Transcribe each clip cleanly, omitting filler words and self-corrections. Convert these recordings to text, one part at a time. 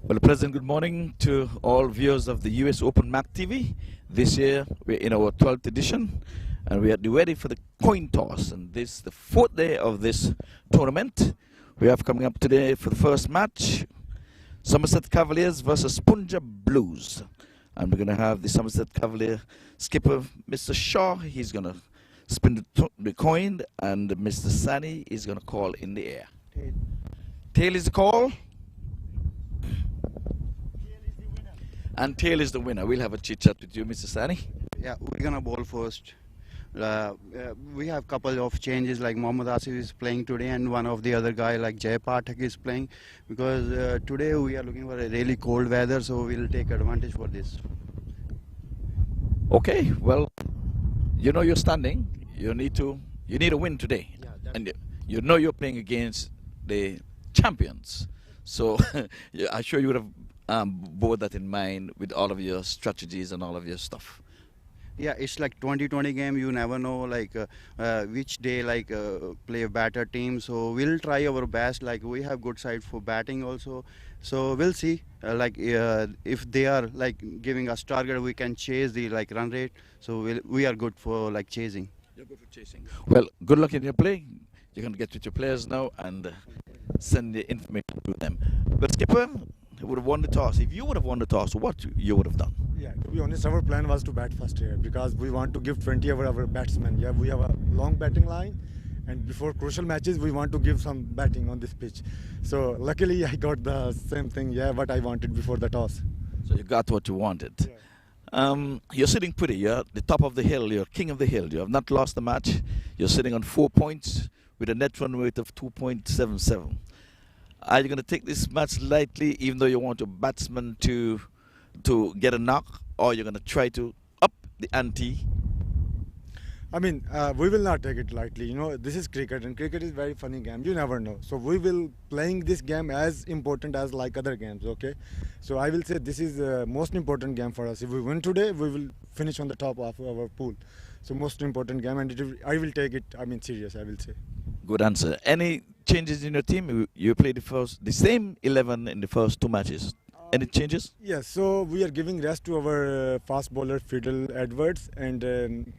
Well, a pleasant good morning to all viewers of the US Open MAQ TV. This year, we're in our 12th edition, and we are ready for the coin toss. And this is the fourth day of this tournament. We have coming up today for the first match, Somerset Cavaliers versus Punjab Blues. And we're going to have the Somerset Cavalier skipper, Mr. Shaw. He's going to spin the coin, and Mr. Sani is going to call in the air. Tail is the call. And tail is the winner. We'll have a chit chat with you, Mr. Sani. Yeah, we're gonna bowl first. We have couple of changes, like Mohammad Asif is playing today, and one of the other guy like Jay Pathak is playing, because today we are looking for a really cold weather, so we'll take advantage for this. Okay, well, you know you're standing. You need a win today, and you know you're playing against the champions. So yeah, I'm sure you would have bore that in mind with all of your strategies and all of your stuff. Yeah, it's like 2020 game. You never know, like which day, like play a better team. So we'll try our best. Like we have good side for batting also. So we'll see. If they are like giving us target, we can chase the run rate. So we are good for chasing. You're good for chasing. Well, good luck in your play. You're going to get with your players now and send the information to them. But skipper, would have won the toss. If you would have won the toss, what you would have done? Yeah, to be honest, our plan was to bat first here because we want to give 20 over our batsmen. Yeah, we have a long batting line, and before crucial matches, we want to give some batting on this pitch. So luckily, I got the same thing. Yeah, what I wanted before the toss. So you got what you wanted. Yeah. You're sitting pretty. You're at the top of the hill. You're king of the hill. You have not lost the match. You're sitting on 4 points with a net run rate of 2.77. Are you going to take this match lightly, even though you want your batsman to get a knock, or you're going to try to up the ante? I mean, we will not take it lightly. You know, this is cricket, and cricket is a very funny game. You never know. So we will playing this game as important as like other games. Okay, so I will say this is the most important game for us. If we win today, we will finish on the top of our pool. So most important game, and I will take it. I mean, serious. I will say. Good answer. Any changes in your team? You played the same 11 in the first 2 matches. Any changes? Yes, so we are giving rest to our fast bowler Fiddle Edwards, and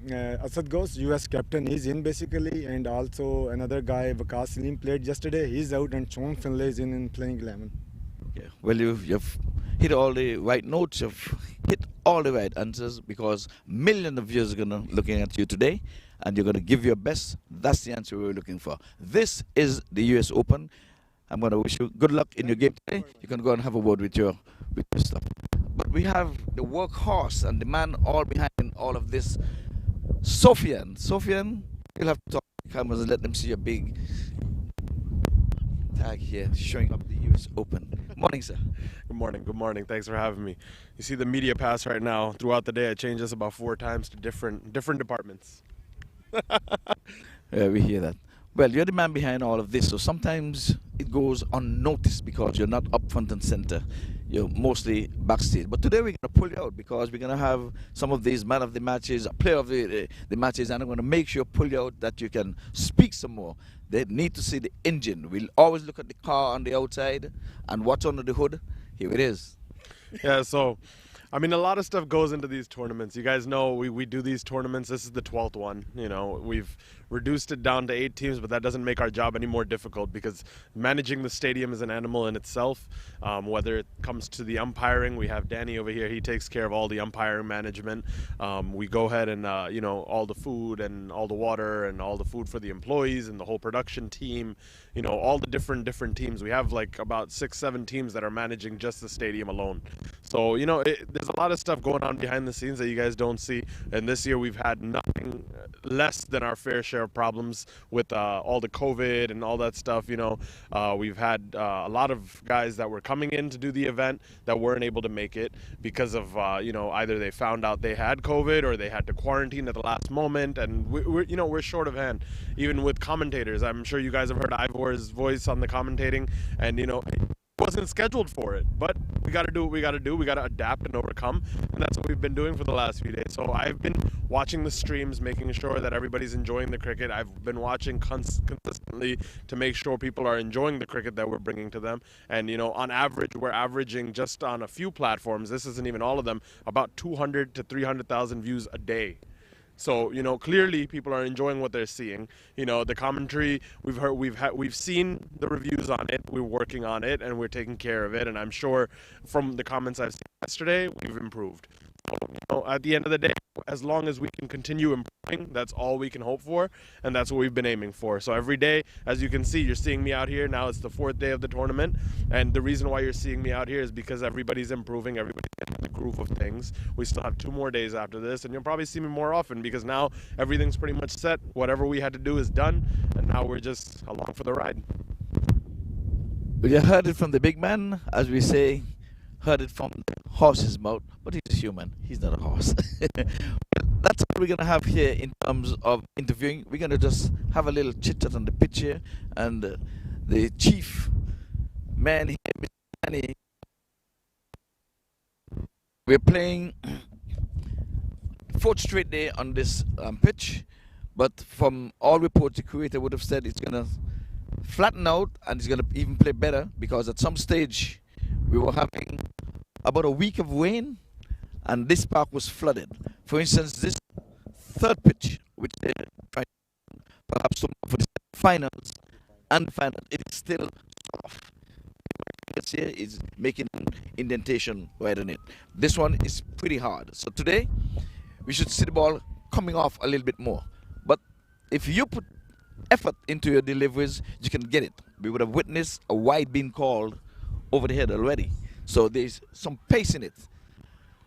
Asad Ghosh, US captain, is in basically, and also another guy, Vikas Salim, played yesterday. He's out, and Sean Finlay is in playing 11. Okay. Well, you've hit all the right notes. You've hit all the right answers, because millions of viewers are gonna looking at you today, and you're gonna give your best. That's the answer we were looking for. This is the US Open. I'm going to wish you good luck in your game today. You can go and have a word with your stuff. But we have the workhorse and the man all behind all of this, Sofian. Sofian, you'll have to talk to the cameras and let them see your big tag here showing up the US Open. Morning, sir. Good morning. Good morning. Thanks for having me. You see the media pass right now. Throughout the day, I change this about 4 times to different departments. Yeah, we hear that. Well, you're the man behind all of this, so sometimes it goes unnoticed because you're not up front and center. You're mostly backstage. But today we're going to pull you out because we're going to have some of these man of the matches, player of the matches, and I'm going to make sure pull you out that you can speak some more. They need to see the engine. We'll always look at the car on the outside and what's under the hood. Here it is. Yeah, so I mean, a lot of stuff goes into these tournaments. You guys know we do these tournaments. This is the 12th one. You know, we've reduced it down to 8 teams, but that doesn't make our job any more difficult, because managing the stadium is an animal in itself. Whether it comes to the umpiring, we have Danny over here. He takes care of all the umpiring management. We go ahead and, you know, all the food and all the water and all the food for the employees and the whole production team, you know, all the different teams. We have like about 6-7 teams that are managing just the stadium alone. So, you know, there's a lot of stuff going on behind the scenes that you guys don't see. And this year we've had nothing less than our fair share of problems with all the COVID and all that stuff. You know, we've had a lot of guys that were coming in to do the event that weren't able to make it because of, you know, either they found out they had COVID or they had to quarantine at the last moment. And we're short of hand, even with commentators. I'm sure you guys have heard Ivor's voice on the commentating, and, you know, wasn't scheduled for it, but we got to do what we got to do. We got to adapt and overcome, and that's what we've been doing for the last few days. So I've been watching the streams, making sure that everybody's enjoying the cricket. I've been watching consistently to make sure people are enjoying the cricket that we're bringing to them. And on average, we're averaging just on a few platforms. This isn't even all of them. About 200 to 300,000 views a day. So clearly people are enjoying what they're seeing. The commentary we've seen the reviews on it. We're working on it and we're taking care of it. And I'm sure from the comments I've seen yesterday, we've improved. So, at the end of the day, as long as we can continue improving, that's all we can hope for, and that's what we've been aiming for. So every day, as you can see, you're seeing me out here. Now it's the 4th day of the tournament, and the reason why you're seeing me out here is because everybody's improving, everybody's getting the groove of things. We still have 2 more days after this, and you'll probably see me more often because now everything's pretty much set. Whatever we had to do is done, and now we're just along for the ride. Well, you heard it from the big man, as we say, heard it from the horse's mouth, but he's human. He's not a horse. That's what we're going to have here in terms of interviewing. We're going to just have a little chit-chat on the pitch here, and the chief man here, Mr. Danny. We're playing 4th straight day on this pitch, but from all reports, the creator would have said it's going to flatten out and it's going to even play better, because at some stage we were having about a week of rain and this park was flooded. For instance, this 3rd pitch, which they're trying perhaps for the finals and final, it is still soft. This here is making an indentation right on it. This one is pretty hard. So today we should see the ball coming off a little bit more. But if you put effort into your deliveries, you can get it. We would have witnessed a wide being called over the head already. So there's some pace in it.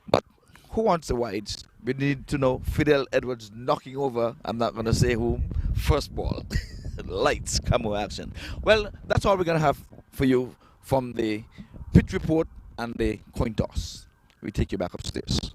But who wants the wides? We need to know Fidel Edwards knocking over, I'm not going to say whom, first ball. Lights, camo action. Well, that's all we're going to have for you from the pitch report and the coin toss. We take you back upstairs.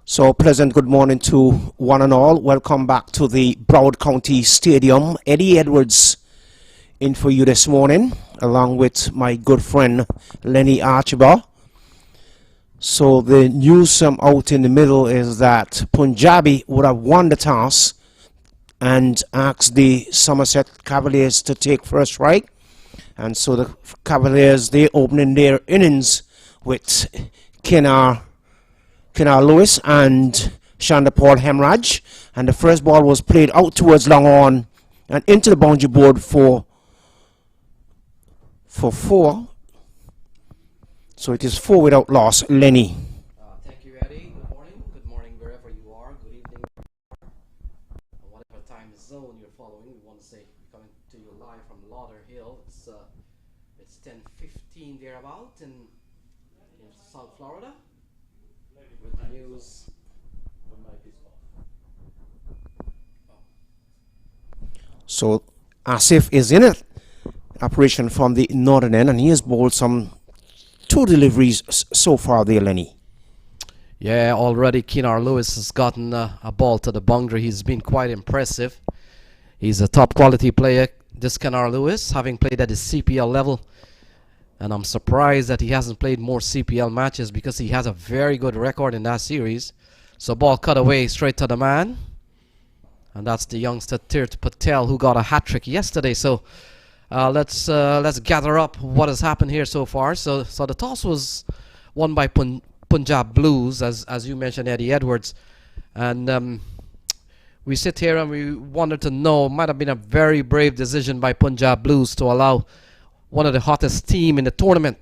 So pleasant good morning to one and all. Welcome back to the Broward County Stadium. Eddie Edwards in for you this morning, along with my good friend Lenny Archibald. So the news out in the middle is that Punjabi would have won the toss and asked the Somerset Cavaliers to take first strike. And so the Cavaliers, they opening their innings with Kinar Lewis and Chandra Paul Hemraj, and the first ball was played out towards long on and into the boundary board for 4. So it is 4 without loss. Lenny. Thank you, Eddie. Good morning. Good morning wherever you are. Good evening, whatever time zone you're following. We want to say we're coming to you live from Lauderhill. It's 10:15 thereabout in South Florida. With the news. So Asif is in it. Operation from the northern end, and he has bowled some 2 deliveries so far there, Lenny. Yeah, already Kinar Lewis has gotten a ball to the boundary. He's been quite impressive. He's a top quality player, this Kinar Lewis, having played at the CPL level. And I'm surprised that he hasn't played more CPL matches because he has a very good record in that series. So ball cut away straight to the man. And that's the youngster Tirth Patel who got a hat-trick yesterday. So let's gather up what has happened here so far. So the toss was won by Punjab Blues, as you mentioned, Eddie Edwards. And we sit here and we wanted to know, might have been a very brave decision by Punjab Blues to allow one of the hottest team in the tournament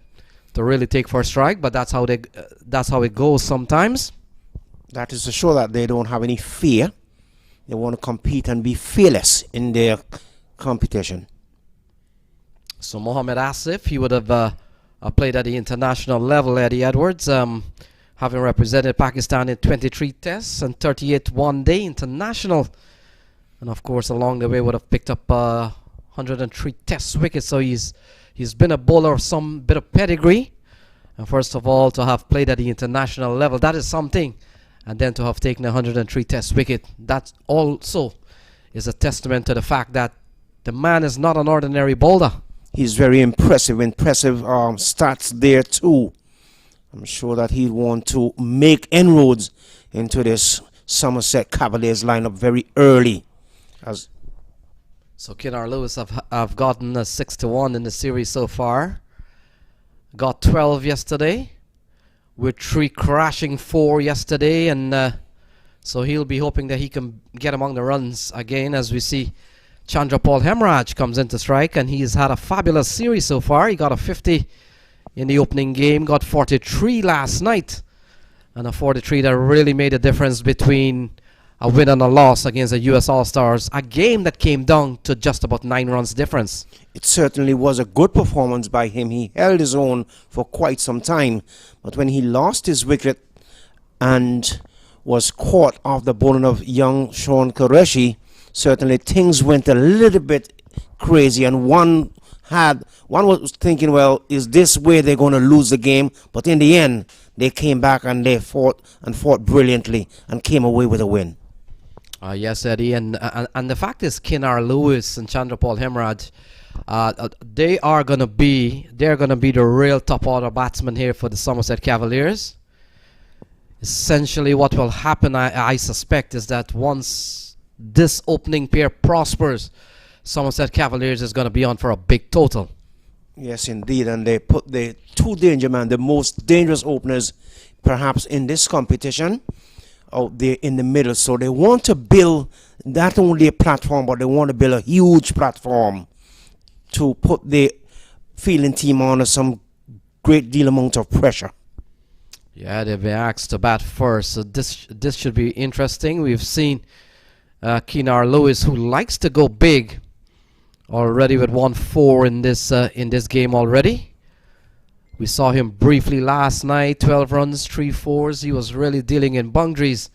to really take first strike, but that's how it goes sometimes. That is to show that they don't have any fear. They want to compete and be fearless in their competition. So Mohamed Asif, he would have played at the international level, Eddie Edwards, having represented Pakistan in 23 tests and 38 one-day international. And of course, along the way would have picked up 103 test wickets. So he's been a bowler of some bit of pedigree. And first of all, to have played at the international level, that is something. And then to have taken 103 test wicket, that also is a testament to the fact that the man is not an ordinary bowler. He's very impressive stats there too. I'm sure that he'll want to make inroads into this Somerset Cavaliers lineup very early. So Kinar Lewis have gotten a 6-1 in the series so far. Got 12 yesterday, with 3 crashing 4 yesterday, and so he'll be hoping that he can get among the runs again as we see Chandra Paul Hemraj comes into strike, and he's had a fabulous series so far. He got a 50 in the opening game, got 43 last night, and a 43 that really made a difference between a win and a loss against the US All-Stars, a game that came down to just about 9 runs difference. It certainly was a good performance by him. He held his own for quite some time, but when he lost his wicket and was caught off the bowling of young Sean Qureshi, certainly things went a little bit crazy, and one was thinking, well, is this where they're going to lose the game? But in the end, they came back and they fought brilliantly and came away with a win. Yes, Eddie, and the fact is, Kinar Lewis and Chandra Paul Hemraj, they're gonna be the real top order batsmen here for the Somerset Cavaliers. Essentially, what will happen, I suspect, is that once this opening pair prospers, Somerset Cavaliers is going to be on for a big total. Yes, indeed, and they put the 2 danger man, the most dangerous openers perhaps in this competition, out there in the middle. So they want to build not only a platform, but they want to build a huge platform to put the fielding team under some great deal amount of pressure. Yeah, they've been asked to bat first, so this should be interesting. We've seen Kinar Lewis, who likes to go big, already with 1-4 in this game already. We saw him briefly last night, 12 runs, 3 fours. He was really dealing in boundaries.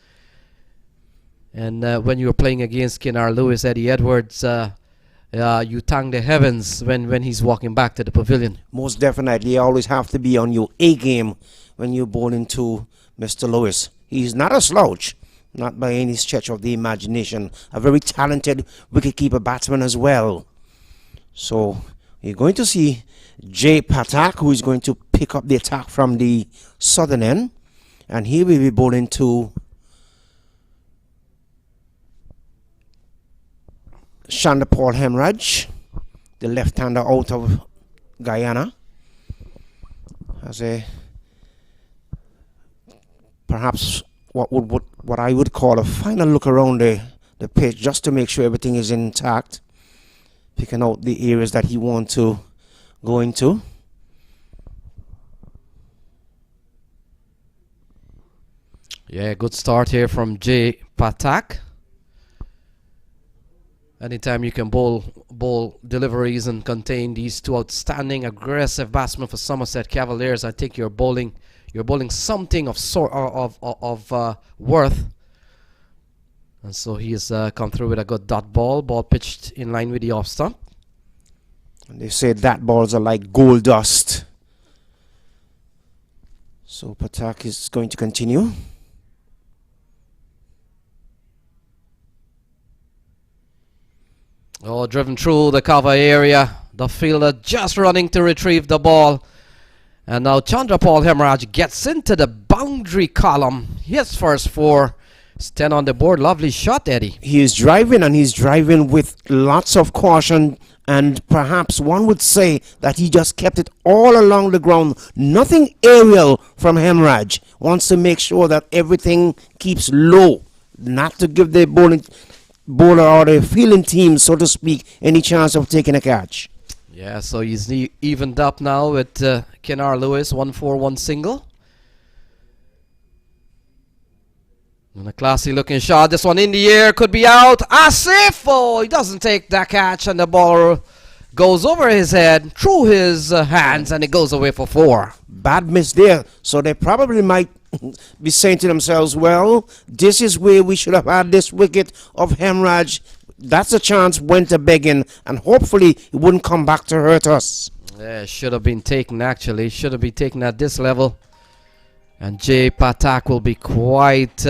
And when you were playing against Kinar Lewis, Eddie Edwards, you thank the heavens when he's walking back to the pavilion. Most definitely, you always have to be on your A game when you bowl into Mr. Lewis. He's not a slouch, not by any stretch of the imagination. A very talented wicketkeeper batsman as well. So you're going to see Jay Patak, who is going to pick up the attack from the southern end. And he will be bowling to Chandapal Hemraj, the left-hander out of Guyana, as a perhaps what I would call a final look around the pitch, just to make sure everything is intact, picking out the areas that he wants to go into. Yeah, good start here from Jay Patak. Anytime you can bowl deliveries and contain these two outstanding aggressive batsmen for Somerset Cavaliers, I think you're bowling something of worth. And so he's come through with a good dot ball pitched in line with the off stump. And they say that balls are like gold dust. So Patak is going to continue. Oh, driven through the cover area. The fielder just running to retrieve the ball. And now Chandrapal Hemraj gets into the boundary column. His first four. It's 10 on the board. Lovely shot, Eddie. He is driving, and he's driving with lots of caution. And perhaps one would say that he just kept it all along the ground. Nothing aerial from Hemraj. Wants to make sure that everything keeps low. Not to give the bowler or the fielding team, so to speak, any chance of taking a catch. Yeah, so he's evened up now with Kenar Lewis, 1-4, 1 single. And a classy looking shot. This one in the air, could be out. Asif! Oh, he doesn't take that catch, and the ball goes over his head, through his hands, and it goes away for 4. Bad miss there. So they probably might be saying to themselves, well, this is where we should have had this wicket of Hemraj. That's a chance went a begging, and hopefully it wouldn't come back to hurt us. Yeah, should have been taken actually. Should have been taken at this level. And Jay Patak will be quite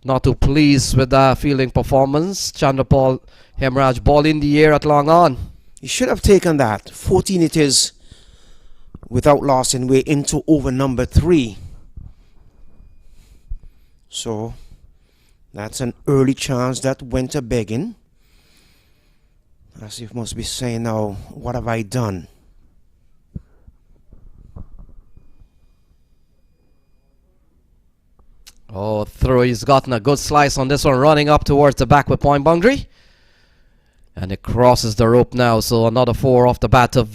not too pleased with that fielding performance. Chandrapal Hemraj ball in the air at long on. He should have taken that. 14 it is, without loss, and we're into over number 3. So that's an early chance that went a begging. As if must be saying now, what have I done? Oh, through. He's gotten a good slice on this one, running up towards the backward point boundary. And it crosses the rope now. So another 4 off the bat of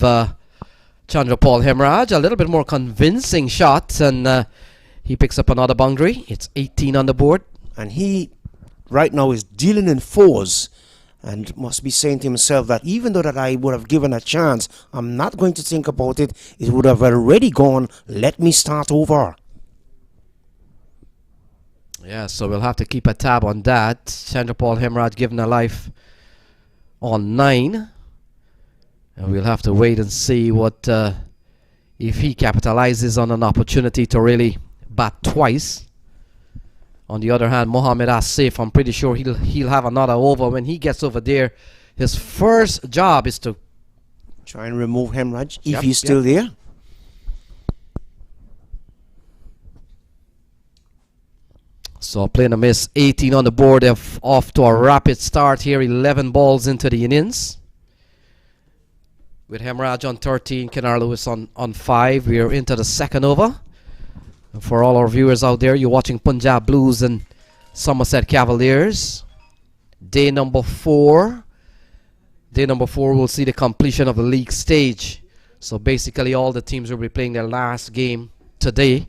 Chandrapal Hemraj. A little bit more convincing shot, and he picks up another boundary. It's 18 on the board. And he right now is dealing in 4s, and must be saying to himself that even though that I would have given a chance, I'm not going to think about it. It would have already gone. Let me start over. Yeah, so we'll have to keep a tab on that. Chandrapal Hemraj given a life on 9. And we'll have to wait and see what if he capitalizes on an opportunity to really bat twice. On the other hand, Mohamed Asif, I'm pretty sure he'll have another over. When he gets over there, his first job is to try and remove Hemraj if he's still there. So playing a miss, 18 on the board. They're off to a rapid start here, 11 balls into the innings. With Hemraj on 13, Kenar Lewis on 5. We're into the second over. And for all our viewers out there, you're watching Punjab Blues and Somerset Cavaliers. Day number 4. Day number 4 will see the completion of the league stage. So basically all the teams will be playing their last game today.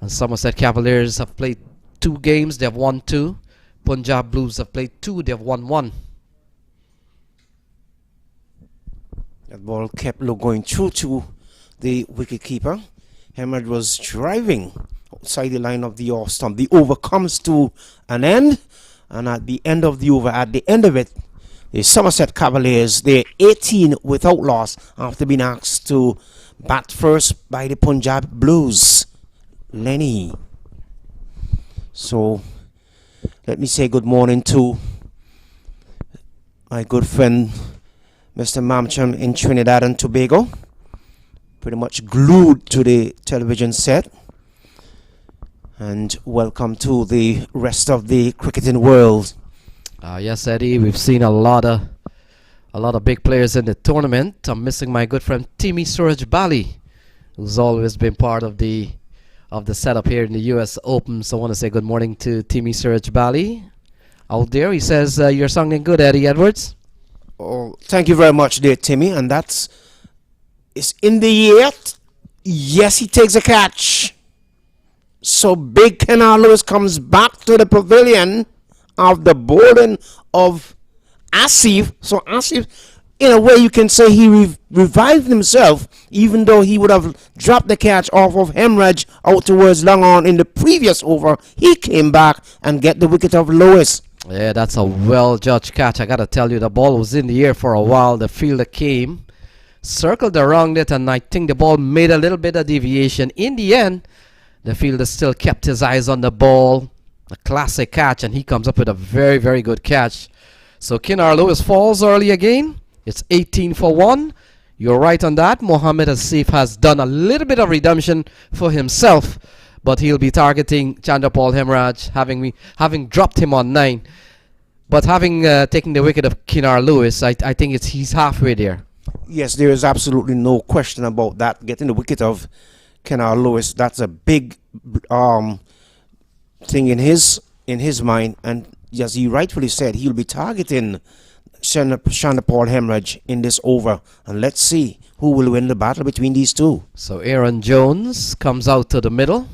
And Somerset Cavaliers have played 2 games, they have won 2. Punjab Blues have played 2, they have won 1. That ball kept going through to the wicketkeeper. Hemraj was driving outside the line of the off stump. The over comes to an end, and at the end of the over, at the end of it, the Somerset Cavaliers, they're 18 without loss after being asked to bat first by the Punjab Blues. Lenny. So let me say good morning to my good friend Mr. Mamcham in Trinidad and Tobago, pretty much glued to the television set. And welcome to the rest of the cricketing world. Yes, Eddie, we've seen a lot of big players in the tournament. I'm missing my good friend Timmy Suraj Bali, who's always been part of the setup here in the US Open. So I want to say good morning to Timmy Suraj Bali out there. He says you're sounding good, Eddie Edwards. Oh, thank you very much, dear Timmy. And it's in the air. Yes, he takes a catch. So big Kenar Lewis comes back to the pavilion of the bowling of Asif. So Asif, in a way, you can say he revived himself, even though he would have dropped the catch off of Hemraj out towards long on in the previous over. He came back and get the wicket of Lewis. Yeah, that's a well-judged catch. I got to tell you, the ball was in the air for a while. The fielder came, circled around it, and I think the ball made a little bit of deviation. In the end, the fielder still kept his eyes on the ball. A classic catch, and he comes up with a very, very good catch. So Kenar Lewis falls early again. It's 18 for 1. You're right on that. Mohammed Asif has done a little bit of redemption for himself, but he'll be targeting Chandrapal Hemraj, having dropped him on 9. But having taken the wicket of Kenar Lewis, I think he's halfway there. Yes, there is absolutely no question about that. Getting the wicket of Kenar Lewis, that's a big thing in his mind, and as he rightfully said, he'll be targeting Chandrapal Hemraj in this over, and let's see who will win the battle between these two. So Aaron Jones comes out to the middle,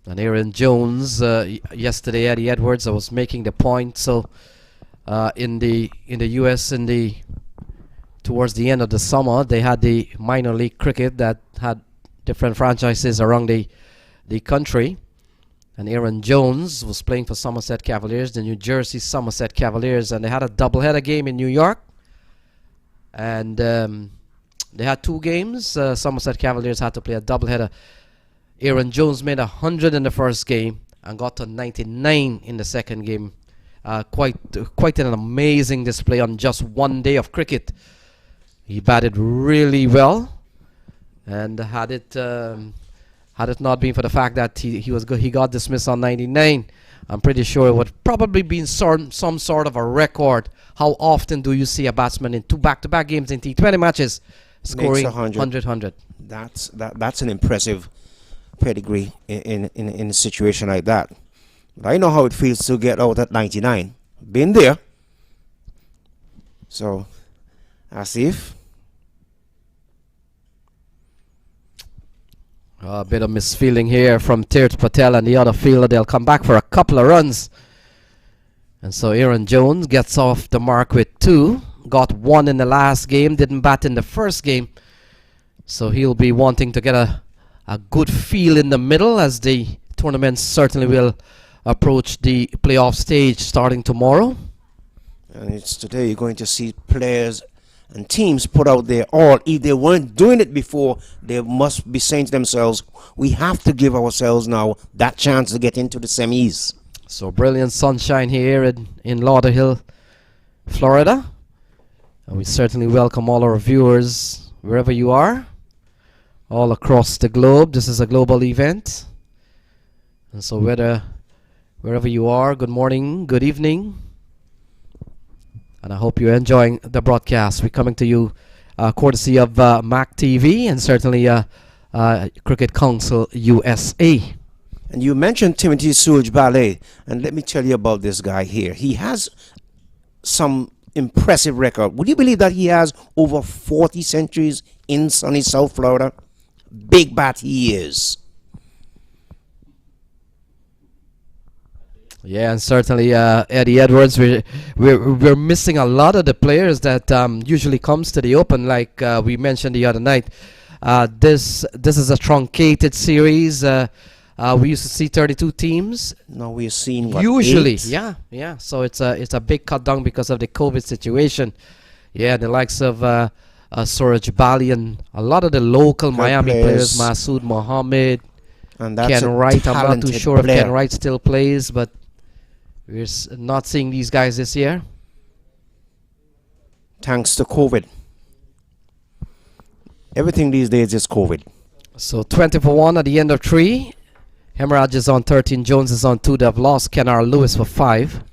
and Aaron Jones yesterday, Eddie Edwards, I was making the point. So in the US, towards the end of the summer, they had the minor league cricket that had different franchises around the country. And Aaron Jones was playing for Somerset Cavaliers, the New Jersey Somerset Cavaliers, and they had a doubleheader game in New York. And they had 2 games. Somerset Cavaliers had to play a doubleheader. Aaron Jones made 100 in the first game and got to 99 in the second game. Quite an amazing display on just one day of cricket. He batted really well, and had it not been for the fact that he got dismissed on 99, I'm pretty sure it would probably be some sort of a record. How often do you see a batsman in 2 back-to-back games in T20 matches scoring 100? That's an impressive pedigree in a situation like that. But I know how it feels to get out at 99. Been there. So, Asif. A bit of misfeeling here from Tirth Patel and the other fielder. They'll come back for a couple of runs. And so Aaron Jones gets off the mark with 2. Got 1 in the last game. Didn't bat in the first game. So he'll be wanting to get a good feel in the middle, as the tournament certainly will approach the playoff stage starting tomorrow. And it's today you're going to see players and teams put out their all. If they weren't doing it before, they must be saying to themselves, we have to give ourselves now that chance to get into the semis. So brilliant sunshine here in Lauderhill, Florida. And we certainly welcome all our viewers wherever you are, all across the globe. This is a global event. And so wherever you are, good morning, good evening. And I hope you're enjoying the broadcast. We're coming to you courtesy of MAQ TV and certainly Cricket Council USA. And you mentioned Timothy Suraj Ballet, and let me tell you about this guy here. He has some impressive record. Would you believe that he has over 40 centuries in sunny South Florida? Big bat he is. Yeah, and certainly Eddie Edwards, we're missing a lot of the players that usually comes to the Open, like we mentioned the other night. This is a truncated series. We used to see 32 teams. Now we're seeing usually 8? Yeah. So it's a big cut down because of the COVID situation. Yeah, the likes of Suraj Bali and a lot of the local Miami players, Masood Mohammed. And that's Ken a Wright, I'm not too talented sure player. if Ken Wright still plays, but we're not seeing these guys this year. Thanks to COVID. Everything these days is COVID. So 20 for 1 at the end of 3. Hemorrhage is on 13, Jones is on 2. They've lost Kennar Lewis for 5.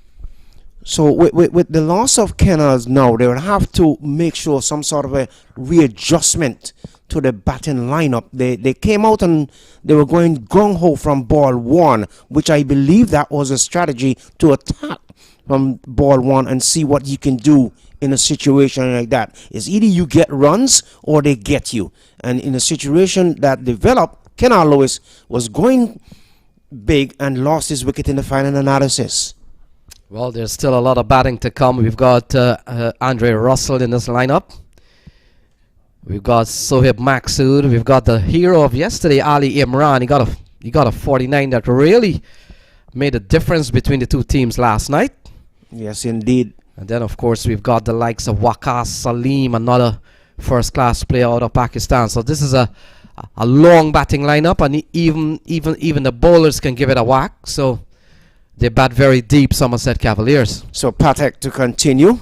So with the loss of Kennars now, they will have to make sure some sort of a readjustment to the batting lineup. They came out and they were going gung-ho from ball 1, which I believe that was a strategy to attack from ball 1 and see what you can do in a situation like that. It's either you get runs or they get you. And in a situation that developed, Kennar Lewis was going big and lost his wicket in the final analysis. Well, there's still a lot of batting to come. We've got Andre Russell in this lineup. We've got Sohaib Maksud. We've got the hero of yesterday, Ali Imran. He got a 49 that really made a difference between the two teams last night. Yes, indeed. And then, of course, we've got the likes of Waqas Salim, another first-class player out of Pakistan. So this is a long batting lineup, and even the bowlers can give it a whack. So they bat very deep, Somerset Cavaliers. So Patek to continue.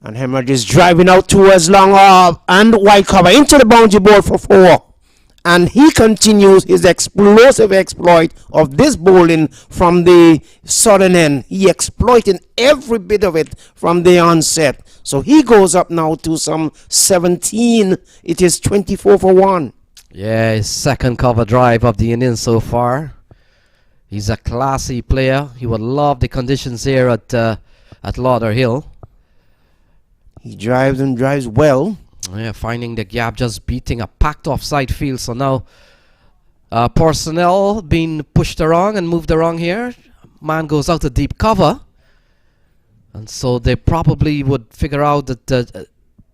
And Hemorrhage is driving out towards long off and wide cover into the boundary board for 4. And he continues his explosive exploit of this bowling from the southern end. He exploited every bit of it from the onset. So he goes up now to some 17. It is 24 for 1. Yeah, his second cover drive of the innings so far. He's a classy player. He would love the conditions here at Lauderhill. He drives and drives well. Yeah, finding the gap, just beating a packed offside field. So now personnel being pushed around and moved around here. Man goes out to deep cover. And so they probably would figure out that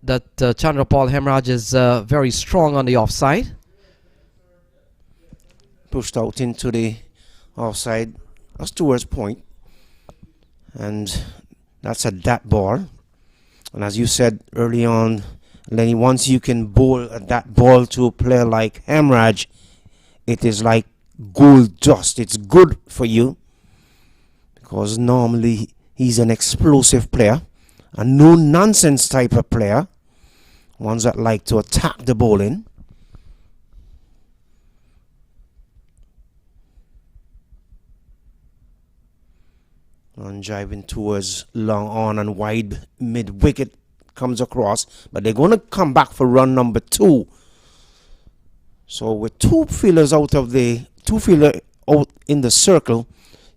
Chandrapal Hemraj is very strong on the offside. Pushed out into the offside. That's towards point. And that's a dat ball. And as you said early on, Lenny, once you can bowl that ball to a player like Hemraj, it is like gold dust. It's good for you because normally he's an explosive player, a no-nonsense type of player, ones that like to attack the bowling. And driving towards long on and wide mid-wicket comes across, but they're going to come back for run number 2. So with two fielders out in the circle,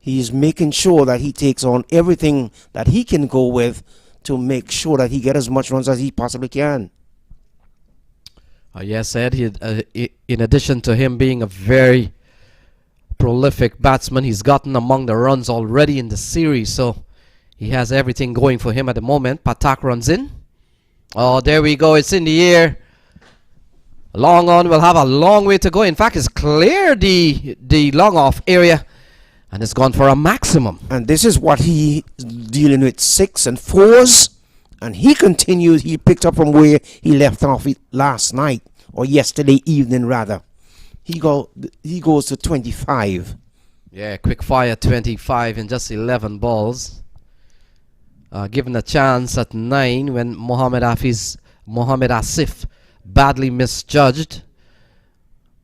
he's making sure that he takes on everything that he can go with to make sure that he gets as much runs as he possibly can. Yes, Ed, in addition to him being a very prolific batsman, he's gotten among the runs already in the series, so he has everything going for him at the moment. Patak runs in. Oh, there we go. It's in the air. Long on will have a long way to go. In fact, it's cleared the long off area and it's gone for a maximum. And this is what he's dealing with, 6 and 4s. And he continues. He picked up from where he left off last night, or yesterday evening rather. He goes to 25. Yeah, quick fire 25 in just 11 balls. Given a chance at 9 when Mohammed Asif badly misjudged.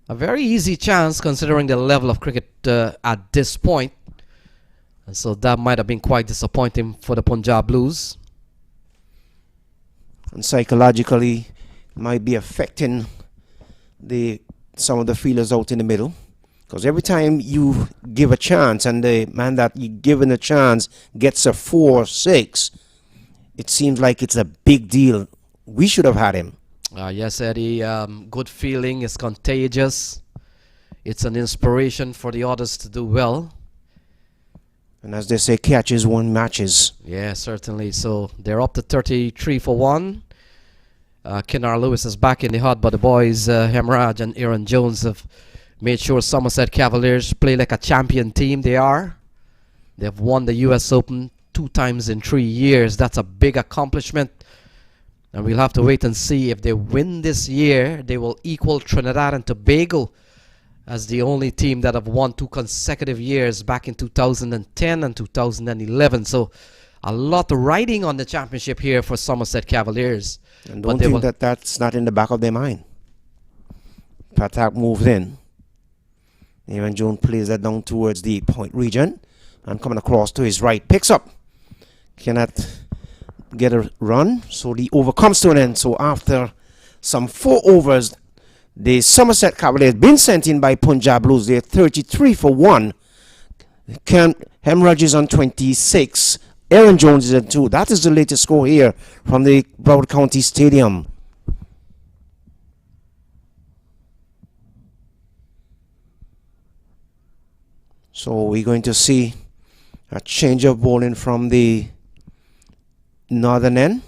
A very easy chance considering the level of cricket at this point. And so that might have been quite disappointing for the Punjab Blues. And psychologically might be affecting some of the fielders out in the middle. Because every time you give a chance and the man that you're giving a chance gets a 4 or 6, it seems like it's a big deal. We should have had him. Yes, Eddie. Good feeling is contagious. It's an inspiration for the others to do well. And as they say, catches won matches. Yeah, certainly. So they're up to 33 for 1. Kennar Lewis is back in the hut, but the boys, Hemraj and Aaron Jones, have made sure Somerset Cavaliers play like a champion team. They are. They've won the US Open 2 times in 3 years. That's a big accomplishment. And we'll have to wait and see if they win this year. They will equal Trinidad and Tobago as the only team that have won 2 consecutive years back in 2010 and 2011. So a lot riding on the championship here for Somerset Cavaliers. And don't think that that's not in the back of their mind. Patak moves in. Aaron Jones plays that down towards the point region. And coming across to his right. Picks up. Cannot get a run. So the over comes to an end. So after some 4 overs, the Somerset Cavaliers been sent in by Punjab Blues. They're 33 for 1. Hemorrhage is on 26. Aaron Jones is at 2. That is the latest score here from the Broward County Stadium. So we're going to see a change of bowling from the northern end.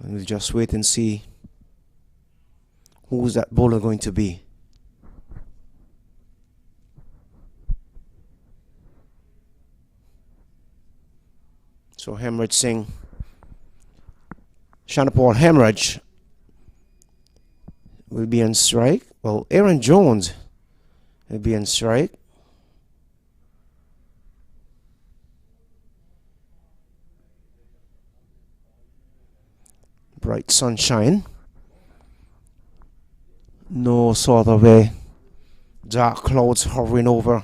And we'll just wait and see who's that bowler going to be. So Hemorrhage Singh, Shanapal Hemorrhage will be on strike. Well, Aaron Jones will be on strike. Bright sunshine. No sort of a dark clouds hovering over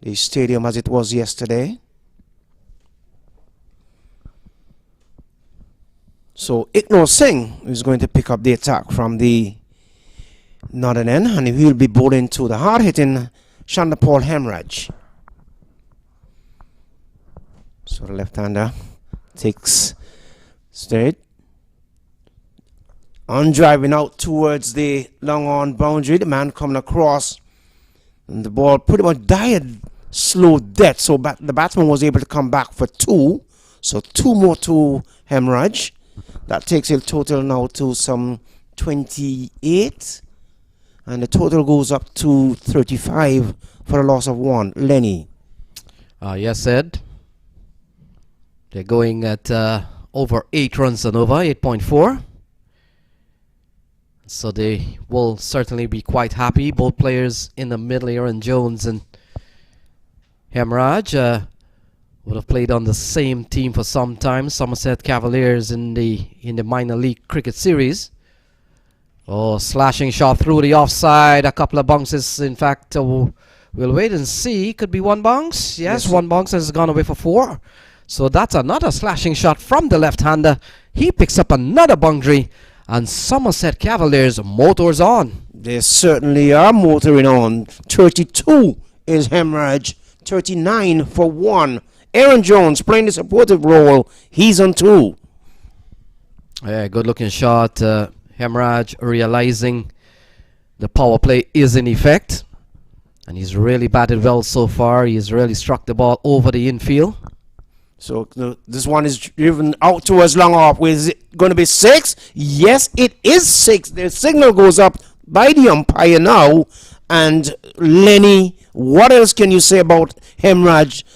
the stadium as it was yesterday. So Ignore Singh is going to pick up the attack from the northern end, and he will be bowling to the hard-hitting Shandapal Hemorrhage. So the left-hander takes straight. On driving out towards the long-on boundary, the man coming across, and the ball pretty much died slow death. So the batsman was able to come back for 2. So 2 more to Hemorrhage. That takes the total now to some 28. And the total goes up to 35 for a loss of 1. Lenny. Yes, Ed. They're going at over 8 runs and over, 8.4. So they will certainly be quite happy. Both players in the middle, Aaron Jones and Hemorrhage, would have played on the same team for some time. Somerset Cavaliers in the minor league cricket series. Oh, slashing shot through the offside. A couple of bounces. In fact, we'll wait and see. Could be 1 bounce. Yes, 1 bounce has gone away for 4. So that's another slashing shot from the left-hander. He picks up another boundary. And Somerset Cavaliers motors on. They certainly are motoring on. 32 is Hemorrhage. 39 for 1. Aaron Jones playing the supportive role. He's on 2. Yeah, good looking shot. Hemorrhage realizing the power play is in effect. And he's really batted well so far. He's really struck the ball over the infield. So this one is driven out towards long off. Is it going to be 6? Yes, it is 6. The signal goes up by the umpire now. And Lenny, what else can you say about Hemorrhage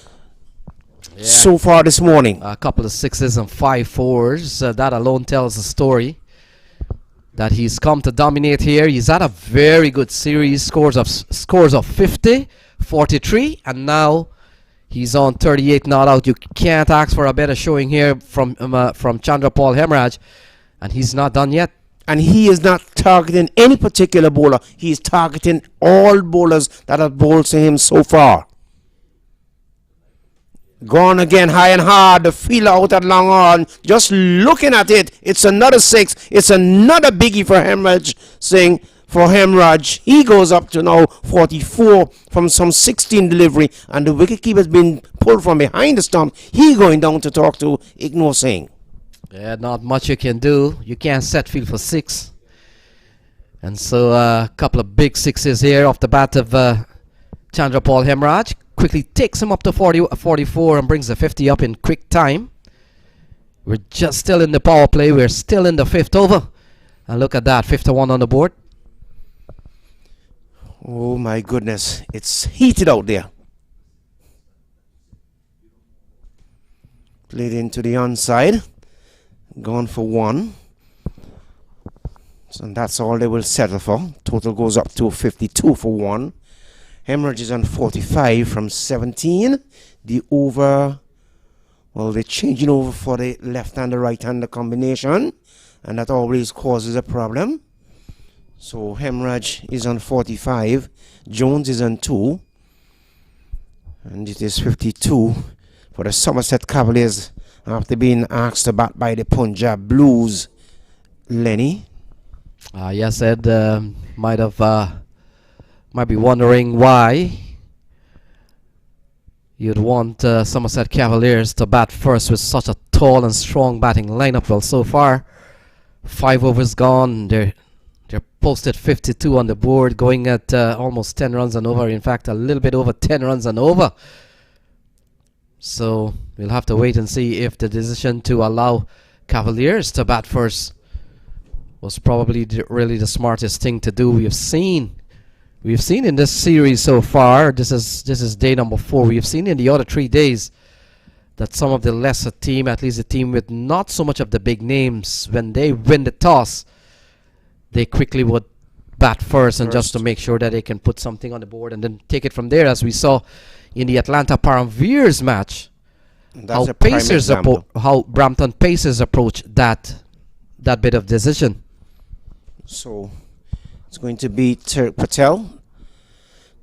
so far this morning? A couple of 6s and 5 4s. That alone tells a story that he's come to dominate here. He's had a very good series. Scores of 50, 43, and now he's on 38 not out. You can't ask for a better showing here from Chandrapal Hemorrhage, and he's not done yet. And he is not targeting any particular bowler. He's targeting all bowlers that have bowled to him so far. Gone again, high and hard. The fielder out at long on. Just looking at it, it's another 6. It's another biggie for Hemorrhage. Saying for Hemorrhage, he goes up to now 44 from some 16 delivery, and the wicketkeeper's been pulled from behind the stump. He going down to talk to Ignore Singh. Yeah, not much you can do. You can't set field for 6. And so a couple of big 6s here off the bat of Chandrapal Hemorrhage. Quickly takes him up to 44 and brings the 50 up in quick time. We're just still in the power play. We're still in the 5th over. And look at that, 51 on the board. Oh my goodness, it's heated out there. Played into the onside. Gone for 1. So that's all they will settle for. Total goes up to 52 for 1. Hemorrhage is on 45 from 17. The over, well, they're changing over for the left and the right hand combination, and that always causes a problem. So Hemorrhage is on 45. Jones is on 2. And it is 52 for the Somerset Cavaliers after being asked to bat by the Punjab Blues. Lenny? Yes, Ed, might be wondering why you'd want Somerset Cavaliers to bat first with such a tall and strong batting lineup. Well, so far, 5 overs gone. They're posted 52 on the board, going at almost 10 runs and over. In fact, a little bit over 10 runs and over. So we'll have to wait and see if the decision to allow Cavaliers to bat first was probably really the smartest thing to do. We've seen in this series so far, this is day number 4. We've seen in the other 3 days that some of the lesser team, at least the team with not so much of the big names, when they win the toss, they quickly would bat first and just to make sure that they can put something on the board and then take it from there, as we saw in the Atlanta Param Veers match. How Brampton Pacers approached that bit of decision. So it's going to be Tirk Patel,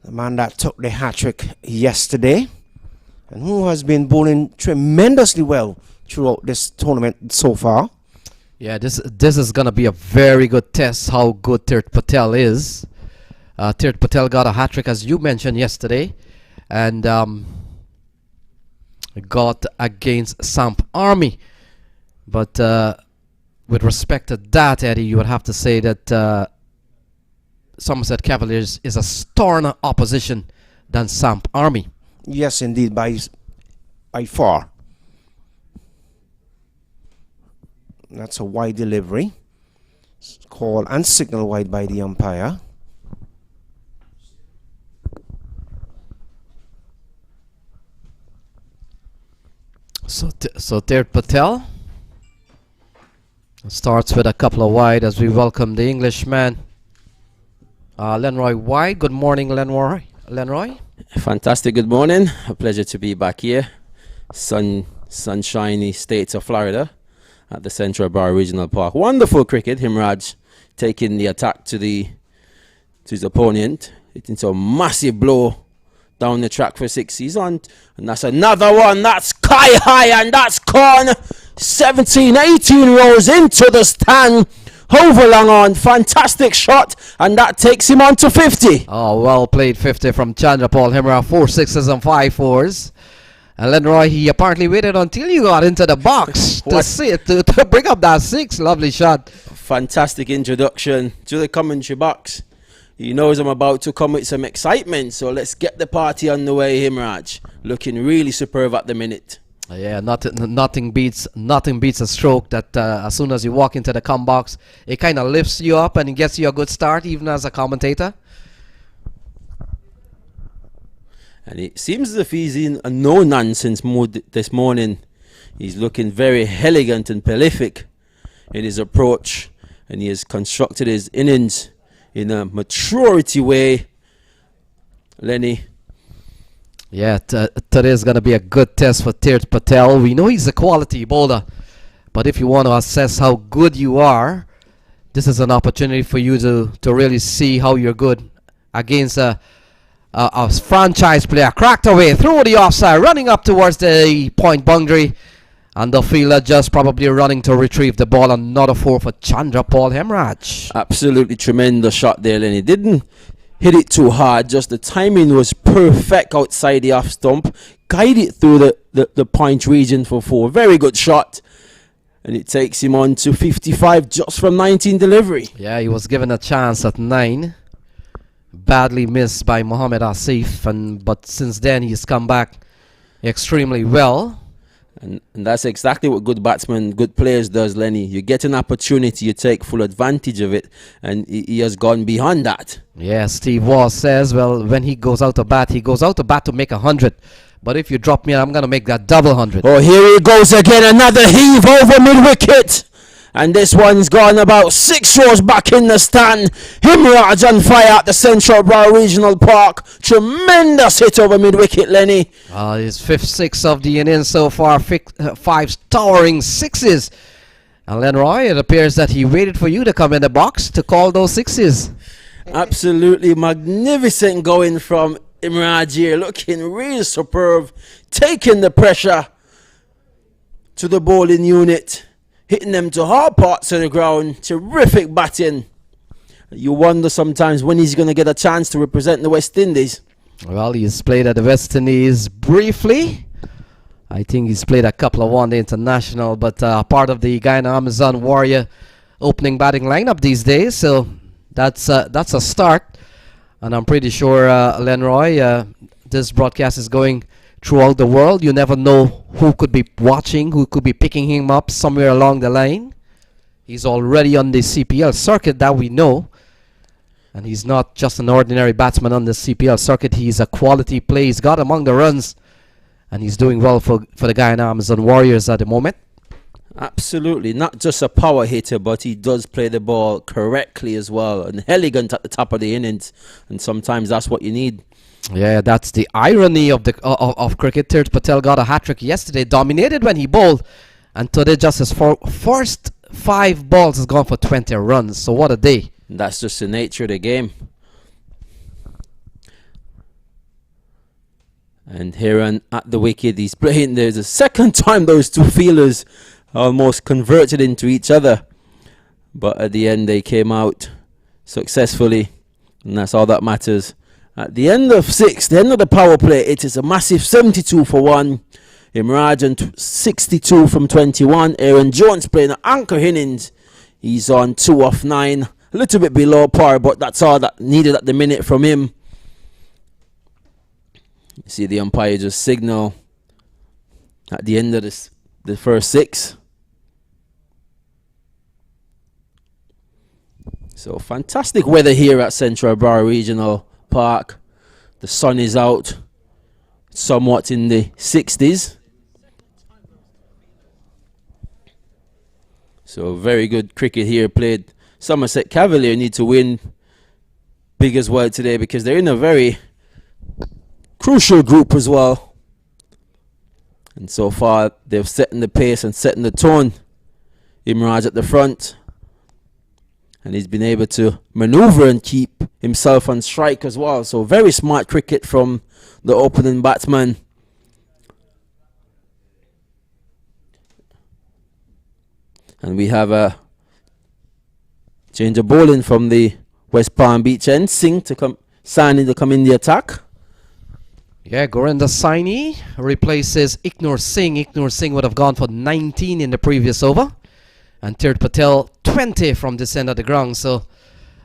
the man that took the hat-trick yesterday and who has been bowling tremendously well throughout this tournament so far. Yeah, this is going to be a very good test how good Tirk Patel is. Tirk Patel got a hat-trick, as you mentioned yesterday, and got against Samp Army. But with respect to that, Eddie, you would have to say that Somerset Cavaliers is a sterner opposition than Samp Army. Yes, indeed, by far. That's a wide delivery. Call and signal wide by the umpire. So Tirk Patel starts with a couple of wide as we welcome the Englishman, Lenroy White. Good morning, Lenroy. Fantastic. Good morning. A pleasure to be back here. Sunshiny states of Florida at the Central Broward Regional Park. Wonderful cricket. Himraj taking the attack to his opponent. It's into a massive blow down the track for 6. He's on, and that's another one. That's sky high, and that's gone 17, 18 rows into the stand. Over long on, fantastic shot, and that takes him on to 50. Oh, well played 50 from Chandra Paul Himra. 4 6s and 5 4s. And Lenroy, he apparently waited until you got into the box to bring up that 6. Lovely shot. Fantastic introduction to the commentary box. He knows I'm about to come with some excitement, so let's get the party on the way. Himraj looking really superb at the minute. Yeah, nothing beats a stroke that as soon as you walk into the com box, it kind of lifts you up and it gets you a good start, even as a commentator. And it seems as if he's in a no-nonsense mood this morning. He's looking very elegant and prolific in his approach, and he has constructed his innings in a maturity way. Lenny. Yeah, today is going to be a good test for Tirk Patel. We know he's a quality bowler, but if you want to assess how good you are, this is an opportunity for you to really see how you're good against a franchise player. Cracked away through the offside, running up towards the point boundary, and the fielder just probably running to retrieve the ball. Another 4 for Chandra Paul Hemraj. Absolutely tremendous shot there, Lenny. Didn't hit it too hard, just the timing was perfect outside the off stump. Guided through the point region for 4. Very good shot. And it takes him on to 55 just from 19 delivery. Yeah, he was given a chance at 9. Badly missed by Mohammed Asif, but since then he's come back extremely well. And that's exactly what good batsmen, good players does, Lenny. You get an opportunity, you take full advantage of it, and he has gone beyond that. Yeah, Steve Waugh says, well, when he goes out to bat, he goes out to bat to make 100. But if you drop me, I'm going to make that double 100. Oh, here he goes again, another heave over mid-wicket. And this one's gone about 6 rows back in the stand. Himraj on fire at the Central Broward Regional Park. Tremendous hit over mid-wicket, Lenny. His 5th 6 of the innings so far, 5 towering 6s. And Lenroy, it appears that he waited for you to come in the box to call those 6s. Absolutely magnificent going from Himraj here. Looking really superb. Taking the pressure to the bowling unit. Hitting them to hard parts of the ground. Terrific batting. You wonder sometimes when he's going to get a chance to represent the West Indies. Well, he's played at the West Indies briefly. I think he's played a couple of one-day international, but part of the Guyana Amazon Warrior opening batting lineup these days. So that's a start. And I'm pretty sure, Lenroy, this broadcast is going throughout the world. You never know who could be watching, who could be picking him up somewhere along the line. He's already on the CPL circuit, that we know. And he's not just an ordinary batsman on the CPL circuit. He's a quality play. He's got among the runs. And he's doing well for the Guyana Amazon Warriors at the moment. Absolutely. Not just a power hitter, but he does play the ball correctly as well. And elegant at the top of the innings. And sometimes that's what you need. Yeah, that's the irony of of cricket. Tirth Patel got a hat-trick yesterday, dominated when he bowled, and today just his first 5 balls has gone for 20 runs. So what a day. That's just the nature of the game. And here at the wicket, he's playing. There's a second time those two fielders almost converted into each other. But at the end, they came out successfully, and that's all that matters. At the end of 6, the end of the power play, it is a massive 72 for 1. Himraj and 62 from 21. Aaron Jones playing an anchor innings. He's on 2 off 9. A little bit below par, but that's all that needed at the minute from him. You see the umpire just signal at the end of the first 6. So fantastic weather here at Central Broward Regional Park. The sun is out, somewhat in the 60s. So very good cricket here played. Somerset Cavaliers need to win big as well today because they're in a very crucial group as well. And so far they've set the pace and setting the tone. Himraj at the front. And he's been able to maneuver and keep himself on strike as well. So very smart cricket from the opening batsman. And we have a change of bowling from the West Palm Beach end. Singh to come in the attack. Yeah, Gurinder Saini replaces Ignore Singh. Ignore Singh would have gone for 19 in the previous over. And Tirth Patel 20 from this end of the ground. So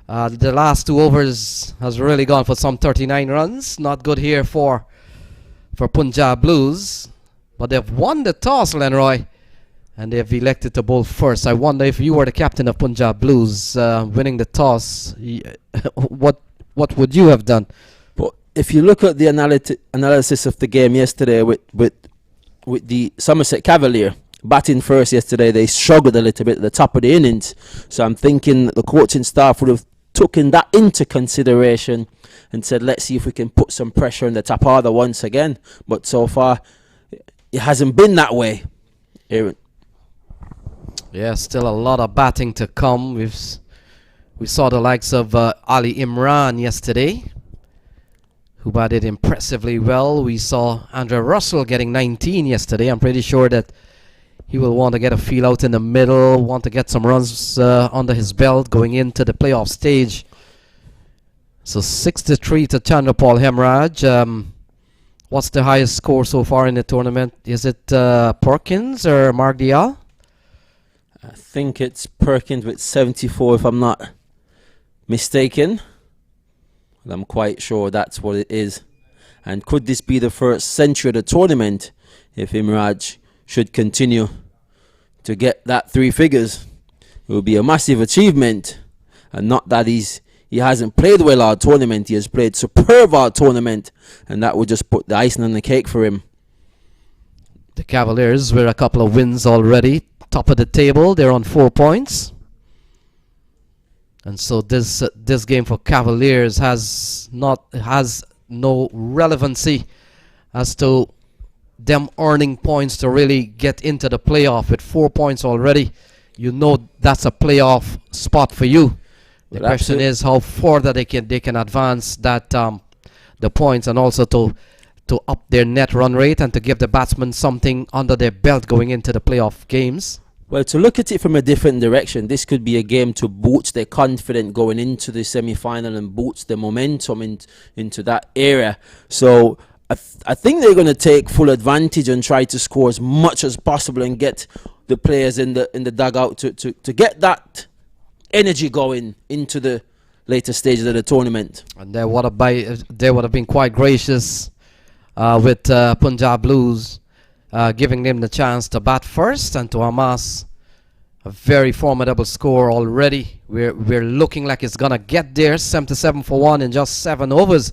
the last 2 overs has really gone for some 39 runs. Not good here for Punjab Blues. But they've won the toss, Lenroy. And they've elected to bowl first. I wonder if you were the captain of Punjab Blues winning the toss, what would you have done? But if you look at the analysis of the game yesterday with the Somerset Cavaliers, batting first yesterday, they struggled a little bit at the top of the innings. So I'm thinking that the coaching staff would have taken that into consideration and said, let's see if we can put some pressure on the top order once again. But so far, it hasn't been that way, Aaron. Yeah, still a lot of batting to come. We saw the likes of Ali Imran yesterday, who batted impressively well. We saw Andre Russell getting 19 yesterday. I'm pretty sure that he will want to get a feel out in the middle, want to get some runs under his belt going into the playoff stage. So 6-3 to Chandrapal Hemraj. What's the highest score so far in the tournament? Is it Perkins or Mark Dial? I think it's Perkins with 74 if I'm not mistaken. I'm quite sure that's what it is. And could this be the first century of the tournament if Himraj should continue to get that 3 figures. It will be a massive achievement, and not that he hasn't played well our tournament. He has played superb our tournament, and that would just put the icing on the cake for him. The Cavaliers with a couple of wins already, top of the table. They're on 4 points, and so this game for Cavaliers has no relevancy as to them earning points to really get into the playoff. With 4 points already, you know that's a playoff spot for you. The question is how further they can advance that the points, and also to up their net run rate and to give the batsmen something under their belt going into the playoff games. Well, to look at it from a different direction, this could be a game to boost their confidence going into the semi-final and boost the momentum into that area. So I think they're going to take full advantage and try to score as much as possible and get the players in the dugout to get that energy going into the later stages of the tournament. And they would have been quite gracious with Punjab Blues, giving them the chance to bat first and to amass a very formidable score already. We're looking like it's gonna get there. 77 for 1 in just 7 overs,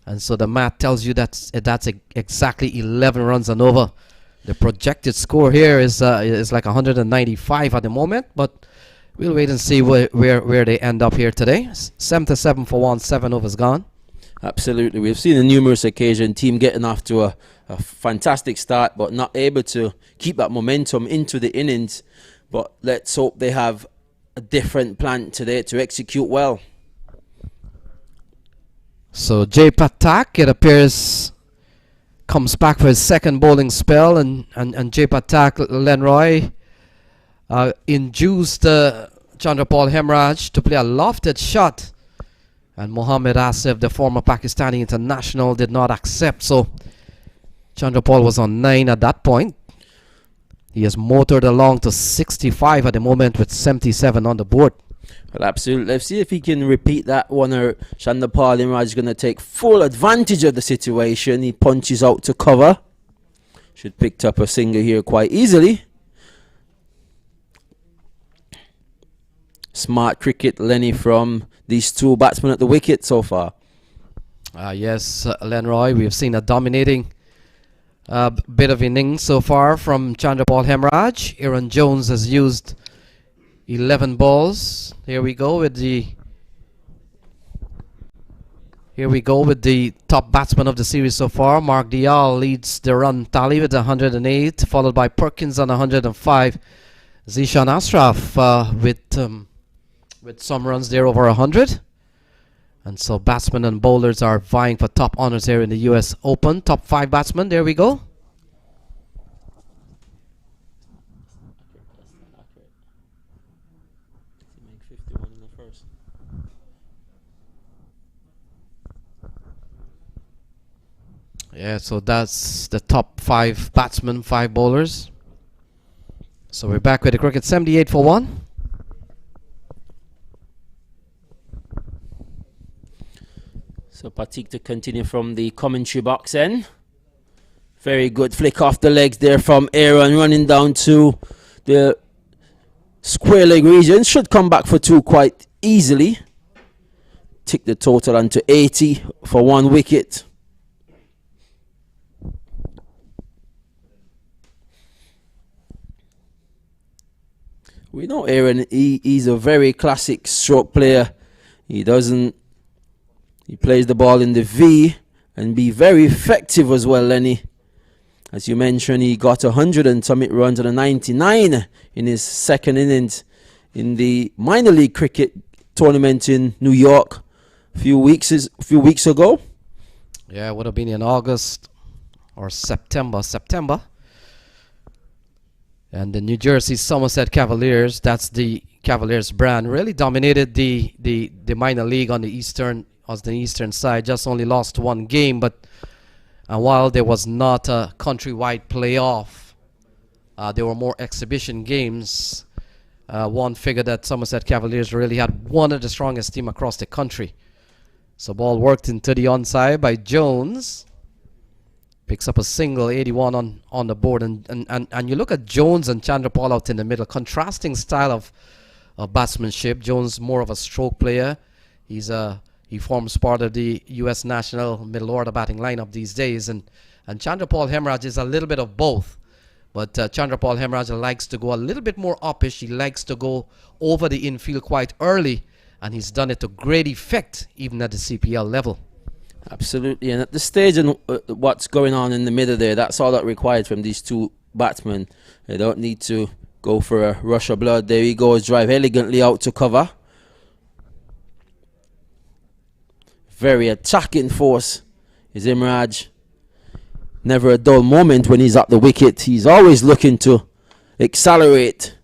and so the math tells you that's exactly 11 runs and over. The projected score here is like 195 at the moment, but we'll wait and see where they end up here today. 77 for 1, 7 overs gone. Absolutely. We've seen on numerous occasions team getting off to a fantastic start, but not able to keep that momentum into the innings. But let's hope they have a different plan today to execute well. So Jay Patak, it appears, comes back for his second bowling spell, and Jay Patak, Lenroy, induced Chandrapal Hemraj to play a lofted shot, and Mohammad Asif, the former Pakistani international, did not accept. So Chandrapal was on 9 at that point. He has motored along to 65 at the moment with 77 on the board. Well, absolutely. Let's see if he can repeat that one, or Chandrapal Hemraj is going to take full advantage of the situation. He punches out to cover. Should picked up a single here quite easily. Smart cricket, Lenny, from these 2 batsmen at the wicket so far. Yes, Lenroy, we've seen a dominating bit of innings so far from Chandrapal Hemraj. Aaron Jones has used 11 balls. Here we go with the top batsman of the series so far. Mark Dial leads the run tally with 108, followed by Perkins on 105. Zishan Ashraf with some runs there over 100. And so batsmen and bowlers are vying for top honors here in the US Open. Top 5 batsmen, there we go. Yeah, so that's the top 5 batsmen, 5 bowlers. So we're back with the cricket, 78 for 1. So Patik to continue from the commentary box end. Very good flick off the legs there from Aaron, running down to the square leg region. Should come back for 2 quite easily. Tick the total onto 80 for 1 wicket. We know Aaron, he's a very classic stroke player. He plays the ball in the V and be very effective as well, Lenny. As you mentioned, he got 100 and some runs on a 99 in his second innings in the minor league cricket tournament in New York a few weeks ago. Yeah, it would have been in August or September. And the New Jersey Somerset Cavaliers, that's the Cavaliers brand, really dominated the minor league on the eastern side. Just only lost 1 game, but while there was not a countrywide playoff, there were more exhibition games. One figured that Somerset Cavaliers really had one of the strongest team across the country. So ball worked into the onside by Jones. Picks up a single, 81 on the board. And you look at Jones and Chandrapal out in the middle. Contrasting style of batsmanship. Jones more of a stroke player. He forms part of the US national middle order batting lineup these days. And Chandrapal Hemraj is a little bit of both. But Chandrapal Hemraj likes to go a little bit more uppish. He likes to go over the infield quite early. And he's done it to great effect, even at the CPL level. Absolutely, and at the stage and what's going on in the middle there, that's all that required from these two batsmen. They don't need to go for a rush of blood. There he goes, drive elegantly out to cover. Very attacking force is Imraj. Never a dull moment when he's at the wicket. He's always looking to accelerate.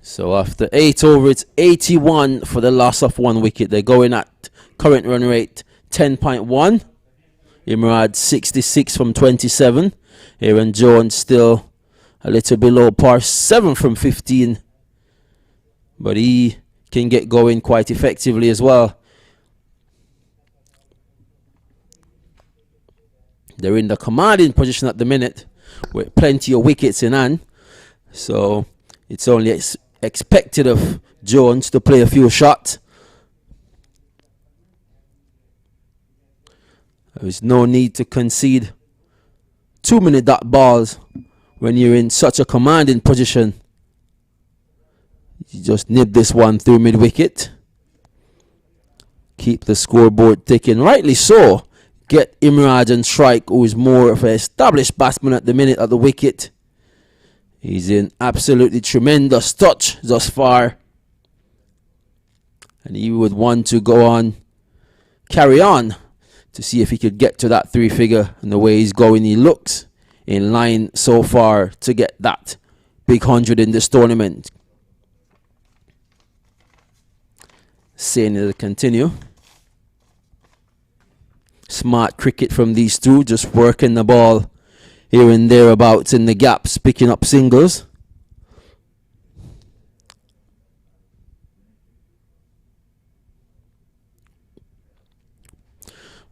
So after 8 over, it's 81 for the loss of 1 wicket. They're going at current run rate 10.1. Imrad 66 from 27. Aaron Jones still a little below par, 7 from 15. But he can get going quite effectively as well. They're in the commanding position at the minute with plenty of wickets in hand. So it's only expected of Jones to play a few shots. There is no need to concede too many dot balls when you're in such a commanding position. You just nib this one through mid-wicket. Keep the scoreboard ticking. Rightly so. Get Imraj and strike, who is more of an established batsman at the minute at the wicket. He's in absolutely tremendous touch thus far. And he would want to go on, carry on, to see if he could get to that 3-figure. And the way he's going, he looks in line so far to get that big 100 in this tournament. Saying it'll continue. Smart cricket from these two, just working the ball here and thereabouts in the gaps, picking up singles.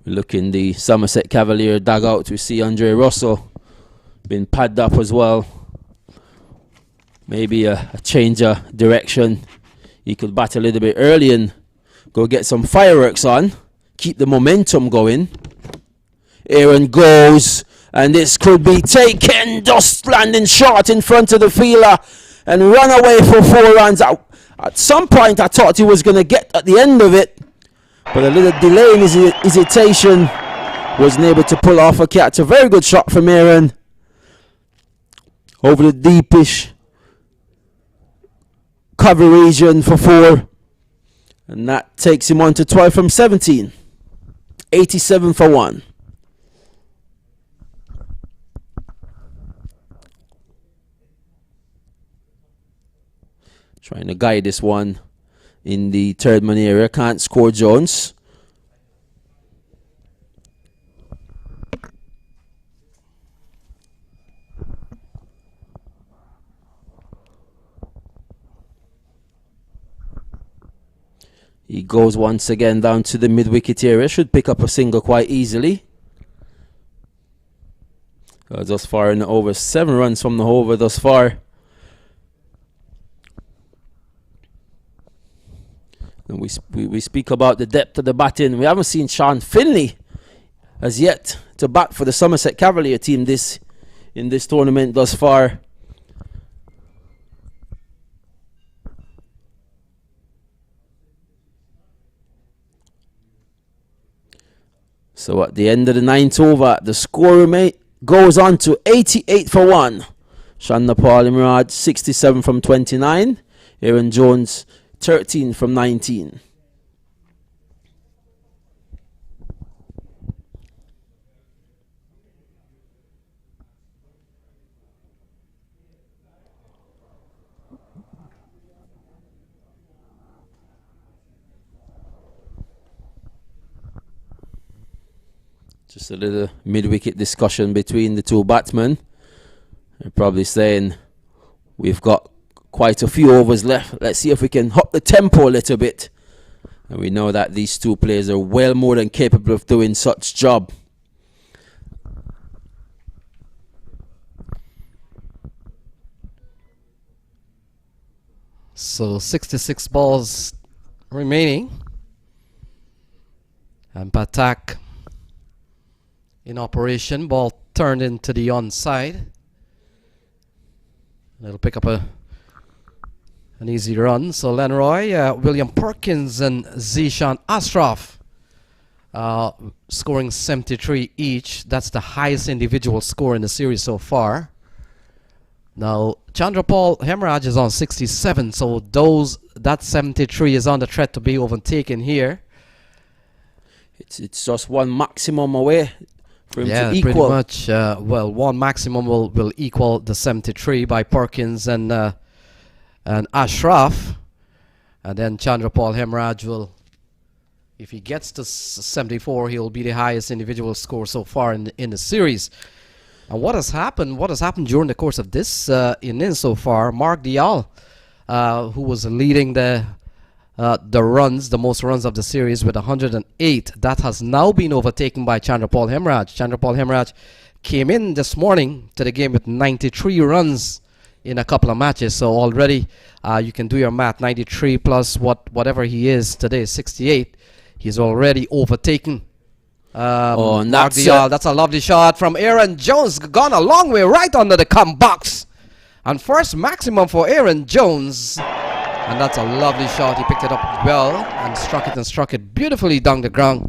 We look in the Somerset Cavalier dugout. We see Andre Russell been padded up as well. Maybe a change of direction. He could bat a little bit early and go get some fireworks on. Keep the momentum going. Aaron goes, and this could be taken, just landing short in front of the fielder and run away for 4 runs. At some point I thought he was going to get at the end of it, but a little delay in his hesitation, wasn't able to pull off a catch. A very good shot from Aaron over the deepish cover region for 4, and that takes him on to 12 from 17. 87 for 1. Trying to guide this one in the third man area. Can't score Jones. He goes once again down to the mid-wicket area. Should pick up a single quite easily. Thus far in the over. 7 runs from the over thus far. And we speak about the depth of the batting. We haven't seen Sean Finley as yet to bat for the Somerset Cavalier team in this tournament thus far. So at the end of the 9th over, the score goes on to 88 for 1. Chandrapal Imrad 67 from 29. Aaron Jones 13 from 19. Just a little mid-wicket discussion between the two batsmen. They're probably saying we've got quite a few overs left. Let's see if we can up the tempo a little bit. And we know that these two players are well more than capable of doing such job. So 66 balls remaining. And Patak in operation. Ball turned into the onside. It'll pick up an easy run. So Lenroy, William Perkins and Zishan Ashraf scoring 73 each. That's the highest individual score in the series so far. Now Chandrapal Hemraj is on 67, so that 73 is on the threat to be overtaken here. It's just one maximum away for him to equal. Pretty much. Well, one maximum will equal the 73 by Perkins and Ashraf, and then Chandrapal Hemraj will, if he gets to 74, he'll be the highest individual score so far in the series. And what has happened during the course of this innings so far? Mark Dial, who was leading the most runs of the series with 108, that has now been overtaken by Chandrapal Hemraj. Chandrapal Hemraj came in this morning to the game with 93 runs in a couple of matches. So already you can do your math. 93 plus whatever he is today, 68. He's already overtaken and Mark Dial. That's a lovely shot from Aaron Jones. Gone a long way right under the come box. And first maximum for Aaron Jones. And that's a lovely shot. He picked it up well and struck it beautifully down the ground.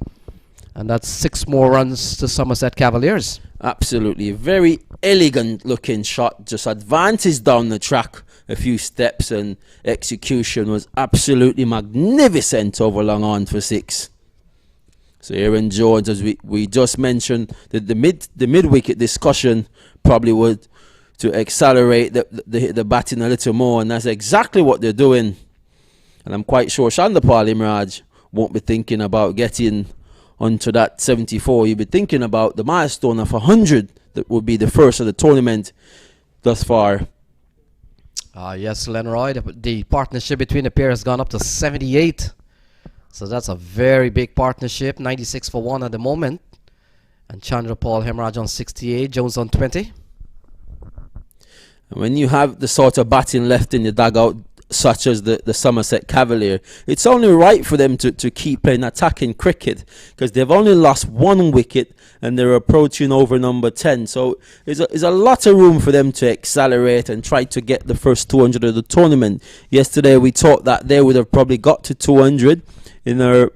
And that's 6 more runs to Somerset Cavaliers. Absolutely. Very elegant looking shot. Just advances down the track a few steps, and execution was absolutely magnificent over long on for 6. So Aaron Jones, as we just mentioned, the mid wicket discussion probably would to accelerate the batting a little more, and that's exactly what they're doing. And I'm quite sure Chandrapal Hemraj won't be thinking about getting onto that 74. He'll be thinking about the milestone of 100 that would be the first of the tournament thus far. Yes, Lenroy, the partnership between the pair has gone up to 78. So that's a very big partnership. 96 for 1 at the moment. And Chandrapal Hemraj on 68, Jones on 20. When you have the sort of batting left in the dugout, such as the Somerset Cavalier, it's only right for them to keep playing attacking cricket, because they've only lost 1 wicket and they're approaching over number 10. So there's a lot of room for them to accelerate and try to get the first 200 of the tournament. Yesterday we thought that they would have probably got to 200 in our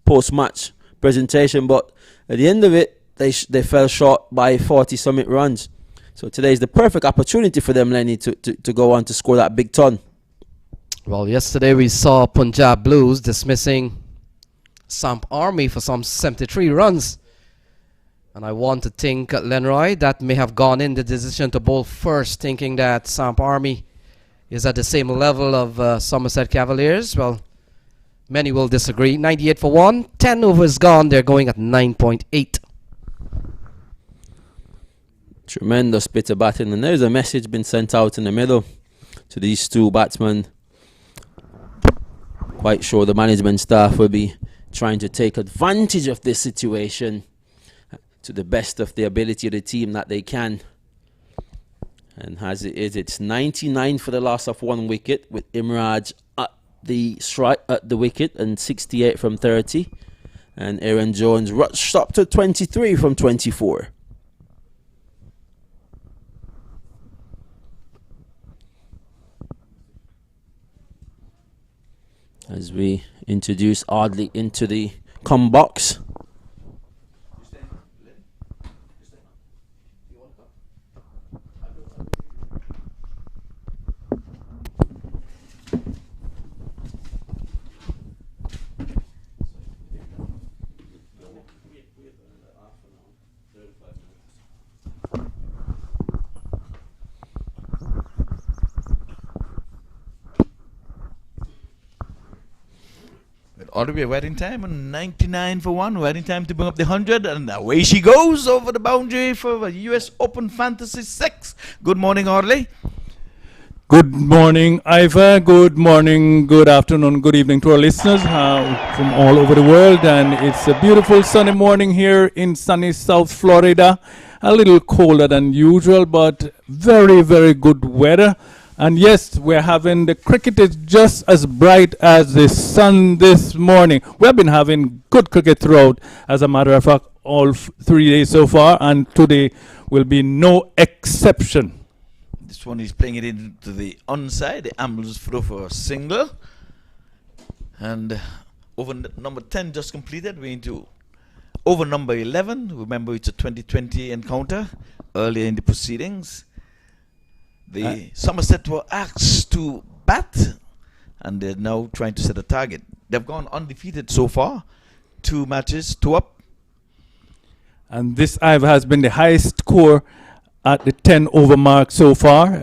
post-match presentation, but at the end of it they fell short by 40-something runs. So today is the perfect opportunity for them, Lenny, to go on to score that big ton. Well, yesterday we saw Punjab Blues dismissing Samp Army for some 73 runs. And I want to think, Lenroy, that may have gone in the decision to bowl first, thinking that Samp Army is at the same level of Somerset Cavaliers. Well, many will disagree. 98 for 1, 10 overs gone. They're going at 9.8. Tremendous bit of batting, and there's a message been sent out in the middle to these two batsmen. Quite sure the management staff will be trying to take advantage of this situation to the best of the ability of the team that they can. And as it is, it's 99 for the loss of 1 wicket, with Imraj at the wicket and 68 from 30, and Aaron Jones rushed up to 23 from 24. As we introduce Audley into the come box. Ought to be a waiting time on 99 for 1, waiting time to bring up the 100, and away she goes over the boundary for the US Open Fantasy 6. Good morning, Audley. Good morning, Iva. Good morning, good afternoon, good evening to our listeners from all over the world. And it's a beautiful sunny morning here in sunny South Florida. A little colder than usual, but very, very good weather. And yes, we're having the cricket is just as bright as the sun this morning. We have been having good cricket throughout, as a matter of fact, all 3 days so far, and today will be no exception. This one is playing it into the onside. The Ambles throw for a single. And over number 10 just completed. We're into over number 11. Remember, it's a 2020 encounter earlier in the proceedings. The Somerset were asked to bat, and they're now trying to set a target. They've gone undefeated so far. 2 matches, 2 up. And this has been the highest score at the 10 over mark so far.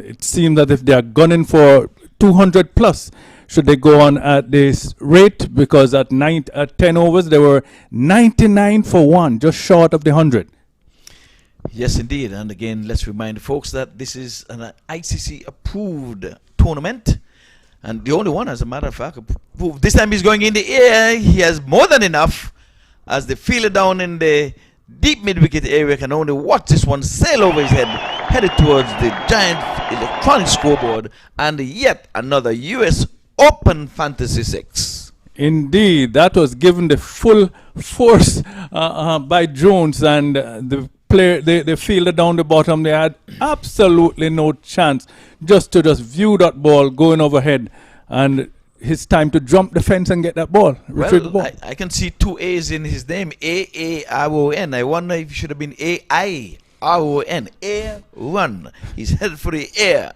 It seems that if they are gunning for 200 plus, should they go on at this rate, because at 10 overs they were 99 for 1, just short of the 100. Yes, indeed. And again, let's remind folks that this is an ICC approved tournament, and the only one, as a matter of fact, approved. This time he's going in the air. He has more than enough, as the fielder down in the deep mid-wicket area can only watch this one sail over his head, headed towards the giant electronic scoreboard, and yet another US Open Fantasy 6. Indeed, that was given the full force by Jones, and the player, the fielder down the bottom, they had absolutely no chance just to view that ball going overhead, and his time to jump the fence and get that ball, retrieve the ball. I can see 2 A's in his name, A-A-R-O-N. I wonder if it should have been A-I-R-O-N. Air run. He's headed for the air.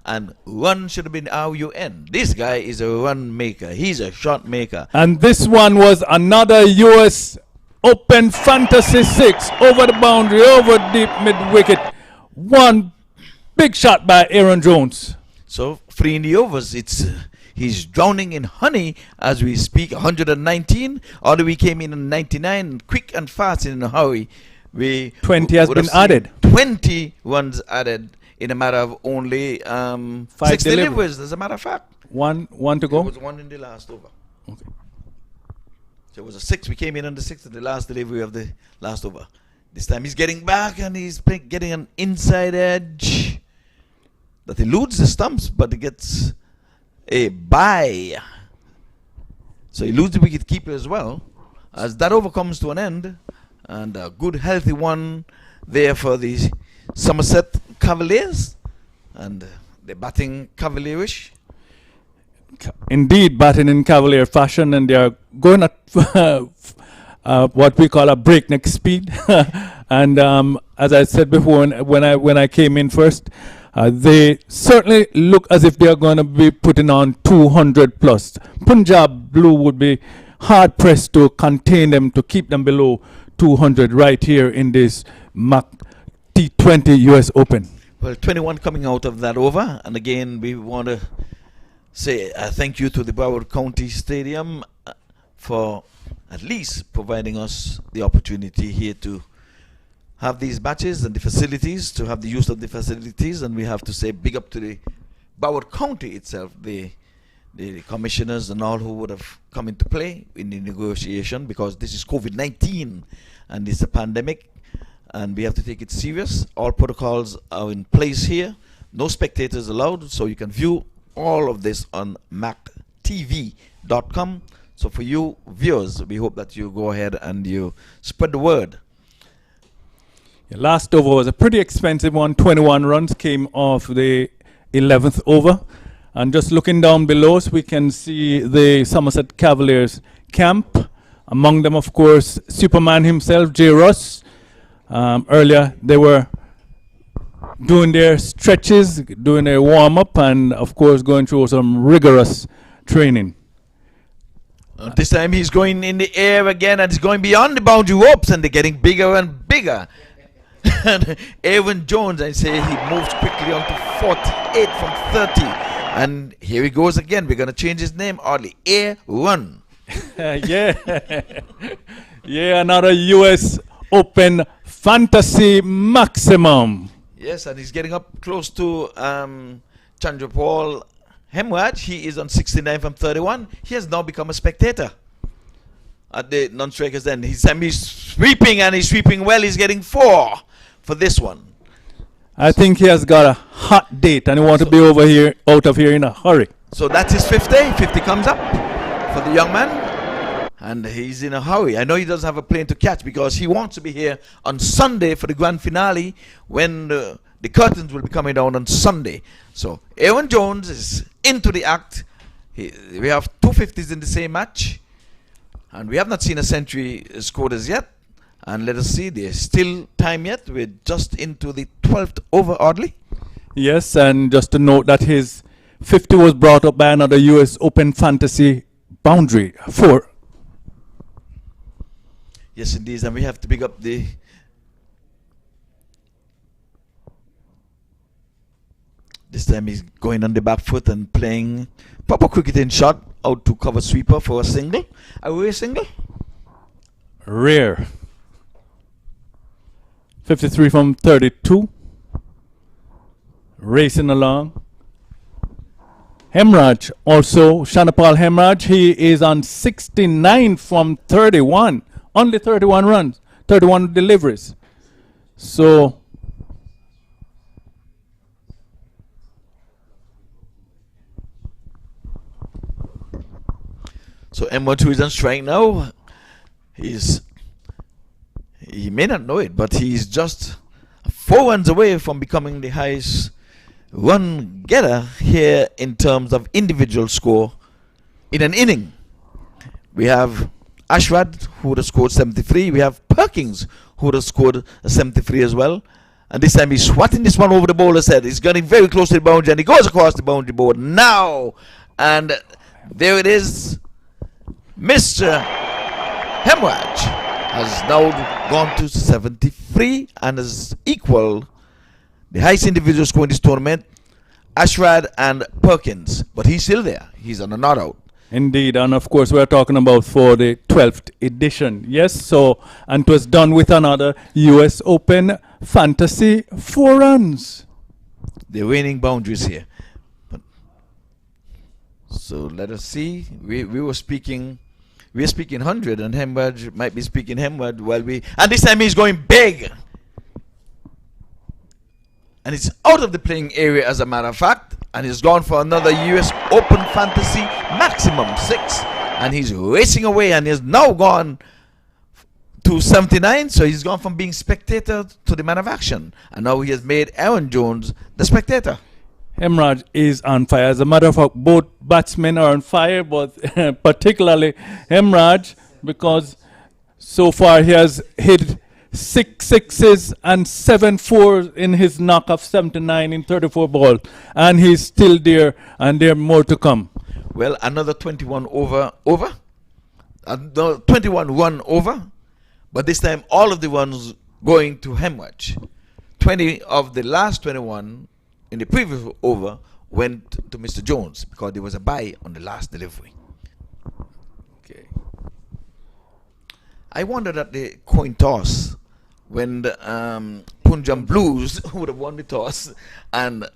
And run should have been R-U-N. This guy is a run maker. He's a shot maker. And this one was another US Open Fantasy 6 over the boundary, over deep mid-wicket. One big shot by Aaron Jones. So 3 in the overs. He's drowning in honey as we speak. 119. Although we came in 99, quick and fast in a hurry. 20 has been added. 20 runs added in a matter of only 5 6 deliveries, as a matter of fact. One to go? There was 1 in the last over. Okay. So it was a 6. We came in on the 6th of the last delivery of the last over. This time he's getting back, and he's getting an inside edge that eludes the stumps, but he gets a bye. So he loses the wicket keeper as well, as that over comes to an end, and a good healthy one there for the Somerset Cavaliers, and they're batting Cavalierish. Indeed, batting in Cavalier fashion, and they are going at what we call a breakneck speed. And as I said before, when I came in first, they certainly look as if they are going to be putting on 200 plus. Punjab Blue would be hard pressed to contain them, to keep them below 200 right here in this MAQ T20 US Open. Well, 21 coming out of that over, and again we want to say thank you to the Broward County Stadium for at least providing us the opportunity here to have these matches and the facilities, to have the use of the facilities. And we have to say big up to the Broward County itself, the commissioners and all who would have come into play in the negotiation, because this is COVID-19 and it's a pandemic, and we have to take it serious. All protocols are in place here. No spectators allowed, so you can view all of this on MAQTV.com. So for you viewers, we hope that you go ahead and you spread the word. Yeah, last over was a pretty expensive one. 21 runs came off the 11th over. And just looking down below us, we can see the Somerset Cavaliers camp. Among them, of course, Superman himself, J. Ross. Earlier, they were doing their stretches, doing their warm-up, and, of course, going through some rigorous training. This time he's going in the air again, and he's going beyond the boundary ropes, and they're getting bigger and bigger. And Aaron Jones, I say, he moves quickly on to 48 from 30. And here he goes again. We're going to change his name oddly. Aaron. Yeah. Yeah, another US Open Fantasy Maximum. Yes, and he's getting up close to Chandrapal Hemraj, he is on 69 from 31. He has now become a spectator at the non-strikers end. He's sweeping, and he's sweeping well. He's getting 4 for this one. I think he has got a hot date and he wants to be over here, out of here in a hurry. So that's his 50. 50 comes up for the young man, and he's in a hurry. I know he doesn't have a plane to catch because he wants to be here on Sunday for the grand finale when the curtains will be coming down on Sunday. So Aaron Jones is into the act. We have 250s in the same match, and we have not seen a century scored as yet. And let us see, there's still time yet. We're just into the 12th over, oddly. Yes, and just to note that his 50 was brought up by another US Open Fantasy boundary 4. Yes, indeed, and we have to pick up the this time he's going on the back foot and playing proper cricketing shot out to cover sweeper for a single. Are we a single? Rare. 53 from 32. Racing along. Hemraj also, Chandrapal Hemraj, he is on 69 from 31. Only 31 runs, 31 deliveries. So M12 is on strike now. He may not know it, but he's just 4 runs away from becoming the highest run getter here in terms of individual score in an inning. We have Ashrad, who would have scored 73. We have Perkins, who would have scored 73 as well. And this time he's swatting this one over the bowler's head. He's getting very close to the boundary, and he goes across the boundary board now. And there it is. Mr. Hemraj has now gone to 73 and has equaled the highest individual score in this tournament, Ashrad and Perkins. But he's still there. He's on a not out. indeed, and of course we're talking about for the 12th edition. Yes, so, and it was done with another US Open Fantasy 4 runs. The winning boundaries here. So let us see. We were speaking 100, and Hemraj might be speaking Hemraj while and this time he's going big. And it's out of the playing area, as a matter of fact, and he's gone for another US Open Fantasy maximum 6, and he's racing away, and he's now gone to 79, so he's gone from being spectator to the man of action, and now he has made Aaron Jones the spectator. Hemraj is on fire. As a matter of fact, both batsmen are on fire, but particularly Hemraj, because so far he has hit 6 sixes and 7 fours in his knock of 79 in 34 balls, and he's still there, and there are more to come. Well, another 21 another 21 run over, but this time all of the runs going to Hemraj. 20 of the last 21 in the previous over went to Mr. Jones because there was a bye on the last delivery. Okay. I wondered at the coin toss when the Punjab Blues would have won the toss and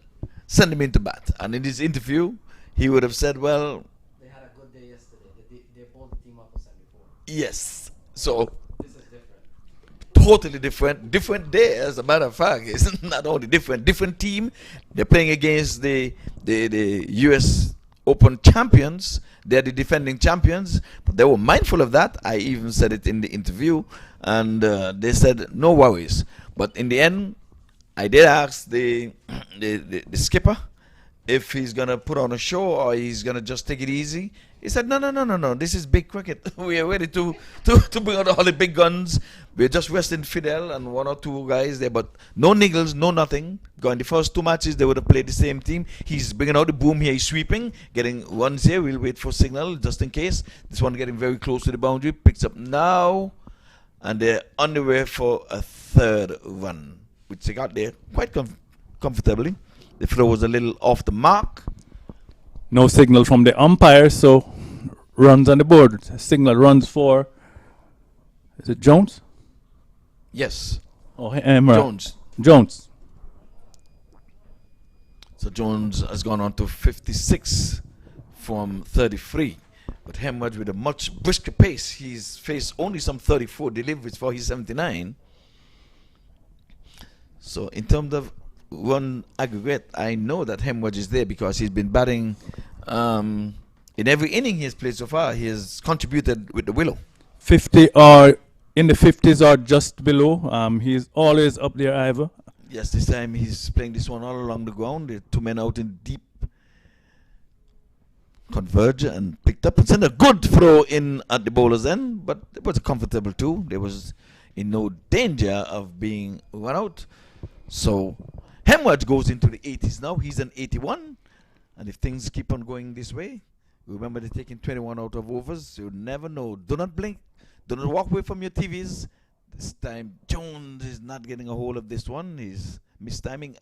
sent him into bat. And in his interview, he would have said, well, They had a good day yesterday. They bowled the team up for 74. yes. So This is different. totally different day, as a matter of fact. It's not only different team. They're playing against the US Open champions. They're the defending champions, but they were mindful of that. I even said it in the interview, and they said no worries. But in the end, I did ask the skipper if he's gonna put on a show or he's gonna just take it easy. He said, no. This is big cricket. We are ready to bring out all the big guns. We're just resting Fidel and 1 or 2 guys there, but no niggles, no nothing. Because in the first 2 matches, they would have played the same team. He's bringing out the boom here. He's sweeping, getting runs here. We'll wait for signal just in case. This one getting very close to the boundary. Picks up now, and they're on the way for a 3rd run, which they got there quite comfortably. The throw was a little off the mark. No signal from the umpire, so runs on the board. Signal runs for, is it Jones? Yes. Oh, Hemraj. Jones. Jones. So Jones has gone on to 56 from 33. But Hemwadge with a much brisker pace. He's faced only some 34 deliveries for his 79. So in terms of run aggregate, I know that Hemwadge is there because he's been batting in every inning he has played so far. He has contributed with the willow. 50 or in the 50s or just below. He's always up there, Ivor. Yes, this time he's playing this one all along the ground. The two men out in deep. Converge and picked up and sent a good throw in at the bowler's end, but it was a comfortable two. There was in no danger of being run out. So Hemwadge goes into the 80s now. He's an 81. And if things keep on going this way, remember they're taking 21 out of overs. You never know. Do not blink. Do not walk away from your TVs. This time Jones is not getting a hold of this one. He's mistiming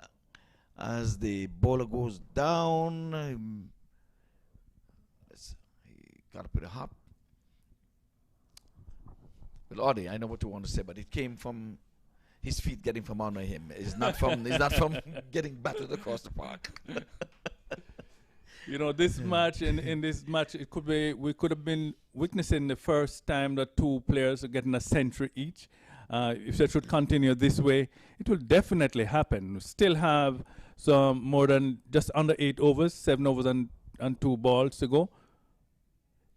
as the bowler goes down. Got to put a hop. Well, Audie, I know what you want to say, but it came from his feet getting from under him. It's not from getting battered across the park. You know, this match, in this match, it could be, we could have been witnessing the first time that two players are getting a century each. If they should continue this way, it will definitely happen. We still have some more than just under 8 overs, 7 overs and 2 balls to go.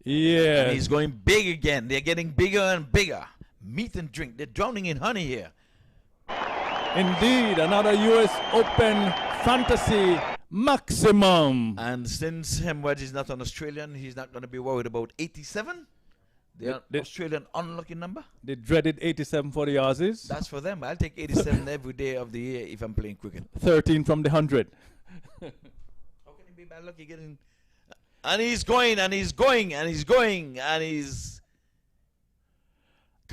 Yeah. And he's going big again. They're getting bigger and bigger. Meat and drink. They're drowning in honey here. Indeed, another US Open Fantasy Maximum. And since Hemwadge is not an Australian, he's not going to be worried about 87. The Australian unlucky number. The dreaded 87 for the Aussies. That's for them. I'll take 87 every day of the year if I'm playing cricket. 13 from the 100. How can he be bad lucky getting... And he's going, and he's going, and he's going, and he's...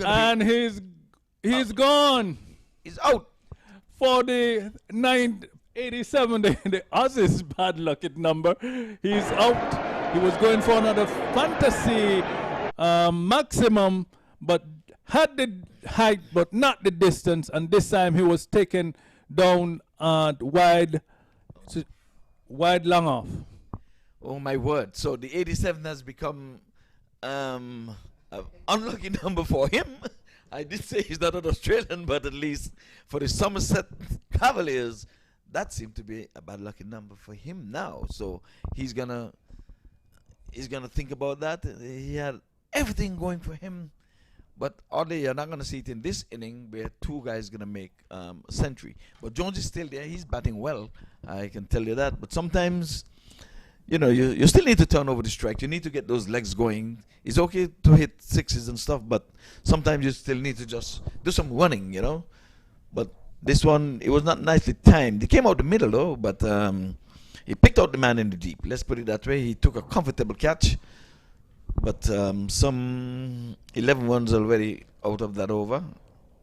And he's gone. He's out. For the 987, the Aussies bad lucky number. He's out. He was going for another fantasy maximum, but had the height, but not the distance. And this time he was taken down wide long off. Oh my word. So the 87 has become an unlucky number for him. I did say he's not an Australian, but at least for the Somerset Cavaliers, that seemed to be a bad lucky number for him now. So he's gonna think about that. He had everything going for him, but oddly you're not gonna see it in this inning where two guys gonna make a century. But Jones is still there. He's batting well. I can tell you that. But sometimes, you know, you still need to turn over the strike. You need to get those legs going. It's okay to hit sixes and stuff, but sometimes you still need to just do some running, you know. But this one, it was not nicely timed. He came out the middle, though, but he picked out the man in the deep. Let's put it that way. He took a comfortable catch, but some 11 runs already out of that over.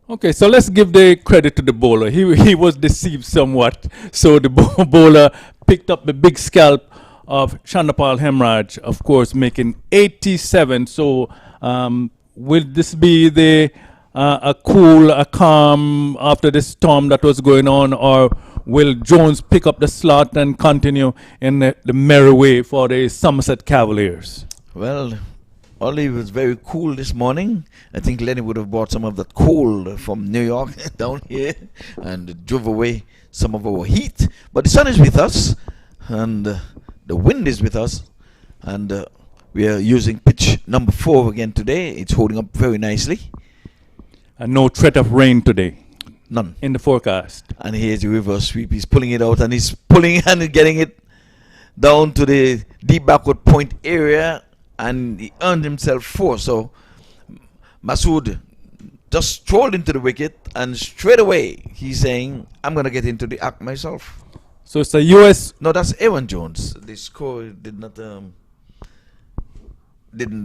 Okay, so let's give the credit to the bowler. He was deceived somewhat. So the bowler picked up the big scalp of Chandapal Hemraj, of course, making 87. So will this be a calm after the storm that was going on, or will Jones pick up the slot and continue in the merry way for the Somerset Cavaliers? Well, Ollie was very cool this morning. I think Lenny would have brought some of that cold from New York down here and drove away some of our heat. But the sun is with us, and the wind is with us, and we are using pitch number 4 again today. It's holding up very nicely. And no threat of rain today. None. In the forecast. And here's the reverse sweep. He's pulling it out, and he's pulling and getting it down to the deep backward point area, and he earned himself 4. So Masood just strolled into the wicket, and straight away he's saying, I'm going to get into the act myself. So it's a US... No, that's Aaron Jones. The score didn't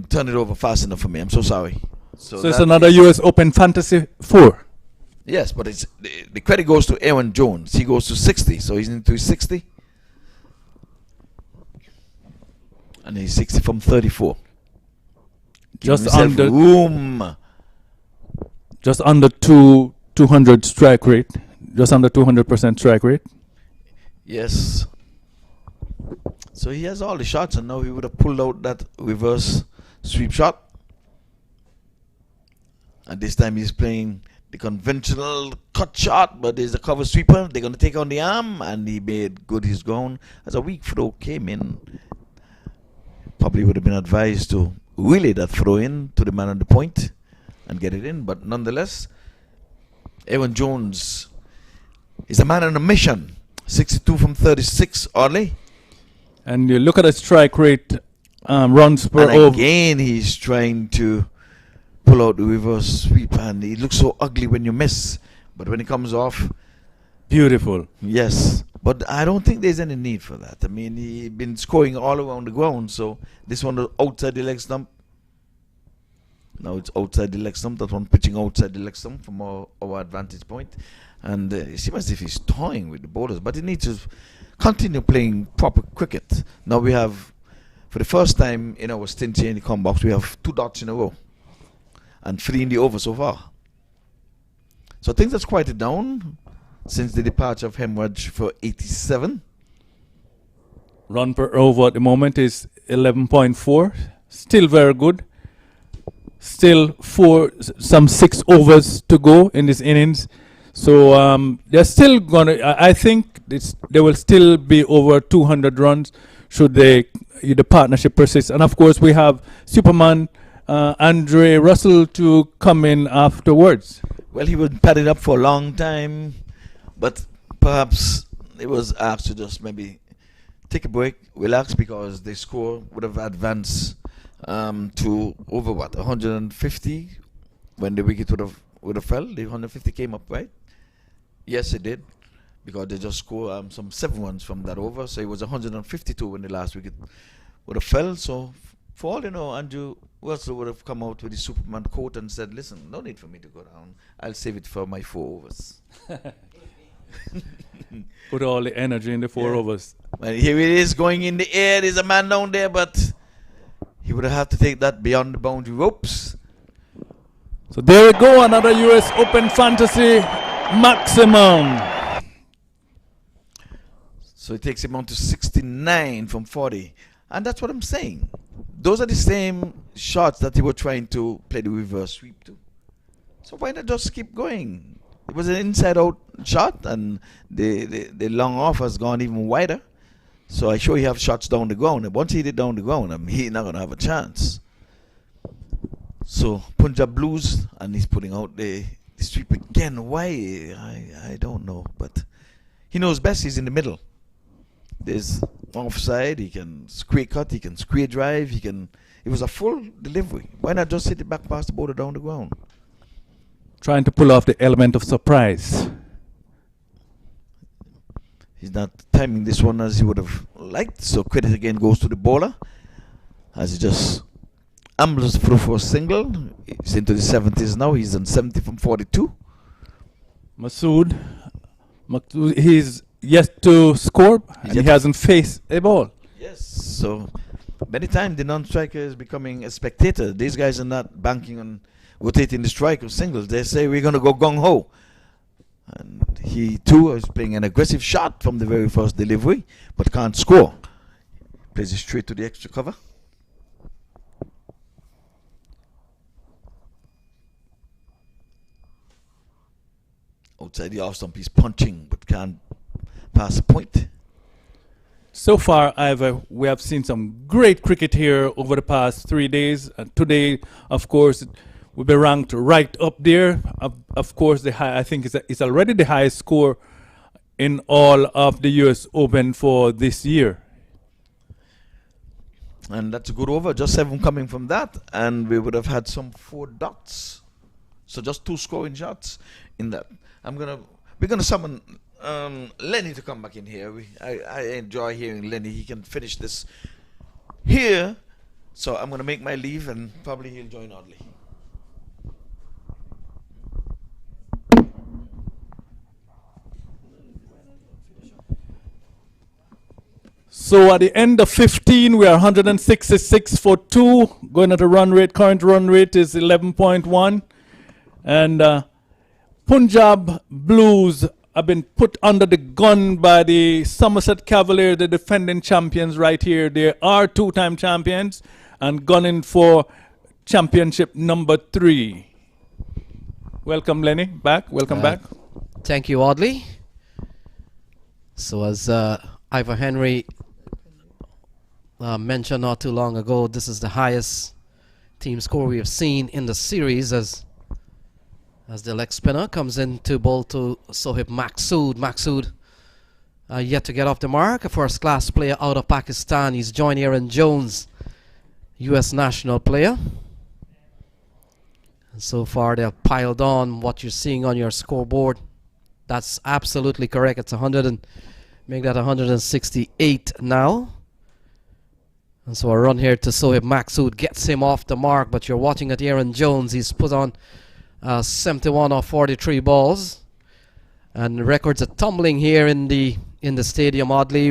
turn it over fast enough for me. I'm so sorry. So it's another US Open Fantasy 4. Yes, but it's the credit goes to Aaron Jones. He goes to 60, so he's into his 60. And he's 60 from 34. Just under room. Just under 200 strike rate. Just under 200% strike rate. Yes. So he has all the shots, and now he would have pulled out that reverse sweep shot. And this time he's playing the conventional cut shot, but there's a cover sweeper. They're going to take on the arm, and he made good his ground. As a weak throw came in, probably would have been advised to relay that throw in to the man on the point and get it in. But nonetheless, Aaron Jones is a man on a mission. 62 from 36, oddly. And you look at the strike rate, runs per And over. again, he's trying to pull out the reverse sweep, and it looks so ugly when you miss. But when it comes off, Beautiful. yes. But I don't think there's any need for that. I mean, he's been scoring all around the ground, so this one outside the leg stump. Now it's outside the leg stump. That one pitching outside the leg stump from our advantage point. And it seems as if he's toying with the bowlers, but he needs to continue playing proper cricket. Now we have, for the first time in our stint here in the come box, we have 2 dots in a row and 3 in the over so far. So things have quieted down since the departure of Hemorrhage for 87. Run per over at the moment is 11.4. Still very good. Still some 6 overs to go in this innings. So they're still gonna. I think they will still be over 200 runs should the partnership persist. And of course, we have Superman Andre Russell to come in afterwards. Well, he was padded up for a long time, but perhaps it was asked to just maybe take a break, relax, because the score would have advanced to over 150 when the wicket would have fell. The 150 came up, right? Yes, it did, because they just scored some 7 runs from that over. So it was 152 when the last wicket would have fell. So for all you know, Andrew Russell would have come out with his Superman coat and said, "Listen, no need for me to go down. I'll save it for my 4 overs." Put all the energy in the 4 overs. Well, here it is going in the air. There's a man down there, but he would have to take that beyond the boundary ropes. So there we go, another US Open Fantasy maximum. So it takes him on to 69 from 40. And that's what I'm saying. Those are the same shots that he was trying to play the reverse sweep to. So why not just keep going? It was an inside-out shot, and the long off has gone even wider. So I sure he have shots down the ground. And once he did down the ground, he's not going to have a chance. So Punjab Blues, and he's putting out the sweep again. Why? I don't know. But he knows best. He's in the middle. There's offside. He can square cut. He can square drive. It was a full delivery. Why not just hit it back past the border down the ground? Trying to pull off the element of surprise. He's not timing this one as he would have liked. So credit again goes to the bowler, as he just ambles through for a single. He's into the 70s now. He's on 70 from 42. Masood, he's yet to score, and he hasn't faced a ball. Yes. So many times the non-striker is becoming a spectator. These guys are not banking on rotating the strike or singles. They say we're going to go gung-ho. And he too is playing an aggressive shot from the very first delivery, but can't score. Plays it straight to the extra cover. Outside the off stump, he's punching, but can't pass a point. So far, we have seen some great cricket here over the past 3 days. And today, of course, will be ranked right up there. Of course, I think it's already the highest score in all of the US Open for this year. And that's a good over. Just 7 coming from that, and we would have had some 4 dots. So just 2 scoring shots in that. We're gonna summon Lenny to come back in here. I enjoy hearing Lenny. He can finish this here. So I'm gonna make my leave, and probably he'll join oddly. So at the end of 15, we are 166 for 2. Going at a run rate, current run rate is 11.1. And Punjab Blues have been put under the gun by the Somerset Cavaliers, the defending champions right here. They are two-time champions and gunning for championship number 3. Welcome, Lenny, back. Welcome back. Thank you, Audley. So as Ivor Henry mentioned not too long ago, this is the highest team score we have seen in the series as the leg spinner comes in to bowl to Sohaib Maqsood. Maqsood yet to get off the mark. A first-class player out of Pakistan. He's joined Aaron Jones, U.S. national player. And so far they have piled on what you're seeing on your scoreboard. That's absolutely correct. It's 100 and make that 168 now. And so a run here to Sohaib Maqsood gets him off the mark, but you're watching at Aaron Jones. He's put on 71 of 43 balls. And records are tumbling here in the stadium. Oddly,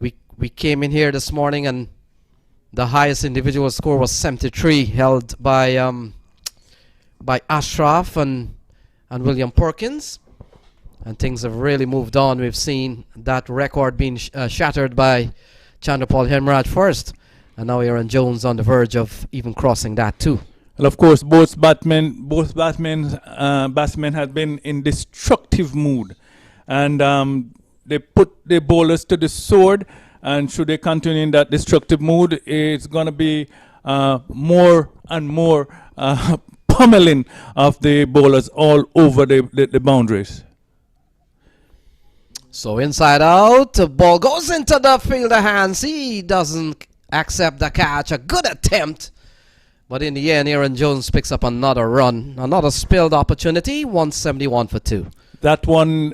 we came in here this morning and the highest individual score was 73, held by Ashraf and William Perkins. And things have really moved on. We've seen that record being shattered by Chandrapal Hemraj first, and now Aaron Jones on the verge of even crossing that too. Well, of course, both batsmen had been in destructive mood, and they put their bowlers to the sword. And should they continue in that destructive mood, it's going to be more and more pummeling of the bowlers all over the boundaries. So inside out, the ball goes into the fielder hands. He doesn't accept the catch. A good attempt. But in the end, Aaron Jones picks up another run. Another spilled opportunity. 171 for 2. That one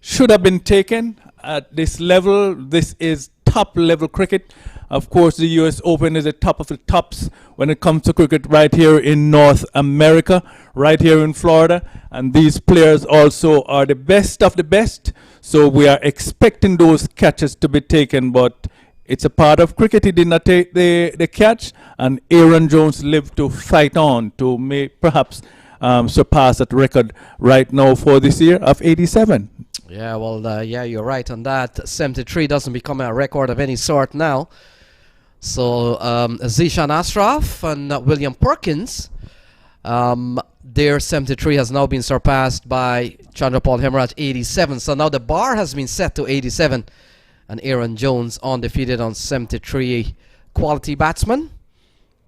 should have been taken at this level. This is top level cricket. Of course, the US Open is the top of the tops when it comes to cricket right here in North America, right here in Florida. And these players also are the best of the best. So we are expecting those catches to be taken, but it's a part of cricket. He did not take the catch, and Aaron Jones lived to fight on to perhaps surpass that record right now for this year of 87. Yeah, well, yeah, you're right on that. 73 doesn't become a record of any sort now. So Zishan Ashraf and William Perkins, their 73 has now been surpassed by Chandrapal Hemraj 87. So now the bar has been set to 87, and Aaron Jones undefeated on 73. Quality batsman,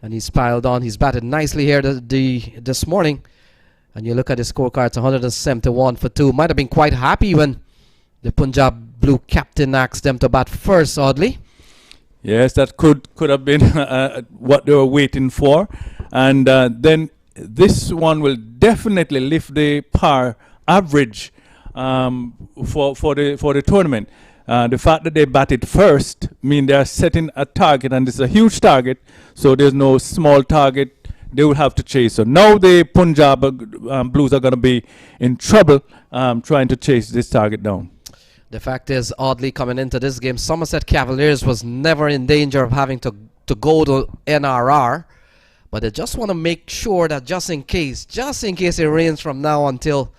and he's piled on. He's batted nicely here this morning. And you look at the scorecard, it's 171 for 2. Might have been quite happy when the Punjab blue captain asked them to bat first, oddly. Yes, that could have been what they were waiting for. And then this one will definitely lift the par average for the tournament. The fact that they batted first means they are setting a target, and this is a huge target, so there's no small target they will have to chase. So now the Punjab Blues are going to be in trouble trying to chase this target down. The fact is, oddly, coming into this game, Somerset Cavaliers was never in danger of having to go to NRR, but they just want to make sure that just in case it rains from now until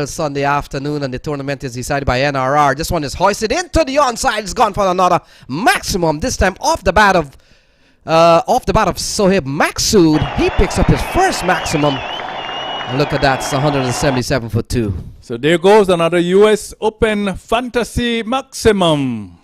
Sunday afternoon and the tournament is decided by NRR, this one is hoisted into the onside. It's gone for another maximum, this time off the bat of Sohaib Maqsood. He picks up his first maximum. And look at that, it's 177 for 2. So there goes another US Open fantasy maximum.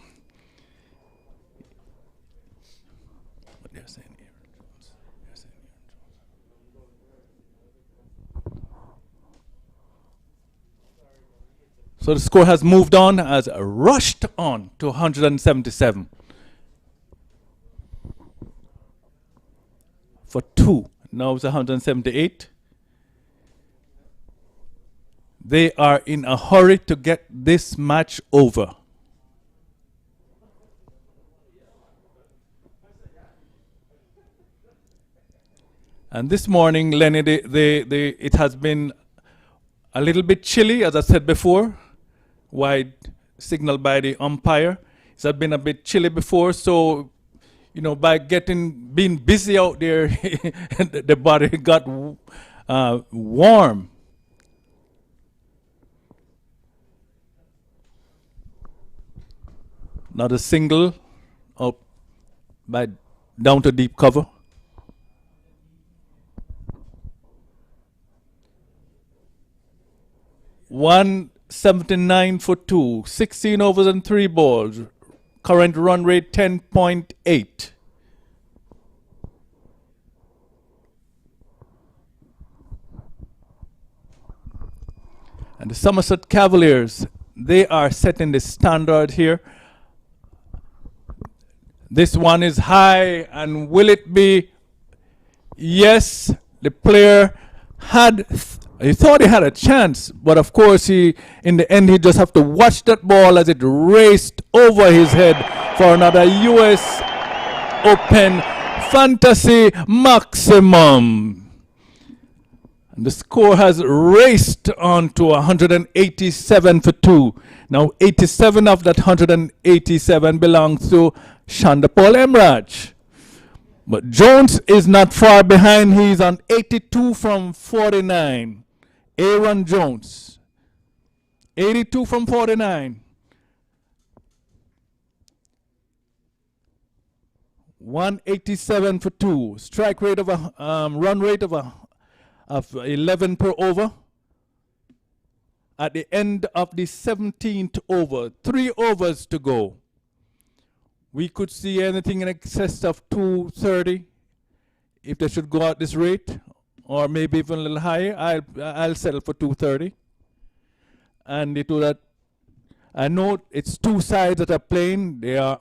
So the score has moved on, has rushed on to 177. For 2. Now it's 178. They are in a hurry to get this match over. And this morning, Lenny, it has been a little bit chilly, as I said before. Wide signal by the umpire. It has been a bit chilly before, so by being busy out there, the body got warm. Not a single up by down to deep cover. $179 for 2. 16 overs and 3 balls. Current run rate 10.8. And the Somerset Cavaliers, they are setting the standard here. This one is high, and will it be? Yes, the player had, he thought he had a chance, but of course in the end he just have to watch that ball as it raced over his head for another US Open Fantasy Maximum. And the score has raced on to 187 for 2. Now 87 of that 187 belongs to Shandapal Emraj. But Jones is not far behind. He's on 82 from 49. Aaron Jones. 82 from 49. 187 for 2. Strike rate of a run rate of 11 per over. At the end of the 17th over, 3 overs to go. We could see anything in excess of 230 if they should go at this rate, or maybe even a little higher. I'll settle for 230. And it will. I know it's two sides that are playing. They are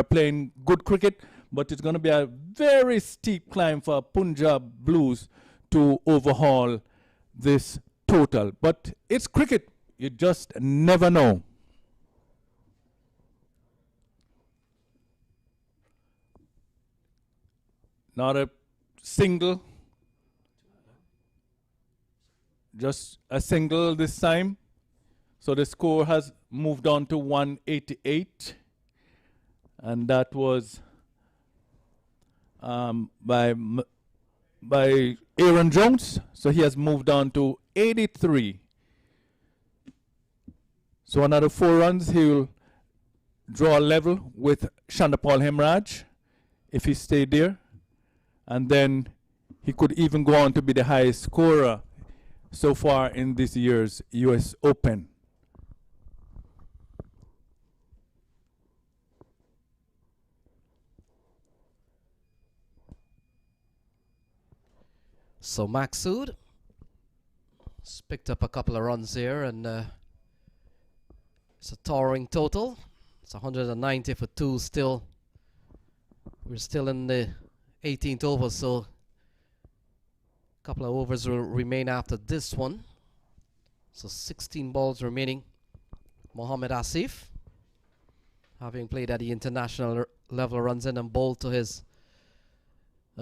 playing good cricket, but it's going to be a very steep climb for Punjab Blues to overhaul this total. But it's cricket. You just never know. Not a single. Just a single this time. So the score has moved on to 188. And that was by Aaron Jones. So he has moved on to 83. So another 4 runs, he will draw a level with Shandapal Hemraj if he stayed there. And then he could even go on to be the highest scorer so far in this year's US Open. So Maxud has picked up a couple of runs here, and it's a towering total. It's 190 for 2 still. We're still in the 18th over, so a couple of overs will remain after this one. So 16 balls remaining. Mohammed Asif, having played at the international level, runs in and bowled to his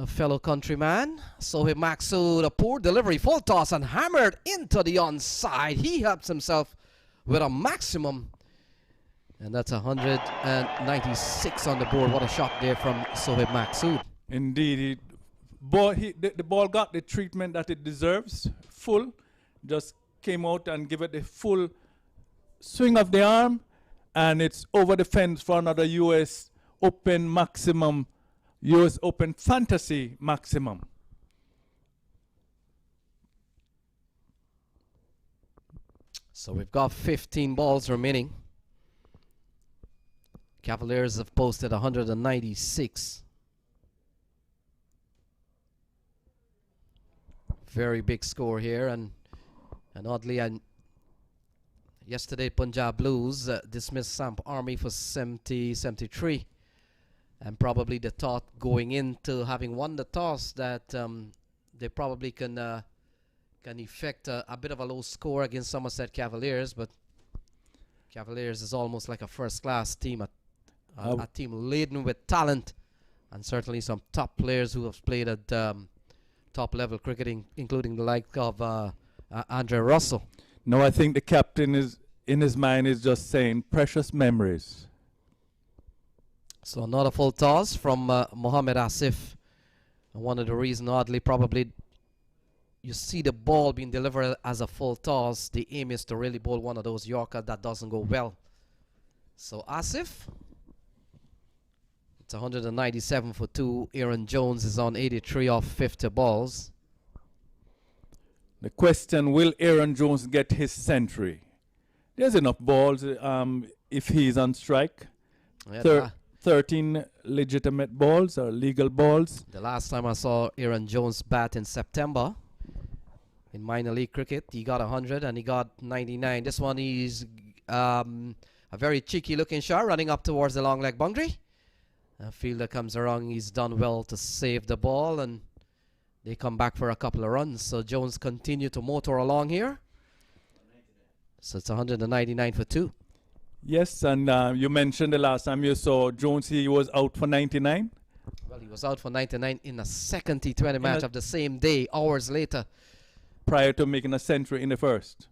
fellow countryman. So with Maxud, a poor delivery, full toss and hammered into the onside. He helps himself with a maximum, and that's 196 on the board. What a shot there from Sohaib Maxud. Indeed, the ball got the treatment that it deserves. Full, just came out and give it a full swing of the arm, and it's over the fence for another US Open Maximum, US Open Fantasy Maximum. So we've got 15 balls remaining. Cavaliers have posted 196. Very big score here, and oddly, yesterday Punjab Blues dismissed Samp Army for 73, and probably the thought going into having won the toss that they probably can effect a bit of a low score against Somerset Cavaliers, but Cavaliers is almost like a first-class team, a team laden with talent, and certainly some top players who have played at top-level cricketing, including the like of Andre Russell. No, I think the captain is in his mind is just saying precious memories. So another full toss from Mohammed Asif. And one of the reasons, oddly, probably you see the ball being delivered as a full toss. The aim is to really bowl one of those Yorker that doesn't go well. So Asif It's 197 for 2. Aaron Jones is on 83 off 50 balls. The question, will Aaron Jones get his century? There's enough balls if he's on strike. Yeah, 13 legitimate balls or legal balls. the last time I saw Aaron Jones bat in September in minor league cricket, he got 100 and he got 99. This one is a very cheeky looking shot running up towards the long leg boundary. A fielder comes around, he's done well to save the ball, and they come back for a couple of runs. So Jones continue to motor along here. So it's 199 for 2. Yes, and you mentioned the last time you saw Jones, he was out for 99. Well, he was out for 99 in a second T20 match of the same day, hours later. Prior to making a century in the first.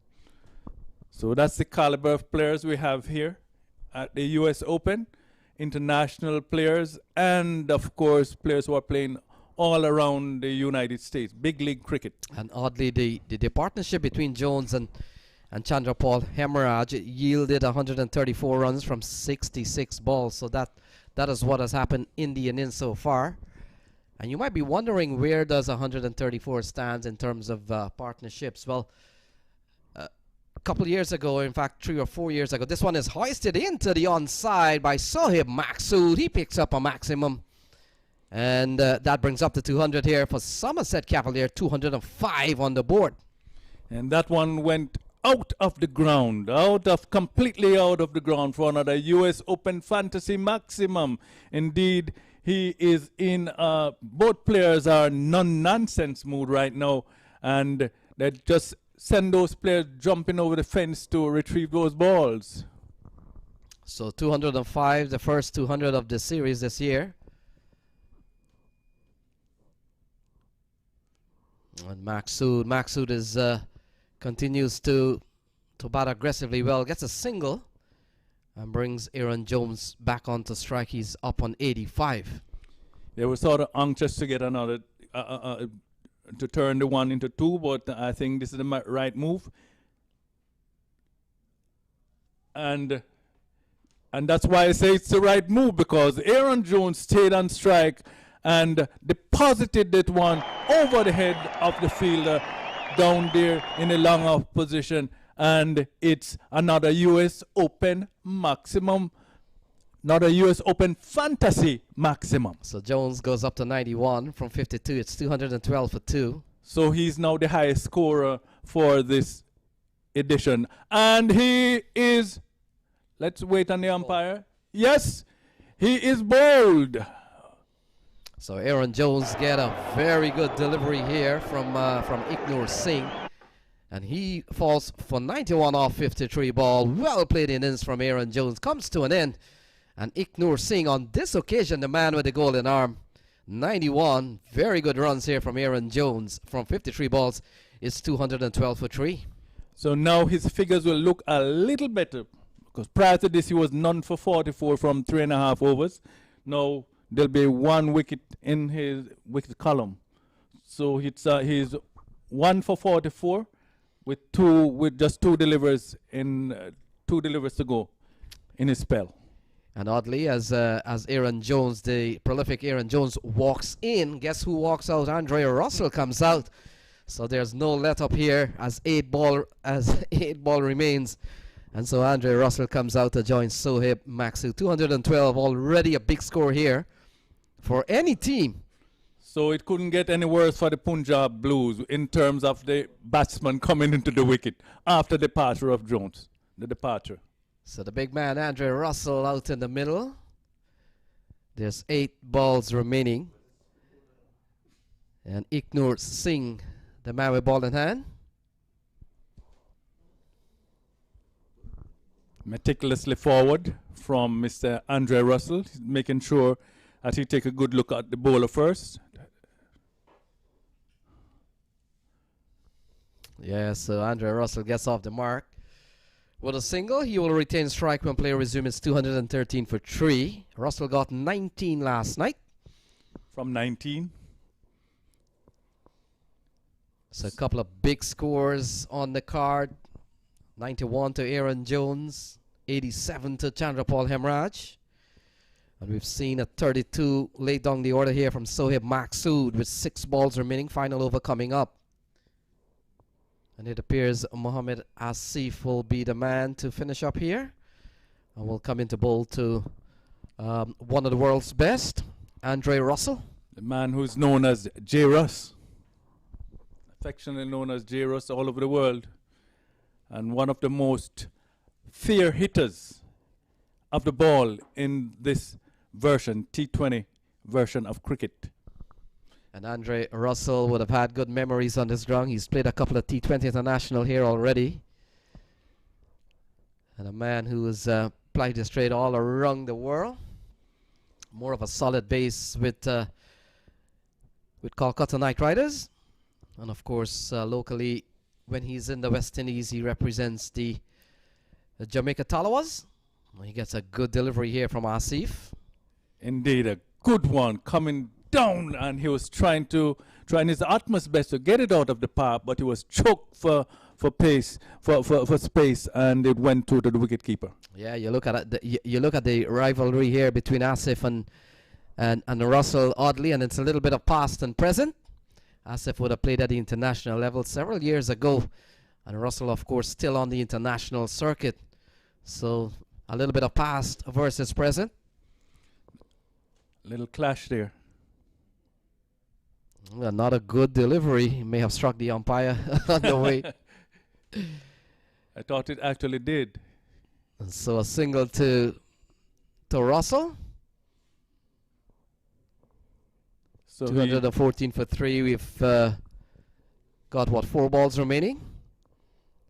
So that's the caliber of players we have here at the US Open. International players and, of course, players who are playing all around the United States. Big league cricket. And oddly, the partnership between Jones and Chandrapal Hemorrhage yielded 134 runs from 66 balls. So that is what has happened in the innings so far. And you might be wondering, where does 134 stand in terms of partnerships? Well, a couple of years ago, in fact 3 or 4 years ago, this one is hoisted into the onside by Sohaib Maksud. He picks up a maximum. And that brings up the 200 here for Somerset Cavaliers, 205 on the board. And that one went out of the ground, completely out of the ground for another US Open Fantasy maximum. Indeed, he is in, both players are non-nonsense mood right now, and they just send those players jumping over the fence to retrieve those balls. So 205, the first 200 of the series this year. And Maksud is continues to bat aggressively well, gets a single and brings Aaron Jones back onto strike. He's up on 85. They were sort of anxious to get another, to turn the 1 into 2, but I think this is the right move. And that's why I say it's the right move, because Aaron Jones stayed on strike and deposited that one over the head of the fielder down there in the long off position, and it's another US Open maximum, not a US Open Fantasy maximum. So Jones goes up to 91 from 52. It's 212 for 2. So he's now the highest scorer for this edition, and he is, let's wait on the umpire. Yes, he is bowled. So Aaron Jones get a very good delivery here from Ignore Singh. And he falls for 91 off 53 ball. Well played innings from Aaron Jones. Comes to an end. And Ignore Singh on this occasion, the man with the golden arm. 91. Very good runs here from Aaron Jones. From 53 balls, it's 212 for 3. So now his figures will look a little better, because prior to this he was none for 44 from 3.5 overs. Now there'll be 1 wicket in his wicket column. So it's he's 1 for 44 with just 2 deliveries in 2 deliveries to go in his spell. And oddly, as Aaron Jones, the prolific Aaron Jones, walks in, guess who walks out? Andre Russell comes out. So there's no let up here as 8 ball remains. And so Andre Russell comes out to join Sohaib Maksud. 212, already a big score here for any team. So it couldn't get any worse for the Punjab Blues in terms of the batsman coming into the wicket after the departure of Jones. The departure. So the big man, Andre Russell, out in the middle. There's 8 balls remaining. And Ignore Singh, the man with ball in hand. Meticulously forward from Mr. Andre Russell, making sure that he take a good look at the bowler first. Yeah, so Andre Russell gets off the mark. With a single, he will retain strike when play resumes. 213 for 3. Russell got 19 last night. From 19. So a couple of big scores on the card. 91 to Aaron Jones. 87 to Chandrapal Hemorrhage. And we've seen a 32 laid down the order here from Sohaib Maksud with 6 balls remaining. Final over coming up. And it appears Mohamed Asif will be the man to finish up here. And will come into bowl to one of the world's best, Andre Russell. The man who's known as J. Russ. Affectionately known as J. Russ all over the world. And one of the most fair hitters of the ball in this version, T20 version of cricket. And Andre Russell would have had good memories on this ground. He's played a couple of T20 International here already. And a man who has played his trade all around the world. More of a solid base with Kolkata Knight Riders. And of course, locally, when he's in the West Indies, he represents the Jamaica Talawas. He gets a good delivery here from Asif. Indeed, a good one coming down, and he was trying his utmost best to get it out of the park, but he was choked for space, and it went to the wicketkeeper. Yeah, you look at it, you look at the rivalry here between Asif and Russell, oddly, and it's a little bit of past and present. Asif would have played at the international level several years ago, and Russell, of course, still on the international circuit. So a little bit of past versus present. Little clash there. Well, not a good delivery. He may have struck the umpire on the way. I thought it actually did. And so a single to Russell. So 214 for 3. We've got, what, 4 balls remaining?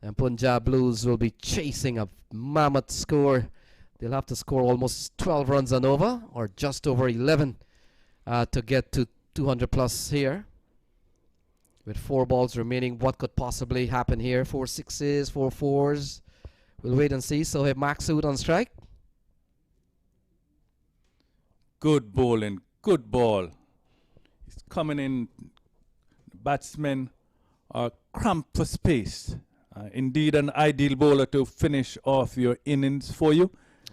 And Punjab Blues will be chasing a mammoth score. They'll have to score almost 12 runs and over, or just over 11, to get to 200 plus here. With 4 balls remaining, what could possibly happen here? 4 sixes, 4 fours. We'll wait and see. So have Maksud on strike. Good bowling, good ball. He's coming in. Batsmen are cramped for space. Indeed, an ideal bowler to finish off your innings for you.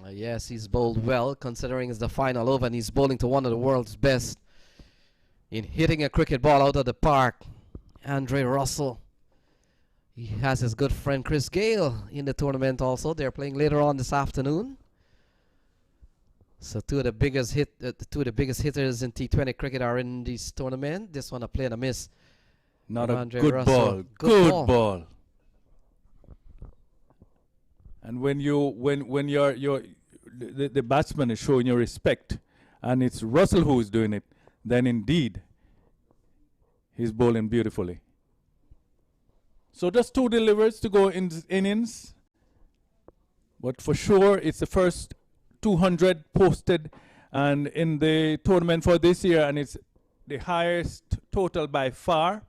Yes, he's bowled well, considering it's the final over, and he's bowling to one of the world's best in hitting a cricket ball out of the park. Andre Russell. He has his good friend Chris Gale in the tournament also. They're playing later on this afternoon. So two of the biggest hitters in T20 cricket are in this tournament. This one a play and a miss. Not a Andre good Russell. ball. Good ball. And when the batsman is showing you respect, and it's Russell who is doing it, then indeed he's bowling beautifully. So just 2 deliveries to go in innings, but for sure it's the first 200 posted and in the tournament for this year, and it's the highest total by far.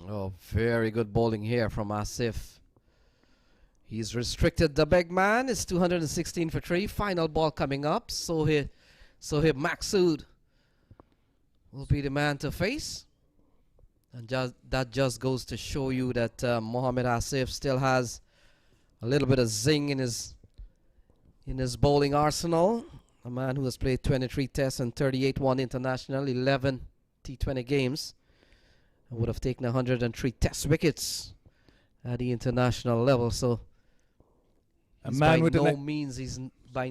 Oh, very good bowling here from Asif. He's restricted the big man. It's 216 for 3. Final ball coming up. So here Maksud will be the man to face. And that just goes to show you that Mohamed Asif still has a little bit of zing in his bowling arsenal. A man who has played 23 tests and 38 one international, 11 T20 games. And would have taken 103 test wickets at the international level. So he's by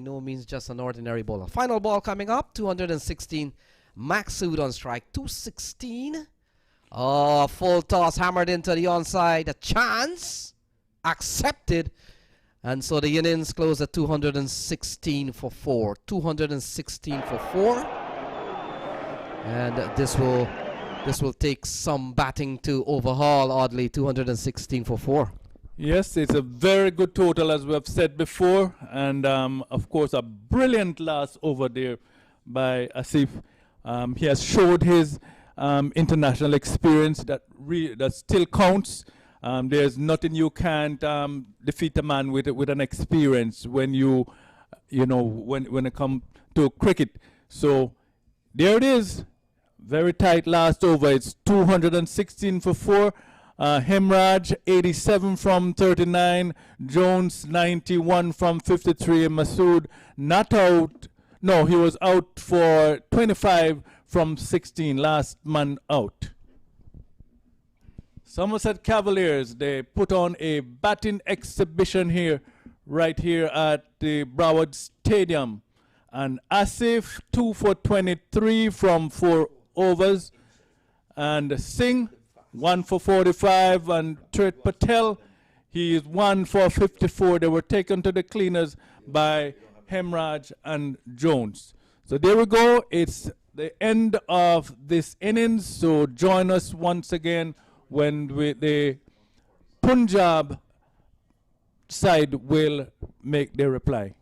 no means just an ordinary bowler. Final ball coming up, 216. Maksud on strike, 216. Oh, full toss hammered into the onside. A chance accepted. And so the innings close at 216 for 4. 216 for 4. And this will take some batting to overhaul, oddly, 216 for 4. Yes, it's a very good total, as we have said before. And, of course, a brilliant last over there by Asif. He has showed his international experience that still counts. There's nothing you can't defeat a man with an experience when when it comes to cricket. So there it is. Very tight last over. It's 216 for 4. Hemraj 87 from 39, Jones 91 from 53, and Masood not out. No, he was out for 25 from 16, last man out. Somerset Cavaliers, they put on a batting exhibition here, right here at the Broward Stadium. And Asif 2 for 23 from 4 overs, and Singh 1 for 45, and Trit Patel, he is 1 for 54. They were taken to the cleaners by Hemraj and Jones. So there we go. It's the end of this innings. So join us once again when the Punjab side will make their reply.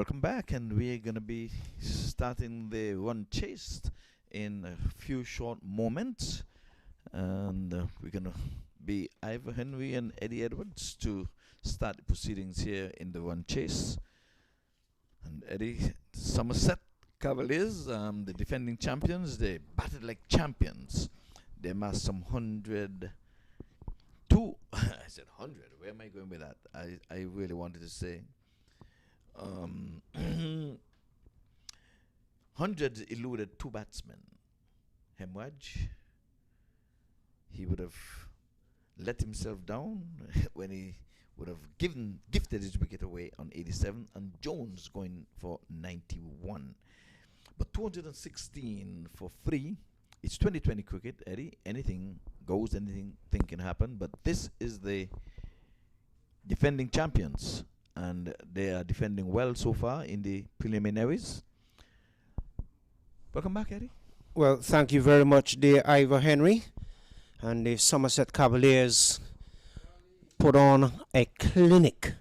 Welcome back, and we're going to be starting the run chase in a few short moments. And we're going to be Ivor Henry and Eddie Edwards to start the proceedings here in the run chase. And Eddie, Somerset Cavaliers, the defending champions, they batted like champions. They amassed some 102. I said 100. Where am I going with that? I really wanted to say 100 eluded two batsmen. Hemraj, he would have let himself down when he would have gifted his wicket away on 87, and Jones going for 91. But 216 for free. It's 2020 cricket, Eddie. Anything goes, anything can happen. But this is the defending champions, and they are defending well so far in the preliminaries. Welcome back, Eddie. Well, thank you very much, dear Ivor Henry. And the Somerset Cavaliers put on a clinic,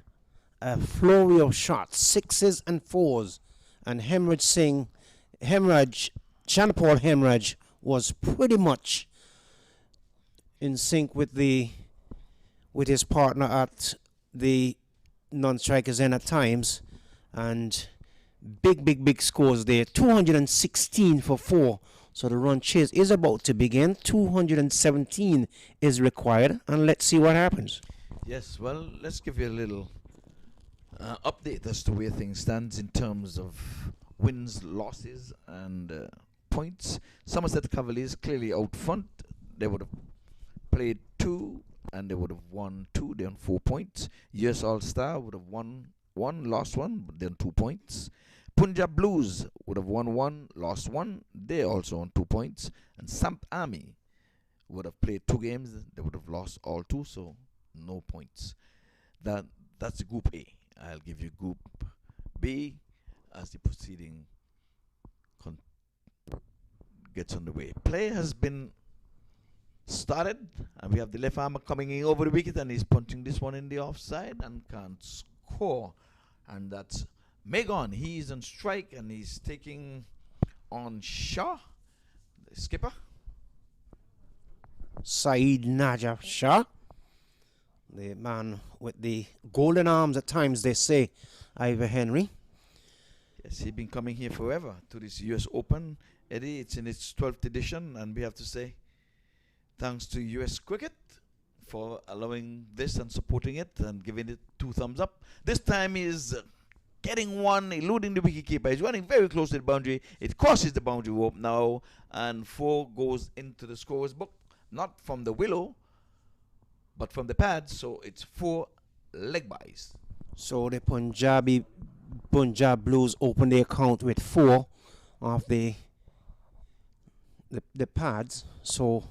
a flurry of shots, sixes and fours. And Chanapal Hemraj was pretty much in sync with his partner at the non-strikers end at times, and big scores there. 216 for 4. So the run chase is about to begin. 217 is required, and let's see what happens. Yes, well, let's give you a little update as to where things stands in terms of wins, losses, and points. Somerset Cavaliers clearly out front. They would have played 2 and they would have won 2. They're on 4 points. US All-Star would have won 1, lost 1, but they're on 2 points. Punjab Blues would have won 1, lost 1. They're also on 2 points. And Samp Army would have played 2 games. They would have lost all 2, so no points. That's Group A. I'll give you Group B as the proceeding gets underway. Play has been started, and we have the left armer coming in over the wicket, and he's punching this one in the offside and can't score. And that's Megon. He's on strike, and he's taking on Shah, the skipper. Saeed Najaf Shah, the man with the golden arms at times, they say, Ivor Henry. Yes, he's been coming here forever to this US Open. Eddie, it's in its 12th edition, and we have to say thanks to US Cricket for allowing this and supporting it and giving it 2 thumbs up. This time he's getting one, eluding the wicketkeeper. He's running very close to the boundary. It crosses the boundary rope now, and 4 goes into the scorer's book. Not from the willow, but from the pad, so it's 4 leg byes. So the Punjab Blues open the account with 4 of the pads. So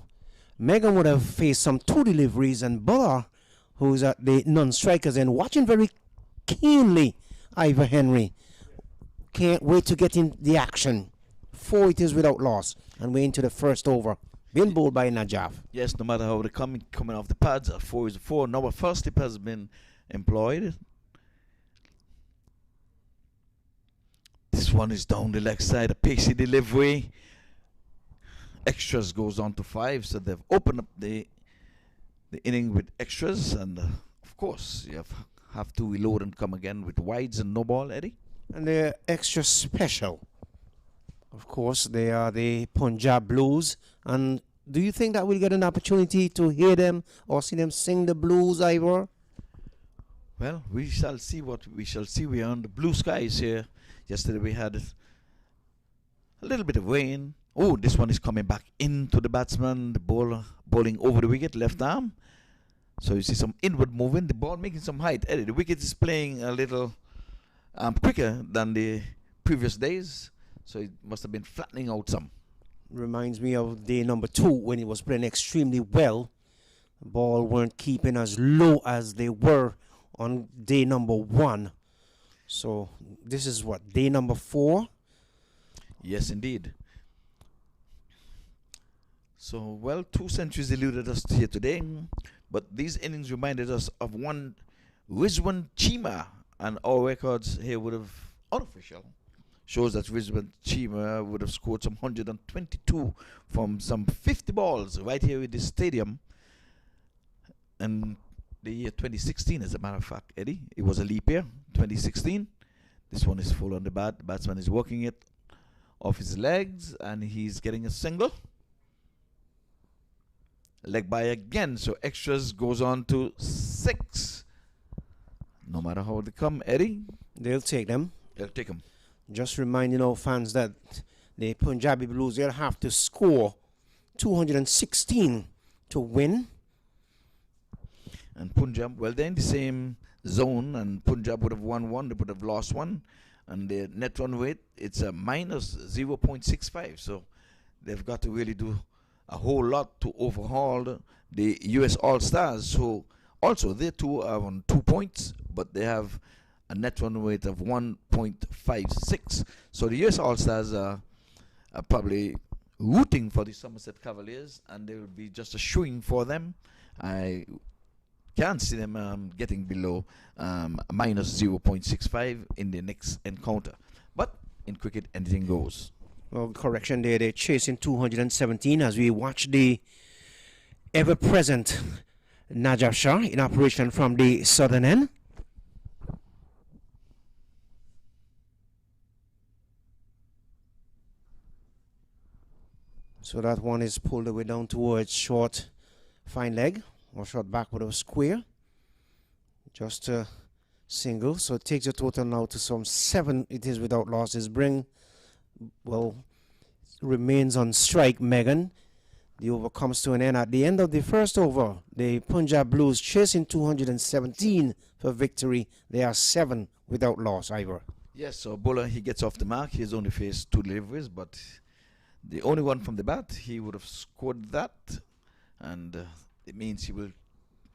Megan would have faced some 2 deliveries, and Buller, who's at the non-strikers and watching very keenly Ivor Henry, can't wait to get in the action. 4 it is without loss, and we're into the first over, being bowled by Najaf. Yes, no matter how they coming off the pads, a 4 is a 4. Now a first tip has been employed. This one is down the leg side, a pacey delivery. Extras goes on to 5, so they've opened up the inning with extras, and of course you have to reload and come again with wides and no ball, Eddie. And they're extra special. Of course, they are the Punjab Blues. And do you think that we'll get an opportunity to hear them or see them sing the blues, Ivor? Well, we shall see what we shall see. We are on the blue skies here. Yesterday we had a little bit of rain. Oh, this one is coming back into the batsman. The ball bowling over the wicket, left arm. So you see some inward movement. The ball making some height. Eddie, the wicket is playing a little quicker than the previous days. So it must have been flattening out some. Reminds me of day number 2 when it was playing extremely well. The ball weren't keeping as low as they were on day number 1. So this is what, day number 4? Yes, indeed. So, well, 2 centuries eluded us here today, but these innings reminded us of one Rizwan Chima, and our records here would have unofficial, shows that Rizwan Chima would have scored some 122 from some 50 balls right here in this stadium. And the year 2016, as a matter of fact, Eddie, it was a leap year, 2016. This one is full on the bat. The batsman is working it off his legs, and he's getting a single. Leg by again, so extras goes on to 6. No matter how they come, Eddie, They'll take them. they'll take them. Just reminding our fans that the Punjabi Blues, they'll have to score 216 to win. And Punjab, well, they're in the same zone, and Punjab would have won one, they would have lost one, and their net run rate, it's a minus 0.65. So they've got to really do a whole lot to overhaul the US All-Stars. So also, they too are on 2 points, but they have a net run rate of 1.56. So the US All-Stars are probably rooting for the Somerset Cavaliers, and they will be just a shooing for them. I can't see them getting below minus 0.65 in the next encounter. But in cricket, anything goes. Well, correction there, they're chasing 217 as we watch the ever-present Najab Shah in operation from the southern end. So that one is pulled away down towards short fine leg, or short back with a square. Just a single, so it takes the total now to some 7. It is without losses. Remains on strike, Megan. The over comes to an end at the end of the first over. The Punjab Blues chasing 217 for victory. They are 7 without loss, Ivor. Yes, so bowler, he gets off the mark. He's only faced 2 deliveries, but the only one from the bat, he would have scored that, and it means he will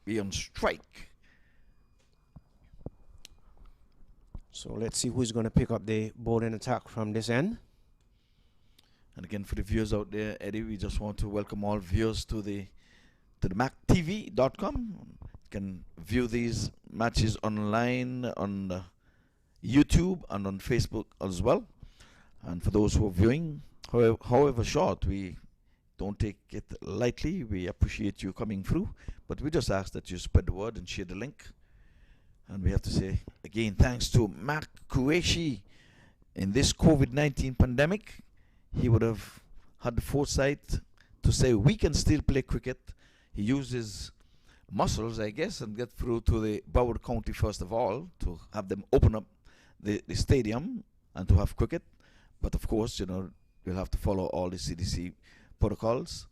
be on strike. So let's see who's going to pick up the bowling attack from this end. And again, for the viewers out there, Eddie, we just want to welcome all viewers to the MAQTV.com. You can view these matches online on YouTube and on Facebook as well. And for those who are viewing, however short, we don't take it lightly. We appreciate you coming through, but we just ask that you spread the word and share the link. And we have to say again, thanks to Mark Qureshi. In this COVID-19 pandemic, he would have had the foresight to say we can still play cricket. He used his muscles, I guess, and get through to the Broward County first of all to have them open up the stadium and to have cricket. But of course, you know, you'll have to follow all the CDC protocols.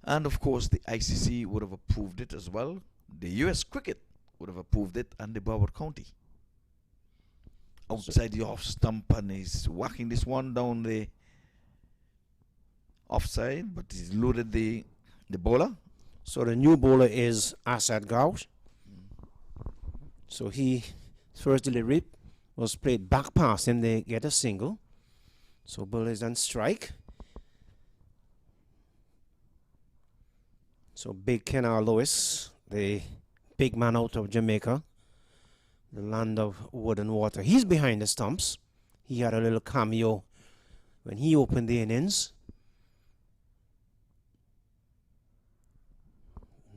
And of course, the ICC would have approved it as well. The US Cricket would have approved it, and the Broward County. Outside the off stump, and he's whacking this one down the offside, but he's loaded the bowler. So the new bowler is Asad Gaush. So he first delivery was played back past him. They get a single. So bowler is on strike. So big Kenal Lewis, the big man out of Jamaica, the land of wood and water. He's behind the stumps. He had a little cameo when he opened the innings.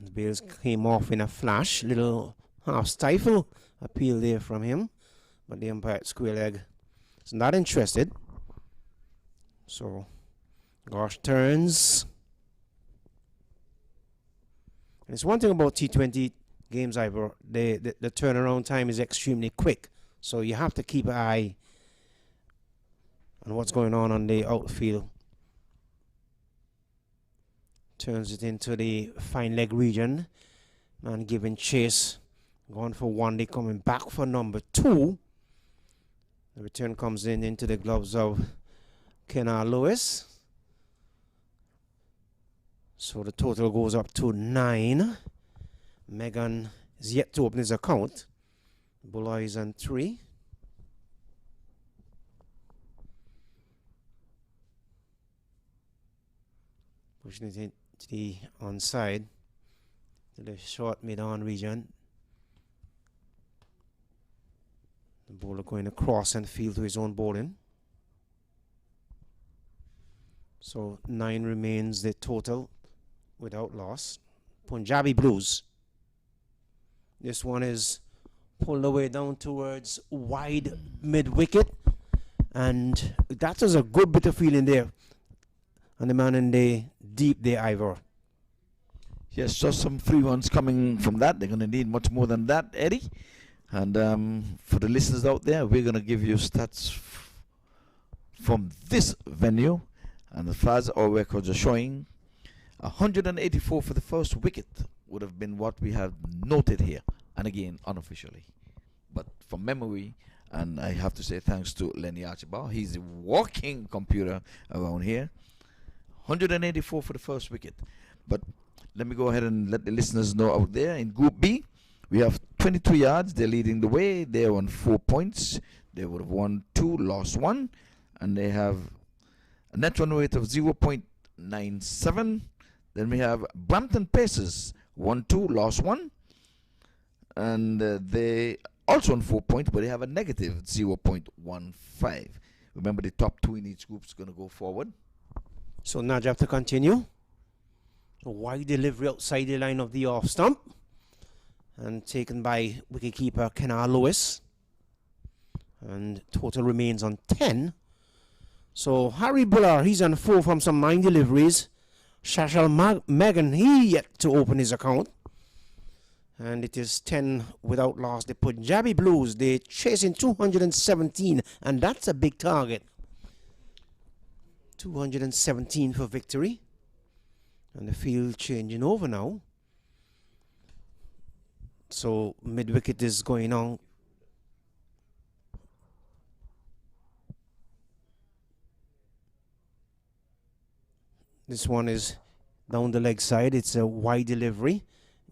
The Bills came off in a flash, little half stifle appeal there from him, but the umpire at square leg is not interested. So Gosh turns. And it's one thing about T20 games, Ivor, the turnaround time is extremely quick, so you have to keep an eye on what's going on the outfield. Turns it into the fine leg region. Man giving chase. Going for one. They coming back for number 2. The return comes into the gloves of Kenal Lewis. So the total goes up to 9. Megan is yet to open his account. Bula is on 3. Pushing it into the onside to the short mid-on region. The Bowler going across and field to his own bowling. So 9 remains the total without loss. Punjabi Blues. This one is pulled away down towards wide mid-wicket. And that was a good bit of feeling there. And the man in the deep there, Ivor. Yes, just some free ones coming from that. They're going to need much more than that, Eddie. And for the listeners out there, we're going to give you stats from this venue. And as far as our records are showing, 184 for the first wicket would have been what we have noted here. And again, unofficially. But from memory, and I have to say thanks to Lenny Archibald, he's a walking computer around here. 184 for the first wicket. But let me go ahead and let the listeners know out there. In Group B, we have 22 yards. They're leading the way. They're on 4 points. They would have won 2, lost 1. And they have a net run rate of 0.97. Then we have Brampton Pacers, 1-2, lost 1. And they also on 4 points, but they have a negative 0.15. Remember, the top 2 in each group is going to go forward. So Najaf to continue. So wide delivery outside the line of the off stump. And taken by wicketkeeper Kenar Lewis. And total remains on 10. So Harry Buller, he's on 4 from some 9 deliveries. Shashal Megan, he yet to open his account. And it is 10 without loss. The Punjabi Blues, they're chasing 217. And that's a big target. 217 for victory. And the field changing over now. So mid-wicket is going on. This one is down the leg side. It's a wide delivery.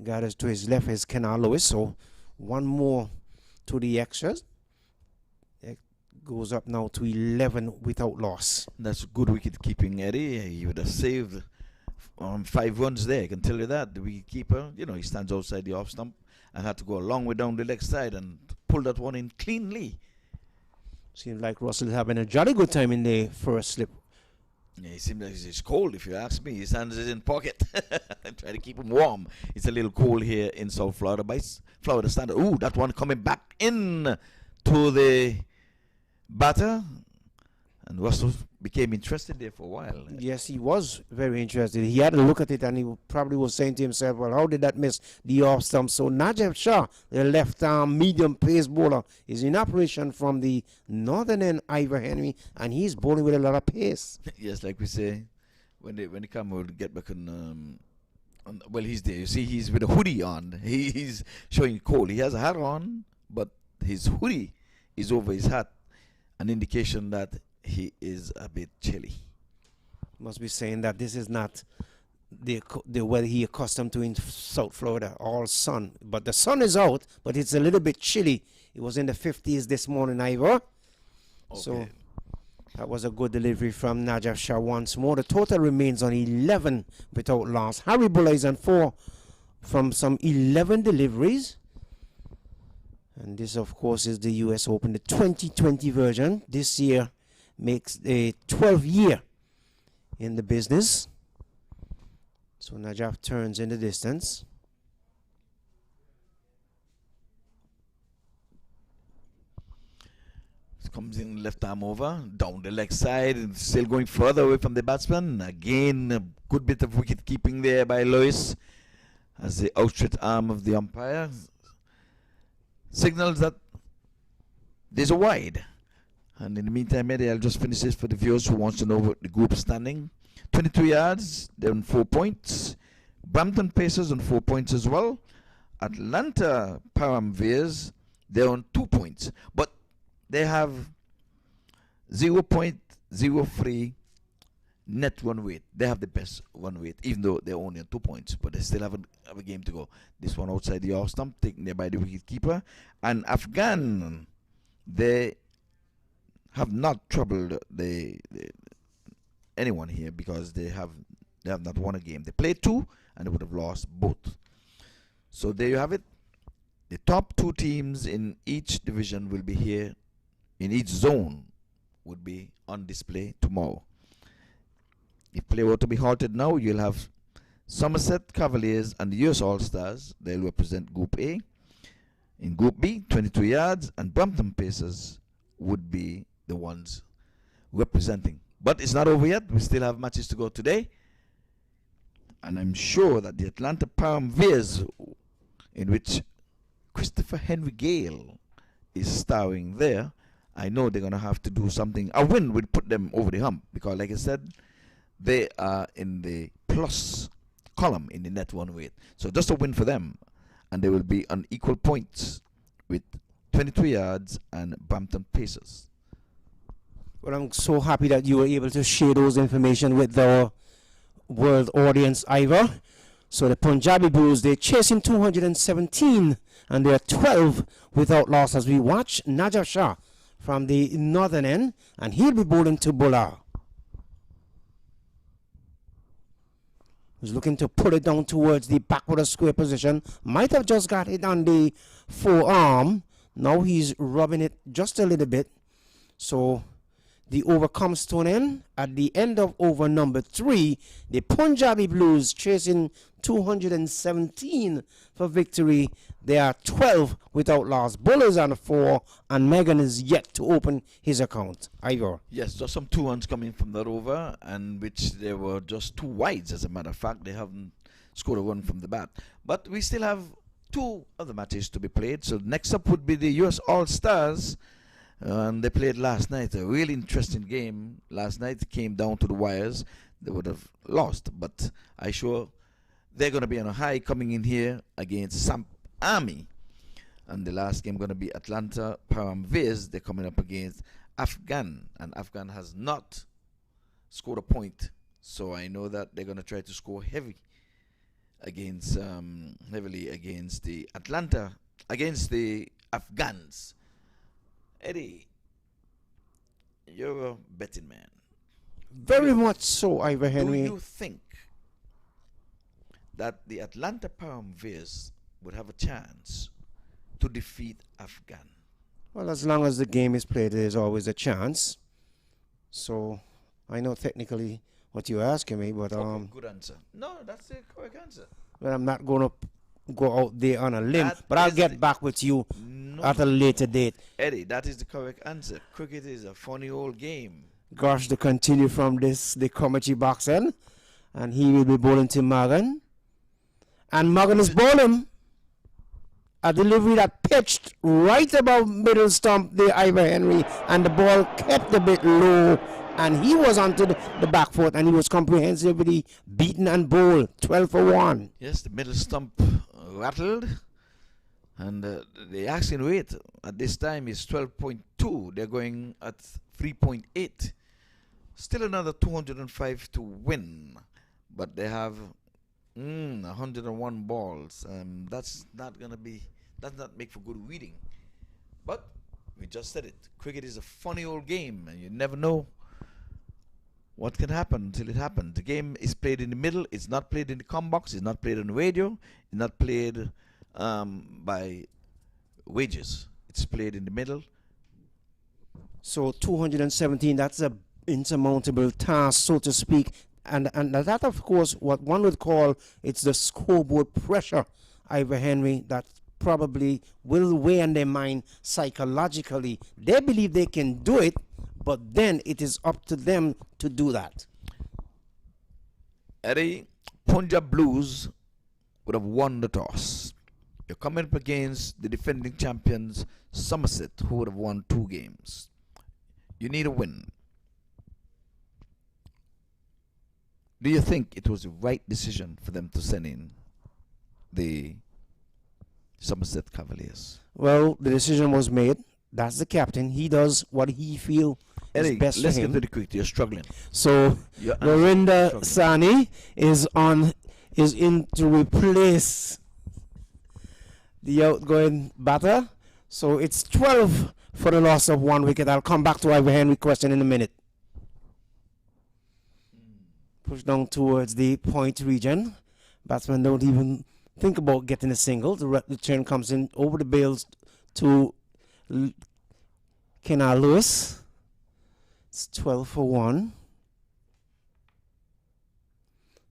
Gathers to his left is Kenar Lewis. So one more to the extras. It goes up now to 11 without loss. That's good wicket keeping, Eddie. He would have saved 5 runs there. I can tell you that. The wicket keeper, he stands outside the off stump and had to go a long way down the leg side and pull that one in cleanly. Seems like Russell is having a jolly good time in the first slip. Yeah, he seems like he's cold, if you ask me. His hands is in pocket. I'm trying to keep him warm. It's a little cold here in South Florida by Florida standard. Ooh, that one coming back in to the batter. And Russell became interested there for a while. Yes, he was very interested. He had a look at it and he probably was saying to himself, well, how did that miss the off stump? So Najib Shah, the left-arm medium pace bowler, is in operation from the northern end, Ivor Henry, and he's bowling with a lot of pace. Yes, like we say, when they come, we'll get back on well, he's there. You see, he's with a hoodie on. He's showing cold. He has a hat on, but his hoodie is over his hat, an indication that he is a bit chilly. Must be saying that this is not the weather he accustomed to in South Florida, all sun. But the sun is out, but it's a little bit chilly. It was in the 50s this morning, Ivor. Okay. So that was a good delivery from Najaf Shah once more. The total remains on 11 without loss. Harry Buller is on 4 from some 11 deliveries. And this, of course, is the US Open, the 2020 version. This year makes a 12th year in the business. So Najaf turns in the distance. Comes in left arm over, down the leg side, and still going further away from the batsman. Again, a good bit of wicket keeping there by Lewis as the outstretched arm of the umpire signals that there's a wide. And in the meantime, Eddie, I'll just finish this for the viewers who wants to know what the group standing. 22 yards, they're on 4 points. Brampton Pacers on 4 points as well. Atlanta Param Veers, they're on 2 points. But they have 0.03 net run rate. They have the best run rate, even though they're only on 2 points. But they still have a game to go. This one outside the off stump, taken there by the wicket keeper. And Afghan, they have not troubled anyone here because they have not won a game. They played 2 and they would have lost both. So there you have it. The top 2 teams in each division will be here, in each zone would be on display tomorrow. If play were to be halted now, you'll have Somerset Cavaliers and the US All-Stars. They'll represent Group A. In Group B, 22 yards, and Brampton Pacers would be the ones representing. But it's not over yet. We still have matches to go today. And I'm sure that the Atlanta Param Veers, in which Christopher Henry Gale is starring there, I know they're going to have to do something. A win would put them over the hump because, like I said, they are in the plus column in the net one weight. So just a win for them, and they will be on equal points with 22 yards and Brampton Pacers. Well, I'm so happy that you were able to share those information with our world audience, Ivor. So the Punjabi Blues, they're chasing 217, and they're 12 without loss as we watch Najar Shah from the northern end, and he'll be bowling to Bowler. He's looking to pull it down towards the backward square position. Might have just got it on the forearm. Now he's rubbing it just a little bit. So the over comes to an end. At the end of over number 3, the Punjabi Blues chasing 217 for victory. They are 12 without loss. Bowlers on 4, and Megan is yet to open his account. Igor. Yes, just some 2 runs coming from that over, and which there were just 2 wides, as a matter of fact. They haven't scored a run from the bat. But we still have 2 other matches to be played. So next up would be the US All-Stars. And they played last night, a really interesting game. Last night it came down to the wires. They would have lost, but I sure they're going to be on a high coming in here against Samp Army. And the last game going to be Atlanta Param Veers. They're coming up against Afghan, and Afghan has not scored a point. So I know that they're going to try to score heavily against the Afghans. Eddie, you're a betting man. Very much so, Ivor Henry. Do you think that the Atlanta Param Veers would have a chance to defeat Afghan? Well, as long as the game is played, there's always a chance. So I know technically what you're asking me, but okay, good answer. No, that's the correct answer. Well, I'm not going to go out there on a limb, but I'll get back with you at a later date. Eddie, that is the correct answer. Cricket is a funny old game. Gosh, to continue from this, the commentary box end, and he will be bowling to Morgan. And Morgan is bowling a delivery that pitched right above middle stump there, Ivor Henry, and the ball kept a bit low, and he was onto the back foot, and he was comprehensively beaten and bowled 12 for 1. Yes, the middle stump rattled, and the asking rate at this time is 12.2. They're going at 3.8. Still another 205 to win, but they have 101 balls. That's not make for good reading. But we just said it. Cricket is a funny old game, and you never know what can happen until it happens. The game is played in the middle. It's not played in the com box. It's not played on the radio. It's not played by wages. It's played in the middle. So 217, that's a insurmountable task, so to speak. And that, of course, what one would call, it's the scoreboard pressure, Ivor Henry, that probably will weigh on their mind psychologically. They believe they can do it, but then it is up to them to do that. Eddie, Punjab Blues would have won the toss. You're coming up against the defending champions, Somerset, who would have won 2 games. You need a win. Do you think it was the right decision for them to send in the Somerset Cavaliers? Well, the decision was made. That's the captain. He does what he feels is best let's for him. get to the cricket. You're struggling. So Lorinda Sani is in to replace the outgoing batter. So it's 12 for the loss of 1 wicket. I'll come back to Ivor Henry question in a minute. Push down towards the point region. Batsmen don't even think about getting a single. The turn comes in over the bails to Kenal Lewis. It's 12 for 1.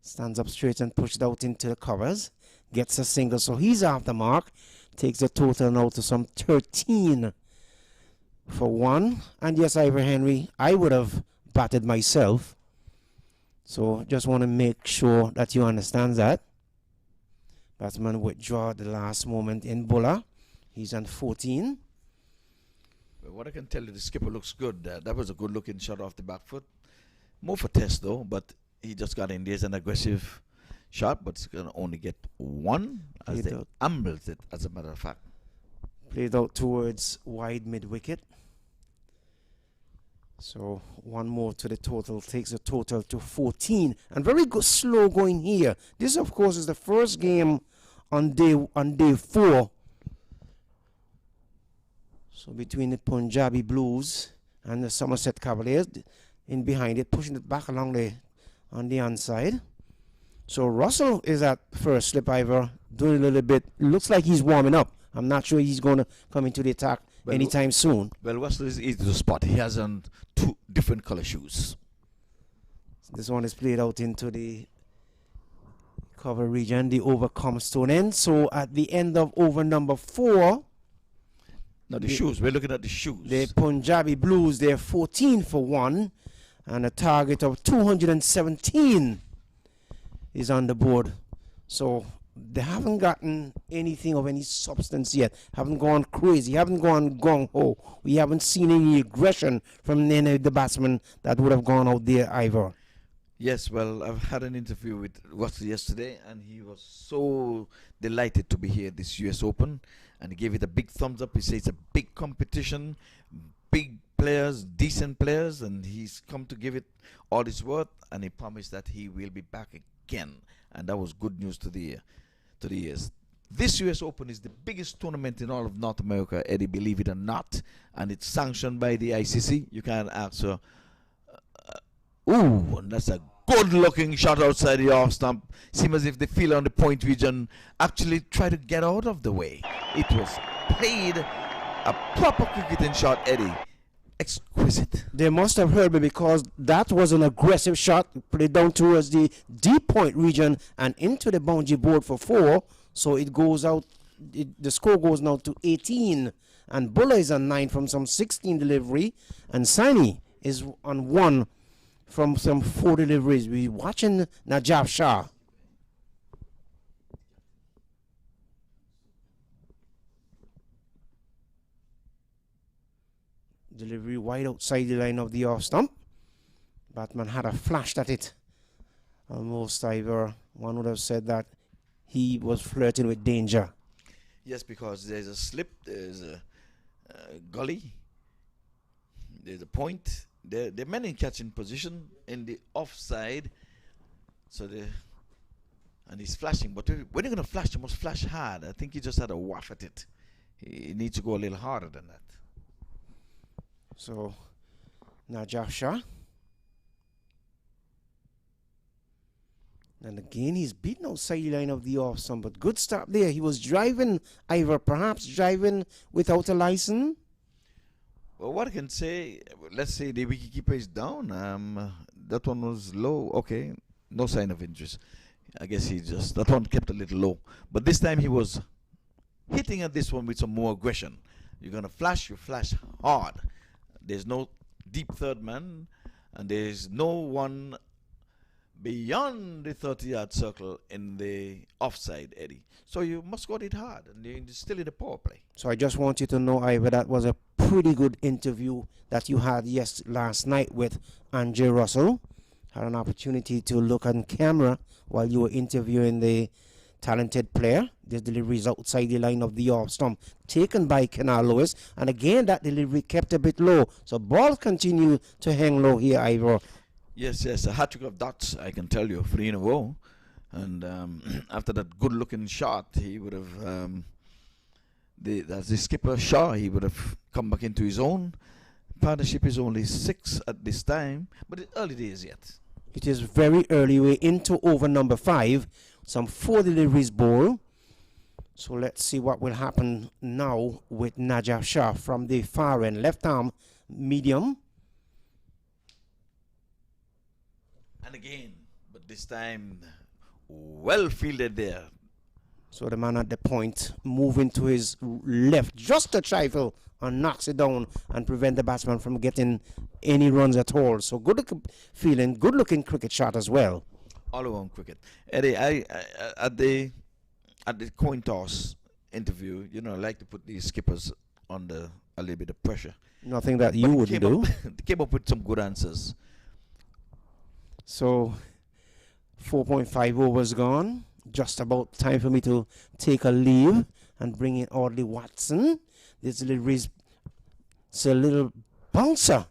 Stands up straight and pushed out into the covers. Gets a single, so he's off the mark. Takes the total now to some 13 for 1. And yes, Ivor Henry, I would have batted myself. So just want to make sure that you understand that. Batsman withdraw at the last moment in bowler. He's on 14. Well, what I can tell you, the skipper looks good. That was a good looking shot off the back foot. More for test though, but he just got in. There's an aggressive shot, but he's going to only get 1 as they ambled it, as a matter of fact. Played out towards wide mid-wicket. So 1 more to the total, takes the total to 14. And very good slow going here. This, of course, is the first game on day 4. So between the Punjabi Blues and the Somerset Cavaliers, in behind it, pushing it back along on the inside. So Russell is at first slip, Ivor, doing a little bit. Looks like he's warming up. I'm not sure he's going to come into the attack anytime soon. Well, Russell is easy to spot. He has on 2 different color shoes. This one is played out into the cover region. The over comes to an end. So at the end of over number 4. Now the shoes. We're looking at the shoes. The Punjabi Blues, they're 14 for 1. And a target of 217 is on the board. So they haven't gotten anything of any substance yet. Haven't gone crazy. Haven't gone gung-ho. We haven't seen any aggression from any of the batsmen that would have gone out there either. Yes, well, I've had an interview with Russell yesterday, and he was so delighted to be here at this US Open, and he gave it a big thumbs up. He said it's a big competition, big players, decent players, and he's come to give it all his worth, and he promised that he will be back again, and that was good news to the ears. This US Open is the biggest tournament in all of North America, Eddie, believe it or not, and it's sanctioned by the ICC. You can't ask her. Ooh, and that's a good-looking shot outside the off stump. Seems as if the fielder on the point region actually tried to get out of the way. It was played a proper cricketing shot, Eddie. Exquisite. They must have heard me, because that was an aggressive shot, played down towards the deep point region and into the boundary board for 4. So it goes out. The score goes now to 18, and Buller is on 9 from some 16 delivery, and Sani is on 1 from some 4 deliveries. We're watching Najab Shah. Delivery wide outside the line of the off stump. Batman had a flash at it. Almost either one would have said that he was flirting with danger. Yes, because there's a slip, there's a gully, there's a point. They're men in catching position in the offside. So and he's flashing. But when you're going to flash, you must flash hard. I think he just had a waff at it. He needs to go a little harder than that. So, Najaf Shah. And again, he's beaten outside the line of the off stump. But good start there. He was driving, either perhaps driving without a license. Well, what I can say, let's say the wicketkeeper is down. That one was low. Okay, no sign of interest. I guess that one kept a little low. But this time he was hitting at this one with some more aggression. You're going to flash, you flash hard. There's no deep third man, and there's no one beyond the 30-yard circle in the offside, Eddie. So you must go it hard, and you're still in the power play. So I just want you to know, Ivor, that was a pretty good interview that you had last night with Andre Russell. Had an opportunity to look on camera while you were interviewing the talented player. This delivery is outside the line of the off stump, taken by Kenal Lewis, and again that delivery kept a bit low. So ball continue to hang low here, Ivor. Yes, a hat-trick of dots, I can tell you, 3 in a row. And after that good-looking shot, he would have, as the skipper Shaw, he would have come back into his own. Partnership is only 6 at this time, but it's early days yet. It is very early. We're into over number 5. Some 4 deliveries ball. So let's see what will happen now with Najaf Shah from the far end, left arm medium. And again, but this time well fielded there. So the man at the point moving to his left just a trifle and knocks it down and prevent the batsman from getting any runs at all. So good feeling, good looking cricket shot as well. All around cricket. Eddie, I at the coin toss interview, you know, I like to put these skippers under a little bit of pressure. Nothing that you wouldn't do. They came up with some good answers. So 4.5 overs gone. Just about time for me to take a leave and bring in Audley Watson. This it's a little bouncer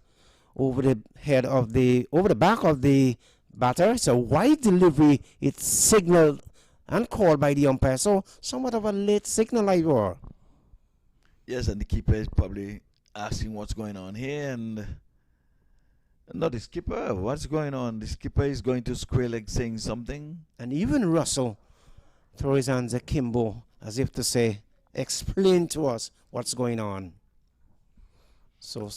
over the head of over the back of the batter. It's a wide delivery. It's signaled and called by the umpire. So somewhat of a late signal, Ivor. Yes, and the keeper is probably asking what's going on here, and not the skipper. What's going on? The skipper is going to square leg saying something. And even Russell throw his hands akimbo as if to say, explain to us what's going on. So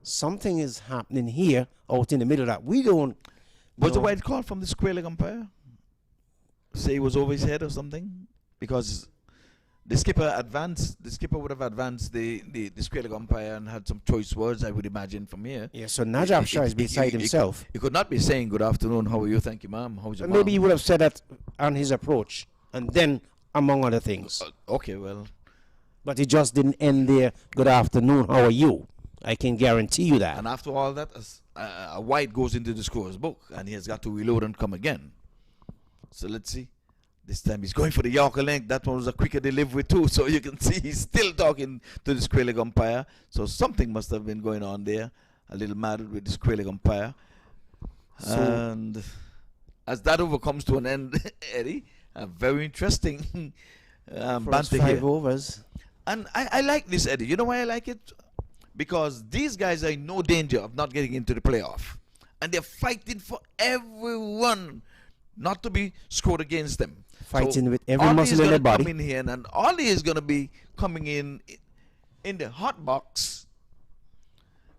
something is happening here out in the middle that we don't. Was the white call from the square leg umpire? Say he was over his head or something? Because the skipper would have advanced the square leg umpire and had some choice words, I would imagine, from here. Yeah, so Najaf Shah is beside himself. He could not be saying good afternoon, how are you, thank you, ma'am, how's your mom? Maybe he would have said that on his approach, and then among other things. Okay, well. But he just didn't end there, good afternoon, how are you? I can guarantee you that. And after all that, a white goes into the scorer's book, and he has got to reload and come again. So let's see. This time he's going for the Yorker length. That one was a quicker delivery too. So you can see he's still talking to the square leg umpire. So something must have been going on there. A little mad with the square leg umpire. So and as that over comes to an end, Eddie, a very interesting banter here. 5 overs. And I like this, Eddie. You know why I like it? Because these guys are in no danger of not getting into the playoff. And they're fighting for everyone not to be scored against them. Fighting so with every muscle in their body. Come in here, and Ollie is going to be coming in the hot box,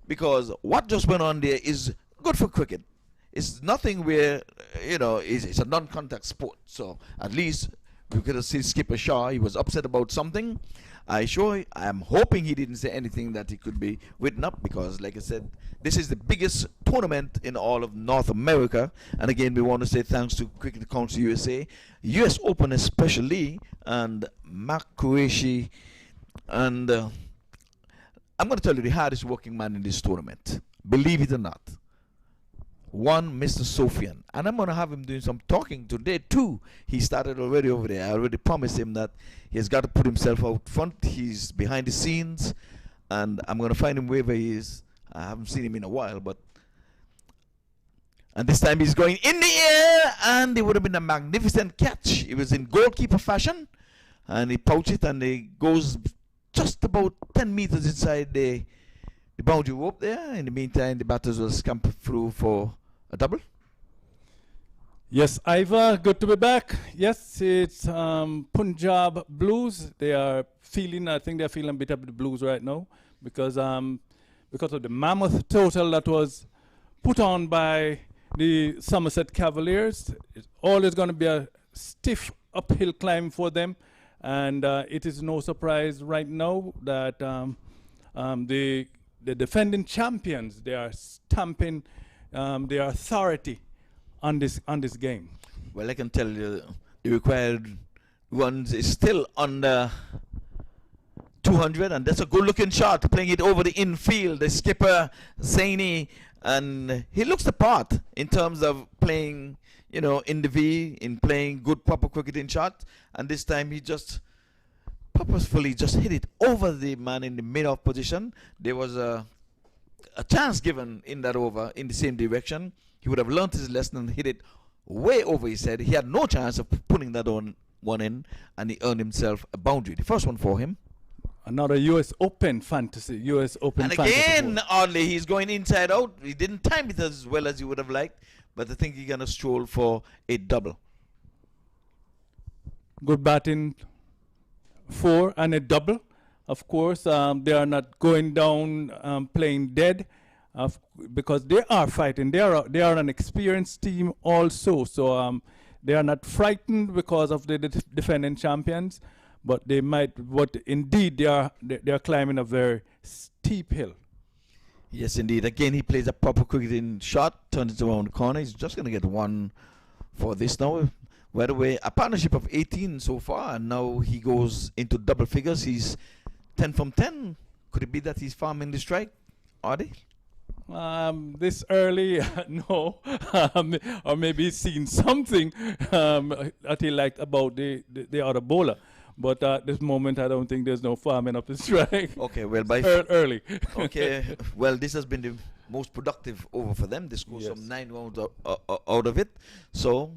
because what just went on there is good for cricket. It's nothing where, you know, it's a non-contact sport. So at least we could have seen Skipper Shaw. He was upset about something. I'm hoping he didn't say anything that he could be written up, because, like I said, this is the biggest tournament in all of North America. And again, we want to say thanks to Cricket Council USA, US Open especially, and MAQ Qureshi. And I'm going to tell you the hardest working man in this tournament, believe it or not. One, Mr. Sofian. And I'm going to have him doing some talking today too. He started already over there. I already promised him that he has got to put himself out front. He's behind the scenes, and I'm going to find him wherever he is. I haven't seen him in a while, and this time he's going in the air, and it would have been a magnificent catch. It was in goalkeeper fashion, and he pouched it, and he goes just about 10 meters inside the boundary rope there. In the meantime, the batters will scamper through for a double. Yes, Ivor, good to be back. Yes, it's Punjab Blues. I think they're feeling a bit of the blues right now because of the mammoth total that was put on by the Somerset Cavaliers. It's always going to be a stiff uphill climb for them, and it is no surprise right now that the defending champions, they are stamping their authority on this game. Well, I can tell you the required runs is still under 200, and that's a good-looking shot, playing it over the infield. The skipper, Zaini, and he looks the part in terms of playing, you know, in the V, in playing good, proper cricketing shot. And this time he just purposefully just hit it over the man in the mid-off position. There was a chance given in that over in the same direction. He would have learnt his lesson and hit it way over his head. He had no chance of putting that one in, and he earned himself a boundary. The first one for him. Another US Open fantasy. And again, oddly, he's going inside out. He didn't time it as well as he would have liked, but I think he's going to stroll for a double. Good batting 4 and a double. Of course, they are not going down playing dead, because they are fighting. They are an experienced team also. So they are not frightened because of the defending champions, but they might. But indeed, they are climbing a very steep hill. Yes, indeed. Again, he plays a proper cricketing shot, turns it around the corner. He's just going to get one for this now. By the way, a partnership of 18 so far, and now he goes into double figures. He's 10 from 10. Could it be that he's farming the strike? Are they? This early, no. Or maybe he's seen something that he liked about the other bowler. But at this moment, I don't think there's no farming up the strike. Okay, well, early. Okay, well, this has been the most productive over for them. They scored some 9 rounds out of it. So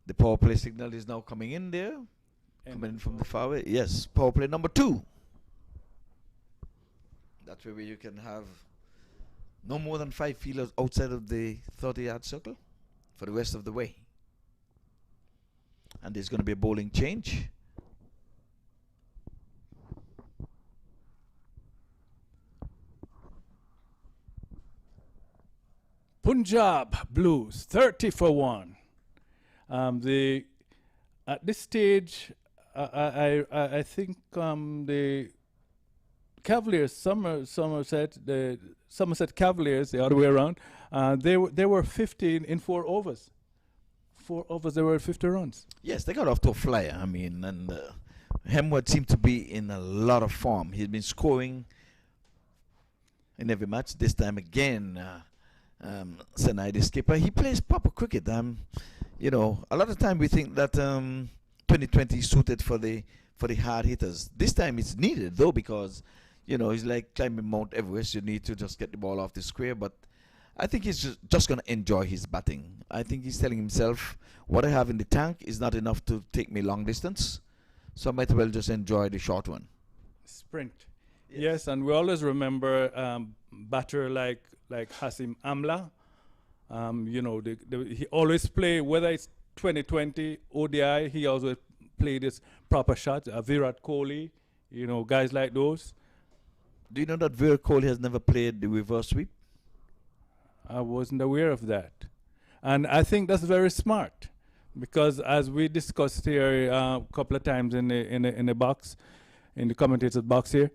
the power play signal is now coming in there. Coming in from the far away. Yes, power play number 2. That's where you can have no more than 5 fielders outside of the 30-yard circle for the rest of the way. And there's going to be a bowling change. Punjab Blues 30 for 1. At this stage, I think the Cavaliers, Somerset, the Somerset Cavaliers, the other way around, they were 15 in 4 overs. 4 overs, they were 50 runs. Yes, they got off to a flyer. I mean, and Hemwood seemed to be in a lot of form. He's been scoring in every match. This time again, Senai, the skipper, he plays proper cricket. You know, a lot of time we think that 2020 is suited for the hard hitters. This time it's needed though, because you know it's like climbing Mount Everest. You need to just get the ball off the square. But I think he's just going to enjoy his batting. I think he's telling himself, what I have in the tank is not enough to take me long distance, so I might as well just enjoy the short one. Sprint. Yes, and we always remember batter like Hasim Amla. You know, he always play, whether it's 2020 ODI, he always played this proper shot. Virat Kohli, you know, guys like those. Do you know that Virat Kohli has never played the reverse sweep? I wasn't aware of that. And I think that's very smart, because as we discussed here a couple of times in the box, in the commentator's box here,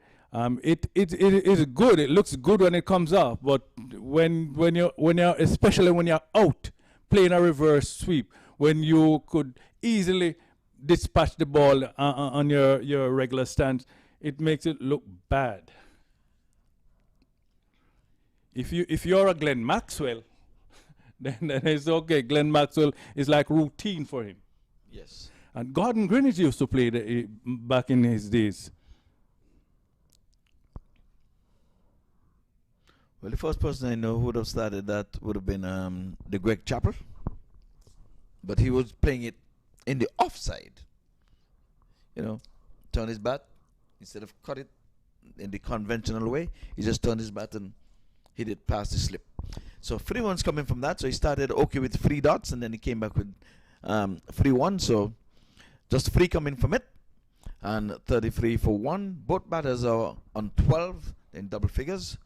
it is good. It looks good when it comes off, but when you're especially when you're out playing a reverse sweep, when you could easily dispatch the ball on your regular stance, it makes it look bad. If you're a Glenn Maxwell, then it's okay. Glenn Maxwell is like routine for him. Yes. And Gordon Greenwich used to play back in his days. Well, the first person I know who would have started that would have been the Greg Chappell. But he was playing it in the offside. You know, turn his bat, instead of cut it in the conventional way, he just turned his bat and hit it past the slip. So 3 runs coming from that. So he started okay with 3 dots, and then he came back with 3-1. So just 3 coming from it, and 33 for 1. Both batters are on 12 in double figures.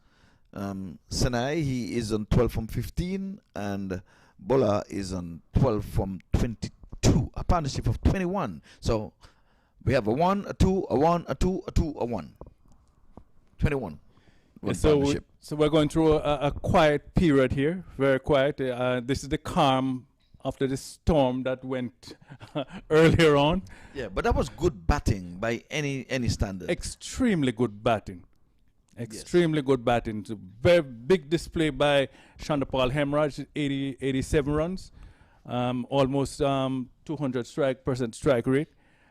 Senai, he is on 12 from 15, and Bola is on 12 from 22. A partnership of 21. So we have a 1, a 2, a 1, a 2, a 2, a 1. 21. So we're going through a quiet period here, very quiet. This is the calm after the storm that went earlier on. Yeah, but that was good batting by any standard. Extremely good batting. Extremely good batting. So very big display by Chandapal Hemraj, 87 runs, almost 200% strike rate.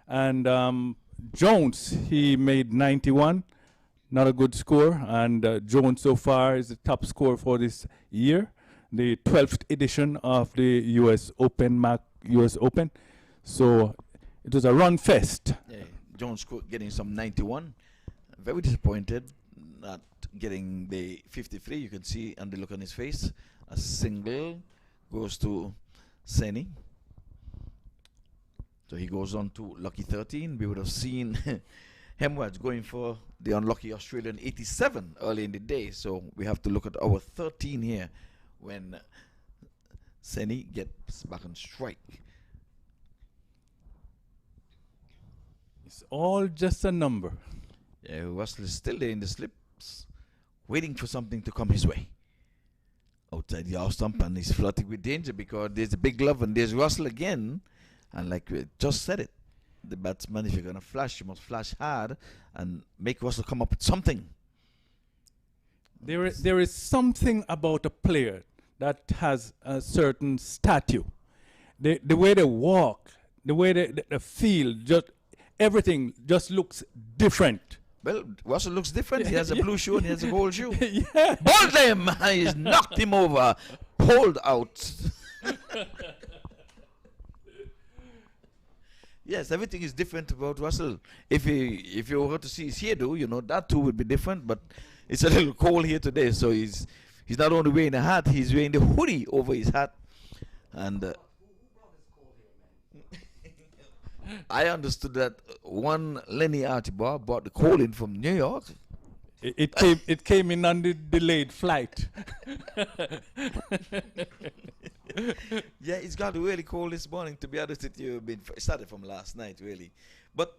And Jones, he made 91. Not a good score, and Jones so far is the top scorer for this year, the 12th edition of the U.S. Open, MAQ U.S. Open. So it was a run fest. Yeah, Jones getting some 91. Very disappointed not getting the 53. You can see on the look on his face. A single goes to Seni. So he goes on to lucky 13. We would have seen Hemwards going for the unlucky Australian 87 early in the day. So we have to look at our 13 here when Seni gets back on strike. It's all just a number. Yeah, Russell is still there in the slips, waiting for something to come his way. Outside the off stump, and he's flirting with danger because there's a big glove and there's Russell again. And like we just said it, the batsman, if you're going to flash, you must flash hard and make Russell come up with something. There is something about a player that has a certain stature. The way they walk, the way they feel, just everything just looks different. Well, Russell looks different. He has a blue shoe and he has a gold shoe. Yeah. Bowled him! He's knocked him over. Pulled out. Yes, everything is different about Russell. If you were to see his hairdo, you know, that too would be different. But it's a little cold here today, so he's not only wearing a hat, he's wearing the hoodie over his hat. And I understood that one Lenny Archibald brought the coal in from New York. It came in on the delayed flight. Yeah, it's got really cold this morning. To be honest with you, it started from last night, really. But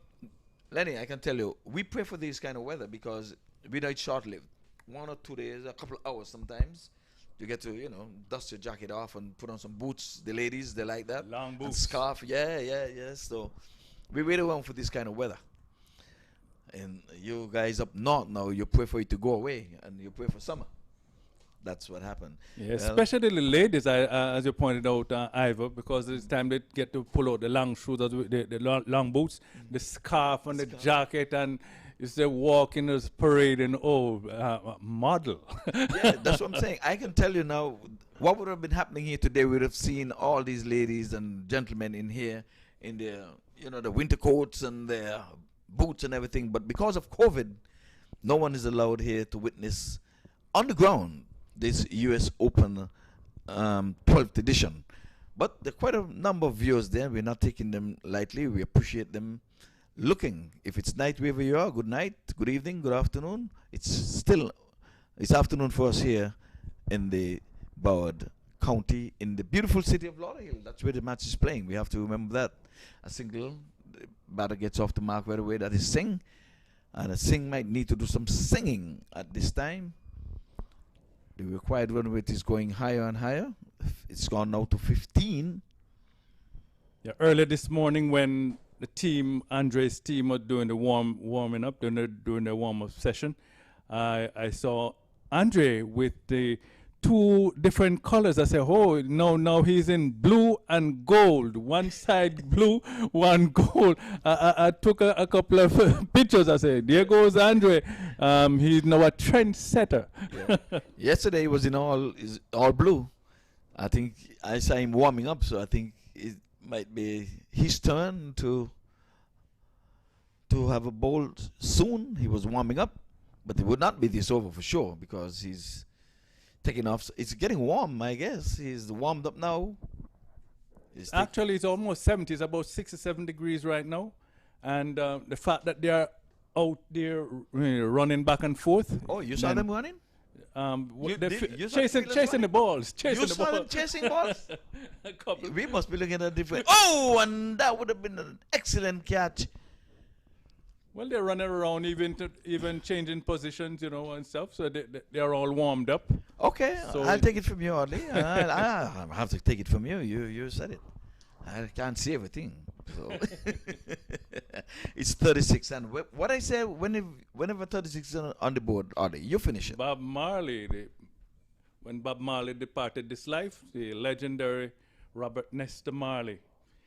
Lenny, I can tell you, we pray for this kind of weather because we know it's short-lived. 1 or 2 days, a couple of hours sometimes. You get to, you know, dust your jacket off and put on some boots. The ladies, they like that. Long boots. And scarf, yeah. So we really want for this kind of weather. And you guys up north now, you pray for it to go away and you pray for summer. That's what happened. Yeah, especially the ladies, as you pointed out, Ivor, because it's time they get to pull out the long shoes, the long boots, the scarf and the jacket, and it's a walk in this parade and model. Yeah, that's what I'm saying. I can tell you now, what would have been happening here today, we would have seen all these ladies and gentlemen in here in their, you know, the winter coats and their boots and everything. But because of COVID, no one is allowed here to witness on the ground this US Open 12th edition. But there are quite a number of viewers there. We're not taking them lightly. We appreciate them looking. If it's night wherever you are, good night, good evening, good afternoon. It's afternoon for us here in the Broward County, in the beautiful city of Lauderhill. That's where the match is playing. We have to remember that. A single, the batter gets off the mark right away. That is Singh. And Singh might need to do some singing at this time. The required run rate is going higher and higher. It's gone now to 15. Yeah, earlier this morning when the team, Andre's team, was doing the warming up, doing the warm-up session, I saw Andre with the 2 different colors. I said, oh, now he's in blue and gold. One side blue, one gold. I took a couple of pictures. I said, there goes Andre. He's now a trendsetter. Yeah. Yesterday he was in all blue. I think I saw him warming up, so I think it might be his turn to have a bowl soon. He was warming up, but it would not be this over for sure because he's taking off. It's getting warm, I guess. He's warmed up now. Actually, it's almost 70. It's about 67 degrees right now. And the fact that they are out there running back and forth. Oh, you saw them running? Chasing the balls. You saw them chasing balls? A couple. We must be looking at different. Oh, and that would have been an excellent catch. Well, they're running around, even changing positions, you know, and stuff. So they are all warmed up. Okay, so I'll take it from you, Audley. I have to take it from you. You said it. I can't see everything. So it's 36, and what I say, whenever 36 is on the board, Audley, you finish it. Bob Marley, when Bob Marley departed this life, the legendary Robert Nesta Marley.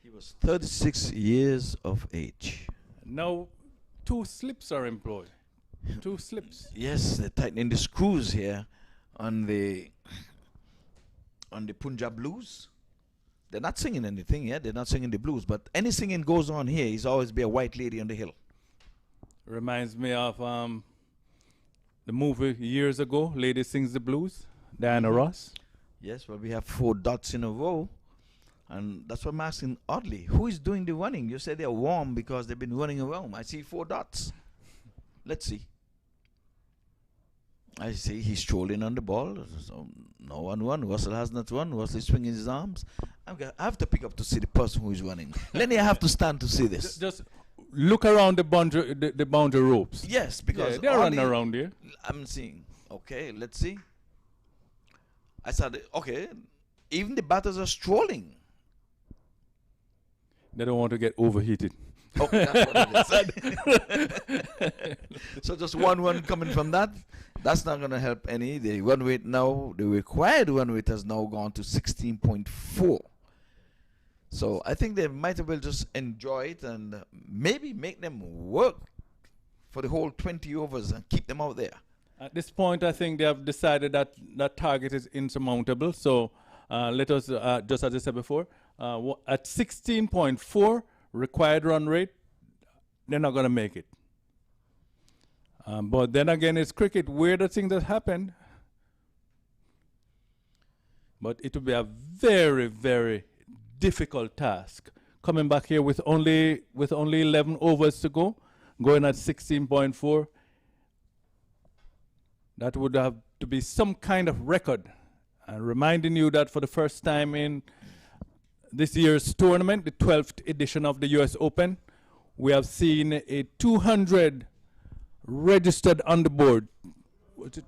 He was 36 years of age. Now, 2 slips are employed. 2 slips. Yes, they're tightening the screws here on the Punjab blues. They're not singing anything yet. They're not singing the blues, but any singing goes on here. He's always be a white lady on the hill. Reminds me of the movie years ago, Lady Sings the Blues, Diana Ross. Yes, well, we have 4 dots in a row, And that's what I'm asking oddly. Who is doing the running? You say they're warm because they've been running around. I see 4 dots. Let's see. I see he's strolling on the ball. So no one run. Russell has not run. Russell is swinging his arms. I have to pick up to see the person who is running. Lenny, I have to stand to see this. Just look around the boundary ropes. Yes, because they're running around here. I'm seeing. Okay, let's see. I saw okay, even the batters are strolling. They don't want to get overheated. Okay, that's what it is. So just 1 coming from that. That's not going to help any. The run rate now, the required run rate has now gone to 16.4. So I think they might as well just enjoy it and maybe make them work for the whole 20 overs and keep them out there. At this point, I think they have decided that that target is insurmountable. So let us, just as I said before, at 16.4 required run rate, they're not going to make it. But then again, it's cricket. Weirder thing that happened. But it will be a very, very difficult task. Coming back here with only 11 overs to go, going at 16.4. That would have to be some kind of record. And reminding you that for the first time in this year's tournament, the 12th edition of the US Open, we have seen a 200 registered on the board. What's it?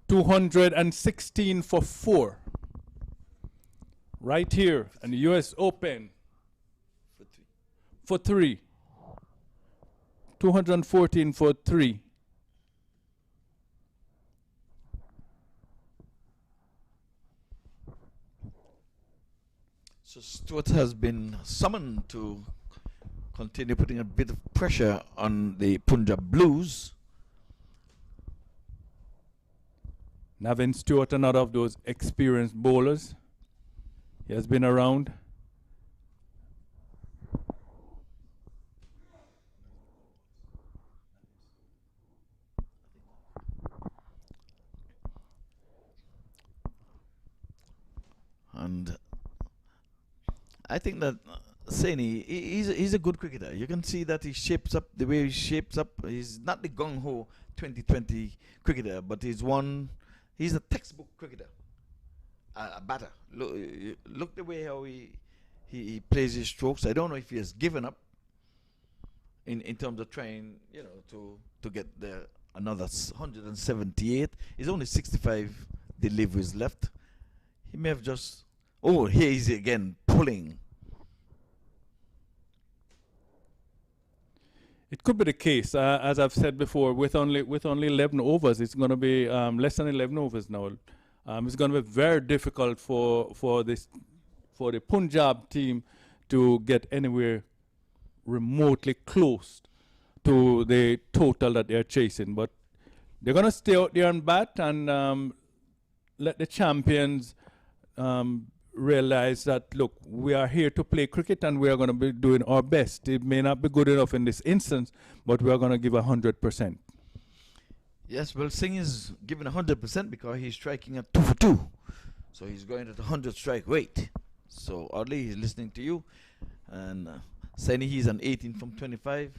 216 for 4. Right here, and the US Open. For 3. 214 for 3. So Stuart has been summoned to continue putting a bit of pressure on the Punjab Blues. Navin Stewart, another of those experienced bowlers. He has been around. And I think that Saini, he's a good cricketer. You can see that he shapes up the way he shapes up. He's not the gung-ho 2020 cricketer, but he's a textbook cricketer, a batter. Look the way how he plays his strokes. I don't know if he has given up in terms of trying, to get there another 178. He's only 65 deliveries left. He may have just... Oh, here he's again pulling. It could be the case, as I've said before, with only 11 overs. It's going to be less than 11 overs now. It's going to be very difficult for the Punjab team to get anywhere remotely close to the total that they're chasing. But they're going to stay out there and bat and let the champions realize that, look, we are here to play cricket and we are going to be doing our best. It may not be good enough in this instance, but we are going to give 100%. Yes, well, Singh is giving 100% because he's striking at 2 for 2. So he's going at 100 strike rate. So oddly, he's listening to you. And Saini, he's an 18 from 25.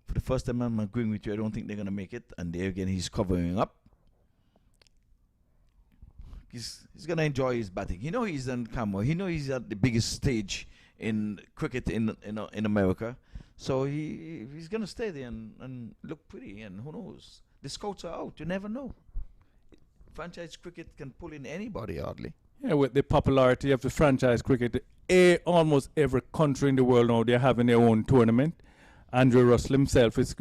For the first time, I'm agreeing with you. I don't think they're going to make it. And there again, he's covering up. He's going to enjoy his batting. He's on camera. He's at the biggest stage in cricket in America. So he's going to stay there and look pretty. And who knows? The scouts are out. You never know. Franchise cricket can pull in anybody, hardly. Yeah, with the popularity of the franchise cricket, almost every country in the world now, they're having their own tournament. Andrew Russell himself has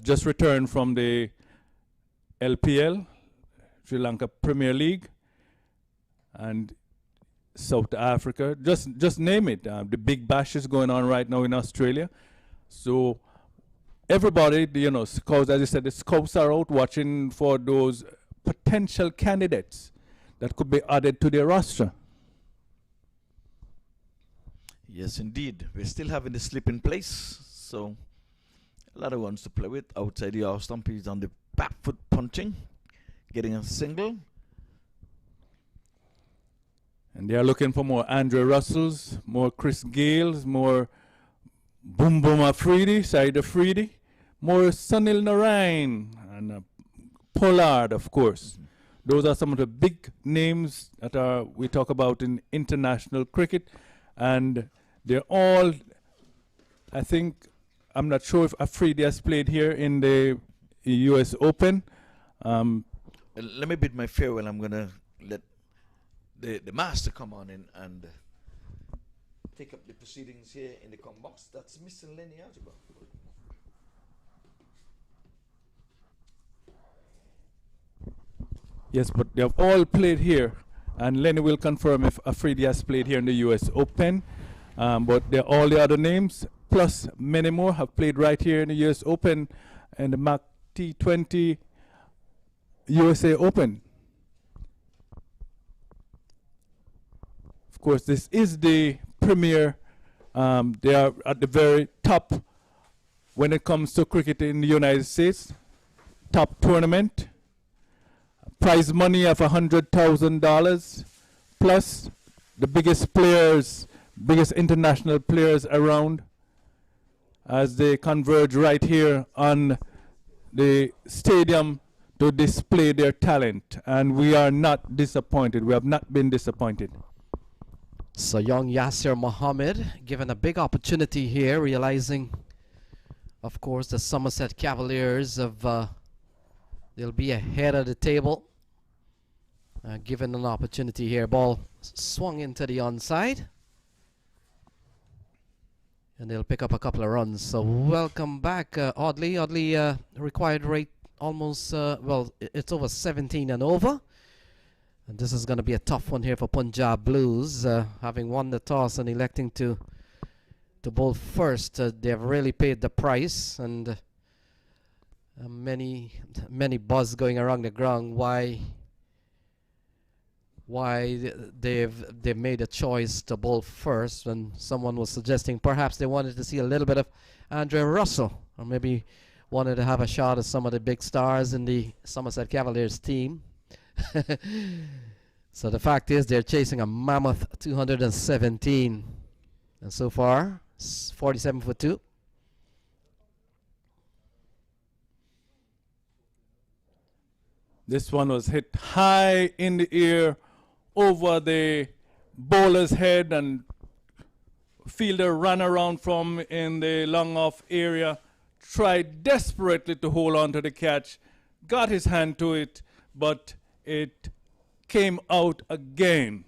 just returned from the LPL, Sri Lanka Premier League, and South Africa. Just name it. The Big Bash is going on right now in Australia. So everybody, scouts, as I said, the scouts are out watching for those potential candidates that could be added to their roster. Yes, indeed. We're still having the slip in place. So a lot of ones to play with outside the off stump. He's on the back foot punching, getting a single. And they are looking for more Andre Russells, more Chris Gales, more Boom Boom Afridi, Said Afridi, more Sunil Narain, and Pollard, of course. Those are some of the big names that we talk about in international cricket. And they're all, I think, I'm not sure if Afridi has played here in the US Open. Let me bid my farewell. I'm going to let the master come on in and take up the proceedings here in the com box. That's Mr. Lenny Algebra. Yes, but they have all played here, and Lenny will confirm if Afridi has played here in the US Open. But all the other names, plus many more, have played right here in the US Open and the MAQ T20 USA Open. Of course, this is the premier. They are at the very top when it comes to cricket in the United States. Top tournament. Prize money of $100,000 plus the biggest players, biggest international players around as they converge right here on the stadium to display their talent. And we are not disappointed. We have not been disappointed. So young Yasir Mohammed given a big opportunity here, realizing, of course, the Somerset Cavaliers they'll be ahead of the table. Given an opportunity here, ball swung into the onside, and they'll pick up a couple of runs. So welcome back, Audley. Required rate almost it's over 17 and over. And this is going to be a tough one here for Punjab Blues, having won the toss and electing to bowl first. They've really paid the price, and many buzz going around the ground why they've made a choice to bowl first, when someone was suggesting perhaps they wanted to see a little bit of Andre Russell, or maybe wanted to have a shot at some of the big stars in the Somerset Cavaliers team. So the fact is they're chasing a mammoth 217, and so far 47 for 2. This one was hit high in the air over the bowler's head, and fielder ran around from in the long off area, tried desperately to hold on to the catch, got his hand to it, but it came out again.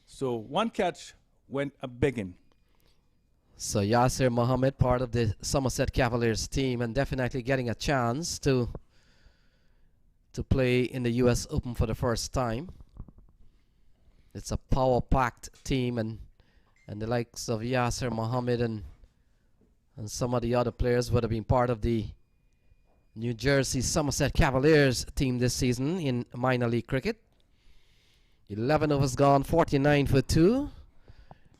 So one catch went a begging. So Yasir Mohammed, part of the Somerset Cavaliers team, and definitely getting a chance to play in the US Open for the first time. It's a power-packed team, and the likes of Yasir Mohammed and some of the other players would have been part of the New Jersey Somerset Cavaliers team this season in minor league cricket. 11 overs gone, 49 for 2.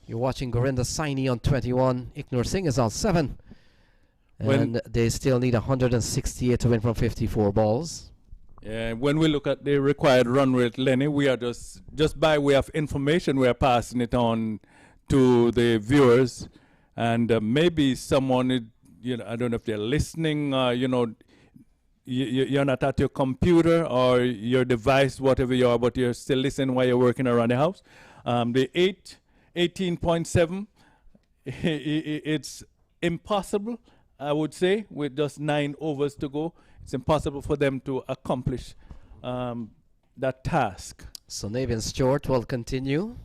You're watching Gurinder Saini on 21. Ignor Singh is on 7. And they still need 168 to win from 54 balls. Yeah, when we look at the required run rate, Lenny, we are just by way of information, we are passing it on to the viewers. And maybe someone, I don't know if they're listening, you're not at your computer or your device, whatever you are, but you're still listening while you're working around the house. The 18.7, it's impossible, I would say, with just 9 overs to go. It's impossible for them to accomplish that task. So Navin Stewart will continue.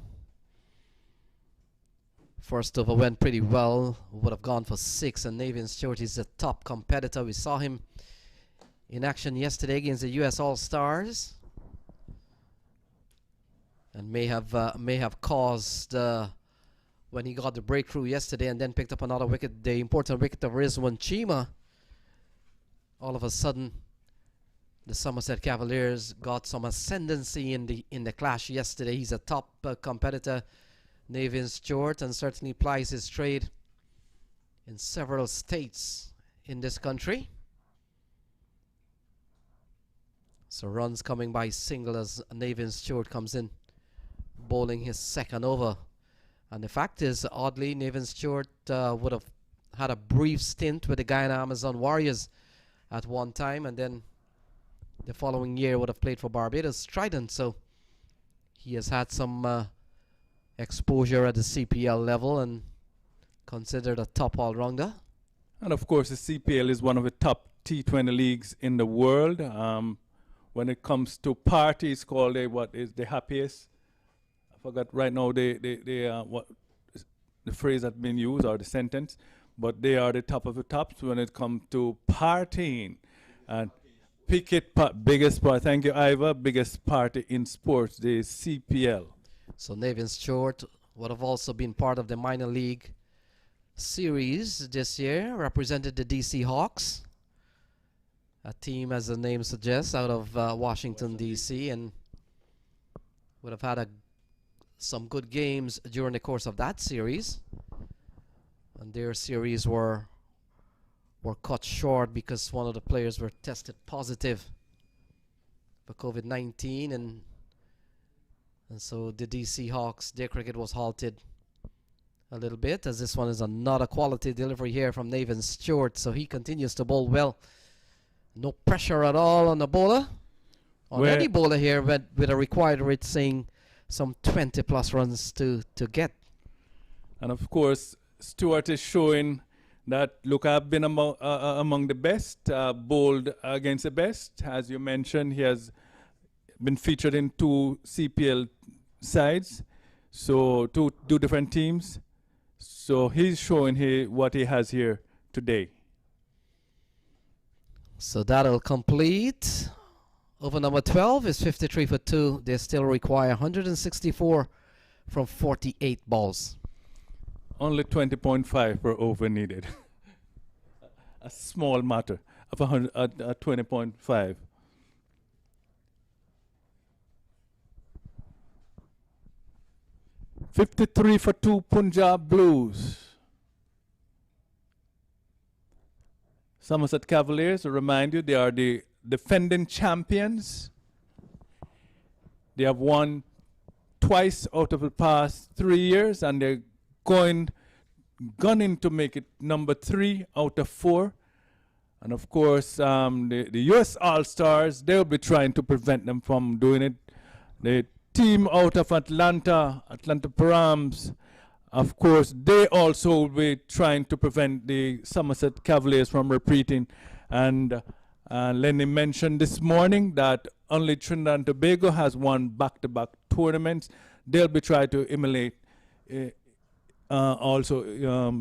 First over went pretty well, would have gone for 6, and Navin Stewart is a top competitor. We saw him in action yesterday against the US All-Stars, and may have caused when he got the breakthrough yesterday and then picked up another wicket, the important wicket of Rizwan Chima. All of a sudden, the Somerset Cavaliers got some ascendancy in the clash yesterday. He's a top competitor, Navin Stewart, and certainly plies his trade in several states in this country. So runs coming by single as Navin Stewart comes in, bowling his second over. And the fact is, oddly, Navin Stewart would have had a brief stint with the Guyana Amazon Warriors at one time, and then the following year would have played for Barbados Trident. So he has had some exposure at the CPL level and considered a top all-rounder. And of course, the CPL is one of the top T20 leagues in the world. When it comes to parties, called what is the happiest? I forgot right now what the phrase that's been used or the sentence, but they are the top of the tops when it comes to partying. And biggest party. Thank you, Ivor. Biggest party in sports, the CPL. So Navin Stewart would have also been part of the minor league series this year, represented the DC Hawks, a team, as the name suggests, out of Washington, D.C., and would have had some good games during the course of that series. And their series were cut short because one of the players were tested positive for COVID-19, and so the DC Hawks, their cricket was halted a little bit, as this one is another quality delivery here from Navin Stewart. So he continues to bowl well. No pressure at all on the bowler. On any bowler here with a required rate saying some 20 plus runs to get. And of course, Stewart is showing that, look, I've been among the best, bowled against the best. As you mentioned, he has been featured in 2 CPL sides, so two different teams. So he's showing what he has here today. So that'll complete. Over number 12 is 53 for 2. They still require 164 from 48 balls. Only 20.5 per over needed. A small matter of 20.5. $53 for 2 Punjab Blues. Somerset Cavaliers, to remind you, they are the defending champions. They have won twice out of the past 3 years, and they're gunning to make it number 3 out of 4. And of course, the US All-Stars, they'll be trying to prevent them from doing it. The team out of Atlanta Params, of course, they also will be trying to prevent the Somerset Cavaliers from repeating. And Lenny mentioned this morning that only Trinidad and Tobago has won back-to-back tournaments. They'll be trying to emulate also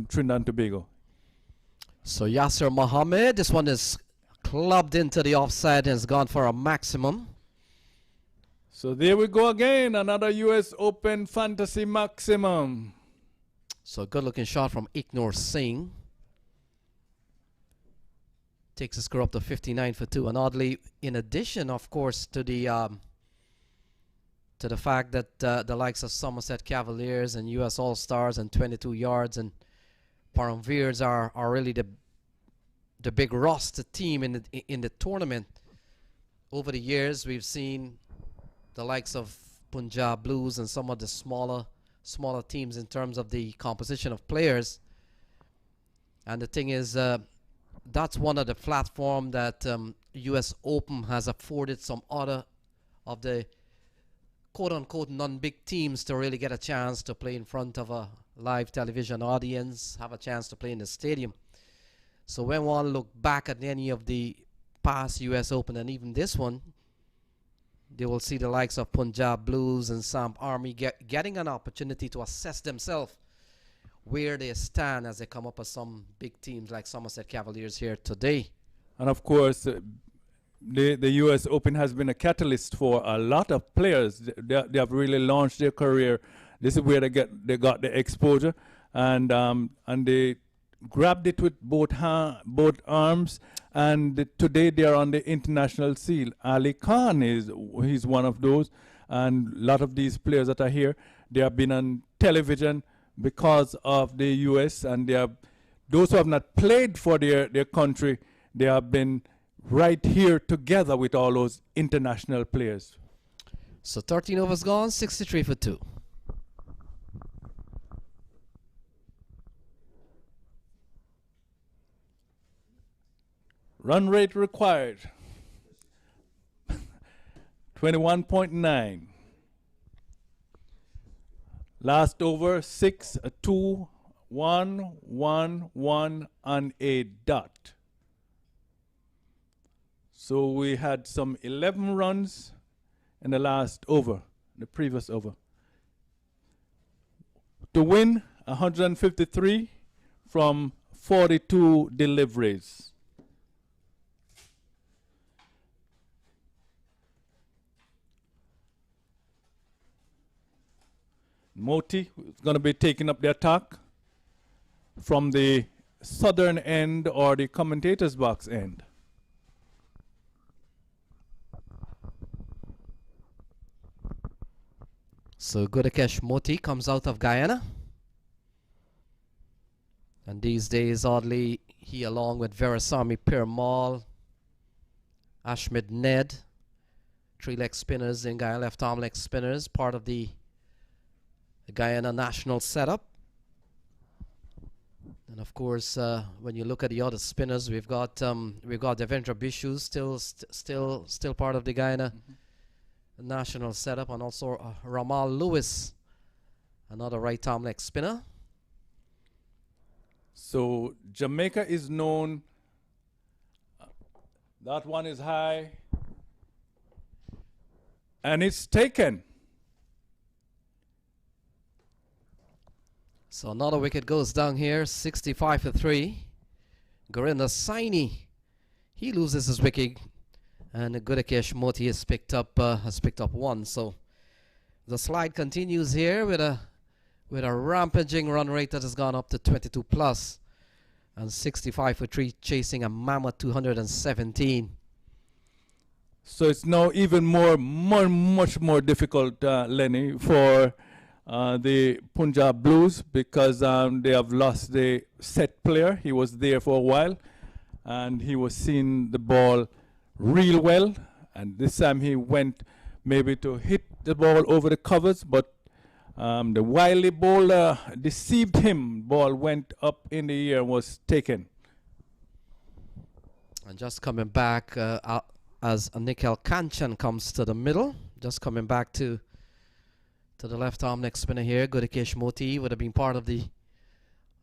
Trinidad and Tobago. So Yasser Mohammed, this one is clubbed into the offside and has gone for a maximum. So there we go again, another US Open fantasy maximum. So good looking shot from Ignor Singh. Takes the score up to 59 for 2. And oddly, in addition, of course, to the fact that the likes of Somerset Cavaliers and US All-Stars and 22 Yards and Param Veers are really the big roster team in the tournament. Over the years, we've seen the likes of Punjab Blues and some of the smaller teams in terms of the composition of players. And the thing is, that's one of the platform that US Open has afforded some other of the quote-unquote non-big teams to really get a chance to play in front of a live television audience, have a chance to play in the stadium. So when one look back at any of the past US Open and even this one, they will see the likes of Punjab Blues and Samp Army getting an opportunity to assess themselves where they stand as they come up with some big teams like Somerset Cavaliers here today. And of course, the US Open has been a catalyst for a lot of players. They have really launched their career. This is where they got the exposure, and they grabbed it with both arms. And today they are on the international scene. Ali Khan he's one of those, and a lot of these players that are here, they have been on television because of the US, and those who have not played for their country, they have been right here together with all those international players. So 13 overs gone, 63 for 2. Run rate required 21.9. Last over 6, 2, 1, 1, 1, and a dot. So we had some 11 runs in the last over, the previous over. To win 153 from 42 deliveries. Moti is going to be taking up the attack from the southern end or the commentator's box end. So Gudakesh Moti comes out of Guyana. And these days, oddly, he along with Veerasamy Perumal, Ashmid Ned, 3-leg spinners in Guyana, left-arm leg spinners, part of the Guyana national setup. And of course, when you look at the other spinners, we've got Devendra Bishu still part of the Guyana national setup, and also Ramal Lewis, another right-arm leg spinner. So Jamaica is known. That one is high, and it's taken. So another wicket goes down here, 65 for 3. Gurinder Saini, he loses his wicket, and Gudakesh Moti has picked up one. So the slide continues here with a rampaging run rate that has gone up to 22 plus, and 65 for 3, chasing a mammoth 217. So it's now even much more difficult, Lenny, for the Punjab Blues, because they have lost the set player. He was there for a while, and he was seeing the ball real well. And this time he went maybe to hit the ball over the covers, but the wily bowler deceived him. Ball went up in the air and was taken. And just coming back as Nikhil Kanchan comes to the middle, just coming back to the left arm next spinner here. Gudakesh Moti would have been part of the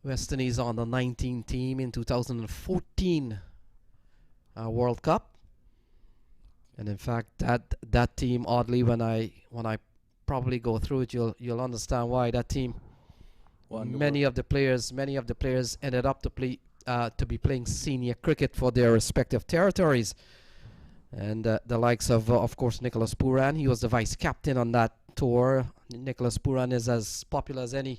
West Indies on the 19 team in 2014 World Cup. And in fact, that team, oddly, when I probably go through it, you'll understand why that team. Many of the players ended up to be playing senior cricket for their respective territories. And the likes of course, Nicholas Pooran. He was the vice captain on that tour. Nicholas Pooran is as popular as any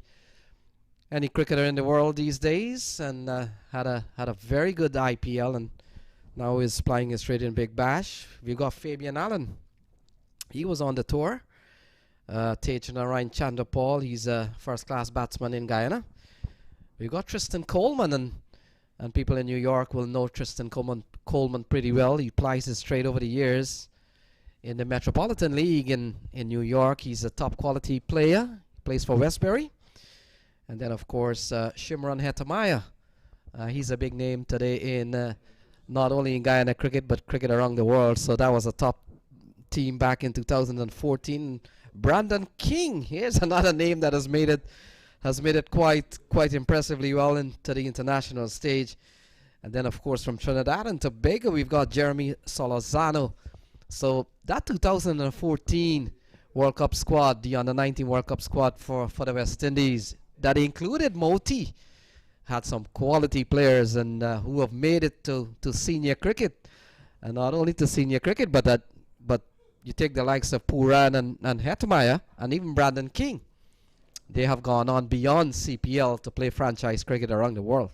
cricketer in the world these days, and had a very good IPL, and now is playing his straight in Big Bash. We got Fabian Allen. He was on the tour. Tejnarayan Chandrapal, he's a first-class batsman in Guyana. We got Tristan Coleman, and people in New York will know Tristan Coleman pretty well. He plies his trade over the years in the Metropolitan League in New York. He's a top quality player. He plays for Westbury. And then of course Shimron Hetmyer. He's a big name today in not only in Guyana cricket but cricket around the world. So that was a top team back in 2014. Brandon King, here's another name that has made it quite impressively well into the international stage. And then of course from Trinidad and Tobago we've got Jeremy Solorzano. So that 2014 World Cup squad, the under-19 World Cup squad for the West Indies, that included Moti, had some quality players and who have made it to senior cricket, and not only to senior cricket, but you take the likes of Pooran and Hetmyer and even Brandon King. They have gone on beyond CPL to play franchise cricket around the world.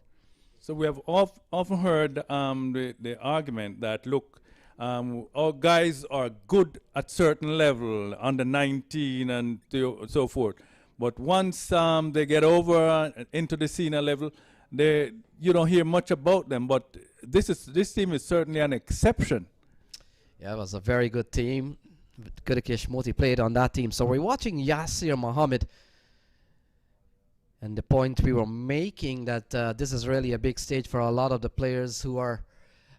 So we have often heard the argument that, look, our guys are good at certain level, under 19 and so forth. But once they get over into the senior level, you don't hear much about them. But this team is certainly an exception. Yeah, it was a very good team. Kudikish Moti played on that team. So we're watching Yasir Mohammed. And the point we were making that this is really a big stage for a lot of the players who are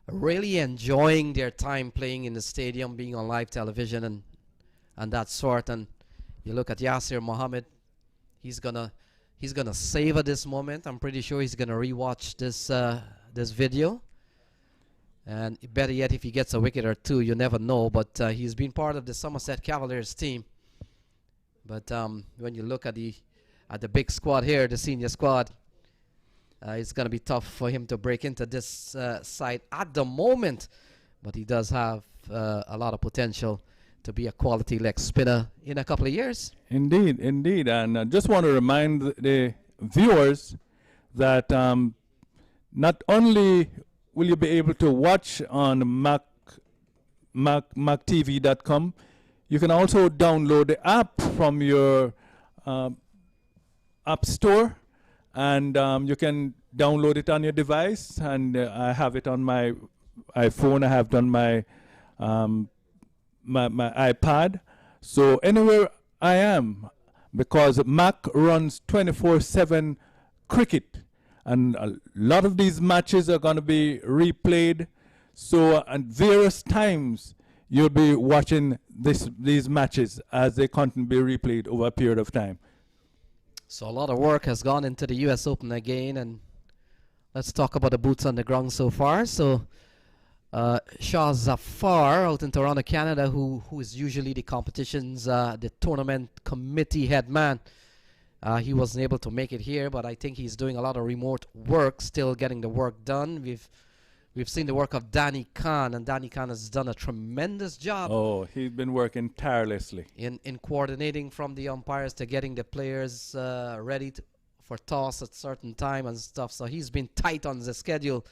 really enjoying their time playing in the stadium, being on live television and that sort. And you look at Yasir Mohammed, he's gonna savor this moment. I'm pretty sure he's gonna rewatch this video. And better yet, if he gets a wicket or two, you never know. But he's been part of the Somerset Cavaliers team. But when you look at the big squad here, the senior squad, it's going to be tough for him to break into this side at the moment. But he does have a lot of potential to be a quality leg spinner in a couple of years. Indeed, indeed. And I just want to remind the viewers that not only will you be able to watch on MAQ TV.com, you can also download the app from your App Store, and you can download it on your device. And I have it on my iPhone. I have it on my my iPad. So anywhere I am, because MAQ runs 24/7 cricket, and a lot of these matches are going to be replayed. So at various times you'll be watching these matches as they continue to be replayed over a period of time. So a lot of work has gone into the US Open again, and let's talk about the boots on the ground so far. So Shah Zafar out in Toronto, Canada, who is usually the competition's the tournament committee head man. He wasn't able to make it here, but I think he's doing a lot of remote work, still getting the work done. We've seen the work of Danny Khan, and Danny Khan has done a tremendous job. Oh, he's been working tirelessly in coordinating from the umpires to getting the players ready for toss at certain time and stuff. So he's been tight on the schedule,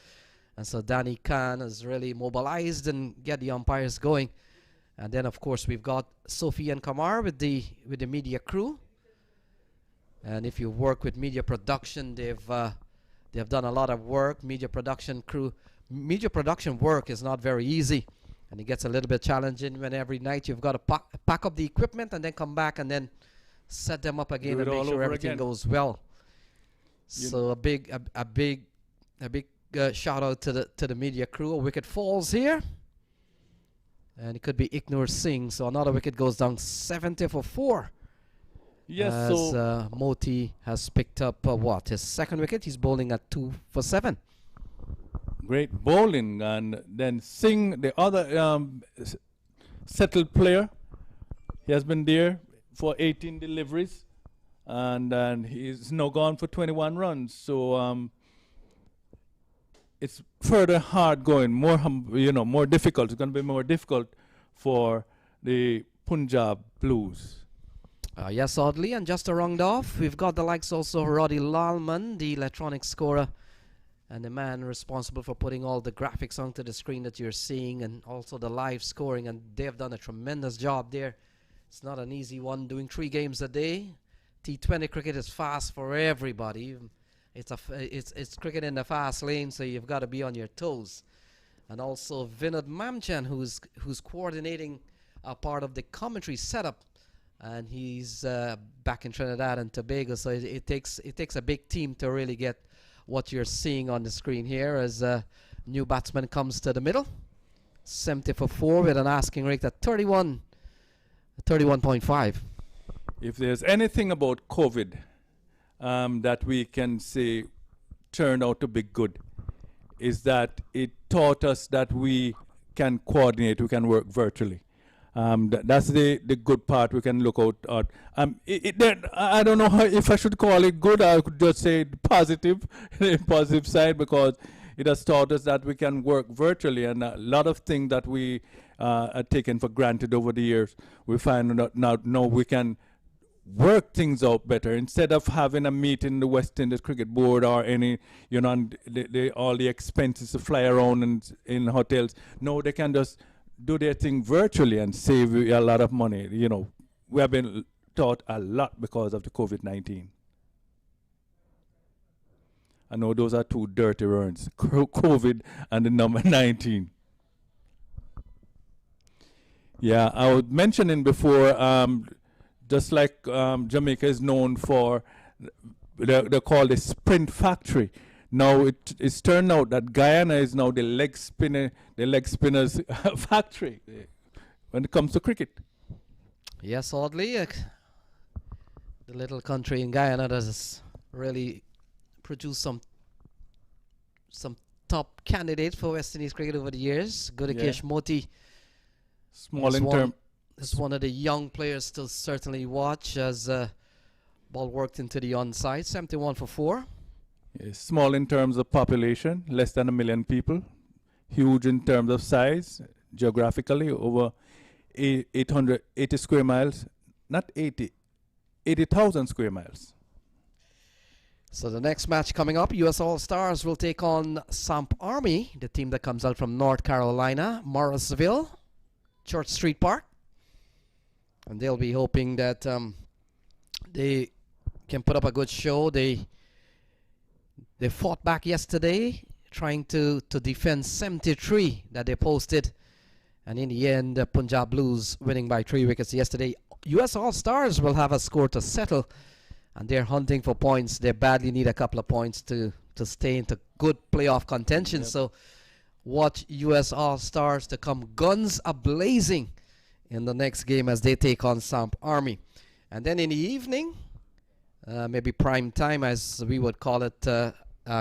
and so Danny Khan has really mobilized and get the umpires going. And then of course we've got Sophie and Kamar with the media crew. And if you work with media production, they've done a lot of work. Media production work is not very easy, and it gets a little bit challenging when every night you've got to pack up the equipment and then come back and then set them up again and make sure everything goes well. So a big shout out to the media crew. A wicket falls here, and it could be Ignor Singh. So another wicket goes down, 70 for 4. Yes, as Moti has picked up his second wicket. He's bowling at 2 for 7. Great bowling. And then Singh, the other settled player, he has been there for 18 deliveries, and he's now gone for 21 runs. So it's further hard going, more difficult. It's going to be more difficult for the Punjab Blues. Yes, Audley, and just to round off, we've got the likes also of Roddy Lalman, the electronic scorer, and the man responsible for putting all the graphics onto the screen that you're seeing, and also the live scoring, and they've done a tremendous job there. It's not an easy one, doing 3 games a day. T20 cricket is fast for everybody. It's cricket in the fast lane, so you've got to be on your toes. And also Vinod Mamchan, who's coordinating a part of the commentary setup. And he's back in Trinidad and Tobago, so it takes a big team to really get what you're seeing on the screen here as a new batsman comes to the middle. 70 for 4 with an asking rate at 31.5. If there's anything about COVID that we can say turned out to be good, is that it taught us that we can coordinate, we can work virtually. That's the good part we can look out at. I don't know if I should call it good. I could just say positive, the positive side, because it has taught us that we can work virtually, and a lot of things that we had taken for granted over the years, we find out now we can work things out better. Instead of having a meeting in the West Indies Cricket Board or any, all the expenses to fly around in hotels, no, they can just do their thing virtually and save a lot of money. We have been taught a lot because of the COVID-19. I know those are two dirty runs, COVID and the number 19. Yeah, I was mentioning before, just like Jamaica is known for, they're called the sprint factory. Now it's turned out that Guyana is now the leg spinners factory when it comes to cricket. Yes, oddly, the little country in Guyana does really produce some top candidates for West Indies cricket over the years. Gudakesh Moti. Small in term. Is one of the young players to certainly watch as ball worked into the onside. 71 for 4. Yes, small in terms of population, less than 1 million people. Huge in terms of size, geographically, over 880 square miles. Not 80,000 square miles. So the next match coming up, US All-Stars will take on Samp Army, the team that comes out from North Carolina, Morrisville, Church Street Park. And they'll be hoping that they can put up a good show. They fought back yesterday, trying to defend 73 that they posted. And in the end, the Punjab Blues winning by 3 wickets yesterday. US All-Stars will have a score to settle, and they're hunting for points. They badly need a couple of points to stay into good playoff contention. Yep. So watch US All-Stars to come guns a-blazing in the next game as they take on Samp Army. And then in the evening, maybe prime time as we would call it,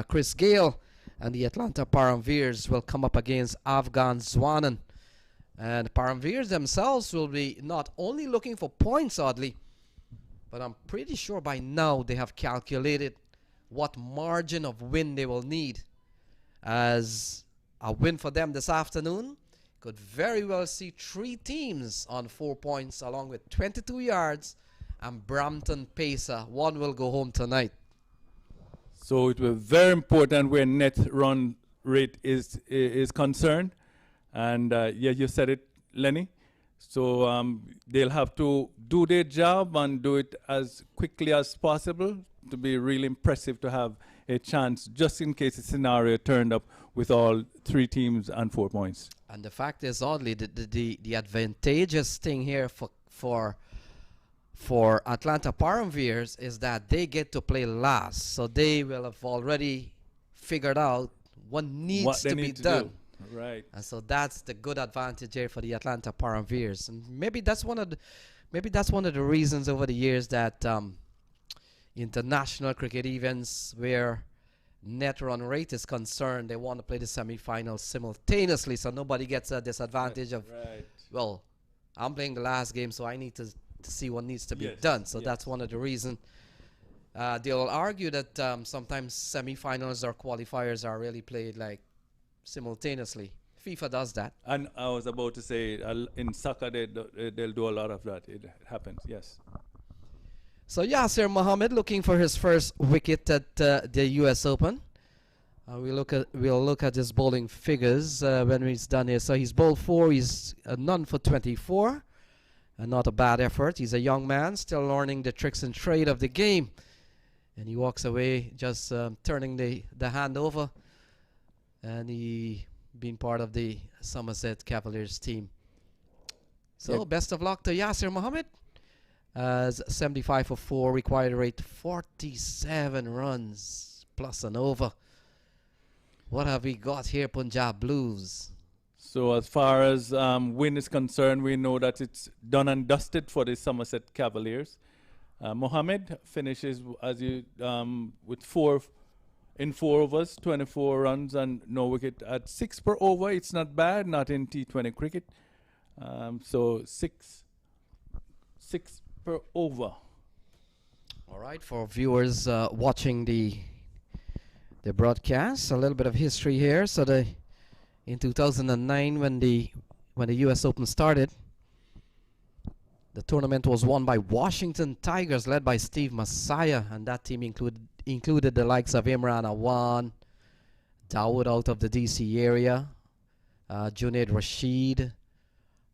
Chris Gale and the Atlanta Param Veers will come up against Afghan Zwanan. And Param Veers themselves will be not only looking for points, oddly, but I'm pretty sure by now they have calculated what margin of win they will need, as a win for them this afternoon could very well see 3 teams on 4 points along with 22 yards and Brampton Pacer. One will go home tonight. So it will be very important where net run rate is concerned. And yeah, you said it, Lenny. So they'll have to do their job and do it as quickly as possible to be really impressive, to have a chance just in case the scenario turned up with all 3 teams and 4 points. And the fact is, oddly, the advantageous thing here for Atlanta Param Veers is that they get to play last. So they will have already figured out what needs to be done. Right. And so that's the good advantage here for the Atlanta Param Veers. And maybe that's one of the reasons over the years that international cricket events where net run rate is concerned, they want to play the semi-finals simultaneously, so nobody gets a disadvantage of, well, I'm playing the last game, so I need to see what needs to be done. So that's one of the reasons. They'll argue that sometimes semi-finals or qualifiers are really played like simultaneously. FIFA does that. And I was about to say, in soccer, they'll do a lot of that. It happens, yes. So Yasir Mohammed looking for his first wicket at the US Open. We'll look at his bowling figures when he's done here. So he's bowled 4, he's none for 24. Not a bad effort. He's a young man, still learning the tricks and trade of the game. And he walks away just turning the hand over. And he being part of the Somerset Cavaliers team. So best of luck to Yasir Mohammed. As 75 for 4, required rate 47 runs plus an over. What have we got here, Punjab Blues? So as far as win is concerned, we know that it's done and dusted for the Somerset Cavaliers. Mohammed finishes with 4 overs, 24 runs and no wicket at 6 per over. It's not bad, not in T20 cricket. So 6 per over. All right, for viewers watching the broadcast, a little bit of history here. So in 2009, when the US Open started, the tournament was won by Washington Tigers, led by Steve Messiah, and that team included the likes of Imran Awan, Dawood out of the DC area, Junaid Rashid,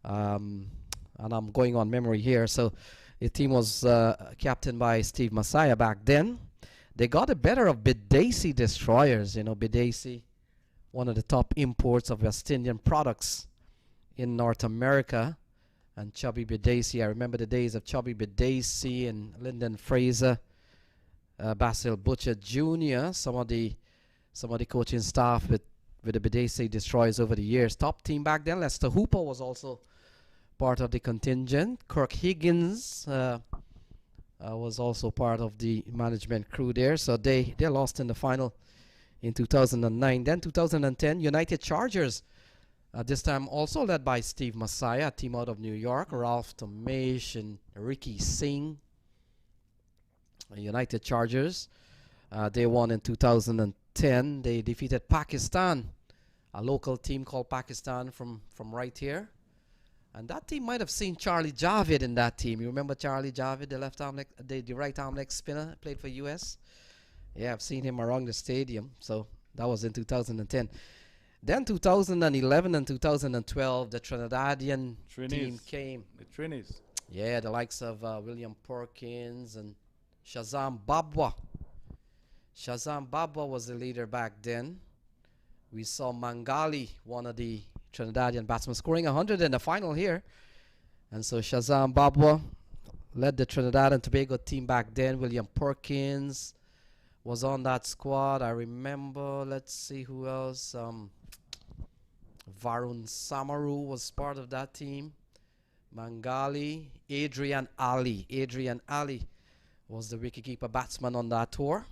and I'm going on memory here. So the team was captained by Steve Messiah back then. they got the better of Bidesi Destroyers. You know, Bidesi, one of the top imports of West Indian products in North America. And Chubby Bidesi, I remember the days of Chubby Bidesi and Lyndon Fraser, Basil Butcher Jr., some of the coaching staff with the Bidesi Destroyers over the years. Top team back then. Lester Hooper was also part of the contingent. Kirk Higgins was also part of the management crew there. So they lost in the final in 2009. Then 2010, United Chargers. This time also led by Steve Messiah, a team out of New York. Ralph Tomesh and Ricky Singh. United Chargers. They won in 2010. They defeated Pakistan, a local team called Pakistan from right here. And that team might have seen Charlie Javid in that team. You remember Charlie Javid, the right arm leg spinner, played for US? Yeah, I've seen him around the stadium. So that was in 2010. Then 2011 and 2012, the Trinidadian team came. The Trinis. Yeah, the likes of William Perkins and Shazam Babwa. Shazam Babwa was the leader back then. We saw Mangali, one of the Trinidadian batsmen, scoring 100 in the final here. And so Shazam Babwa led the Trinidad and Tobago team back then. William Perkins was on that squad. I remember, let's see who else. Varun Samaru was part of that team. Mangali, Adrian Ali. Adrian Ali was the wicketkeeper batsman on that tour.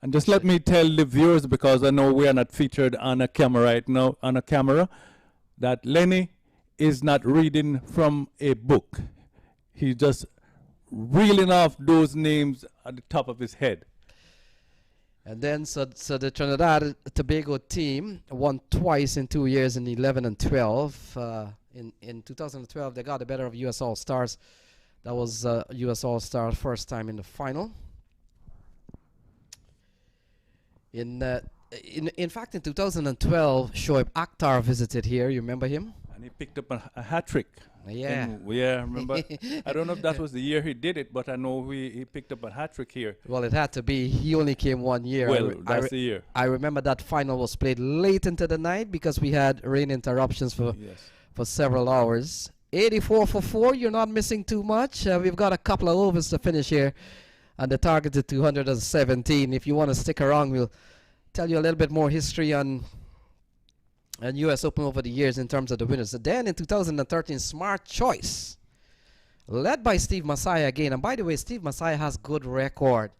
And just let me tell the viewers, because I know we are not featured on a camera right now, that Lenny is not reading from a book. He's just reeling off those names at the top of his head. And then, so the Trinidad Tobago team won twice in 2 years, in 11 and 12. In 2012, they got the better of US All-Stars. That was US All-Stars first time in the final. In fact, in 2012, Shoaib Akhtar visited here. You remember him? And he picked up a hat-trick. Yeah. Yeah, remember? I don't know if that was the year he did it, but I know he picked up a hat-trick here. Well, it had to be. He only came 1 year. Well, that's the year. I remember that final was played late into the night because we had rain interruptions for several hours. 84 for 4. You're not missing too much. We've got a couple of overs to finish here. And the target is 217. If you want to stick around, we'll tell you a little bit more history on US Open over the years in terms of the winners. So then in 2013, Smart Choice, led by Steve Messiah again. And by the way, Steve Messiah has good record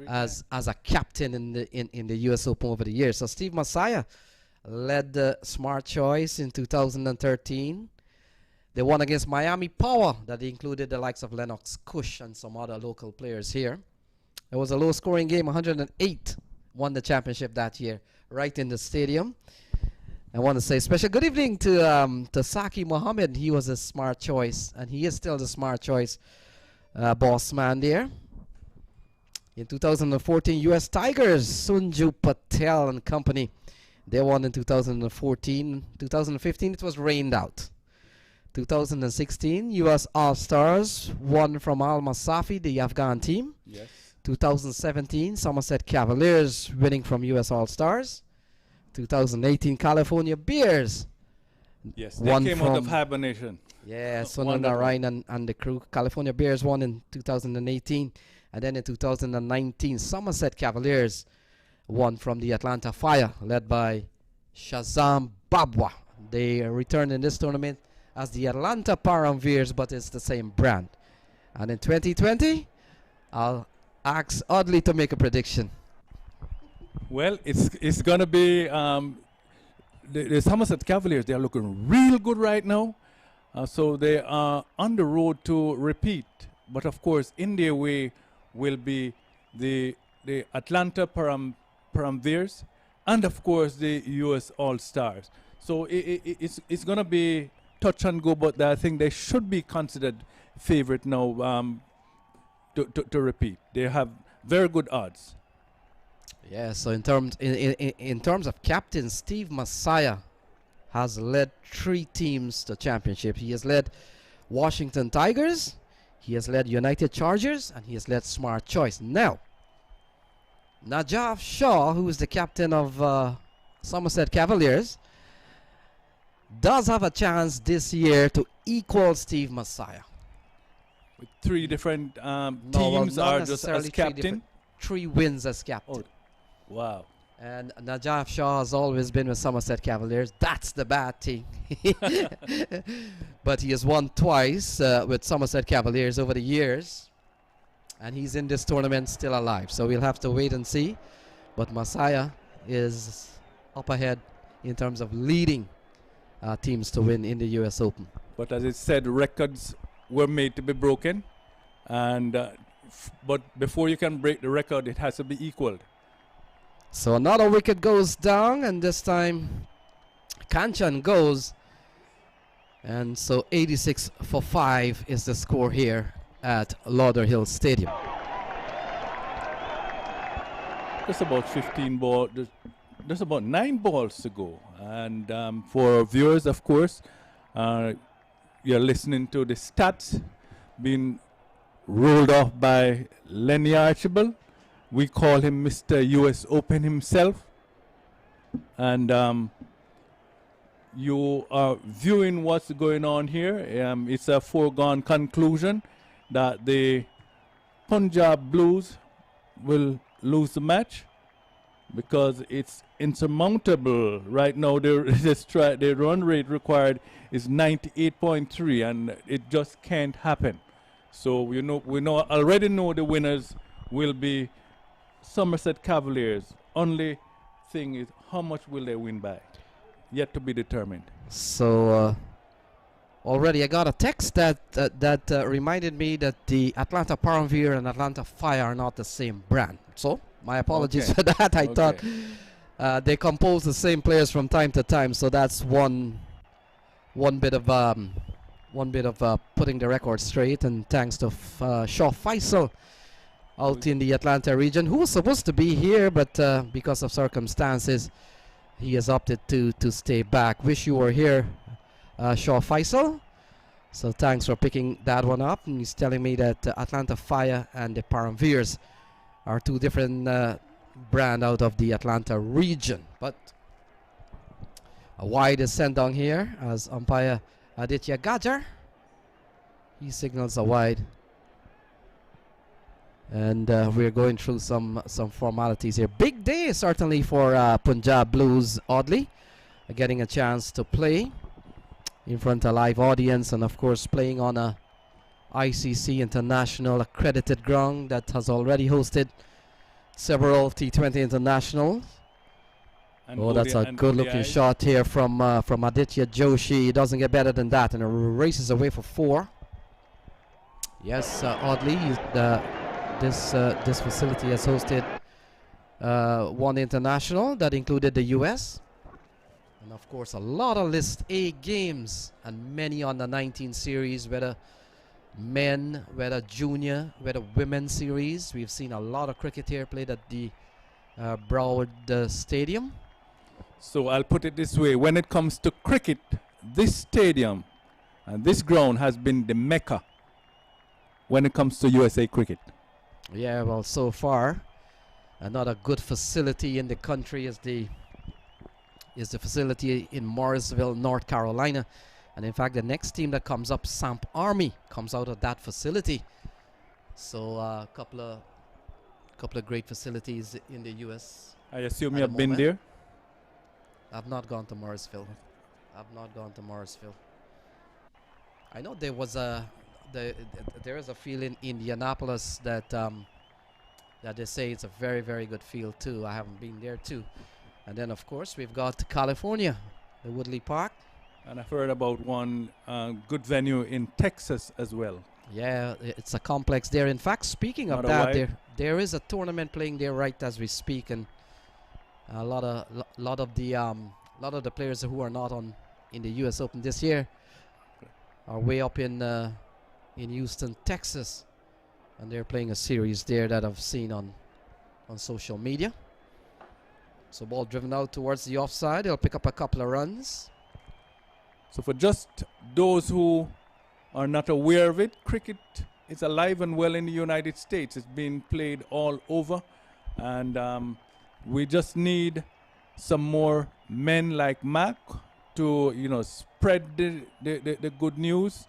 as a captain in the US Open over the years. So Steve Messiah led the Smart Choice in 2013. They won against Miami Power, that included the likes of Lennox Cush and some other local players here. It was a low-scoring game. 108 won the championship that year, right in the stadium. I want to say special good evening to Saki Mohammed. He was a Smart Choice, and he is still the Smart Choice boss man there. In 2014, U.S. Tigers, Sunju Patel and company, they won in 2014. 2015, it was rained out. 2016, U.S. All-Stars won from Al Masafi, the Afghan team. Yes. 2017, Somerset Cavaliers winning from U.S. All-Stars. 2018, California Veers. Yes, they came out of hibernation. Yeah, Zwanan Narayan and the crew. California Veers won in 2018. And then in 2019, Somerset Cavaliers won from the Atlanta Fire, led by Shazam Babwa. They returned in this tournament as the Atlanta Param Veers, but it's the same brand. And in 2020, I'll ask Audley to make a prediction. Well, it's going to be the Somerset Cavaliers. They are looking real good right now. So they are on the road to repeat. But of course, in their way will be the Atlanta Param Veers and of course the US All-Stars. So it's going to be touch and go, but I think they should be considered favorite now to repeat. They have very good odds. Yeah, so in terms of captain, Steve Messiah has led 3 teams to championship. He has led Washington Tigers, He has led United Chargers and he has led Smart Choice. Now, Najaf Shaw, who is the captain of Somerset Cavaliers, does have a chance this year to equal Steve Messiah. With 3 different No, well, teams not are just necessarily as 3 captain. different- 3 wins as captain. Oh, wow. And Najaf Shaw has always been with Somerset Cavaliers. That's the bad thing. But he has won twice with Somerset Cavaliers over the years. And he's in this tournament still alive. So we'll have to wait and see. But Messiah is up ahead in terms of leading teams to win in the US Open. But as it said, records were made to be broken. And but before you can break the record, it has to be equaled. So another wicket goes down, and this time Kanchan goes. And so 86 for 5 is the score here at Lauderhill Stadium. Just about 15 balls, there's about 9 balls to go. And for viewers, of course, you're listening to the stats being rolled off by Lenny Archibald. We call him Mr. US Open himself. And you are viewing what's going on here. It's a foregone conclusion that the Punjab Blues will lose the match because it's insurmountable. Right now, the run rate required is 98.3, and it just can't happen. So we already know the winners will be Somerset Cavaliers. Only thing is, how much will they win by? Yet to be determined. So already I got a text that reminded me that the Atlanta Param Veer and Atlanta Fire are not the same brand. So my apologies for that. I thought they compose the same players from time to time. So that's one bit of putting the record straight. And thanks to Shaw Faisal out in the Atlanta region, who was supposed to be here, but because of circumstances, he has opted to stay back. Wish you were here, Shaw Faisal. So thanks for picking that one up. And he's telling me that Atlanta Fire and the Param Veers are 2 different brand out of the Atlanta region. But a wide is sent down here as umpire Aditya Gajar. He signals a wide. And we're going through some formalities here. Big day certainly for Punjab Blues, oddly. Getting a chance to play in front of a live audience, and of course playing on a ICC International accredited ground that has already hosted several T20 internationals. And Oh, that's a good looking shot here from Aditya Joshi. He doesn't get better than that, and it races away for 4. Yes, oddly, this facility has hosted 1 international that included the US, and of course a lot of List A games and many on the 19 series, whether men, whether junior, whether women series. We've seen a lot of cricket here played at the Broward Stadium. So I'll put it this way: when it comes to cricket, this stadium and this ground has been the mecca when it comes to USA cricket. Yeah, well, so far, another good facility in the country is the facility in Morrisville, North Carolina. And in fact, the next team that comes up, Samp Army, comes out of that facility. So a couple of great facilities in the U.S. I assume you have been there? I've not gone to Morrisville. I know there was there is a field in Indianapolis that they say it's a very, very good field too. I haven't been there too. And then of course we've got California, the Woodley Park. And I've heard about one good venue in Texas as well. Yeah, it's a complex there. In fact, speaking of that, there is a tournament playing there right as we speak, and a lot of the players who are not in the U.S. Open this year are way up in Houston, Texas, and they're playing a series there that I've seen on social media. So ball driven out towards the offside. He'll pick up a couple of runs. So for just those who are not aware of it, cricket it's alive and well in the United States. It's being played all over, and we just need some more men like MAQ to, spread the good news,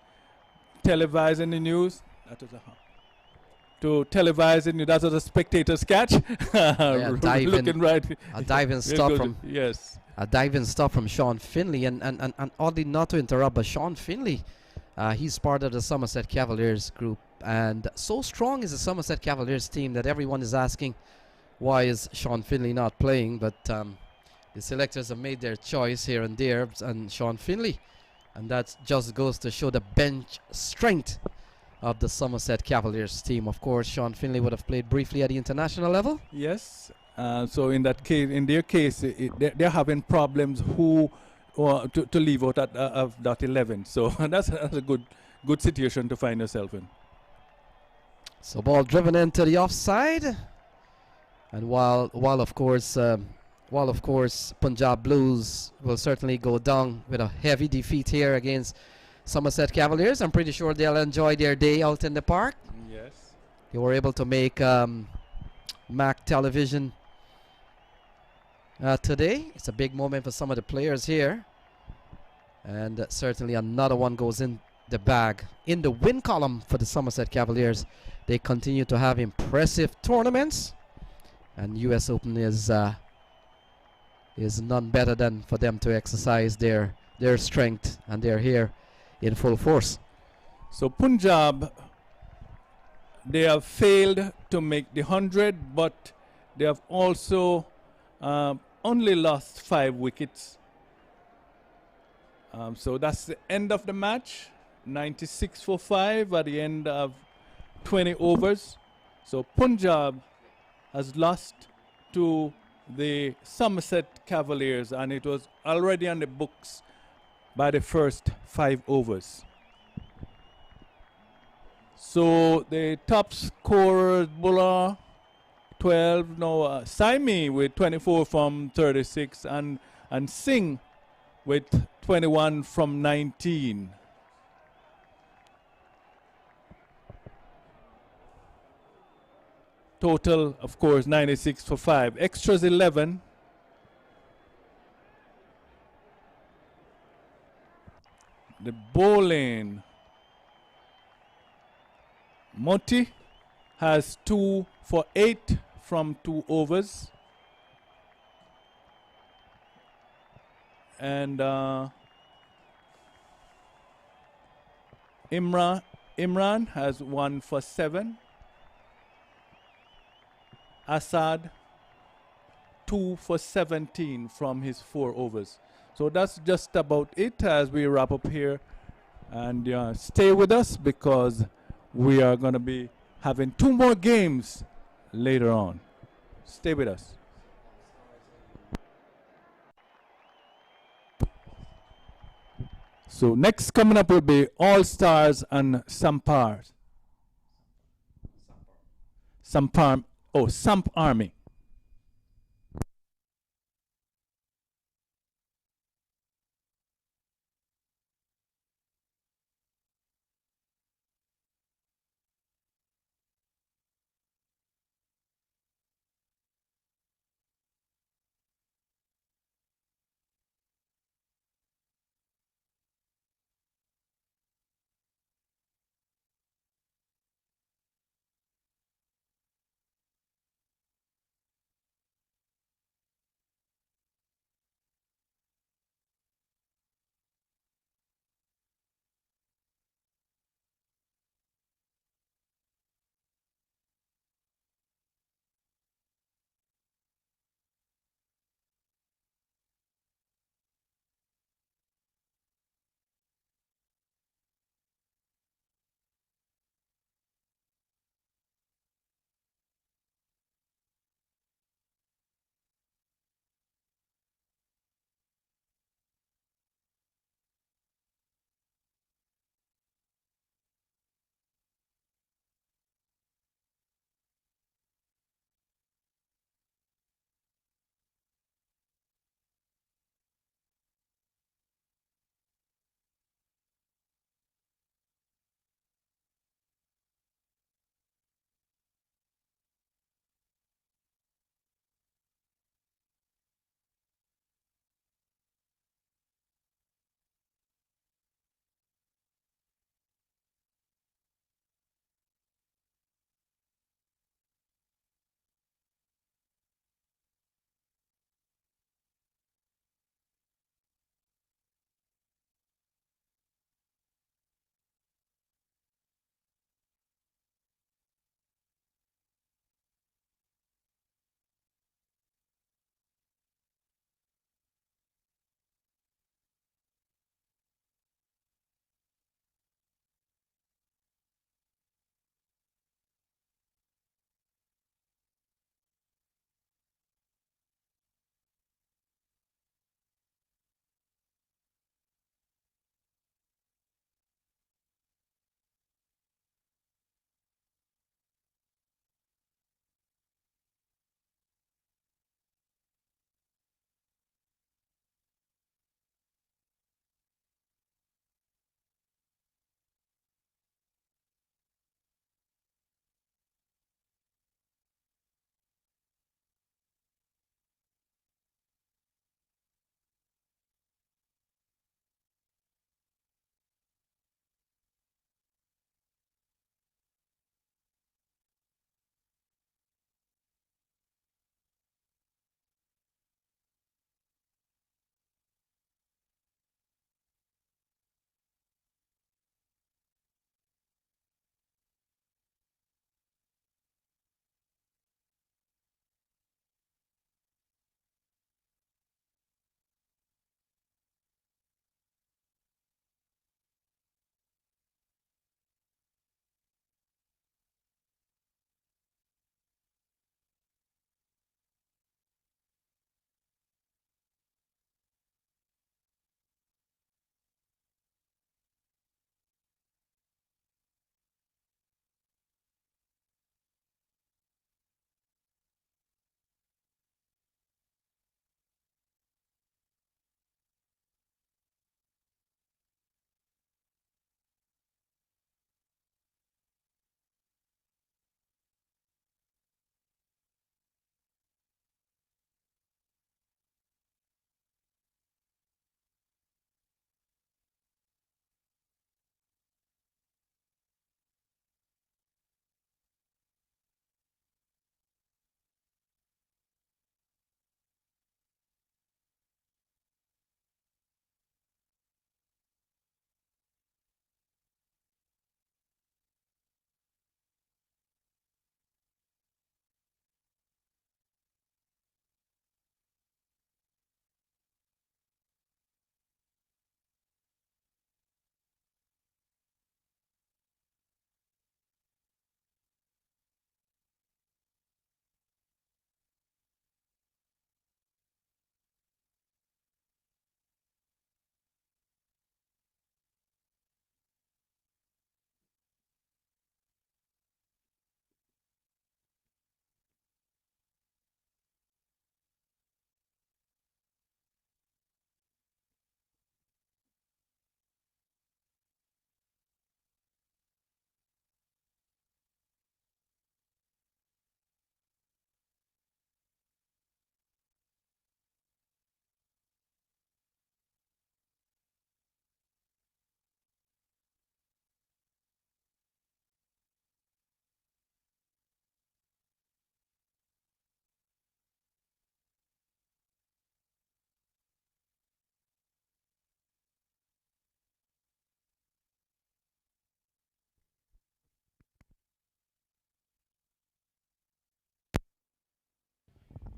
televising the news. That was to televising. That was a spectator's catch. Looking right. A diving stop from yes. A diving stop from Sean Finley, and oddly, not to interrupt, but Sean Finley, he's part of the Somerset Cavaliers group, and so strong is the Somerset Cavaliers team that everyone is asking, why is Sean Finley not playing? But the selectors have made their choice here and there, and Sean Finley, and that just goes to show the bench strength of the Somerset Cavaliers team. Of course, Sean Finley would have played briefly at the international level. Yes. So in that case, in their case, they're having problems to leave out at of that 11. So that's a good situation to find yourself in. So ball driven into the offside, and while of course Punjab Blues will certainly go down with a heavy defeat here against Somerset Cavaliers, I'm pretty sure they'll enjoy their day out in the park. Yes. They were able to make MAQ television today. It's a big moment for some of the players here, and certainly another one goes in the bag in the win column for the Somerset Cavaliers. They continue to have impressive tournaments, and US Open is none better than for them to exercise their strength, and they're here in full force. So Punjab, they have failed to make the 100, but they have also only lost 5 wickets. So that's the end of the match. 96 for 5 at the end of 20 overs. So Punjab has lost to the Somerset Cavaliers, and it was already on the books by the first 5 overs. So the top scorer, Bulla, 12. No, Saimi with 24 from 36, and Singh with 21 from 19. Total, of course, 96 for 5. Extras 11. The bowling. Moti has 2 for 8 from 2 overs. And Imran has 1 for 7. Assad 2 for 17 from his 4 overs. So that's just about it as we wrap up here. And stay with us because we are going to be having 2 more games later on. Stay with us. So next coming up will be All Stars and Samp Army.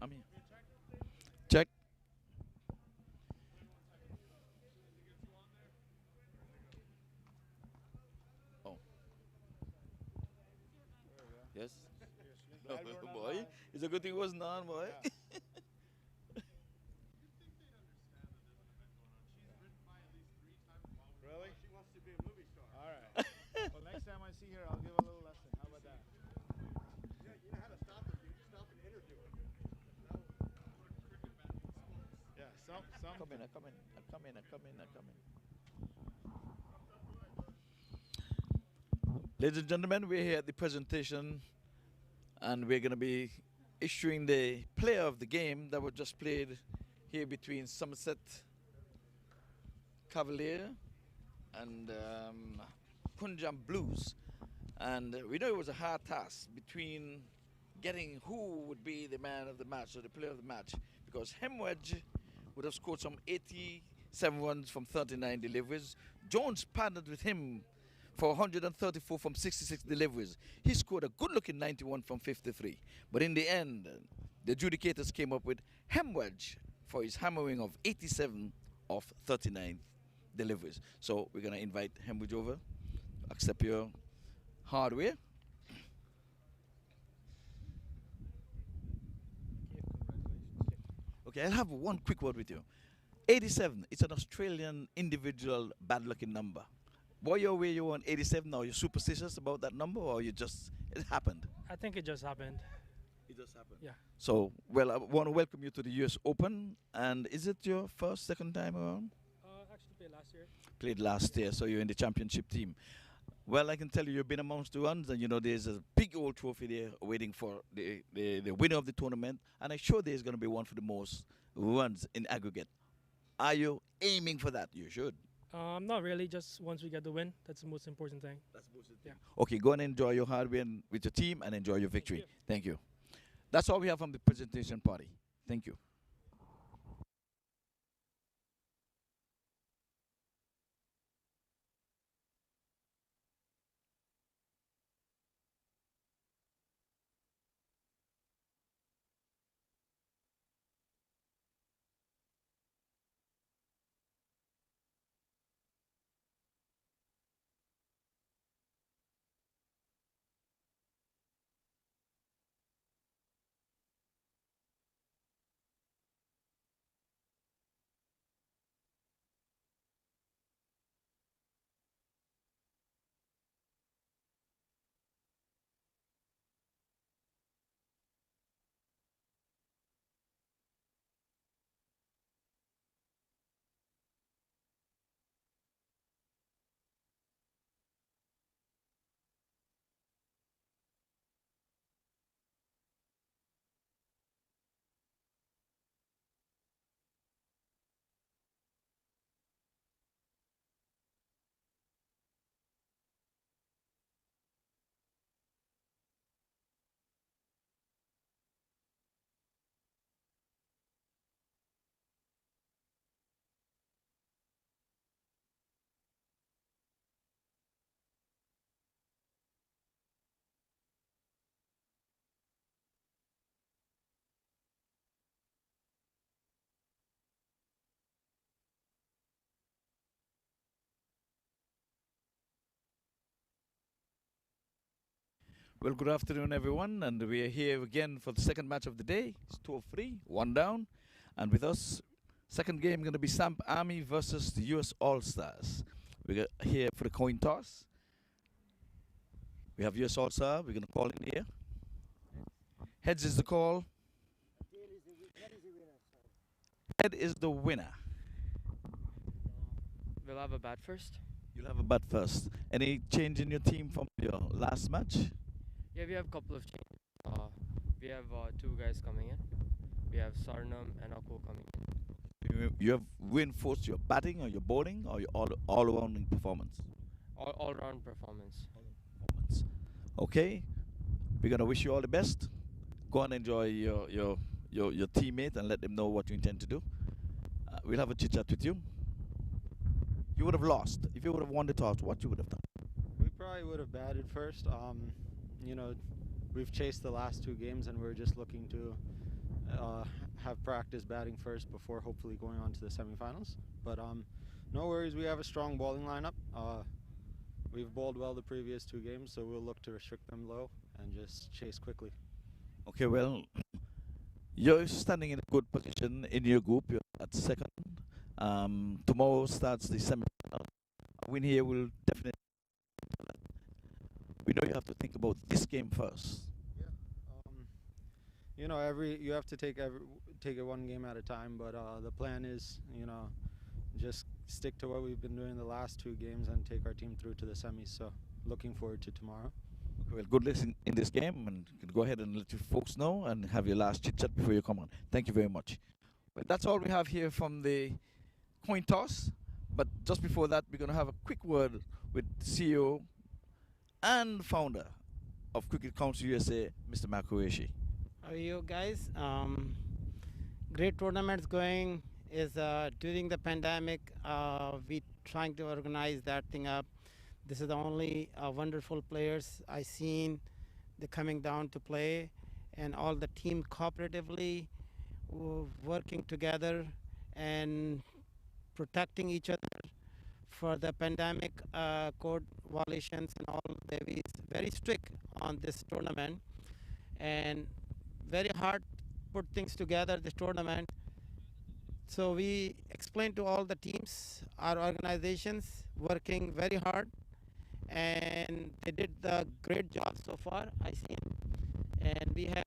I'm here. Check. Oh. Yes. Boy, it's a good thing it wasn't on, boy. Really? She wants to be a movie star. All right. Well, next time I see her, I'll give a little lesson. How about that? You know how to stop her, dude. Stop and interview her. Yeah, some. Come in, come in, come in, come in, come in. Ladies and gentlemen, we're here at the presentation and we're going to be issuing the player of the game that was just played here between Somerset Cavaliers and Punjab Blues. And we know it was a hard task between getting who would be the man of the match or the player of the match, because Hemwedge would have scored some 87 runs from 39 deliveries. Jones partnered with him for 134 from 66 deliveries. He scored a good-looking 91 from 53. But in the end, the adjudicators came up with Hemwedge for his hammering of 87 of 39 deliveries. So we're going to invite Hemwedge over, accept your hardware. Okay, I'll have one quick word with you. 87, it's an Australian individual bad-looking number. Boy, you're where you want 87, are you superstitious about that number, or you just, it happened? I think it just happened. It just happened? Yeah. So, well, I want to welcome you to the US Open. And is it your first, second time around? Actually played last year. Played last year, so you're in the championship team. Well, I can tell you, you've been amongst the runs, and you know there's a big old trophy there waiting for the winner of the tournament, and I'm sure there's going to be one for the most runs in aggregate. Are you aiming for that? You should. Not really, just once we get the win, that's the most important thing. That's the most important thing. Yeah. Okay, go and enjoy your hard win with your team and enjoy your victory. Thank you. That's all we have from the presentation party. Thank you. Well, good afternoon, everyone, and we are here again for the second match of the day. It's 2 of 3, 1 down, and with us, second game going to be Samp Army versus the US All-Stars. We're here for the coin toss. We have US All-Star. We're going to call in here. Heads is the call. Head is the winner. We'll have a bat first. You'll have a bat first. Any change in your team from your last match? Yeah, we have a couple of changes. We have 2 guys coming in. We have Zwanan and Akko coming in. You have reinforced your batting or your bowling or your all-around performance? All-round performance. Okay. We're going to wish you all the best. Go and enjoy your teammate and let them know what you intend to do. We'll have a chit-chat with you. You would have lost. If you would have won the toss, what you would have done? We probably would have batted first. You know, we've chased the last 2 games and we're just looking to have practice batting first before hopefully going on to the semifinals. But no worries, we have a strong bowling lineup. We've bowled well the previous 2 games, so we'll look to restrict them low and just chase quickly. Okay, well, you're standing in a good position in your group. You're at second. Tomorrow starts the semi-final. A win here will definitely. We know you have to think about this game first. Yeah. You know, you have to take it one game at a time. But the plan is, you know, just stick to what we've been doing the last 2 games and take our team through to the semis. So looking forward to tomorrow. Okay, well, good luck in this game, and you can go ahead and let you folks know and have your last chit chat before you come on. Thank you very much. Well, that's all we have here from the coin toss. But just before that, we're going to have a quick word with CEO and founder of Cricket Council USA, Mr. MAQ. How are you guys? Great tournaments going. Is during the pandemic, we trying to organize that thing up. This is the only wonderful players I seen. They're coming down to play, and all the team cooperatively working together and protecting each other for the pandemic code violations and all. They be very strict on this tournament, and very hard to put things together this tournament. So we explained to all the teams, our organizations working very hard, and they did the great job so far, I see. And we have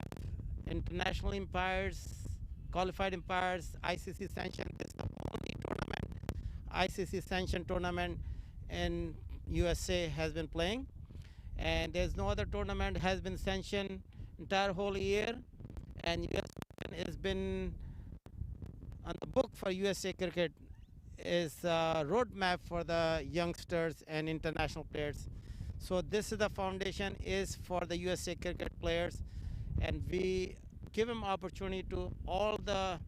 international umpires, qualified umpires, ICC sanctioned. This is the only tournament, ICC sanctioned tournament in USA has been playing, and there's no other tournament has been sanctioned entire whole year, and US has been on the book for USA Cricket is a roadmap for the youngsters and international players. So this is the foundation is for the USA Cricket players, and we give them opportunity to all the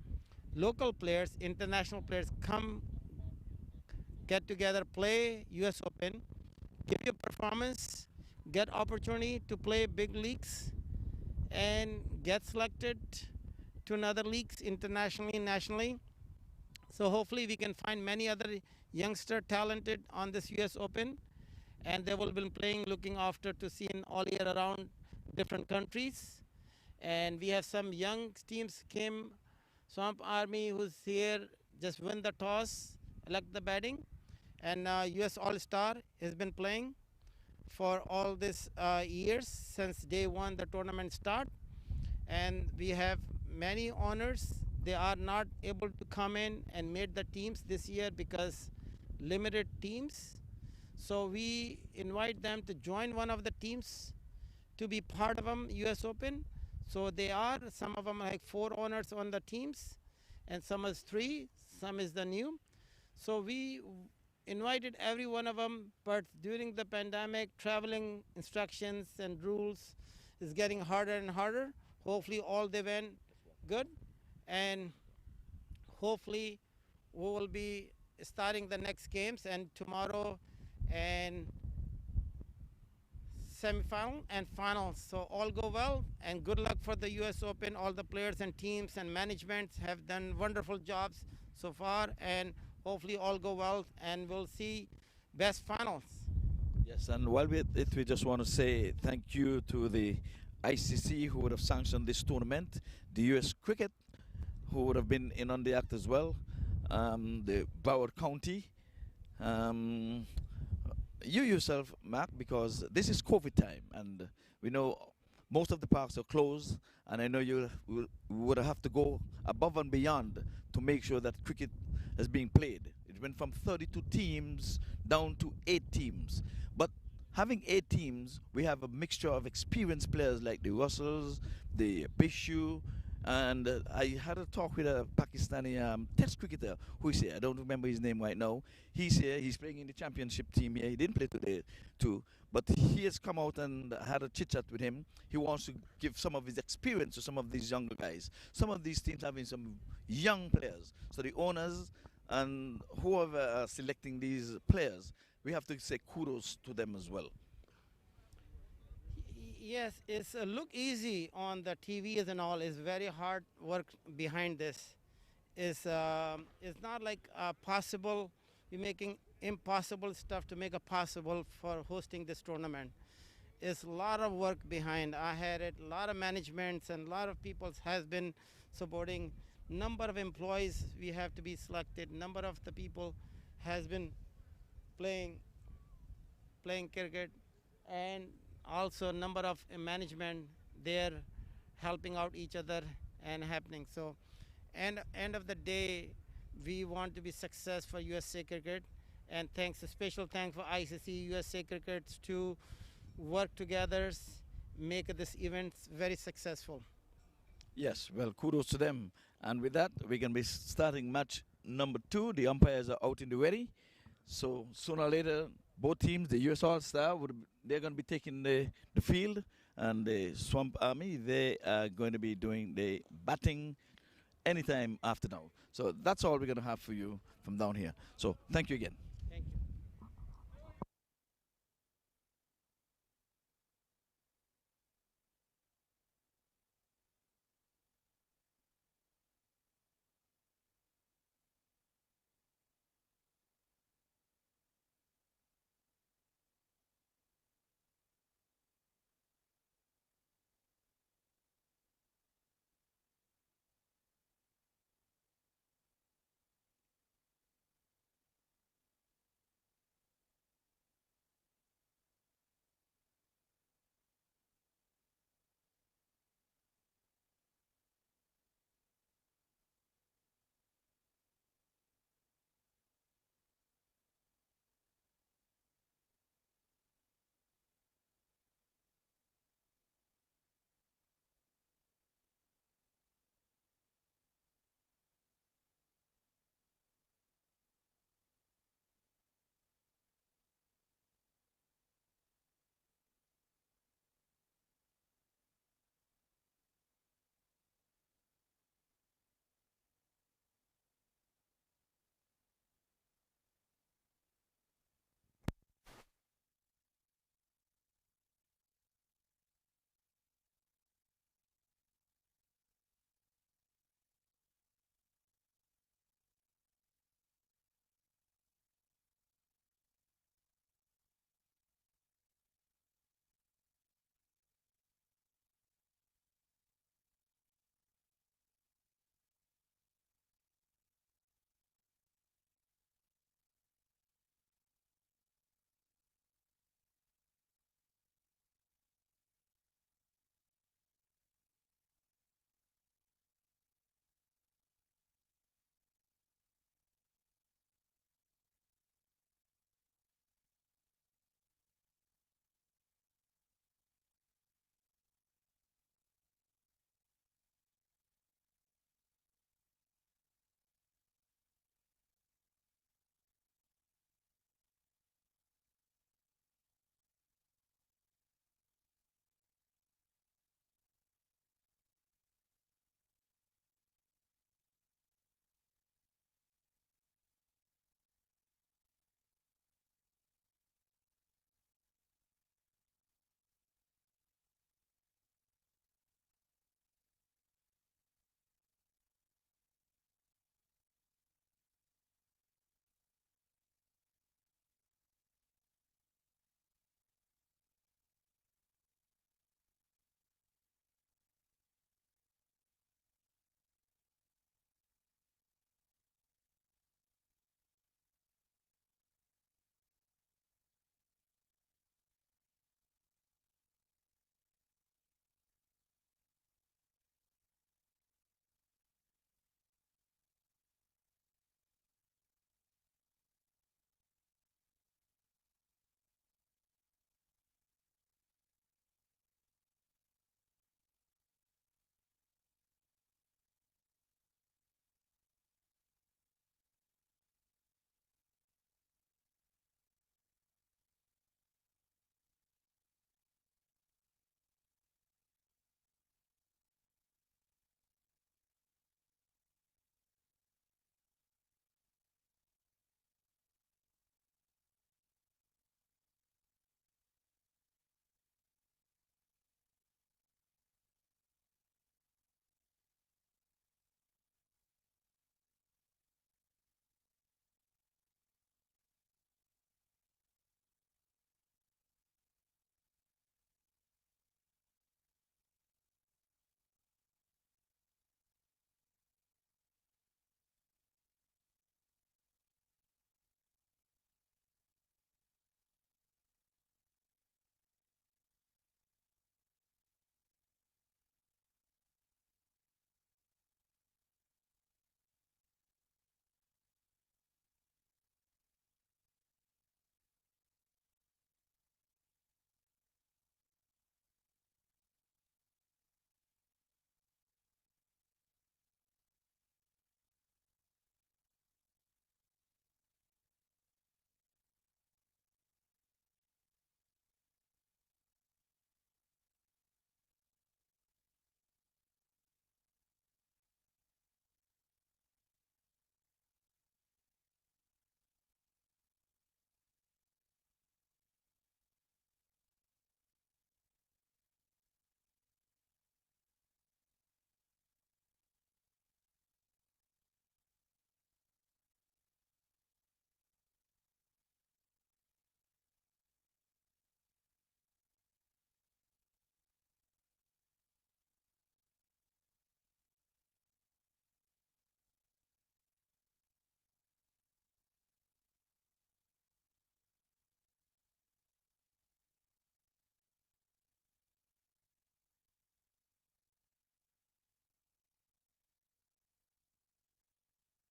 local players, international players come get together, play US Open, give you performance, get opportunity to play big leagues, and get selected to another leagues internationally, nationally. So hopefully we can find many other youngster talented on this US Open, and they will be playing, looking after to see in all year around different countries. And we have some young teams came, Swamp Army who's here, just win the toss, elect the batting, and US All-Star has been playing for all this years since day 1 the tournament start. And we have many owners. They are not able to come in and made the teams this year because limited teams. So we invite them to join one of the teams to be part of them US Open. So they are, some of them like 4 owners on the teams, and some is 3, some is the new. So we invited every one of them, but during the pandemic, traveling instructions and rules is getting harder and harder. Hopefully all they went good, and hopefully we will be starting the next games, and tomorrow and semi-final and finals. So all go well, and good luck for the US Open. All the players and teams and management have done wonderful jobs so far, and hopefully all go well, and we'll see best finals. Yes, and while we're at it, we just want to say thank you to the ICC who would have sanctioned this tournament, the US Cricket who would have been in on the act as well, the Broward County, you yourself, Mark, because this is COVID time, and we know most of the parks are closed, and I know you would have to go above and beyond to make sure that cricket is being played. It went from 32 teams down to 8 teams. But having 8 teams, we have a mixture of experienced players like the Russells, the Bishu, and I had a talk with a Pakistani test cricketer who's here. I don't remember his name right now. He's here. He's playing in the championship team here. He didn't play today too, but he has come out and had a chit-chat with him. He wants to give some of his experience to some of these younger guys. Some of these teams having some young players. So the owners and whoever are selecting these players, we have to say kudos to them as well. Yes, it's look easy on the TVs and all. It's very hard work behind this. It's not like possible. We're making impossible stuff to make it possible for hosting this tournament. It's a lot of work behind. I had it. A lot of managements and a lot of people has been supporting. Number of employees we have to be selected. Number of the people has been playing playing cricket, and also number of management there helping out each other and happening. So, and end of the day, we want to be success for USA Cricket, and thanks a special thanks for ICC USA Cricket to work together, make this event very successful. Yes, well, kudos to them. And with that, we're going to be starting match number 2. The umpires are out in the way. So sooner or later, both teams, the US All-Star, they're going to be taking the field. And the Swamp Army, they are going to be doing the batting anytime after now. So that's all we're going to have for you from down here. So thank you again. Thank you.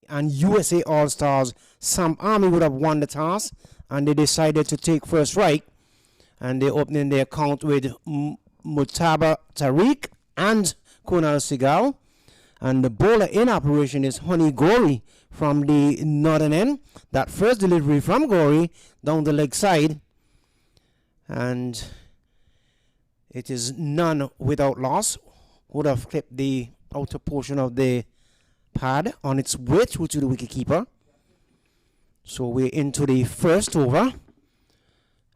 and USA All-Stars Samp Army would have won the toss, and they decided to take first strike, and they're opening their account with Mutaba Tariq and Kunal Sigal, and the bowler in operation is Honey Gori from the northern end. That first delivery from Gori down the leg side, and it is none without loss. Would have clipped the outer portion of the pad on its way through to the wicketkeeper. So we're into the first over,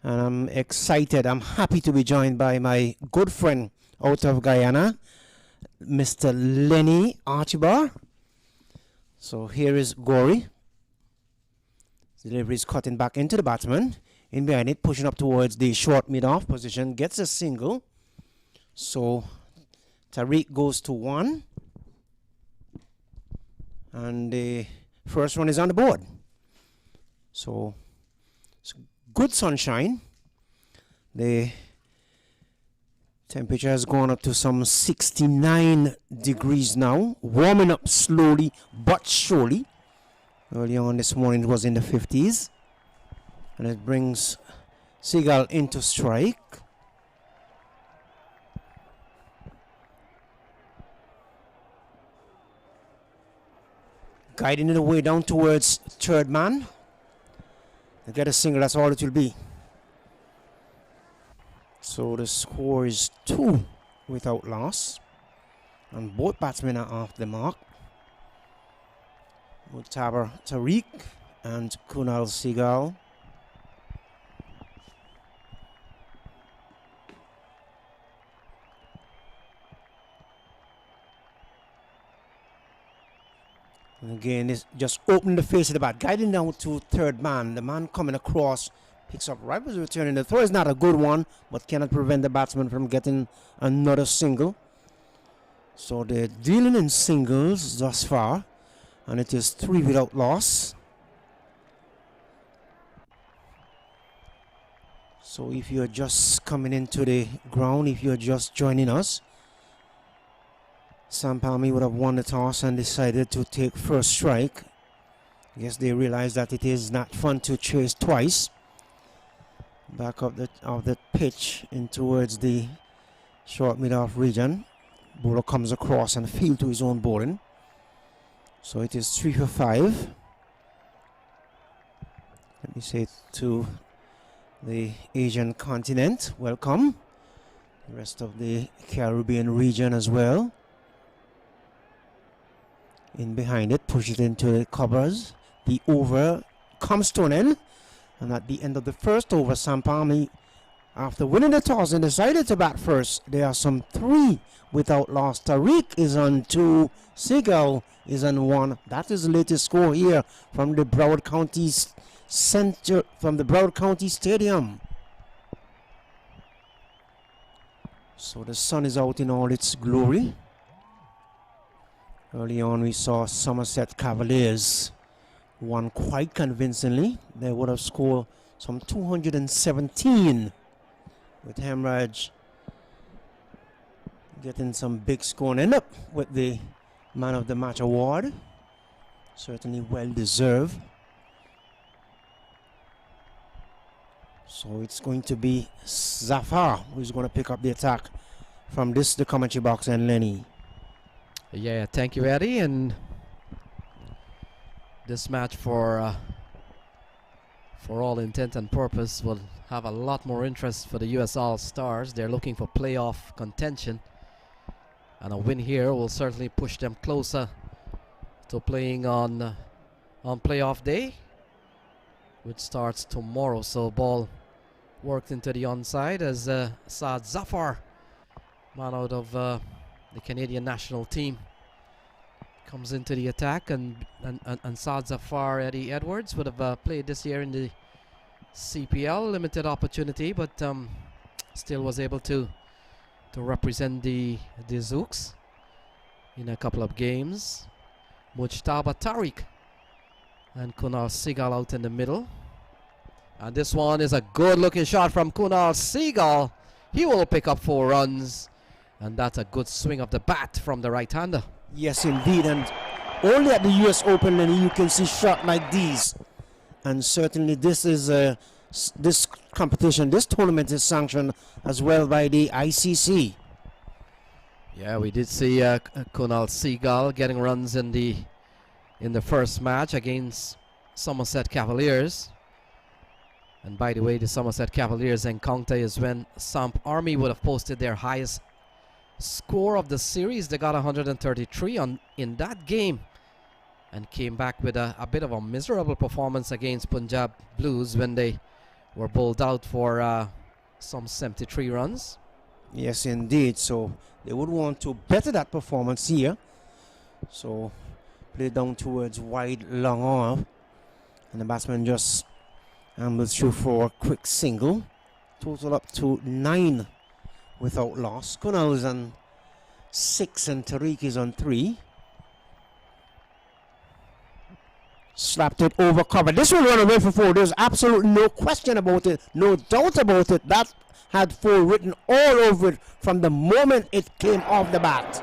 and I'm excited. I'm happy to be joined by my good friend out of Guyana, Mr. Lenny Archibald. So here is Gori. Delivery is cutting back into the batsman. In behind it, pushing up towards the short mid-off position, gets a single. So Tariq goes to 1. And the first one is on the board. So it's good sunshine. The temperature has gone up to some 69 degrees now, warming up slowly but surely. Early on this morning it was in the 50s. And it brings Seagal into strike. Guiding it away down towards third man. They get a single, that's all it will be. So the score is 2 without loss. And both batsmen are off the mark. Mutaba Tariq and Kunal Seagal. And again, this just opened the face of the bat, guiding down to third man. The man coming across picks up right as returning. The throw is not a good one, but cannot prevent the batsman from getting another single. So they're dealing in singles thus far, and it is 3 without loss. So if you're just coming into the ground, if you're just joining us, Samp Army would have won the toss and decided to take first strike. I guess they realized that it is not fun to chase twice. Back up the pitch in towards the short mid-off region. Bowler comes across and field to his own bowling. So it is 3 for 5. Let me say to the Asian continent, welcome. The rest of the Caribbean region as well. In behind it, push it into the covers. The over comes to an end. And at the end of the first over, Samp Army, after winning the toss and decided to bat first, there are some 3 without loss. Tariq is on 2, Seagal is on 1. That is the latest score here from the Broward County Center, from the Broward County Stadium. So the sun is out in all its glory. Early on we saw Somerset Cavaliers won quite convincingly. They would have scored some 217 with Hemraj getting some big score and end up with the Man of the Match award. Certainly well deserved. So it's going to be Zafar who's going to pick up the attack from the commentary box, and Lenny. Yeah, thank you, Eddie. And this match, for all intent and purpose, will have a lot more interest for the US All-Stars. They're looking for playoff contention, and a win here will certainly push them closer to playing on playoff day, which starts tomorrow. So ball worked into the onside as Saad Zafar, man out of the Canadian national team, comes into the attack, and Saad Zafar, Eddie Edwards, would have played this year in the CPL, limited opportunity, but still was able to represent the Zooks in a couple of games. Mujtaba Tariq and Kunal Seagal out in the middle, and this one is a good looking shot from Kunal Seagal. He will pick up 4 runs, and that's a good swing of the bat from the right-hander. Yes, indeed. And only at the US Open and you can see shots like these. And certainly this is this competition, this tournament is sanctioned as well by the ICC. Yeah, we did see Kunal Seagal getting runs in the first match against Somerset Cavaliers. And by the way, the Somerset Cavaliers encounter is when Samp Army would have posted their highest score of the series. They got 133 in that game and came back with a bit of a miserable performance against Punjab Blues when they were bowled out for some 73 runs. Yes, indeed. So they would want to better that performance here. So play down towards wide, long off. And the batsman just ambles through for a quick single. Total up to 9 without loss. Kunal is on 6 and Tariq is on 3. Slapped it over cover. This will run away for 4. There's absolutely no question about it. No doubt about it. That had 4 written all over it from the moment it came off the bat.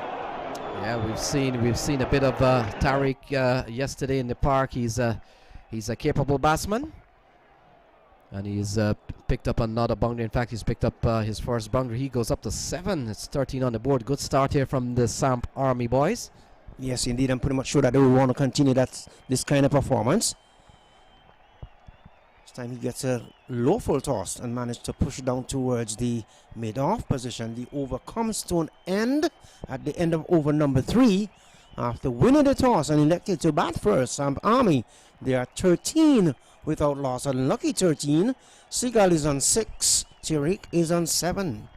Yeah, we've seen a bit of Tariq yesterday in the park. He's a capable batsman, and he's picked up another boundary. In fact, he's picked up his first boundary. He goes up to 7. It's 13 on the board. Good start here from the Samp Army boys. Yes, indeed. I'm pretty much sure that they will want to continue this kind of performance. This time he gets a low full toss and managed to push it down towards the mid-off position. The over comes to an end at the end of over number 3. After winning the toss and elected to bat first, Samp Army, they are 13 without loss. Unlucky 13. Seagal is on 6. Tariq is on 7.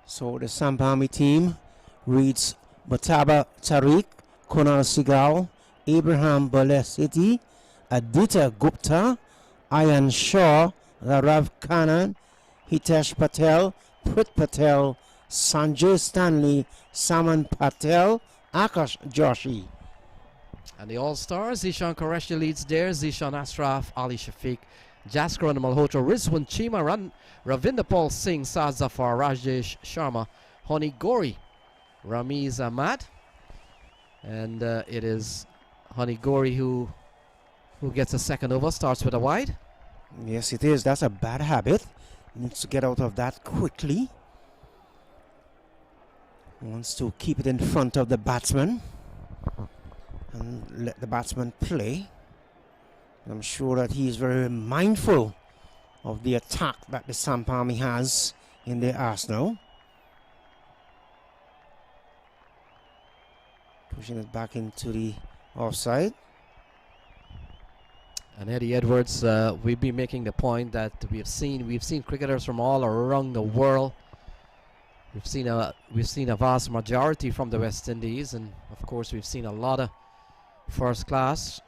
So the Samp Army team reads Bataba Tariq, Kunal Seagal, Abraham Balesiti, Aditya Gupta, Ayan Shaw, Rav Khanna, Hitesh Patel, Prit Patel, Sanjay Stanley, Saman Patel, Akash Joshi. And the All-Stars, Zishan Qureshi leads there, Zishan Ashraf, Ali Shafiq, Jaskar Malhotra, Rizwan Chima, Ravinder Paul Singh, Saad Zafar, Rajesh Sharma, Honey Gori, Ramiz Ahmad, and it is Honey Gori who gets a second over, starts with a wide. Yes, it is. That's a bad habit. Needs to get out of that quickly. Wants to keep it in front of the batsman and let the batsman play. I'm sure that he is very mindful of the attack that the Samp Army has in their arsenal. Pushing it back into the offside. And Eddie Edwards, we've been making the point that we've seen cricketers from all around the world. We've seen a vast majority from the West Indies, and of course we've seen a lot of first class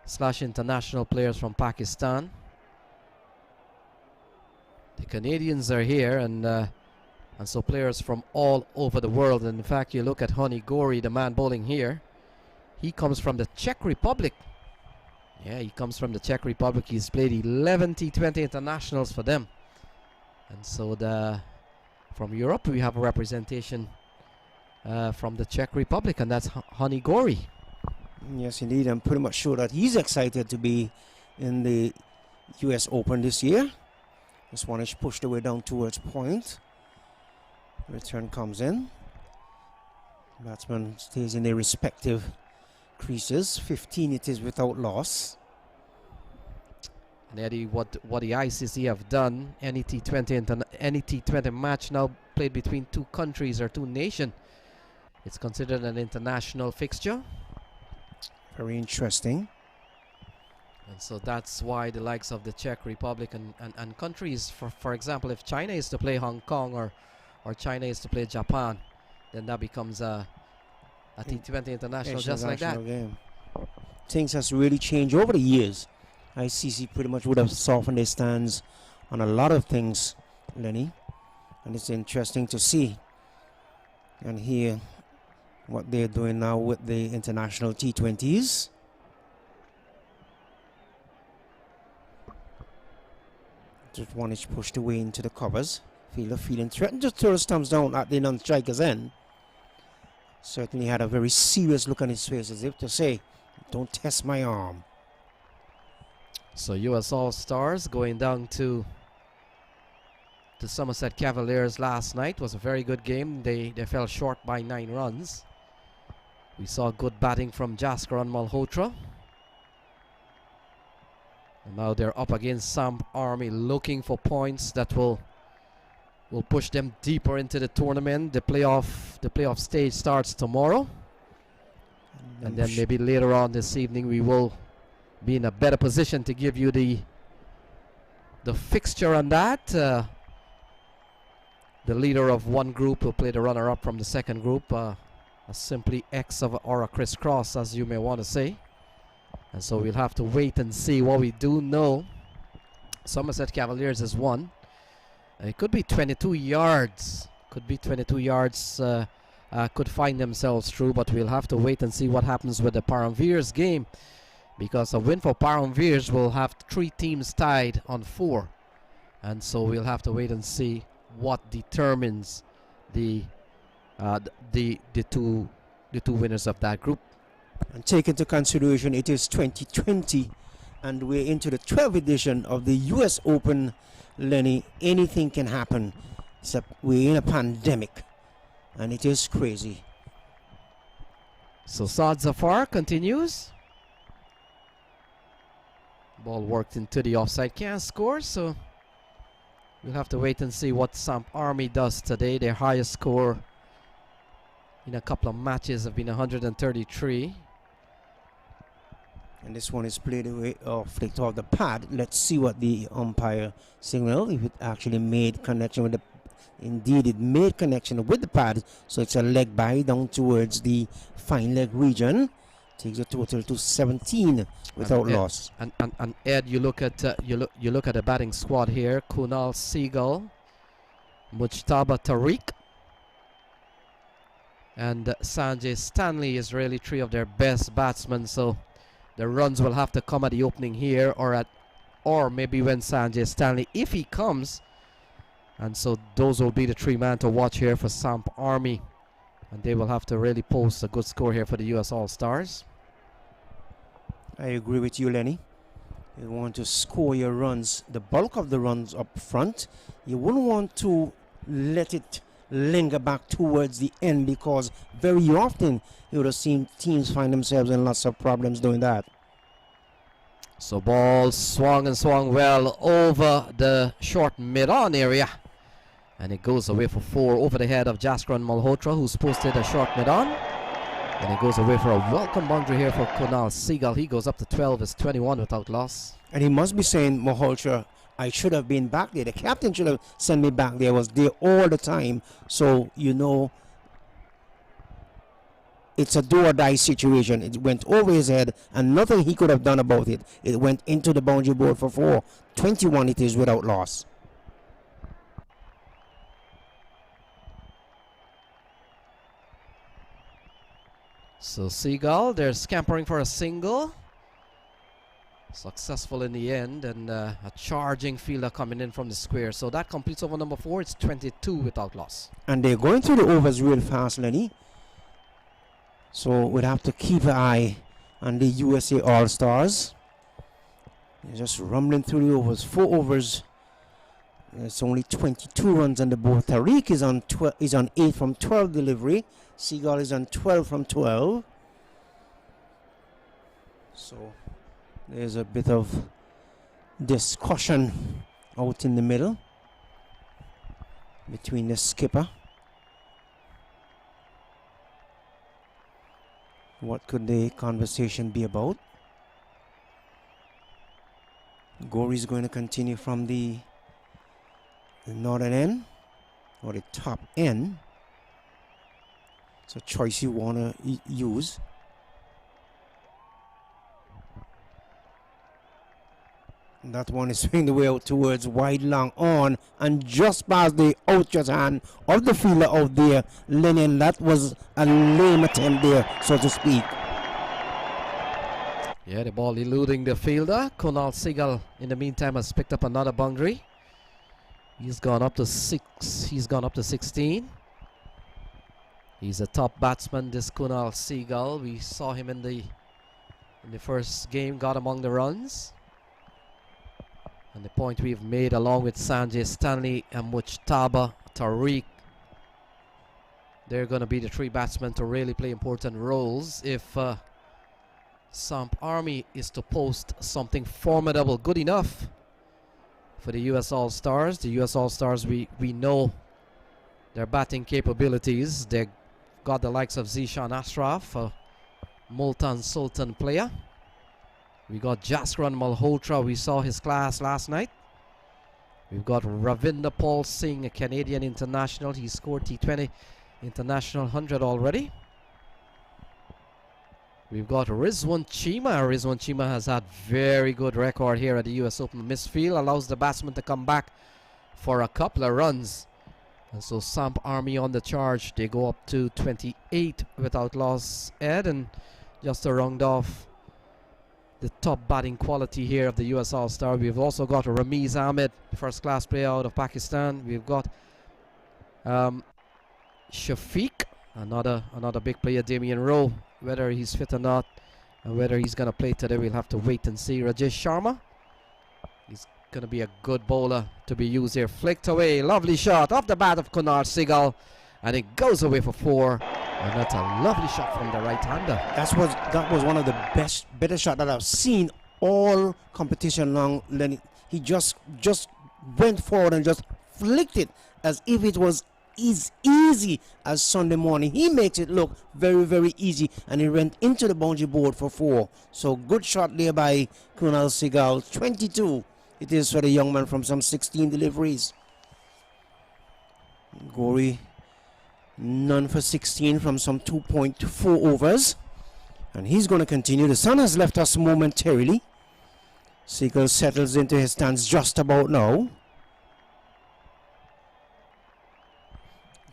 / international players from Pakistan. The Canadians are here, and so players from all over the world. And in fact, you look at Honey Gori, the man bowling here. He comes from the Czech Republic. Yeah, he comes from the Czech Republic. He's played 11 T20 internationals for them. And so from Europe, we have a representation from the Czech Republic, and that's Honey Gori. Yes, indeed. I'm pretty much sure that he's excited to be in the US Open this year. This one is pushed away down towards point. Return comes in. Batsman stays in their respective creases. 15 it is without loss. And Eddie, what the ICC have done, any T20 match now played between 2 countries or 2 nations, it's considered an international fixture. Very interesting. And so that's why the likes of the Czech Republic and countries, for example, if China is to play Hong Kong or China is to play Japan, then that becomes a T20 international just like that. Game. Things has really changed over the years. ICC pretty much would have softened their stance on a lot of things, Lenny. And it's interesting to see and hear what they're doing now with the international T20s. Just one is pushed away into the covers. Fielder feeling threatened to throw stumps down at the non-striker's end. Certainly had a very serious look on his face, as if to say, don't test my arm. So US All-Stars going down to the Somerset Cavaliers last night. Was a very good game. They fell short by 9 runs. We saw good batting from Jaskaran Malhotra. And now they're up against Samp Army, looking for points that will push them deeper into the tournament. The playoff stage starts tomorrow. And then maybe later on this evening we will be in a better position to give you the fixture on that. The leader of one group will play the runner-up from the second group. A simply X or a crisscross, as you may want to say. And so we'll have to wait and see. What we do know, Somerset Cavaliers has won. It could be 22 yards. Could be 22 yards. Could find themselves through, but we'll have to wait and see what happens with the Param Veers game, because a win for Param Veers will have 3 teams tied on 4, and so we'll have to wait and see what determines the two winners of that group. And take into consideration it is 2020 and we're into the 12th edition of the US Open. Lenny, anything can happen, except we're in a pandemic and it is crazy. So Saad Zafar continues. Ball worked into the offside, can't score, so we'll have to wait and see what Samp Army does today. Their highest score in a couple of matches have been 133. And this one is played away or flicked off the pad. Let's see what the umpire signal, if it actually made connection with the, indeed it made connection with the pad. So it's a leg by down towards the fine leg region. Takes a total to 17 without loss. And Ed, you look at you look at the batting squad here. Kunal Seagal, Mujtaba Tariq, and Sanjay Stanley is really 3 of their best batsmen. So the runs will have to come at the opening here, or maybe when Sanjay Stanley, if he comes. And so those will be the 3 men to watch here for Samp Army, and they will have to really post a good score here for the US All-Stars. I agree with you, Lenny. You want to score your runs, the bulk of the runs up front. You wouldn't want to let it linger back towards the end, because very often you would have seen teams find themselves in lots of problems doing that. So ball swung and swung well over the short mid-on area, and it goes away for 4 over the head of Jaskaran Malhotra, who's posted a short mid-on, and it goes away for a welcome boundary here for Kunal Seagal. He goes up to 12, is 21 without loss. And he must be saying, Malhotra, I should have been back there. The captain should have sent me back there. I was there all the time. So, you know, it's a do-or-die situation. It went over his head and nothing he could have done about it. It went into the boundary board for 4. 21 it is without loss. So Seagal, they're scampering for a single. Successful in the end, and a charging fielder coming in from the square. So that completes over number 4. It's 22 without loss. And they're going through the overs real fast, Lenny. So we'll have to keep an eye on the USA All-Stars. They're just rumbling through the overs. 4 overs. It's only 22 runs on the board. Tariq is on 8 from 12 delivery. Seagal is on 12 from 12. So there's a bit of discussion out in the middle between the skipper. What could the conversation be about? Gory's going to continue from the northern end or the top end. It's a choice you want to use. And that one is swinging the way out towards wide long on and just past the outstretched hand of the fielder out there. Lennon, that was a lame attempt there, so to speak. Yeah, the ball eluding the fielder. Kunal Seagal in the meantime has picked up another boundary. He's gone up to 6. He's gone up to 16. He's a top batsman, this Kunal Seagull. We saw him in the first game, got among the runs. And the point we've made along with Sanjay Stanley and Mujtaba Tariq, they're going to be the 3 batsmen to really play important roles if Samp Army is to post something formidable, good enough for the US All-Stars. The US All-Stars, we know their batting capabilities. They've got the likes of Zishan Ashraf, a Multan Sultan player. We got Jaskran Malhotra. We saw his class last night. We've got Ravinder Paul Singh, a Canadian international. He scored T20 International 100 already. We've got Rizwan Cheema. Rizwan Cheema has had very good record here at the US Open. Misfield allows the batsman to come back for a couple of runs. And so Samp Army on the charge. They go up to 28 without loss, Ed. And just to round off the top batting quality here of the US All-Star, we've also got Ramiz Ahmed, first class player out of Pakistan. We've got Shafiq, another big player, Damien Rowe. Whether he's fit or not, and whether he's going to play today, we'll have to wait and see. Rajesh Sharma, he's going to be a good bowler to be used here. Flicked away, lovely shot off the bat of Kunal Seagull, and it goes away for 4. And that's a lovely shot from the right-hander. That was one of the better shot that I've seen all competition long. He just went forward and just flicked it as if it was easy as Sunday morning. He makes it look very, very easy, and he went into the boundary board for 4. So good shot there by Kunal Seagull. 22 it is for the young man from some 16 deliveries. Gori none for 16 from some 2.4 overs, and he's going to continue. The sun has left us momentarily. Seagull settles into his stance just about now,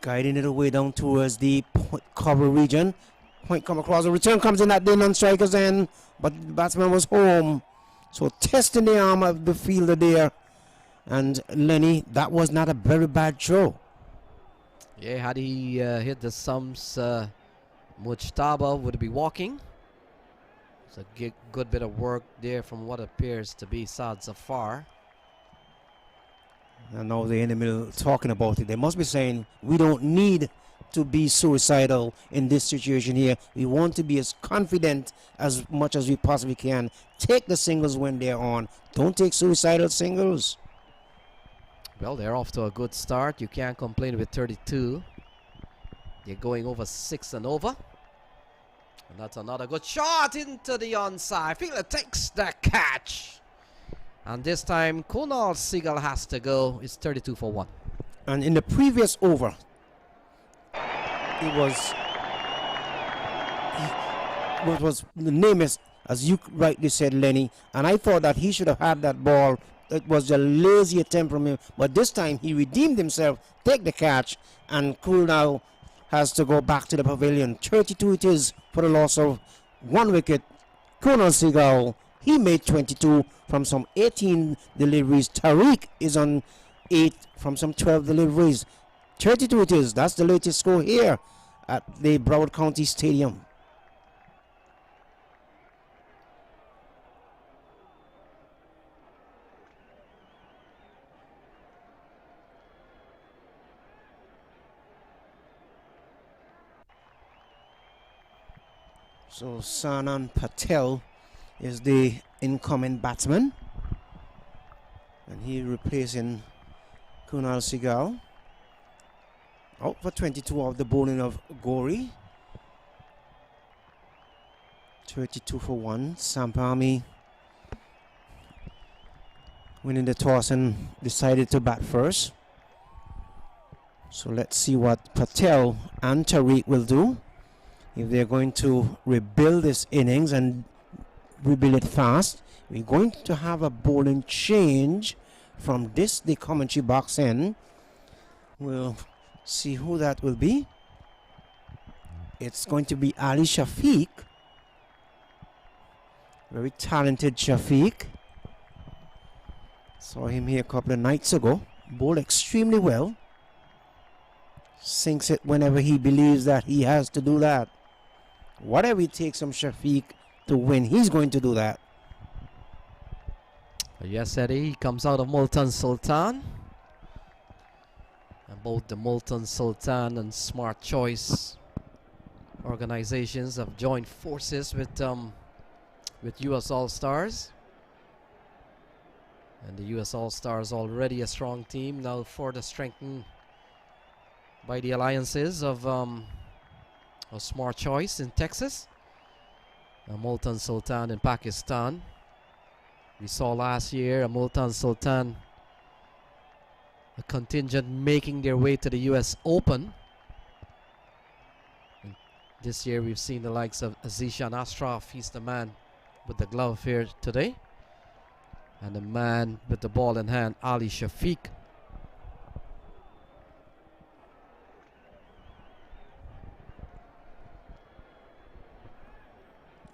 guiding it away down towards the cover region. Point come across, the return comes in at the non-strikers end, but the batsman was home. So testing the arm of the fielder there. And Lenny, that was not a very bad throw. Yeah, had he hit the stumps, Mujtaba would be walking. It's a good bit of work there from what appears to be Saad Zafar. And now they're in the middle talking about it. They must be saying, we don't need to be suicidal in this situation here. We want to be as confident as much as we possibly can. Take the singles when they're on. Don't take suicidal singles. Well, they're off to a good start. You can't complain with 32. They're going over 6 and over. And that's another good shot into the onside. Fielder takes the catch. And this time, Kunal Seagull has to go. It's 32 for 1. And in the previous over, it was what was the name is, as you rightly said, Lenny. And I thought that he should have had that ball. It was a lazy attempt from him. But this time, he redeemed himself, take the catch, and Kunal has to go back to the pavilion. 32 it is for the loss of 1 wicket. Kunal Seagull, he made 22 from some 18 deliveries. Tariq is on 8 from some 12 deliveries. 32 it is. That's the latest score here at the Broward County Stadium. So Sanan Patel is the incoming batsman, and he replacing Kunal Seagull. Out for 22 of the bowling of Gori. 32 for 1. Samp Army winning the toss and decided to bat first. So let's see what Patel and Tariq will do. If they're going to rebuild this innings and rebuild it fast, we're going to have a bowling change from the commentary box end. We'll see who that will be. It's going to be Ali Shafiq. Very talented Shafiq. Saw him here a couple of nights ago. bowled extremely well. Sinks it whenever he believes that he has to do that. Whatever it takes from Shafiq to win, he's going to do that. Yes, Eddie, he comes out of Multan Sultan. And both the Multan Sultan and Smart Choice organizations have joined forces with US All-Stars. And the US All-Stars already a strong team, now further strengthened by the alliances of Smart Choice in Texas and Multan Sultan in Pakistan. We saw last year a Multan Sultan, a contingent making their way to the US Open. And this year we've seen the likes of Zishan Ashraf, he's the man with the glove here today. And the man with the ball in hand, Ali Shafiq.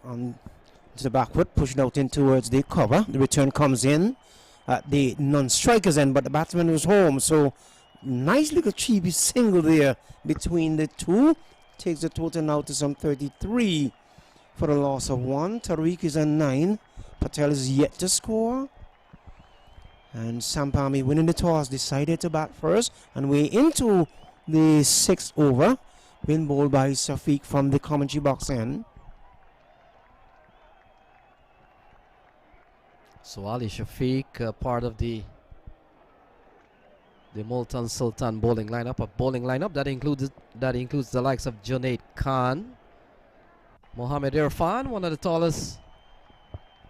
To the backward, pushing out in towards the cover. The return comes in at the non-striker's end, but the batsman was home. So nice little cheapy single there between the two. Takes the total now to some 33 for a loss of 1. Tariq is on 9. Patel is yet to score. And Samp winning the toss, decided to bat first. And we're into the 6th over. Been bowled by Safiq from the commentary box end. So Ali Shafiq, part of the Multan Sultan bowling lineup, a bowling lineup that includes the likes of Junaid Khan, Mohamed Irfan, one of the tallest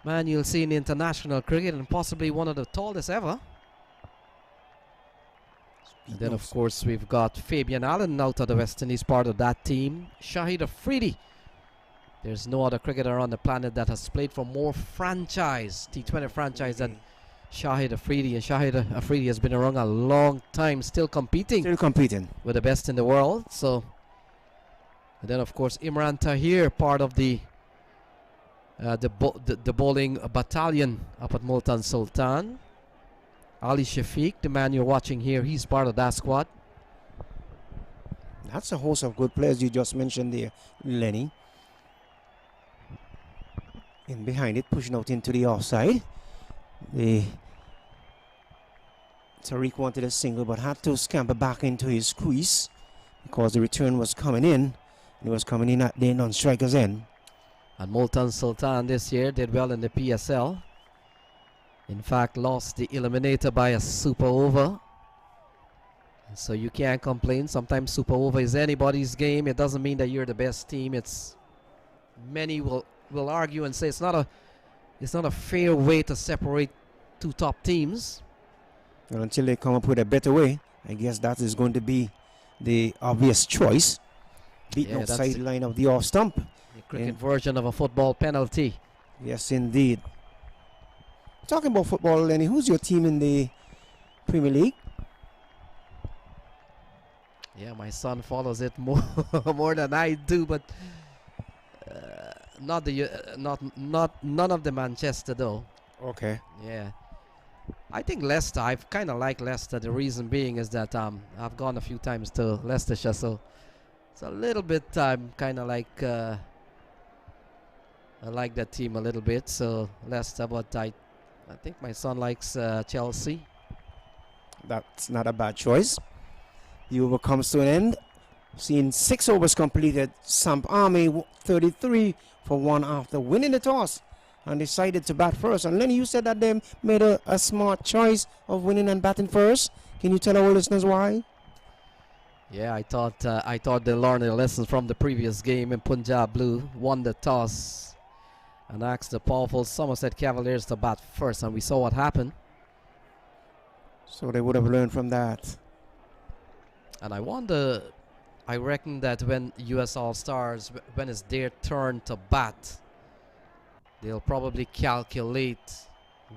man you'll see in international cricket and possibly one of the tallest ever. And then of course we've got Fabian Allen out of the West Indies, part of that team. Shahid Afridi. There's no other cricketer on the planet that has played for more franchise, T20 franchise, than Shahid Afridi. And Shahid Afridi has been around a long time, still competing. With the best in the world. So, and then of course Imran Tahir, part of the bowling battalion up at Multan Sultan. Ali Shafiq, the man you're watching here, he's part of that squad. That's a host of good players you just mentioned there, Lenny. In behind it, pushing out into the offside. Tariq wanted a single but had to scamper back into his crease because the return was coming in. It was coming in at the non-striker's end. And Multan Sultan this year did well in the PSL. In fact, lost the eliminator by a super over. So you can't complain. Sometimes super over is anybody's game. It doesn't mean that you're the best team. It's many will argue and say it's not a fair way to separate two top teams. Well, until they come up with a better way, I guess that is going to be the obvious choice. Beating outside the line of the off stump. The cricket version of a football penalty. Yes, indeed. Talking about football, Lenny, who's your team in the Premier League? Yeah, my son follows it more more than I do, but none of the Manchester though. Okay. Yeah, I think Leicester. I've kind of like Leicester. The reason being is that I've gone a few times to Leicestershire, so it's a little bit. I'm kind of like I like that team a little bit. So Leicester, but I think my son likes Chelsea. That's not a bad choice. The over comes to an end. Seeing 6 overs completed. Samp Army 33 for 1 after winning the toss and decided to bat first. And Lenny, you said that they made a smart choice of winning and batting first. Can you tell our listeners why? Yeah, I thought they learned their lessons from the previous game in Punjab Blue, won the toss and asked the powerful Somerset Cavaliers to bat first, and we saw what happened. So they would have learned from that. And I reckon that when US All-Stars, when it's their turn to bat, they'll probably calculate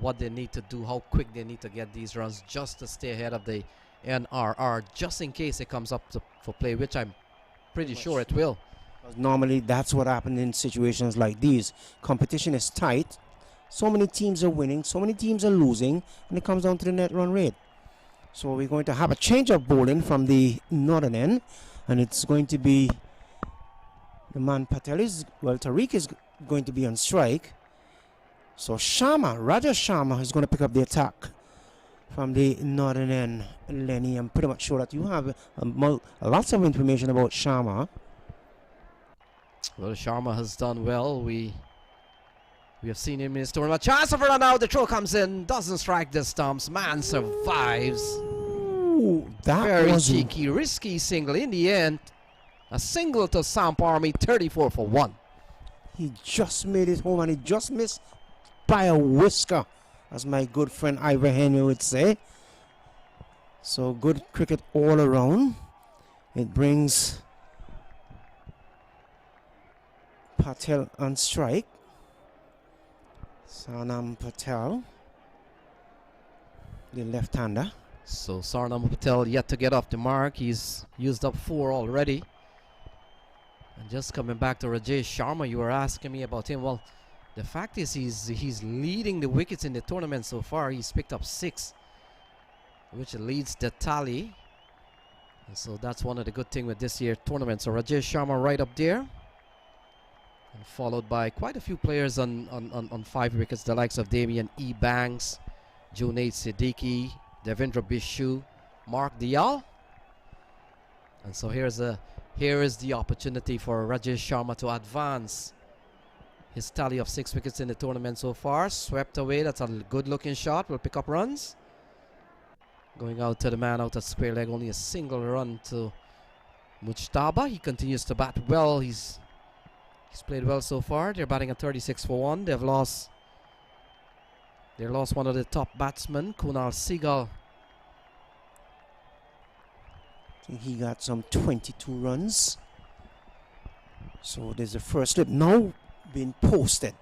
what they need to do, how quick they need to get these runs just to stay ahead of the NRR, just in case it comes up for play, which I'm pretty sure it will. Normally, that's what happens in situations like these. Competition is tight. So many teams are winning, so many teams are losing, and it comes down to the net run rate. So we're going to have a change of bowling from the northern end, and it's going to be the man Patel is, well, Tariq is going to be on strike. So Raja Sharma is going to pick up the attack from the northern end. Lenny, I'm pretty much sure that you have lots of information about Sharma. Well, Sharma has done well. We have seen him in his tournament. Chance of a run out. The throw comes in. Doesn't strike the stumps. Man survives. Ooh, that very was cheeky, risky single. In the end, a single to Samp Army, 34 for 1. He just made it home, and he just missed by a whisker, as my good friend Ivor Henry would say. So good cricket all around. It brings Patel on strike. Sanam Patel, the left-hander. So Sarnam Patel yet to get off the mark. He's used up 4 already. And just coming back to Rajesh Sharma, you were asking me about him. Well, the fact is he's leading the wickets in the tournament so far. He's picked up 6, which leads the tally. And so that's one of the good things with this year's tournament. So Rajesh Sharma right up there. And followed by quite a few players on 5 wickets. The likes of Damian E. Banks, Junaid Siddiqui, Devendra Bishu, Mark Dial. And so here is the opportunity for Rajesh Sharma to advance his tally of 6 wickets in the tournament so far. Swept away. That's a good looking shot. Will pick up runs. Going out to the man out at square leg. Only a single run to Mujtaba. He continues to bat well. He's played well so far. They're batting at 36 for 1. They lost one of the top batsmen, Kunal Seagal. I think he got some 22 runs. So there's the first slip now being posted.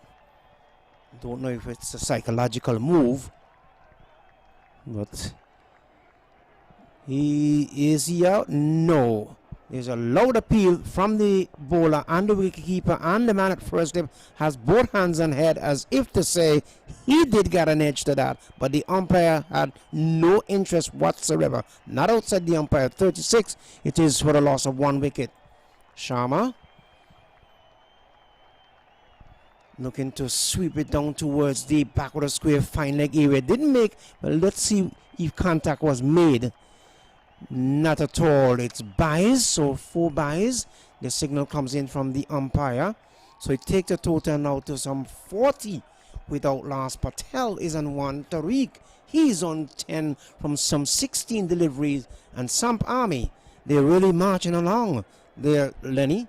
Don't know if it's a psychological move, but is he out? No. There's a loud appeal from the bowler and the wicketkeeper, and the man at first slip has both hands on head as if to say he did get an edge to that, but the umpire had no interest whatsoever. Not outside the umpire. 36 it is for the loss of 1 wicket. Sharma looking to sweep it down towards the back of the square fine leg area. Didn't make, but let's see if contact was made. Not at all. It's byes, so 4 byes. The signal comes in from the umpire. So it takes the total now to some 40 without loss. Patel is on 1. Tariq, he's on 10 from some 16 deliveries. And Samp Army, they're really marching along there, Lenny.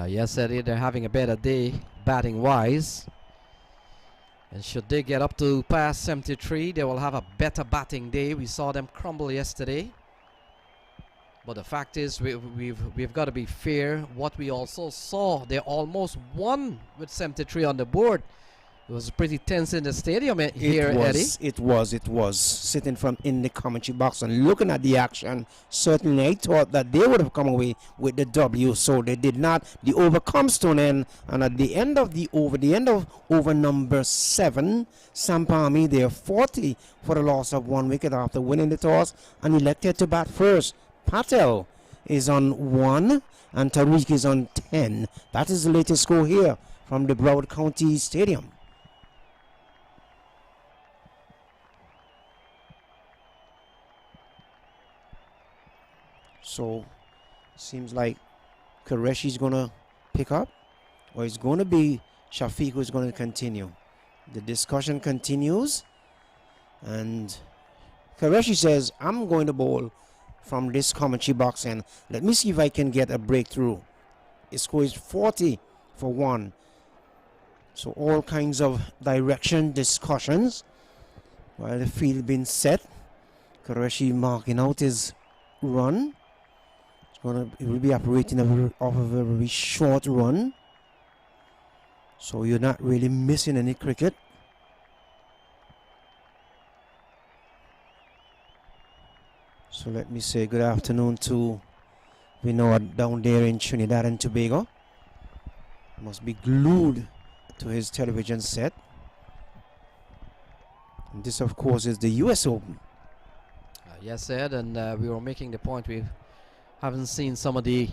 Yes, Eddie, they're having a better day batting wise. And should they get up to past 73, they will have a better batting day. We saw them crumble yesterday. But the fact is, we've got to be fair. What we also saw, they almost won with 73 on the board. It was pretty tense in the stadium here, Eddie. It was. Sitting in the commentary box and looking at the action, certainly I thought that they would have come away with the W, so they did not. The over comes to an end, and at the end of over number 7, Samp Army, they are 40 for the loss of 1 wicket after winning the toss and elected to bat first. Patel is on 1 and Tariq is on 10. That is the latest score here from the Broward County Stadium. So, seems like Qureshi's going to pick up, or it's going to be Shafiq who's going to continue. The discussion continues, and Qureshi says, I'm going to bowl from this commentary box, and let me see if I can get a breakthrough. His score is 40 for 1. So all kinds of direction discussions while the field being set. Qureshi marking out his run. It will be operating off of a very short run, so you're not really missing any cricket. So let me say good afternoon to Vinod down there in Trinidad and Tobago. Must be glued to his television set. And this, of course, is the US Open. Yes, Ed, and we were making the point we haven't seen some of the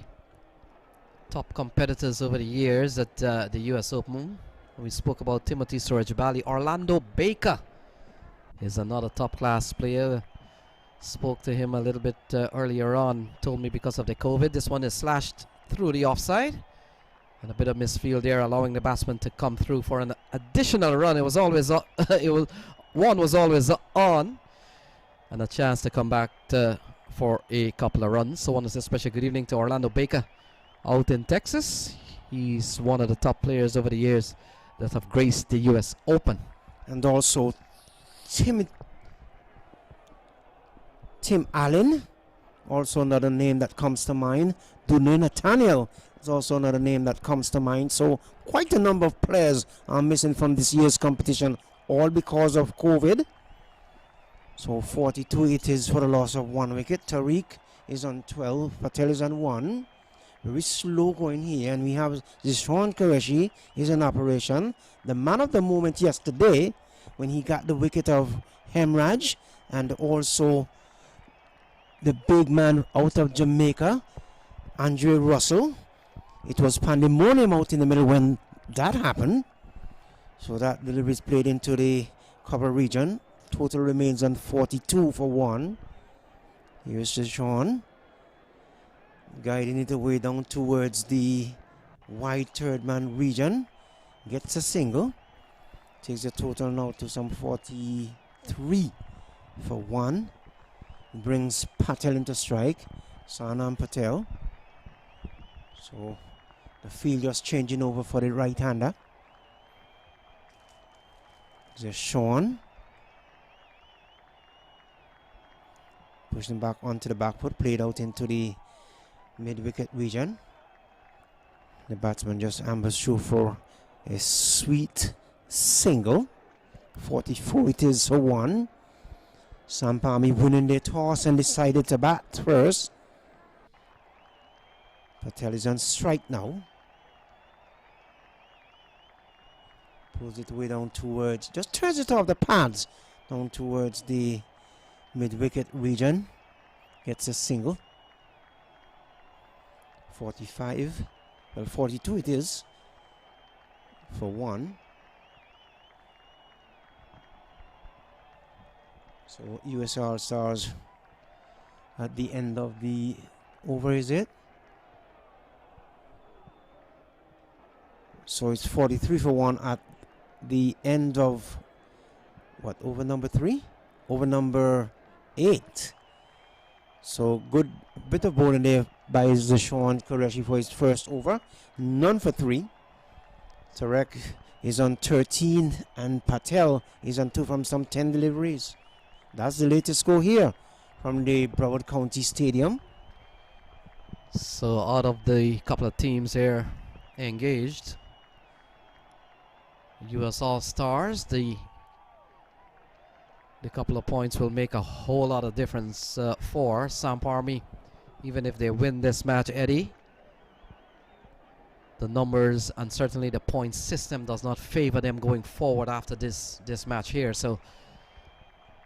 top competitors over the years at the US Open. We spoke about Timothy Surajabali. Orlando Baker is another top-class player. Spoke to him a little bit earlier on. Told me because of the COVID, this one is slashed through the offside. And a bit of misfield there, allowing the batsman to come through for an additional run. It was always one was always on, and a chance to come back for a couple of runs. So, I want to say special good evening to Orlando Baker out in Texas. He's one of the top players over the years that have graced the U.S. Open. And also Tim Allen, also another name that comes to mind. Dunay Nathaniel is also another name that comes to mind. So quite a number of players are missing from this year's competition, all because of COVID. So 42 it is for the loss of 1 wicket. Tariq is on 12, Patel is on 1. Very slow going here, and we have Zwanan Qureshi is in operation. The man of the moment yesterday when he got the wicket of Hemraj, and also the big man out of Jamaica, Andre Russell. It was pandemonium out in the middle when that happened. So that delivery is played into the cover region. Total remains on 42 for 1. Here's Sean guiding it away down towards the wide third man region. Gets a single. Takes the total now to some 43 for 1. Brings Patel into strike. Sanam Patel. So the field just changing over for the right-hander. There's Sean. Pushing back onto the back foot. Played out into the mid-wicket region. The batsman just ambushed through for a sweet single. 44 it is for 1. Samp winning the toss and decided to bat first. Patel is on strike now. Pulls it way down towards, just turns it off the pads down towards the mid-wicket region. Gets a single. 45, well 42 it is for 1. So US All-Stars at the end of the over, is it? So it's 43 for 1 at the end of what, over number 3? Over number 8. So good bit of bowling there by Zwanan Qureshi for his first over. None for 3. Tarek is on 13 and Patel is on 2 from some 10 deliveries. That's the latest score here from the Broward County Stadium. So out of the couple of teams here engaged, US All-Stars, the couple of points will make a whole lot of difference for Samp Army, even if they win this match, Eddie. The numbers and certainly the point system does not favor them going forward after this match here. So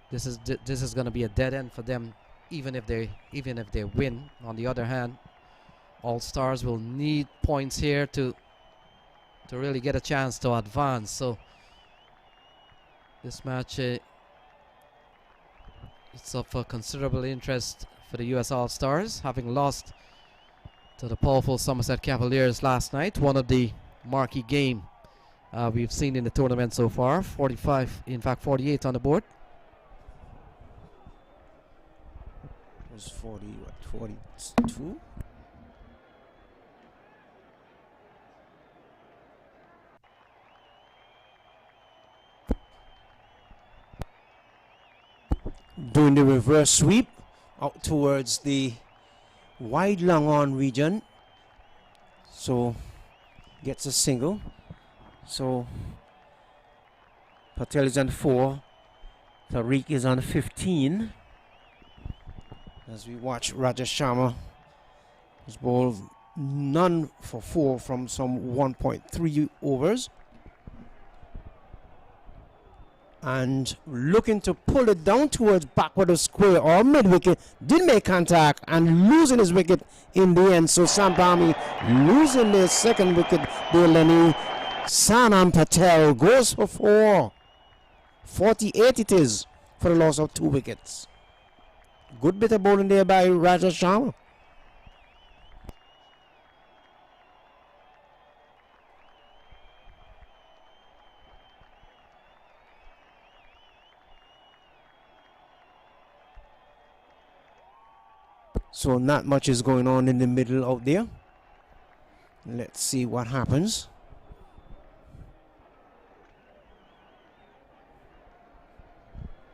this is going to be a dead end for them, even if they win. On the other hand, All-Stars will need points here to really get a chance to advance. So this match it's of considerable interest for the US All-Stars, having lost to the powerful Somerset Cavaliers last night. One of the marquee game we've seen in the tournament so far. 45, in fact 48 on the board. It was 40, what, 42? Doing the reverse sweep out towards the wide long on region. So gets a single. So Patel is on 4. Tariq is on 15. As we watch Rajesh Sharma, who's bowled none for 4 from some 1.3 overs. And looking to pull it down towards backward of square or mid wicket, did make contact and losing his wicket in the end. So Samp Army losing their second wicket there, Lenny. Zwanan Patel goes for 4. 48 it is for the loss of 2 wickets. Good bit of bowling there by Raja Sharma. So not much is going on in the middle out there. Let's see what happens.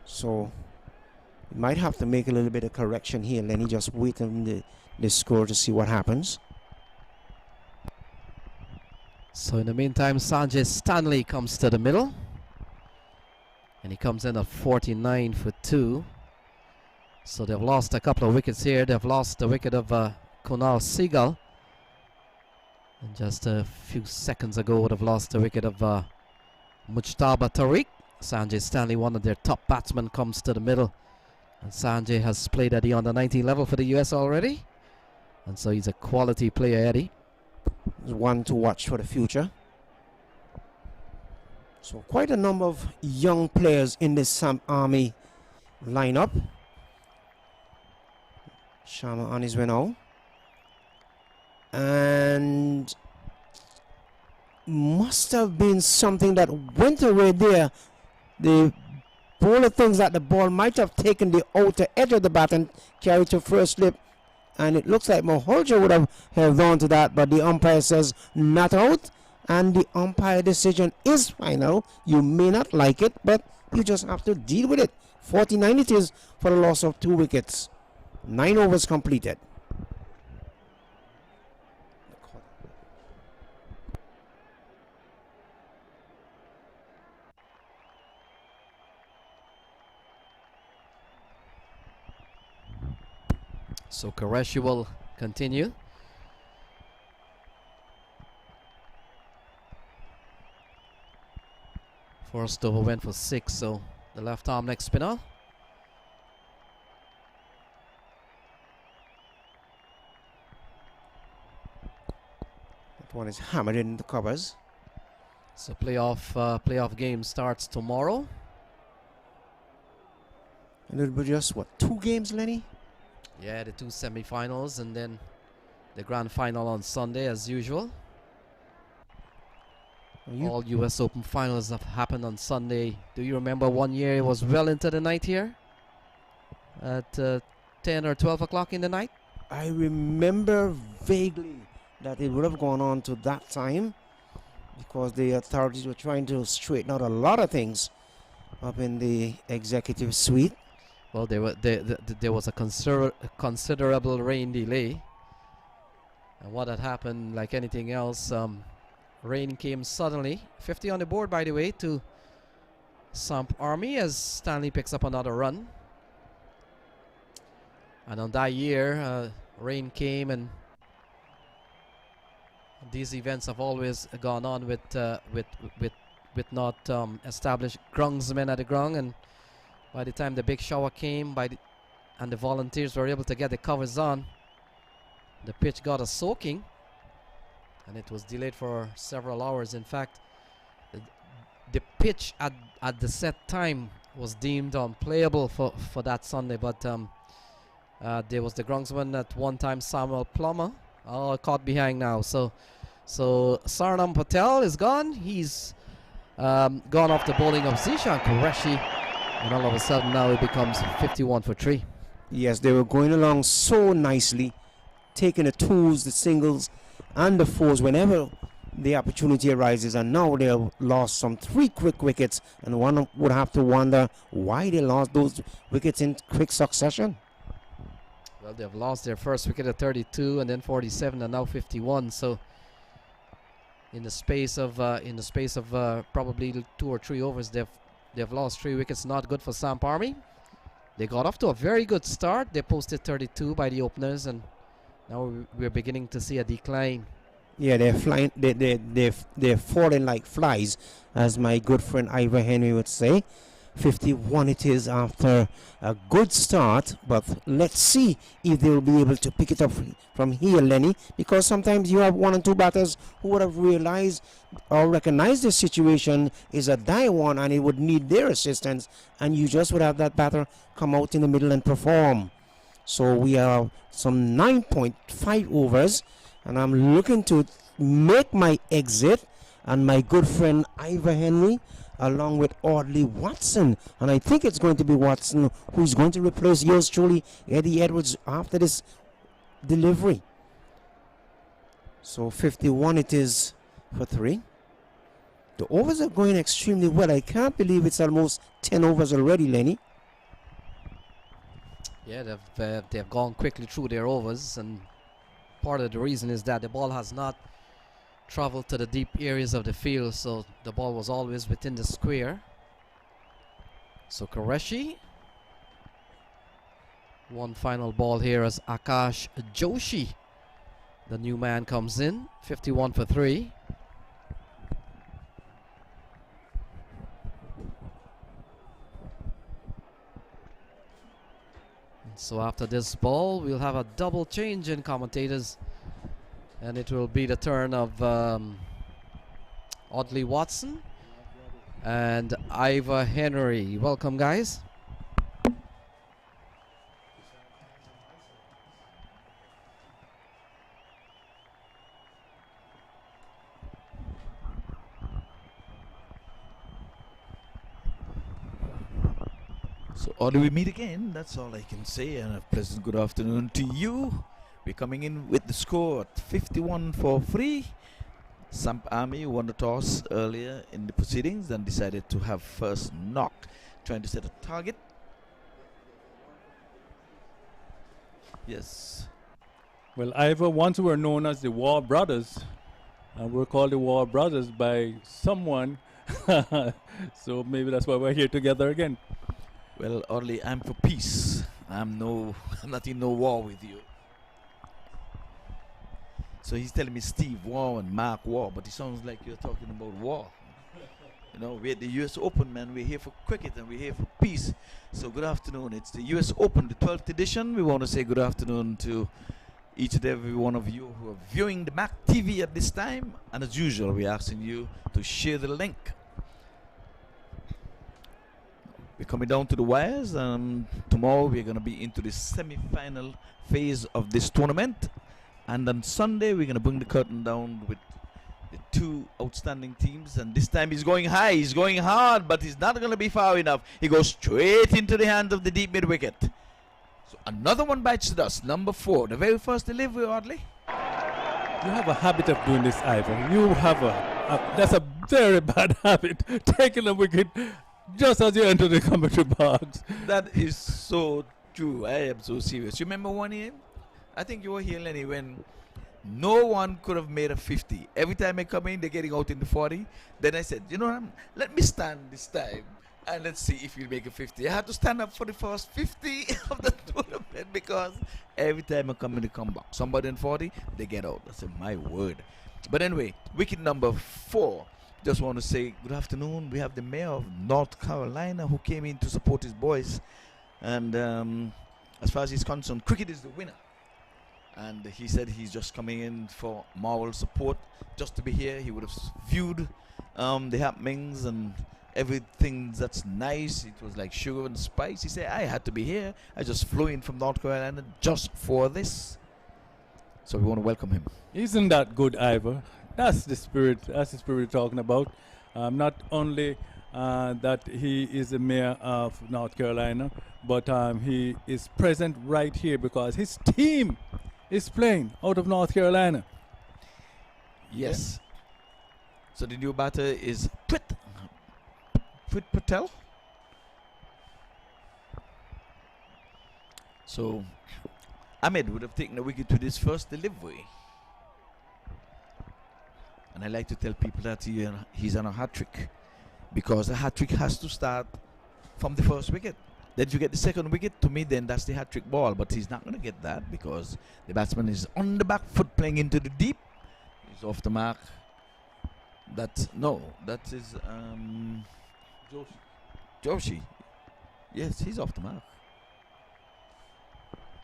So we might have to make a little bit of correction here, Lenny. Just wait on the score to see what happens. So in the meantime, Sanjay Stanley comes to the middle. And he comes in at 49 for 2. So they've lost a couple of wickets here. They've lost the wicket of Kunal Seagal. And just a few seconds ago, they've lost the wicket of Mujtaba Tariq. Sanjay Stanley, one of their top batsmen, comes to the middle. And Sanjay has played at the under-19 level for the US already. And so he's a quality player, Eddie. He's one to watch for the future. So quite a number of young players in this Samp Army lineup. Sharma on his way now. And must have been something that went away there. The bowler thinks that the ball might have taken the outer edge of the bat and carried to first slip. And it looks like Maholja would have held on to that, but the umpire says not out. And the umpire decision is final. You may not like it, but you just have to deal with it. 49 it is for the loss of 2 wickets. 9 overs completed. So Qureshi will continue. First over went for 6, so the left arm leg spinner. That one is hammered in the covers. So playoff game starts tomorrow. And it'll be just what, 2 games, Lenny? Yeah, the 2 semi-finals and then the grand final on Sunday as usual. All US Open finals have happened on Sunday. Do you remember one year it was well into the night here? At 10 or 12 o'clock in the night? I remember vaguely that it would have gone on to that time because the authorities were trying to straighten out a lot of things up in the executive suite. Well, there was a considerable rain delay. And what had happened, like anything else, rain came suddenly. 50 on the board, by the way, to Samp Army as Stanley picks up another run. And on that year, rain came, and these events have always gone on with not established groundsmen at the ground. And by the time the big shower came, and the volunteers were able to get the covers on, the pitch got a soaking, and it was delayed for several hours. In fact, the pitch at the set time was deemed unplayable for that Sunday, but there was the groundsman at one time, Samuel Plummer, caught behind now. So Zwanan Patel is gone. He's gone off the bowling of Zishan Qureshi, and all of a sudden now it becomes 51 for 3. Yes, they were going along so nicely, taking the 2s, the singles, and the 4s whenever the opportunity arises, and now they have lost some 3 quick wickets, and one would have to wonder why they lost those wickets in quick succession. Well, they've lost their first wicket at 32, and then 47, and now 51. So in the space of probably 2 or 3 overs, they've lost 3 wickets. Not good for Samp Army. They got off to a very good start. They posted 32 by the openers, and now we're beginning to see a decline. Yeah, they're flying. They're falling like flies, as my good friend Ivor Henry would say. 51 it is after a good start, but let's see if they will be able to pick it up from here, Lenny, because sometimes you have one and two batters who would have realized or recognized the situation is a die one and it would need their assistance, and you just would have that batter come out in the middle and perform. So we have some 9.5 overs, and I'm looking to make my exit, and my good friend Ivor Henry along with Audley Watson, and I think it's going to be Watson who's going to replace yours truly, Eddie Edwards, after this delivery. So 51 it is for 3. The overs are going extremely well. I can't believe it's almost 10 overs already, Lenny. Yeah, they've gone quickly through their overs, and part of the reason is that the ball has not traveled to the deep areas of the field, so the ball was always within the square. So Qureshi, one final ball here as Akash Joshi, the new man, comes in. 51 for 3. So after this ball, we'll have a double change in commentators, and it will be the turn of Audley Watson and Ivor Henry. Welcome, guys. So, or do we meet again? That's all I can say. And a pleasant good afternoon to you. We're coming in with the score at 51 for 3. Samp Army won the toss earlier in the proceedings and decided to have first knock, trying to set a target. Yes. Well, Ivor, once were known as the War Brothers, and we're called the War Brothers by someone. So maybe that's why we're here together again. Well, Orly, I'm for peace. I'm not in no war with you. So he's telling me Steve War and Mark War, but it sounds like you're talking about war. You know, we're at the US Open, man. We're here for cricket and we're here for peace. So good afternoon. It's the US Open, the 12th edition. We want to say good afternoon to each and every one of you who are viewing the MAQ TV at this time. And as usual, we're asking you to share the link. We're coming down to the wires. Tomorrow we're going to be into the semi-final phase of this tournament. And on Sunday we're going to bring the curtain down with the two outstanding teams. And this time he's going high, he's going hard, but he's not going to be far enough. He goes straight into the hands of the deep mid-wicket. So another one bites the dust, number 4. The very first delivery, Audley. You have a habit of doing this, Ivor. You have that's a very bad habit, taking a wicket just as you enter the commentary box. That is so true. I am so serious. You remember one year? I think you were here, Lenny, when no one could have made a 50. Every time I come in, they're getting out in the 40. Then I said, you know, let me stand this time and let's see if you'll make a 50. I had to stand up for the first 50 of the tournament because every time I come in the comeback, somebody in 40, they get out. I said, my word. But anyway, wicket number 4. Just want to say good afternoon. We have the mayor of North Carolina who came in to support his boys. And as far as he's concerned, cricket is the winner. And he said he's just coming in for moral support, just to be here. He would have viewed the happenings and everything that's nice. It was like sugar and spice. He said, I had to be here. I just flew in from North Carolina just for this. So we want to welcome him. Isn't that good, Ivor? That's the spirit. That's the spirit we're talking about. Not only that he is the mayor of North Carolina, but he is present right here because his team is playing out of North Carolina. Yes. Yeah. So the new batter is Prit Patel. So Ahmed would have taken the wicket with his first delivery. And I like to tell people that he's on a hat-trick, because a hat-trick has to start from the first wicket. Then if you get the second wicket, to me, then that's the hat-trick ball. But he's not going to get that because the batsman is on the back foot playing into the deep. He's off the mark. That is Joshi. Yes, he's off the mark.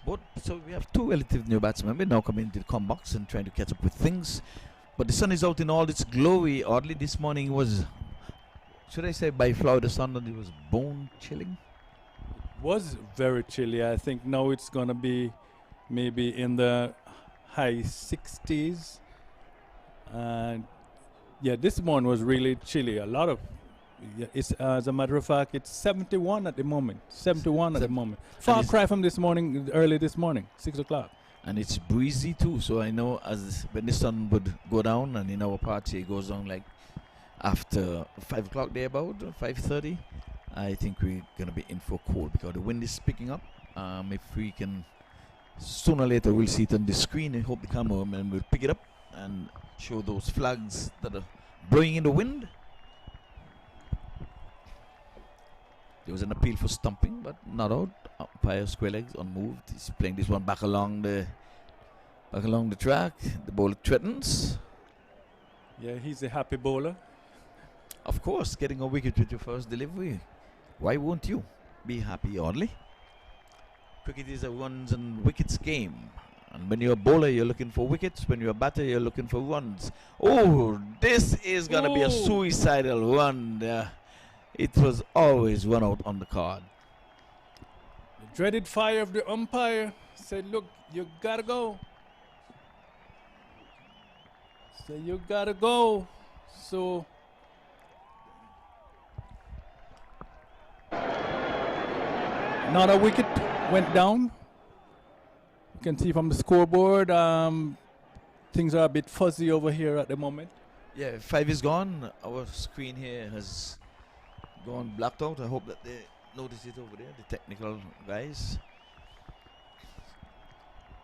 But so we have two relative new batsmen. We're now coming into the com box and trying to catch up with things. But the sun is out in all its glory. Oddly, this morning was, should I say, by Florida sun, that it was bone chilling. Was very chilly. I think now it's gonna be maybe in the high 60s. And yeah, this morning was really chilly. A lot of, yeah, it's as a matter of fact, it's 71 at the moment. 71 at the moment. Far cry from this morning, early this morning, 6 o'clock. And it's breezy too. So I know as when the sun would go down, and in our party it goes down like after 5 o'clock there, about 5:30. I think we're gonna be in for cold because the wind is picking up. If we can, sooner or later we'll see it on the screen. I hope the cameraman will pick it up and show those flags that are blowing in the wind. There was an appeal for stumping, but not out. Umpire square legs unmoved. He's playing this one back along the track. The bowler threatens. Yeah, he's a happy bowler. Of course, getting a wicket with your first delivery. Why won't you be happy, Audley? Cricket is a runs and wickets game. And when you're a bowler, you're looking for wickets. When you're a batter, you're looking for runs. Oh, this is going to be a suicidal run. It was always run out on the card. The dreaded fire of the umpire said, look, you gotta go. So you gotta go. So another wicket went down. You can see from the scoreboard, things are a bit fuzzy over here at the moment. Yeah, 5 is gone. Our screen here has gone blacked out. I hope that they notice it over there, the technical guys.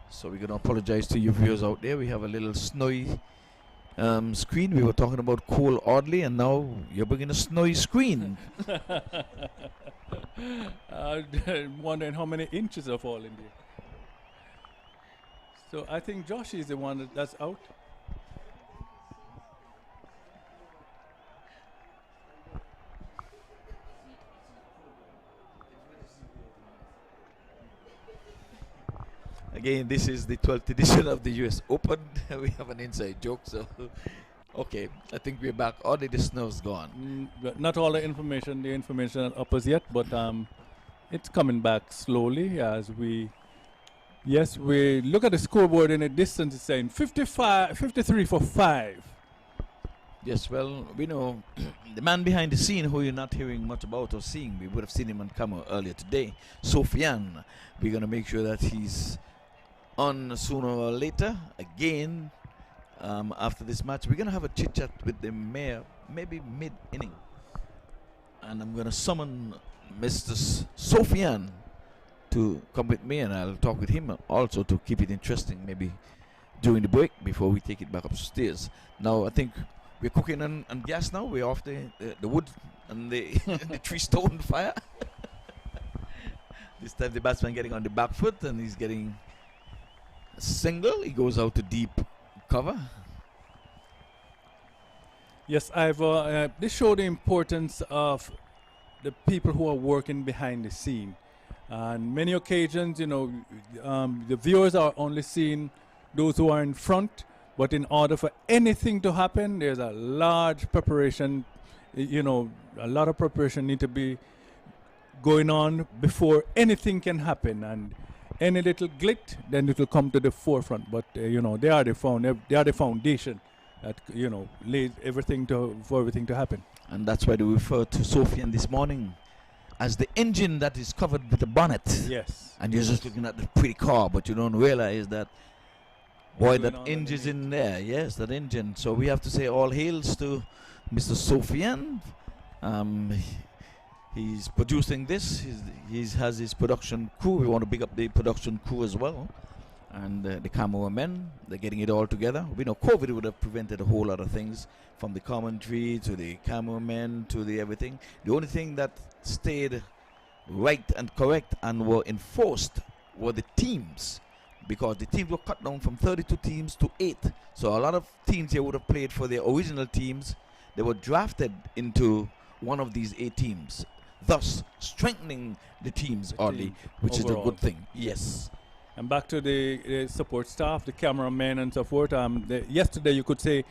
So we're going to apologize to you viewers out there. We have a little snowy screen. We were talking about cool Audley, and now you're bringing a snowy screen. I'm wondering how many inches are falling there. So I think Josh is the one that's out. Again, this is the 12th edition of the US Open. We have an inside joke, so okay, I think we're back. All the snow's gone. But not all the information up as yet, but it's coming back slowly as we look at the scoreboard in a distance. It's saying 53 for 5. Yes, well, we know the man behind the scene who you're not hearing much about or seeing. We would have seen him on camera earlier today, Sofian. We're going to make sure that he's on sooner or later. Again, after this match, we're going to have a chit-chat with the mayor, maybe mid-inning. And I'm going to summon Mr. Sofian to come with me, and I'll talk with him also to keep it interesting, maybe during the break before we take it back upstairs. Now, I think we're cooking on gas now. We're off the wood and the, the 3-stone fire. This time the batsman getting on the back foot, and he's getting a single. He goes out to deep cover. Yes, this showed the importance of the people who are working behind the scene. On many occasions, the viewers are only seeing those who are in front, but in order for anything to happen, there's a large preparation, a lot of preparation need to be going on before anything can happen, and any little glitch, then it will come to the forefront. But they are the foundation that lays everything for everything to happen. And that's why they refer to Sofian this morning as the engine that is covered with the bonnet. Yes. And you're just looking at the pretty car, but you don't realize that, boy, that engine's in there. Yes, that engine. So we have to say all hails to Mr. Sofian. He's producing this. He has his production crew. We want to big up the production crew as well. And the cameramen, they're getting it all together. We know COVID would have prevented a whole lot of things, from the commentary to the cameramen to the everything. The only thing that stayed right and correct and were enforced were the teams, because the teams were cut down from 32 teams to 8. So a lot of teams here would have played for their original teams. They were drafted into one of these 8 teams. thus strengthening the teams early, which is a overall. good thing. Yes. And back to the support staff, the cameramen and so forth. Yesterday, you could say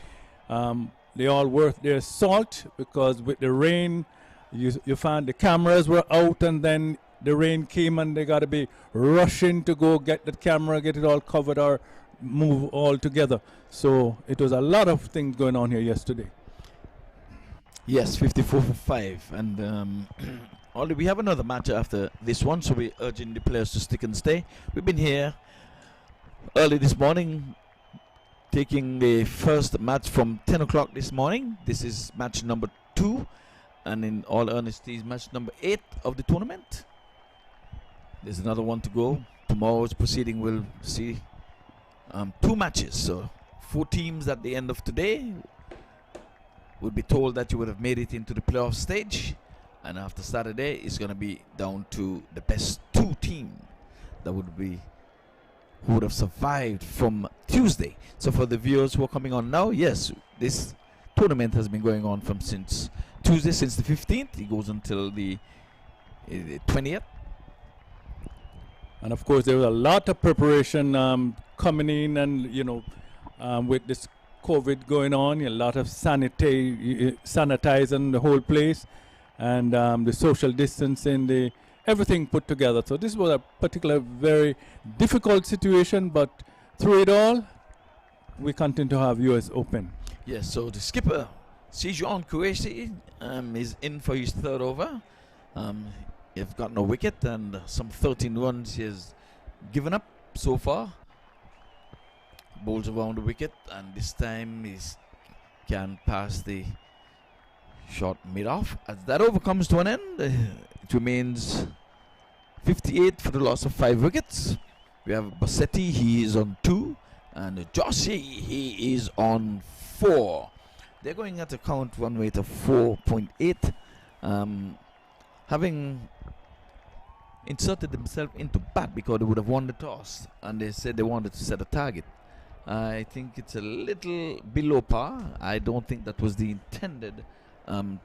they all worth their salt, because with the rain, you found the cameras were out, and then the rain came and they got to be rushing to go get the camera, get it all covered or move all together. So it was a lot of things going on here yesterday. Yes, 54 for 5. And Ollie, we have another match after this one, so we're urging the players to stick and stay. We've been here early this morning, taking the first match from 10 o'clock this morning. This is match number 2, and in all honesty, is match number 8 of the tournament. There's another one to go. Tomorrow's proceeding will see 2 matches. So 4 teams at the end of today would be told that you would have made it into the playoff stage. And after Saturday, it's going to be down to the best 2 teams that would be who would have survived from Tuesday. So for the viewers who are coming on now, yes, this tournament has been going on from since Tuesday, since the 15th. It goes until the 20th. And of course, there was a lot of preparation coming in, and with this COVID going on, a lot of sanitizing the whole place, and the social distancing, everything put together. So this was a particular very difficult situation, but through it all, we continue to have US Open. Yes, so the skipper, Sijuan Qureshi, is in for his 3rd over. He's got no wicket, and some 13 runs he has given up so far. Bowls around the wicket, and this time he can pass the shot mid-off. As that over comes to an end, it remains 58 for the loss of 5 wickets. We have Bassetti, he is on 2, and Joshi, he is on 4. They're going at a count run rate of 4.8, having inserted themselves into bat because they would have won the toss, and they said they wanted to set a target. I think it's a little below par. I don't think that was the intended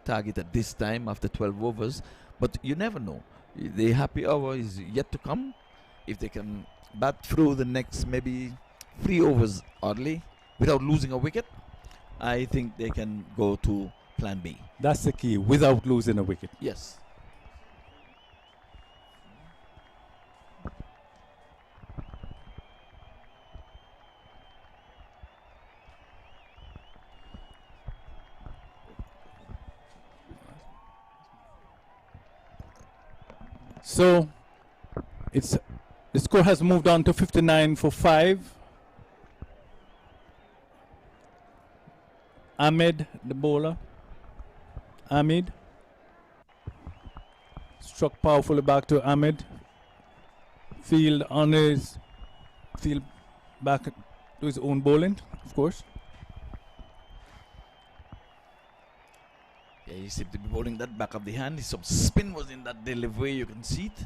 target at this time after 12 overs, but you never know. The happy hour is yet to come. If they can bat through the next maybe 3 overs early without losing a wicket, I think they can go to plan B. That's the key, without losing a wicket. Yes. So the score has moved on to 59 for 5. Ahmed, the bowler. Ahmed struck powerfully back to Ahmed. Field back to his own bowling, of course. Yeah, he seemed to be bowling that back of the hand. Some spin was in that delivery, you can see it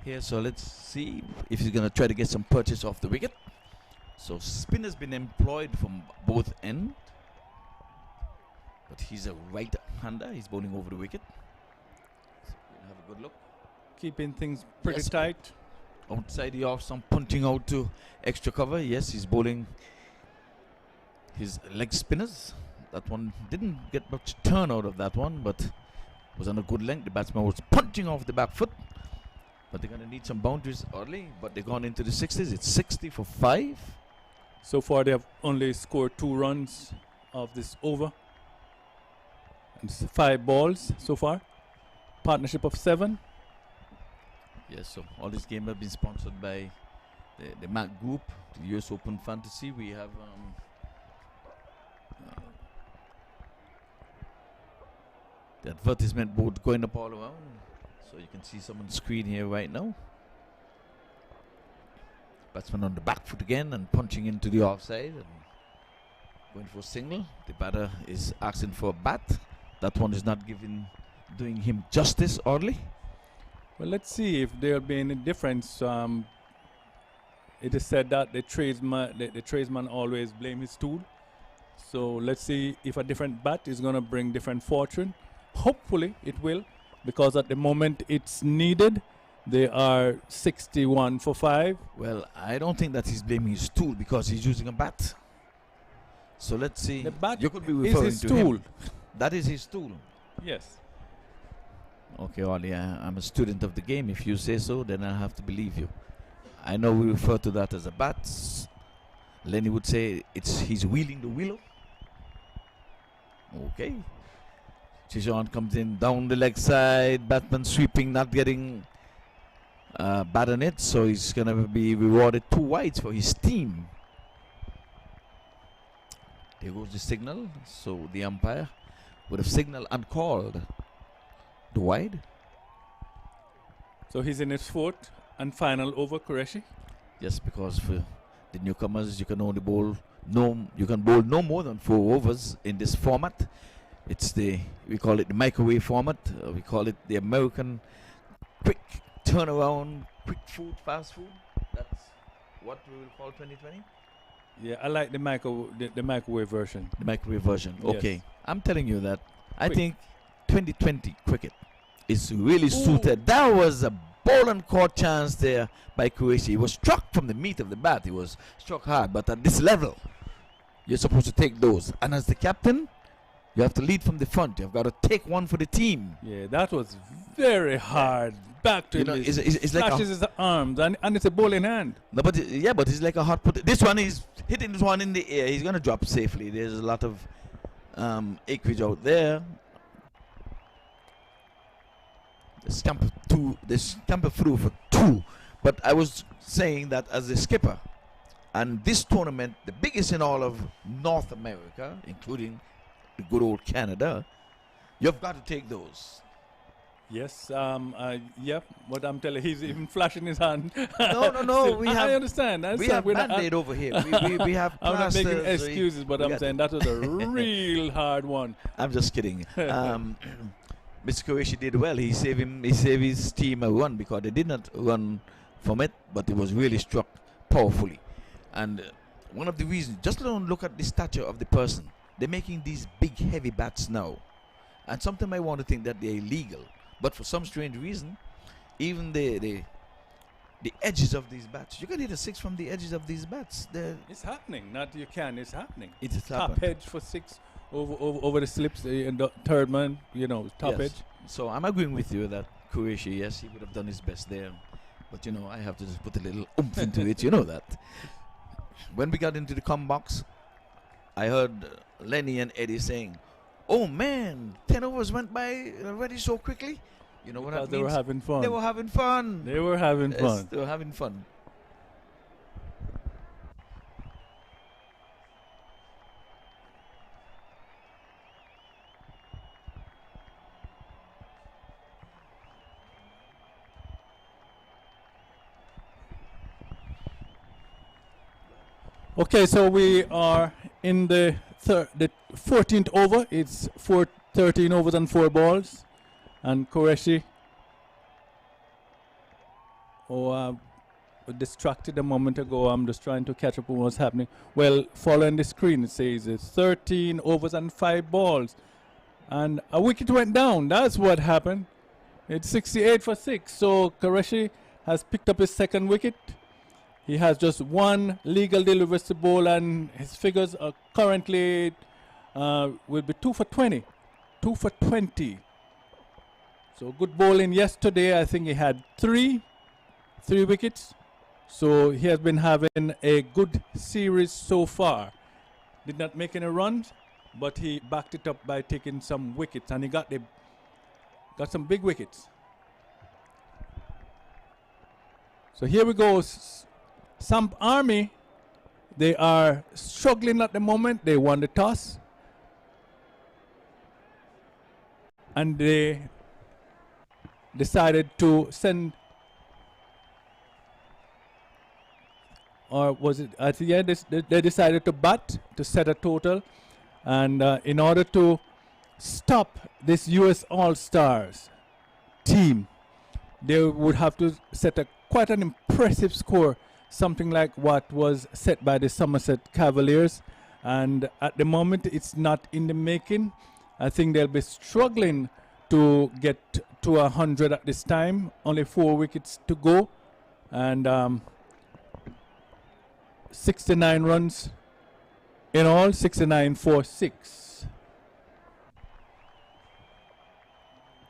here. So let's see if he's going to try to get some purchase off the wicket. So spin has been employed from both ends, but he's a right-hander. He's bowling over the wicket. So we'll have a good look. Keeping things pretty tight. Outside the off, some punching out to extra cover. Yes, he's bowling his leg spinners. That one didn't get much turn out of that one, but was on a good length. The batsman was punching off the back foot, but they're going to need some boundaries early. But they've gone into the 60s. It's 60 for 5. So far, they have only scored 2 runs of this over. And 5 balls so far. Partnership of 7. Yes, so all these games have been sponsored by the MAQ Group, the US Open Fantasy. We have the advertisement board going up all around, so you can see some on the screen here right now. Batsman on the back foot again and punching into the offside and going for a single. The batter is asking for a bat. That one is not doing him justice early. Well, let's see if there'll be any difference. It is said that the tradesman always blame his tool. So let's see if a different bat is going to bring different fortune. Hopefully it will. because at the moment it's needed. They are 61 for 5. Well, I don't think that he's blaming his tool because he's using a bat. So let's see. The bat you could be is referring his to tool. him. That is his tool. Yes. Okay, Ollie, I'm a student of the game. If you say so, then I'll have to believe you. I know we refer to that as a bat. Lenny would say he's wheeling the willow. Okay. Chichon comes in down the leg side. Batsman sweeping, not getting bat on it. So he's going to be rewarded 2 wides for his team. There goes the signal. So the umpire would have signaled uncalled the wide. So he's in his 4th and final over, Qureshi. Yes, because for the newcomers, you can only bowl no more than 4 overs in this format. It's we call it the microwave format. We call it the American quick turnaround, quick food, fast food. That's what we will call 2020. Yeah, I like the microwave version. The microwave version. Yes. Okay, I'm telling you that I Quick. think 2020 cricket is really suited. That was a ball and court chance there by Croatia. He was struck from the meat of the bat. He was struck hard, but at this level, you're supposed to take those. And as the captain, you have to lead from the front. You've got to take one for the team. Yeah, that was very hard. Back to You know, him. it's like Flashes his arms and it's a ball in hand. No, but it's like a hot put. This one is hitting this one in the air. He's gonna drop safely. There's a lot of acreage out there. The scamper through for 2. But I was saying that as a skipper, and this tournament, the biggest in all of North America, including the good old Canada, you've got to take those. Yes, yep. What I'm telling, he's even flashing his hand. No. So, I I understand. We have Band-Aid over here. We have I'm not making plasters. excuses, but I'm saying that was a real hard one. I'm just kidding. Mr. Qureshi did well. He saved his team a run because they did not run from it, but it was really struck powerfully. And one of the reasons, just don't look at the stature of the person. They're making these big, heavy bats now, and sometimes I want to think that they're illegal. But for some strange reason, even the edges of these bats, you can hit a 6 from the edges of these bats. It's happening. Not you can. It's happening. It's top happened. edge for 6 over the slips. And the third man, top Yes. edge. So I'm agreeing with you that Croatia, yes, he would have done his best there. But I have to just put a little oomph into it. You know that. When we got into the com box, I heard Lenny and Eddie saying, "Oh man, 10 overs went by already so quickly." You know what that Because they means? were having fun. They were having fun. They were having Yes, fun. They were having fun. Okay, so we are in the 14th over. It's 13 overs and 4 balls. And Qureshi distracted a moment ago. I'm just trying to catch up on what's happening. Well, following the screen, it says it's 13 overs and 5 balls. And a wicket went down. That's what happened. It's 68 for 6. So Qureshi has picked up his 2nd wicket. He has just 1 legal delivery to bowl, and his figures are currently will be 2 for 20. 2 for 20. So good bowling yesterday. I think he had 3 wickets. So he has been having a good series so far. Did not make any runs, but he backed it up by taking some wickets, and he got some big wickets. So here we go. Samp Army, they are struggling at the moment. They won the toss, and they decided to send, or was it at the end, they decided to bat to set a total, and in order to stop this US All-Stars team, they would have to set quite an impressive score, something like what was set by the Somerset Cavaliers, and at the moment it's not in the making. I think they'll be struggling to get to 100 at this time. Only 4 wickets to go, and 69 runs in all. 69 for 6.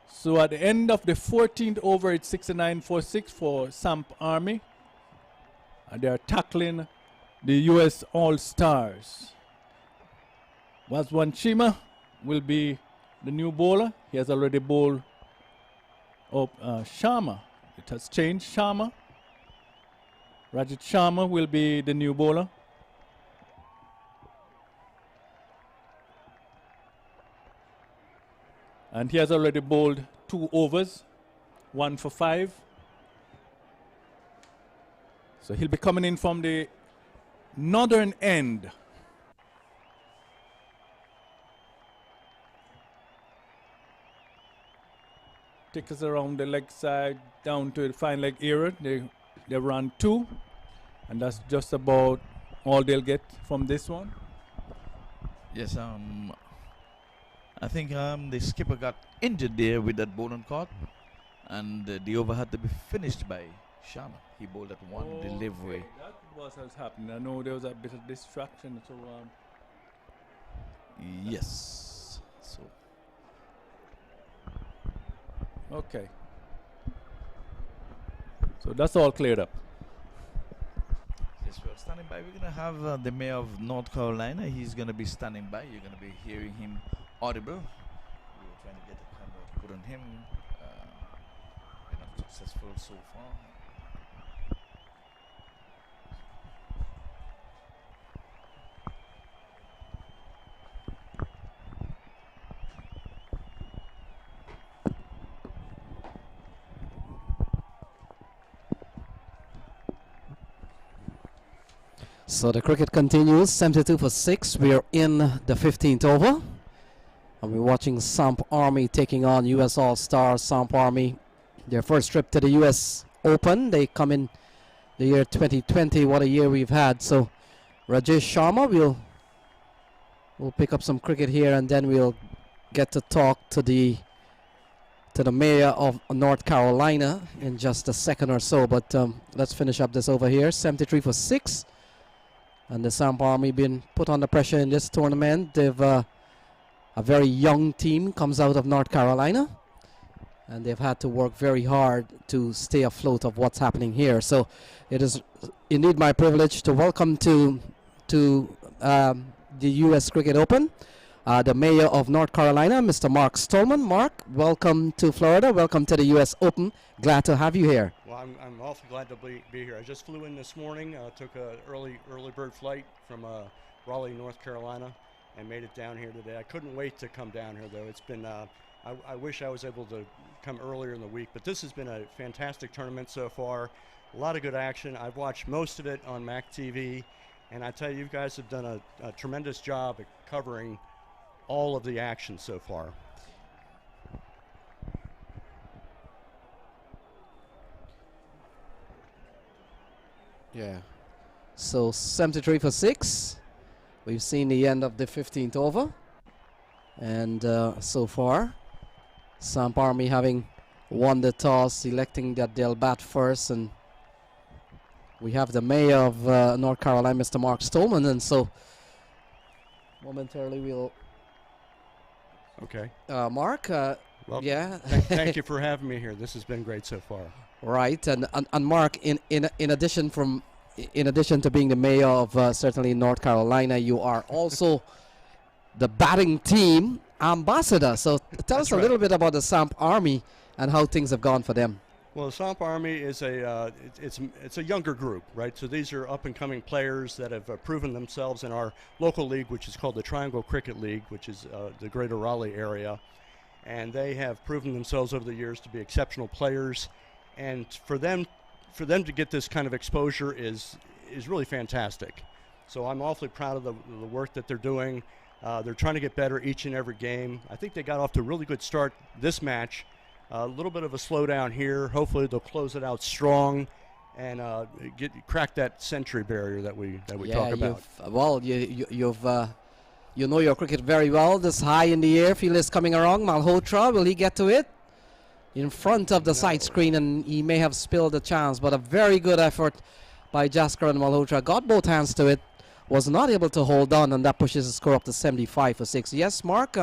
So at the end of the 14th over, it's 69 for 6 for Samp Army, and they are tackling the US All-Stars. Zwanan Chima will be the new bowler. He has already bowled Sharma. It has changed. Sharma. Rajat Sharma will be the new bowler. And he has already bowled 2 overs, 1 for 5. So he'll be coming in from the northern end. Take us around the leg side down to the fine leg area. They run 2, and that's just about all they'll get from this one. Yes, I think the skipper got injured there with that bowling caught, and the over had to be finished by Sharma. He bowled at one delivery. That was what's happening. I know there was a bit of distraction, so yes. So okay. So that's all cleared up. Yes, we're standing by. We're gonna have the mayor of North Carolina. He's gonna be standing by. You're gonna be hearing him audible. We were trying to get the camera put on him. We're not successful so far. So the cricket continues, 72 for 6. We're in the 15th over. And we're watching Samp Army taking on US All-Stars. Samp Army, their first trip to the US Open. They come in the year 2020. What a year we've had. So Rajesh Sharma, we'll pick up some cricket here, and then we'll get to talk to the mayor of North Carolina in just a second or so. But let's finish up this over here. 73 for 6. And the Samp Army been put under pressure in this tournament. They've a very young team comes out of North Carolina, and they've had to work very hard to stay afloat of what's happening here. So it is indeed my privilege to welcome to the U.S. Cricket Open the mayor of North Carolina, Mr. Mark Stallman. Mark, welcome to Florida. Welcome to the U.S. Open. Glad to have you here. Well, I'm awfully glad to be here. I just flew in this morning, took an early bird flight from Raleigh, North Carolina, and made it down here today. I couldn't wait to come down here, though. It's been, I wish I was able to come earlier in the week, but this has been a fantastic tournament so far. A lot of good action. I've watched most of it on MAQ TV, and I tell you, you guys have done a tremendous job at covering all of the action so far. Yeah. So 73 for 6. We've seen the end of the 15th over. And so far, Samp Army having won the toss, electing that they'll bat first. And we have the mayor of North Carolina, Mr. Mark Stallman. And so momentarily we'll... Okay. Mark, well, yeah. Thank you for having me here. This has been great so far. Right, and Mark, in addition to being the mayor of certainly North Carolina, you are also the batting team ambassador. So tell us a little bit about the Samp Army and how things have gone for them. Well, the Samp Army is it's a younger group, right? So these are up and coming players that have proven themselves in our local league, which is called the Triangle Cricket League, which is the greater Raleigh area, and they have proven themselves over the years to be exceptional players. And for them to get this kind of exposure is really fantastic. So I'm awfully proud of the work that they're doing. They're trying to get better each and every game. I think they got off to a really good start this match. A little bit of a slowdown here. Hopefully they'll close it out strong and crack that century barrier that we talk about. You know your cricket very well. This high in the air, field is coming around. Malhotra, will he get to it? in front of the side screen, and he may have spilled the chance, but a very good effort by Jaskar and Malhotra. Got both hands to it, was not able to hold on, and that pushes the score up to 75 for 6. Yes, Mark,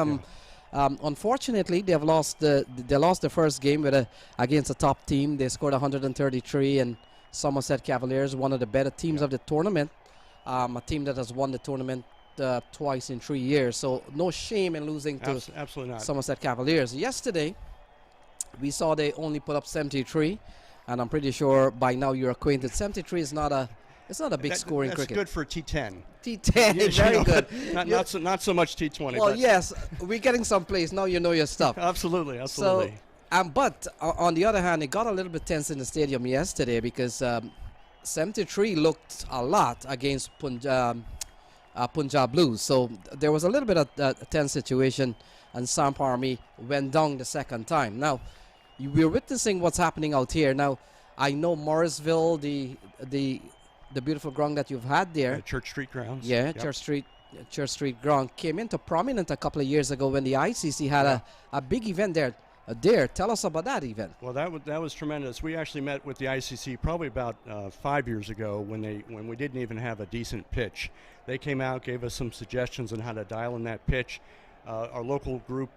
unfortunately, they lost the first game against a top team. They scored 133, and Somerset Cavaliers, one of the better teams of the tournament, a team that has won the tournament twice in 3 years. So no shame in losing to absolutely not. Somerset Cavaliers. Yesterday, we saw they only put up 73, and I'm pretty sure by now you're acquainted. 73 is not a big score in cricket. That's good for T10. T10, very good. Not so much T20. Well, but yes, we're getting someplace. Now you know your stuff. Absolutely. So, but on the other hand, it got a little bit tense in the stadium yesterday because 73 looked a lot against Punjab Blues. So there was a little bit of a tense situation, and Samp Army went down the second time. Now, we're witnessing what's happening out here. Now, I know Morrisville, the beautiful ground that you've had there. Church Street grounds. Yeah, yep. Church Street ground came into prominent a couple of years ago when the ICC had a big event there. Tell us about that event. Well, that was tremendous. We actually met with the ICC probably about 5 years ago when we didn't even have a decent pitch. They came out, gave us some suggestions on how to dial in that pitch. Our local group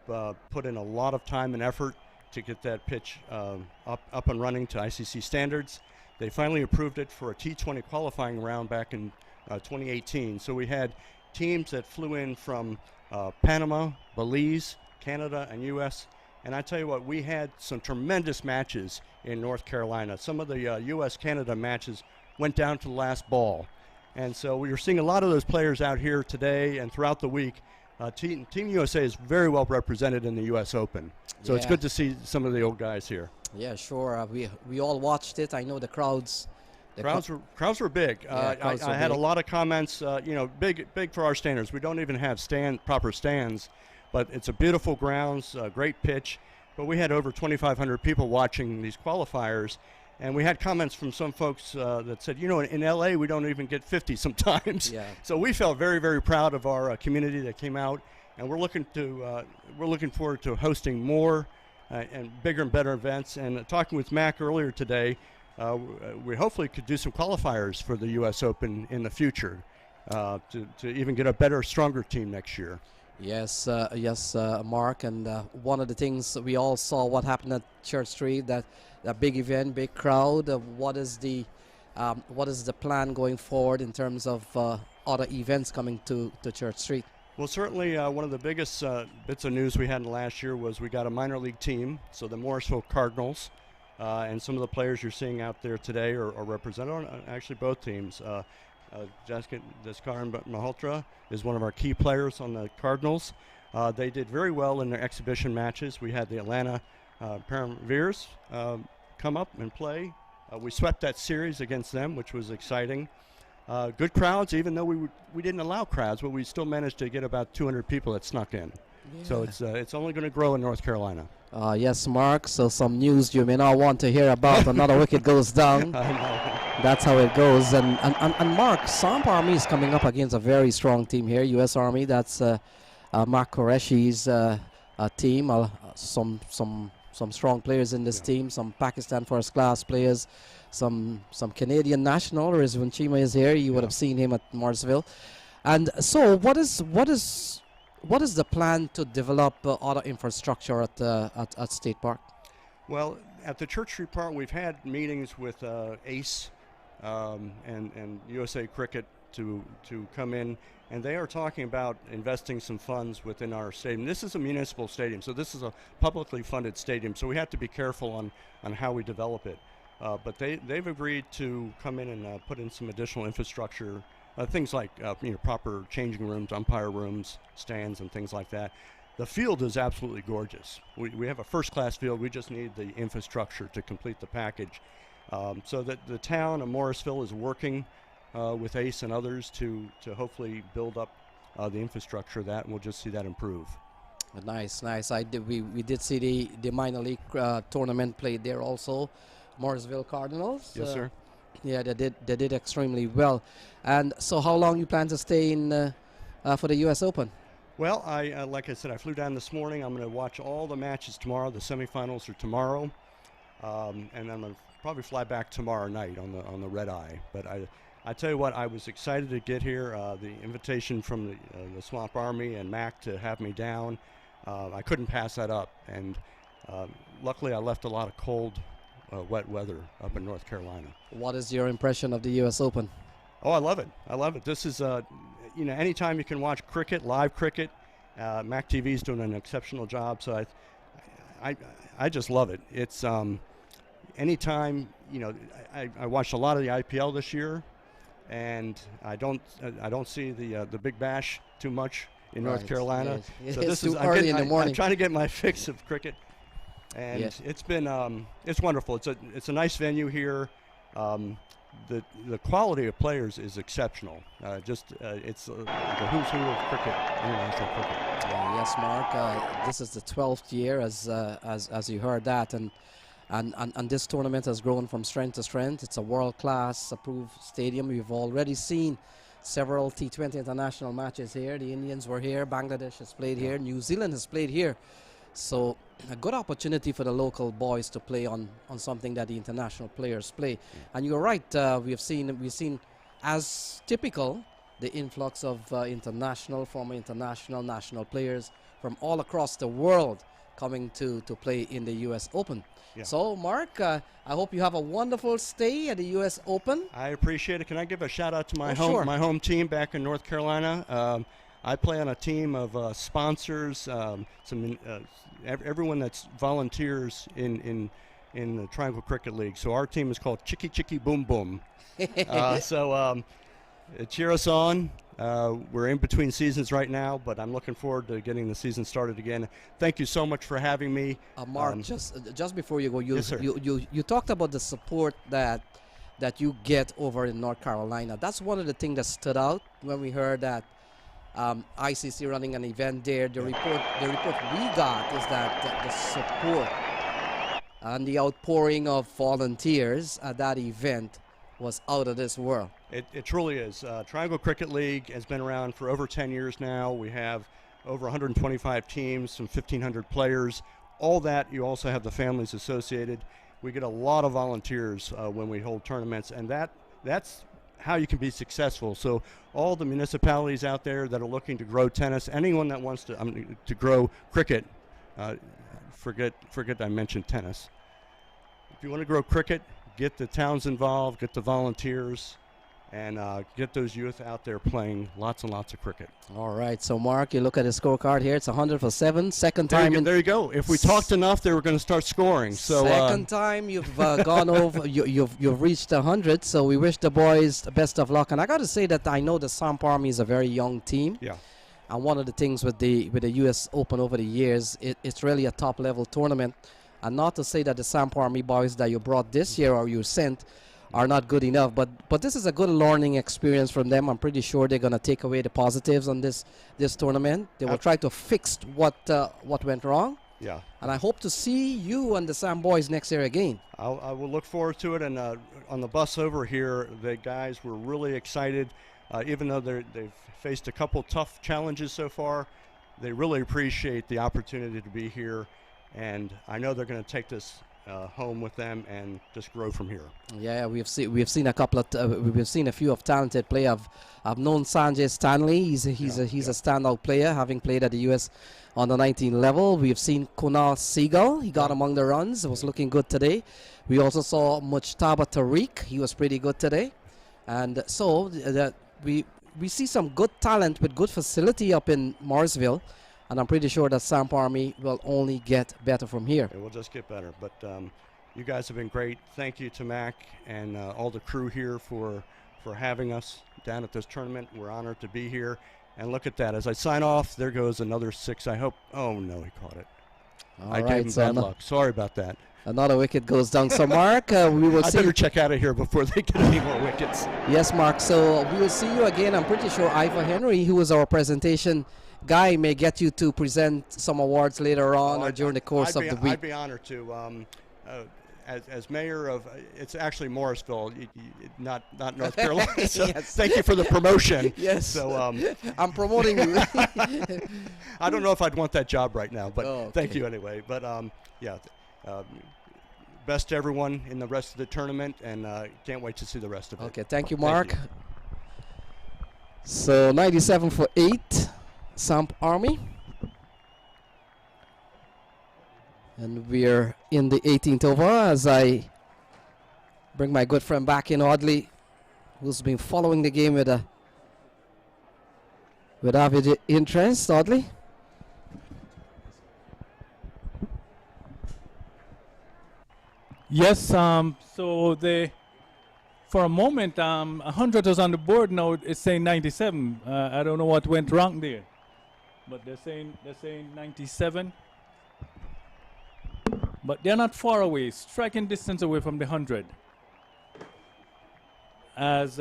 put in a lot of time and effort to get that pitch up and running to ICC standards. They finally approved it for a T20 qualifying round back in 2018. So we had teams that flew in from Panama, Belize, Canada, and U.S. And I tell you what, we had some tremendous matches in North Carolina. Some of the U.S.-Canada matches went down to the last ball. And so we were seeing a lot of those players out here today and throughout the week. Team USA is very well represented in the U.S. Open. So it's good to see some of the old guys here. Yeah, sure. We all watched it. I know the crowds. Crowds were big. I had a lot of comments. Big for our standards. We don't even have proper stands, but it's a beautiful grounds, great pitch. But we had over 2,500 people watching these qualifiers, and we had comments from some folks that said, in LA we don't even get 50 sometimes. Yeah. So we felt very, very proud of our community that came out, and we're looking forward to hosting more and bigger and better events. And talking with MAQ earlier today, we hopefully could do some qualifiers for the U.S. Open in the future to even get a better, stronger team next year. Yes, Mark. And one of the things we all saw what happened at Church Street, that big event, big crowd. What is the plan going forward in terms of other events coming to Church Street? Well, certainly one of the biggest bits of news we had last year was we got a minor league team, so the Morrisville Cardinals, and some of the players you're seeing out there today are represented on actually both teams. Jaskar Malhotra is one of our key players on the Cardinals. They did very well in their exhibition matches. We had the Atlanta Param veers come up and play. We swept that series against them, which was exciting. Good crowds, even though we didn't allow crowds, but we still managed to get about 200 people that snuck in. Yeah. So it's only going to grow in North Carolina. Yes, Mark. So some news you may not want to hear about. Another wicket goes down. I know. That's how it goes. And Mark, Samp Army is coming up against a very strong team here. U.S. Army. That's Mark Qureshi's team. Some strong players in this team. Some Pakistan first-class players. Some Canadian national. Rizwan Chima is here. You would have seen him at Morrisville. And so, what is the plan to develop other infrastructure at State Park? Well, at the Church Street Park, we've had meetings with ACE and USA Cricket to come in, and they are talking about investing some funds within our stadium. This is a municipal stadium, so this is a publicly funded stadium, so we have to be careful on how we develop it. But they've agreed to come in and put in some additional infrastructure, things like proper changing rooms, umpire rooms, stands, and things like that. The field is absolutely gorgeous. We have a first-class field. We just need the infrastructure to complete the package. So that the town of Morrisville is working with ACE and others to hopefully build up the infrastructure of that, and we'll just see that improve. Nice. We did see the minor league tournament played there also. Morrisville Cardinals. Yes, sir. Yeah, they did extremely well. And so how long you plan to stay in for the U.S. Open? Well, like I said, I flew down this morning. I'm going to watch all the matches tomorrow. The semifinals are tomorrow, and then I'm going to probably fly back tomorrow night on the red eye. But I tell you what, I was excited to get here. The invitation from the Swamp Army and MAQ to have me down, I couldn't pass that up. And luckily, I left a lot of cold, wet weather up in North Carolina. What is your impression of the U.S. Open? Oh, I love it. I love it. This is, anytime you can watch cricket, live cricket, MAQ TV is doing an exceptional job. So I just love it. It's anytime, I watched a lot of the IPL this year, and I don't see the Big Bash too much in North Carolina. Yes. So It's this too is early in the morning. I'm trying to get my fix of cricket, and it's been it's wonderful. It's a nice venue here. The quality of players is exceptional. It's the who's who of cricket, international cricket. Yes, Mark. This is the 12th year, as you heard that, and this tournament has grown from strength to strength. It's a world-class approved stadium. We've already seen several T20 international matches here. The Indians were here, Bangladesh has played here, New Zealand has played here. So a good opportunity for the local boys to play on something that the international players play. And you're right, we've seen as typical the influx of former international, national players from all across the world coming to play in the U.S. Open. Yeah. So, Mark, I hope you have a wonderful stay at the U.S. Open. I appreciate it. Can I give a shout out to my sure. my home team back in North Carolina? I play on a team of sponsors, everyone that's volunteers in the Triangle Cricket League. So our team is called Chicky Chicky Boom Boom. Cheer us on. We're in between seasons right now, but I'm looking forward to getting the season started again. Thank you so much for having me. Mark, just before you go, Yes, sir. you talked about the support that you get over in North Carolina. That's one of the things that stood out when we heard that ICC running an event there. The report we got is that the support and the outpouring of volunteers at that event was out of this world. It truly is. Triangle Cricket League has been around for over 10 years now. We have over 125 teams, some 1,500 players. All that, you also have the families associated. We get a lot of volunteers when we hold tournaments, and that's how you can be successful. So all the municipalities out there that are looking to grow tennis, anyone that wants to grow cricket, forget I mentioned tennis. If you want to grow cricket, get the towns involved, get the volunteers, and get those youth out there playing lots and lots of cricket. All right, so Mark, you look at the scorecard here. It's 100 for 7. Second time. There you go. If we talked enough, they were going to start scoring. So second time you've gone over. You've reached 100. So we wish the boys the best of luck. And I got to say that I know the Samp Army is a very young team. Yeah. And one of the things with the U.S. Open over the years, it's really a top level tournament. And not to say that the Samp Army boys that you brought this year or you sent are not good enough, but this is a good learning experience from them. I'm pretty sure they're going to take away the positives on this tournament. They will try to fix what went wrong. Yeah. And I hope to see you and the Sam boys next year again. I will look forward to it. And on the bus over here, the guys were really excited. Even though they've faced a couple tough challenges so far, they really appreciate the opportunity to be here. And I know they're going to take this home with them and just grow from here. Yeah, we've seen a couple of we've seen a few of talented players. I've known Sanjay Stanley. He's a standout player, having played at the U.S. on the 19 level. We've seen Kunal Seagal. He got among the runs. It was looking good today. We also saw Mujtaba Tariq. He was pretty good today. And so we see some good talent with good facility up in Morrisville. And I'm pretty sure that Samp Army will only get better from here. It will just get better. But you guys have been great. Thank you to MAQ and all the crew here for having us down at this tournament. We're honored to be here. And look at that. As I sign off, there goes another 6. I hope. Oh, no, he caught it. I gave him bad luck. Sorry about that. Another wicket goes down. So, Mark, we will see. I better check out of here before they get any more wickets. Yes, Mark. So we will see you again. I'm pretty sure Ivor Henry, who was our presentation guy, may get you to present some awards later on or during the course of the week. I'd be honored to. as mayor of, it's actually Morrisville, not North Carolina. So Yes. thank you for the promotion. Yes. So I'm promoting you. I don't know if I'd want that job right now, but Oh, thank okay. you anyway. But yeah, best to everyone in the rest of the tournament, and can't wait to see the rest of it. Okay, thank you, Thank Mark. you. So 97 for 8, Samp Army. And we're in the 18th over as I bring my good friend back in, Audley, who's been following the game with avid interest. Audley? Yes, so they, for a moment, 100 was on the board. Now it's saying 97. I don't know what went wrong there, but they're saying 97. But they're not far away, striking distance away from the 100. As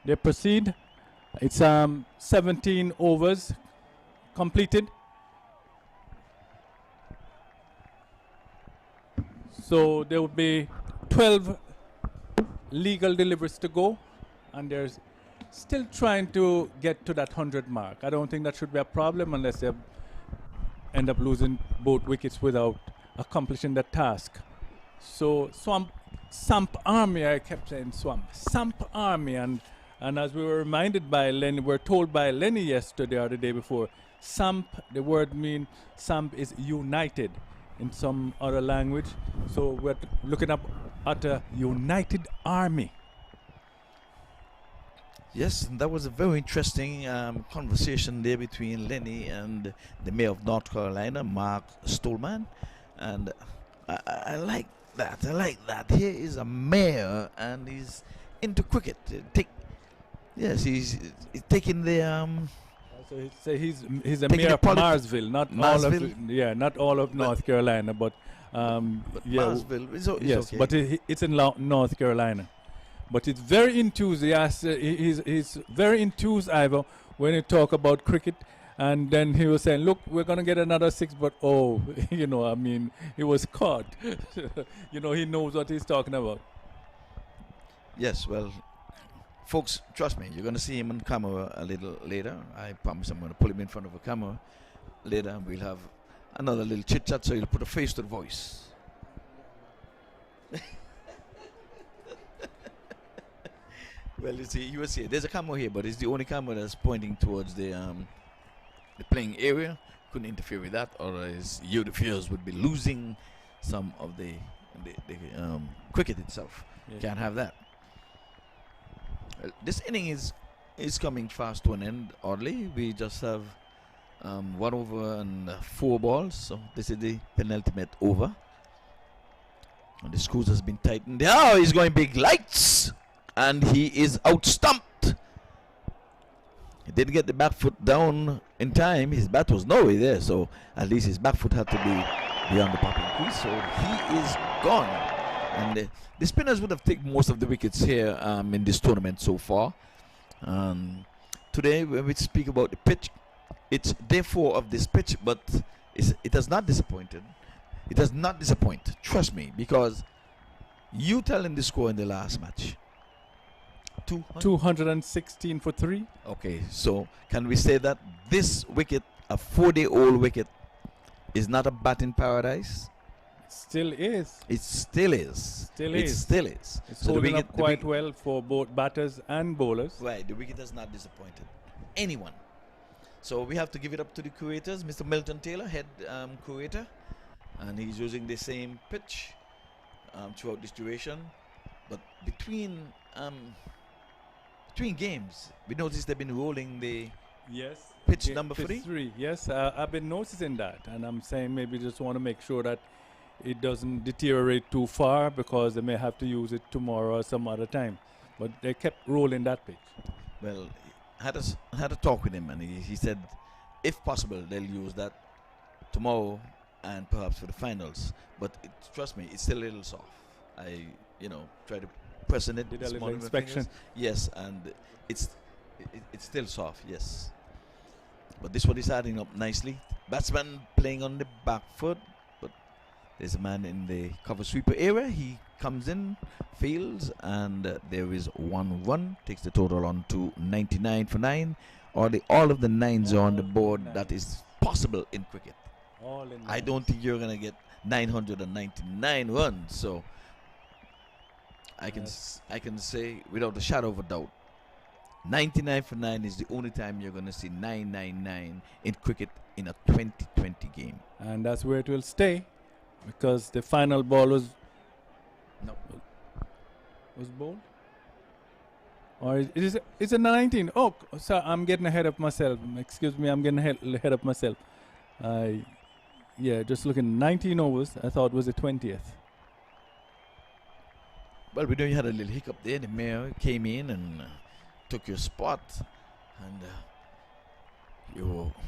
they proceed, it's 17 overs completed. So there will be 12 legal deliveries to go, and they're still trying to get to that 100 mark. I don't think that should be a problem unless they end up losing both wickets without accomplishing the task. So Samp Army, I kept saying Samp Army, and as we were reminded by Lenny, we're told by Lenny yesterday or the day before, Samp, the word mean Samp is united in some other language. So we're looking up at a united army. Yes, and that was a very interesting conversation there between Lenny and the mayor of North Carolina, Mark Stolman. And I like that. I like that. Here is a mayor, and he's into cricket. Yes, he's taking the So he's a taking mayor the of politi- Marsville, not Marsville? all of North Carolina, but yeah, Marsville is yes, okay. but it's in North Carolina. But it's very enthusiastic. He's very enthused, Ivor, when you talk about cricket. And then he was saying, look, we're going to get another 6, but oh, I mean, he was caught. He knows what he's talking about. Yes, well, folks, trust me, you're going to see him on camera a little later. I promise I'm going to put him in front of a camera later, and we'll have another little chit-chat, so he'll put a face to the voice. Well, you will see, there's a camera here, but it's the only camera that's pointing towards the playing area. Couldn't interfere with that, otherwise you, the viewers, would be losing some of the cricket itself. Yeah. Can't have that. This inning is coming fast to an end. Oddly, we just have 1 over and 4 balls, so this is the penultimate over. And the screws has been tightened. Oh, he's going big lights, and he is out stumped. He didn't get the back foot down in time. His bat was nowhere there, so at least his back foot had to be beyond the popping crease. So he is gone. And the spinners would have taken most of the wickets here in this tournament so far. Today, when we speak about the pitch, it's day 4 of this pitch, but it has not disappointed. It does not disappoint, trust me, because you tell him the score in the last match. 216 for 3. Okay, so can we say that this wicket, a 4-day-old wicket, is not a batting paradise? Still is. It still is. Still It is. still is. It's So the holding wicket, up quite well for both batters and bowlers. right, the wicket has not disappointed anyone. So we have to give it up to the curators, Mr. Milton Taylor, head curator, and he's using the same pitch throughout this duration. But between games, we noticed they've been rolling the pitch number pitch 3. Yes, I've been noticing that, and I'm saying maybe just want to make sure that it doesn't deteriorate too far, because they may have to use it tomorrow or some other time. But they kept rolling that pitch. Well, I had a talk with him, and he said, if possible, they'll use that tomorrow and perhaps for the finals. But trust me, it's still a little soft. I try to pressing it. Did a this little morning with my inspection. fingers. Yes, and it's still soft. Yes, but this one is adding up nicely. Batsman playing on the back foot, but There's a man in the cover sweeper area. He comes in, fields, and there is 1 run. Takes the total on to 99 for 9. All of the nines are on the board. That is possible in cricket. All in I don't think you're going to get 999 runs. So I can say without a shadow of a doubt, 99 for 9 is the only time you're going to see 999 in cricket in a 2020 game. And that's where it will stay, because the final ball was bowled. Or it's a 19. Oh, so I'm getting ahead of myself. Excuse me, I'm getting ahead of myself. Yeah, just looking 19 overs. I thought it was the 20th. Well, we know you had a little hiccup there. The mayor came in and took your spot, and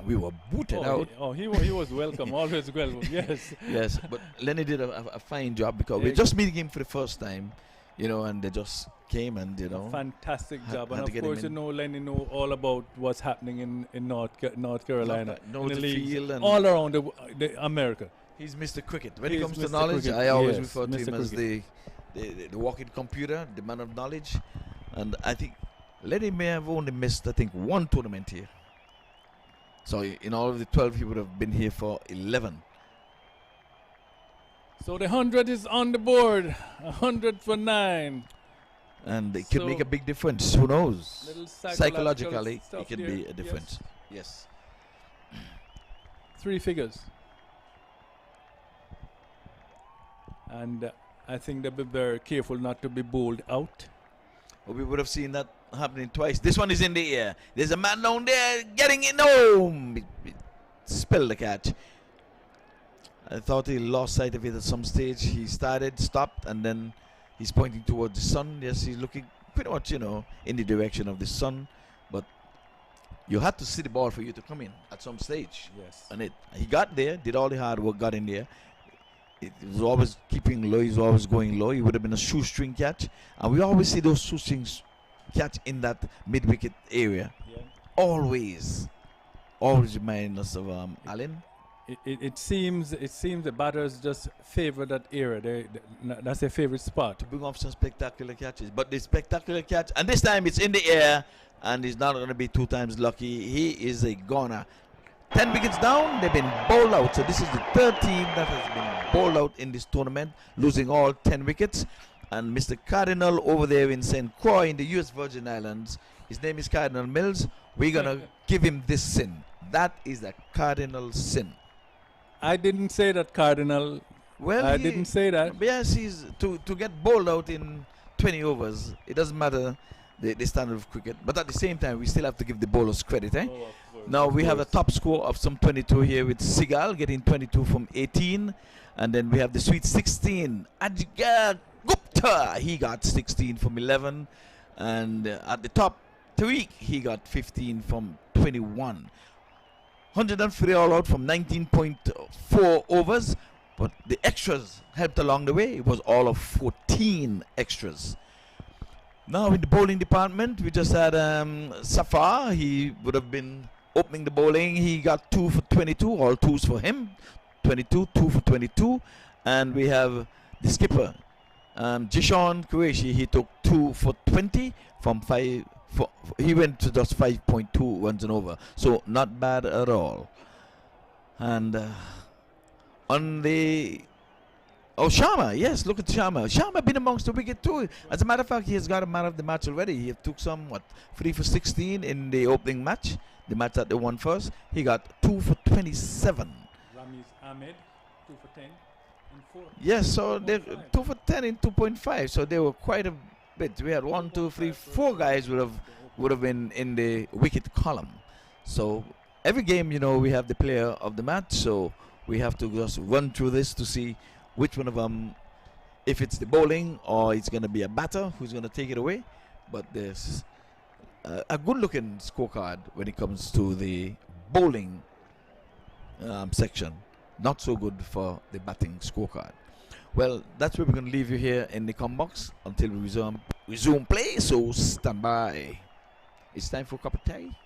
we were booted out. He was welcome, always welcome. Yes. Yes, but Lenny did a fine job, because we're just meeting him for the first time, and they just came and fantastic job. had And to of get course, him in. Lenny know all about what's happening in North Carolina, Knows in the leagues field and all around the America. He's Mr. Cricket. When He it is comes to Mr. knowledge, Cricket. I always Yes, refer to Mr. him as Cricket. the walking computer, the man of knowledge. And I think Lenny may have only missed, I think, 1 tournament here. So in all of the 12, he would have been here for 11. So the 100 is on the board. 100 for 9. And it could So make a big difference. Who knows? little Psychologically, stuff it could here. be a difference. Yes. 3 figures. And I think they'll be very careful not to be bowled out. Well, we would have seen that happening twice. This one is in the air. There's a man down there getting it home. Spilled the catch. I thought he lost sight of it at some stage. He started, stopped, and then he's pointing towards the sun. Yes, he's looking pretty much, in the direction of the sun. But you had to see the ball for you to come in at some stage. Yes. And he got there, did all the hard work, got in there. It was always keeping low. He was always going low. He would have been a shoestring catch. And we always see those shoestrings catch in that mid-wicket area. Yeah. Always remind us of Allen. It seems the batters just favor that area. That's their favorite spot. To bring off some spectacular catches. But the spectacular catch, and this time it's in the air, and he's not going to be 2 times lucky. He is a goner. 10 wickets down, they've been bowled out. So this is the 3rd team that has been bowled out in this tournament, losing all 10 wickets. And Mr. Cardinal over there in St. Croix in the U.S. Virgin Islands, his name is Cardinal Mills. We're going to give him this sin. That is a cardinal sin. I didn't say that, Cardinal. Well, I didn't say that. Yes, he's to get bowled out in 20 overs. It doesn't matter the standard of cricket. But at the same time, we still have to give the bowlers credit. Eh? Oh, of course, Now of we have a course. top score of some 22 here with Sigal getting 22 from 18. And then we have the sweet 16. Adjigar Gupta, he got 16 from 11. And at the top, Tariq, he got 15 from 21. 103 all out from 19.4 overs. But the extras helped along the way. It was all of 14 extras. Now in the bowling department, we just had Safar. He would have been opening the bowling. He got 2 for 22, all 2s for him. 22, 2 for 22. And we have the skipper, Jishon Qureshi. He took 2 for 20 from 5. He went to just 5.2 runs and over. So not bad at all. And on the... Oh, Sharma, yes, look at Sharma. Sharma been amongst the wicket too. As a matter of fact, he has got a man of the match already. He took some, 3 for 16 in the opening match, the match that they won first. He got 2 for 27. Ramiz Ahmed, 2 for 10 and 4. Yes, so they 2 for 10 in 2.5. So they were quite a bit. We had 1, 2, 3, 4 guys would have been in the wicket column. So every game, we have the player of the match. So we have to just run through this to see which one of them, if it's the bowling or it's going to be a batter who's going to take it away. But there's a good-looking scorecard when it comes to the bowling section. Not so good for the batting scorecard. Well, that's where we're going to leave you here in the com box until we resume play. So stand by. It's time for a cup of tea.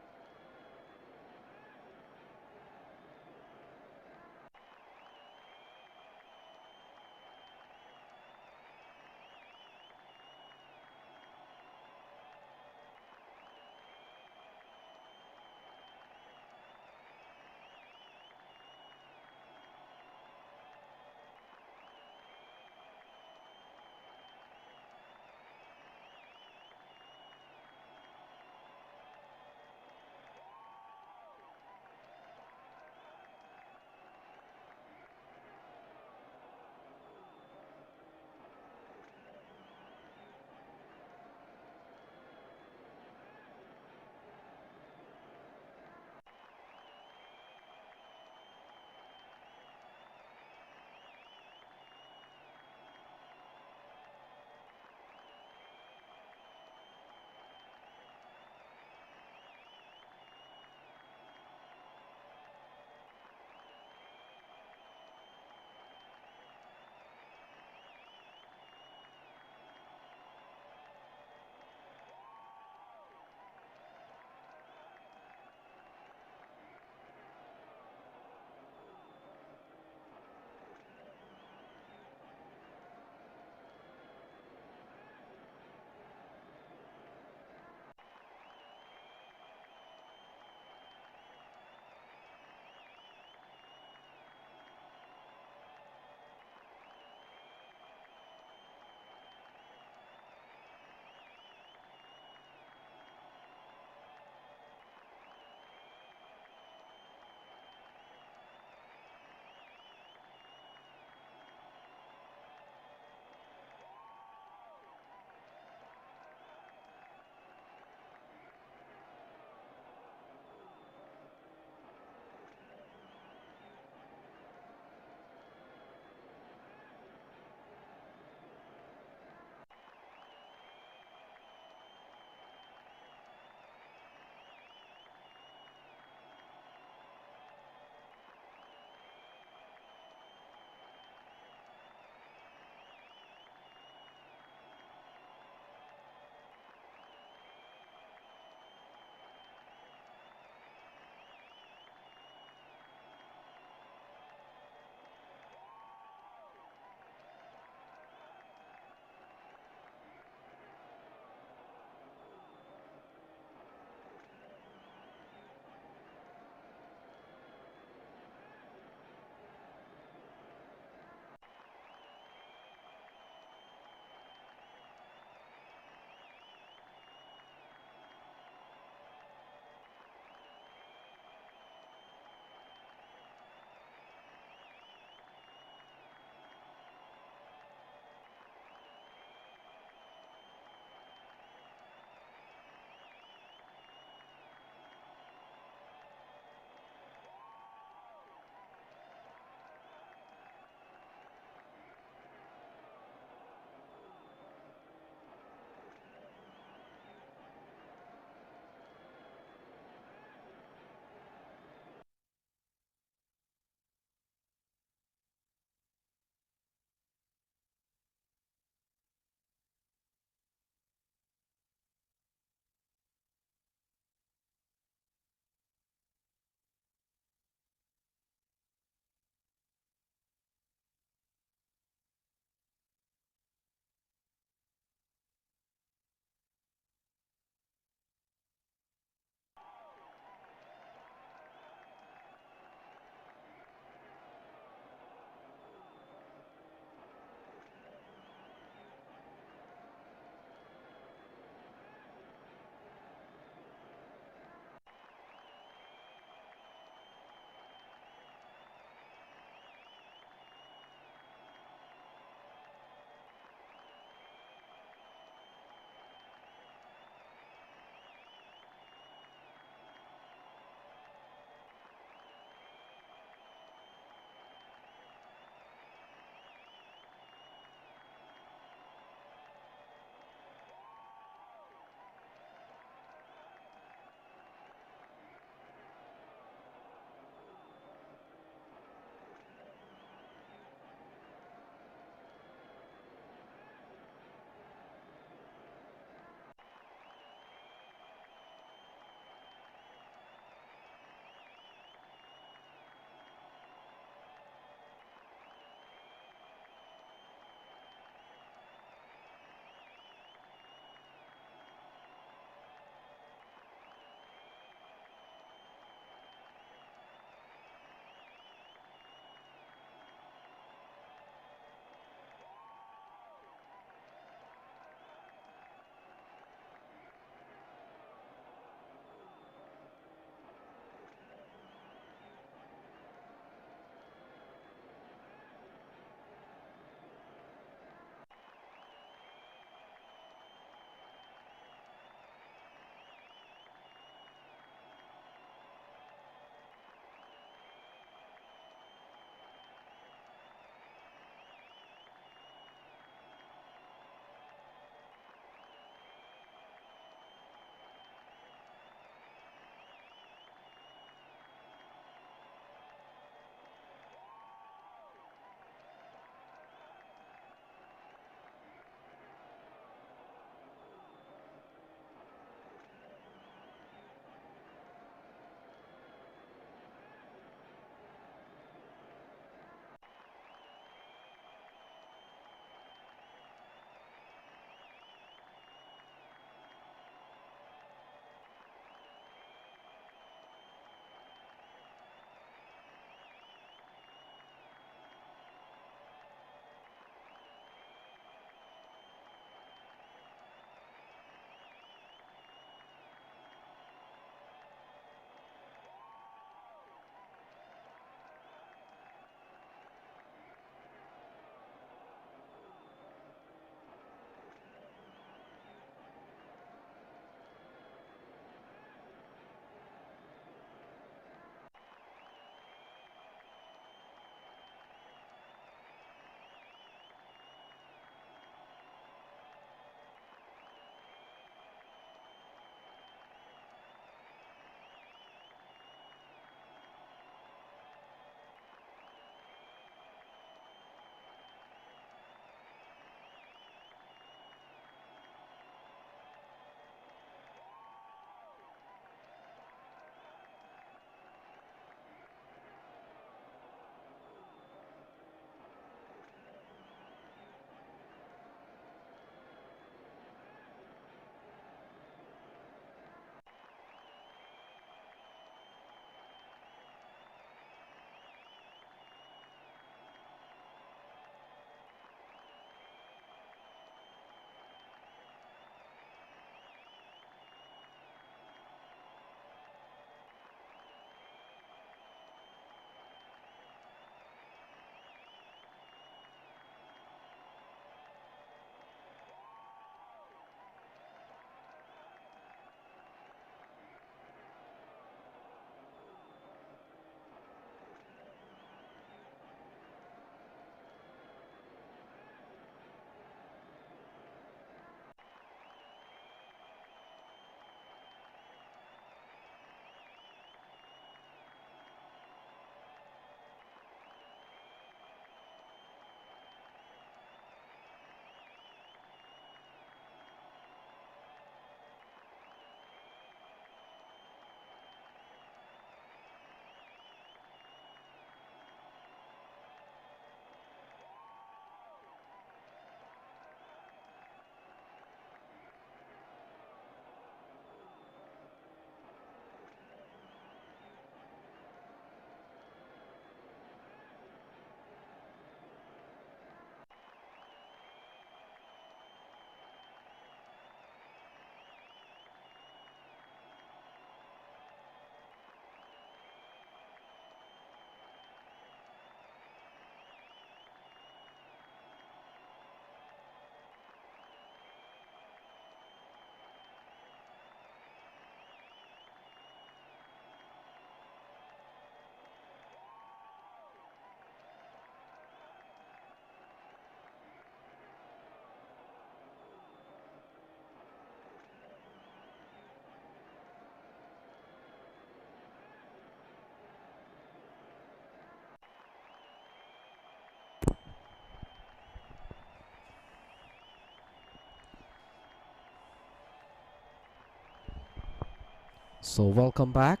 So welcome back,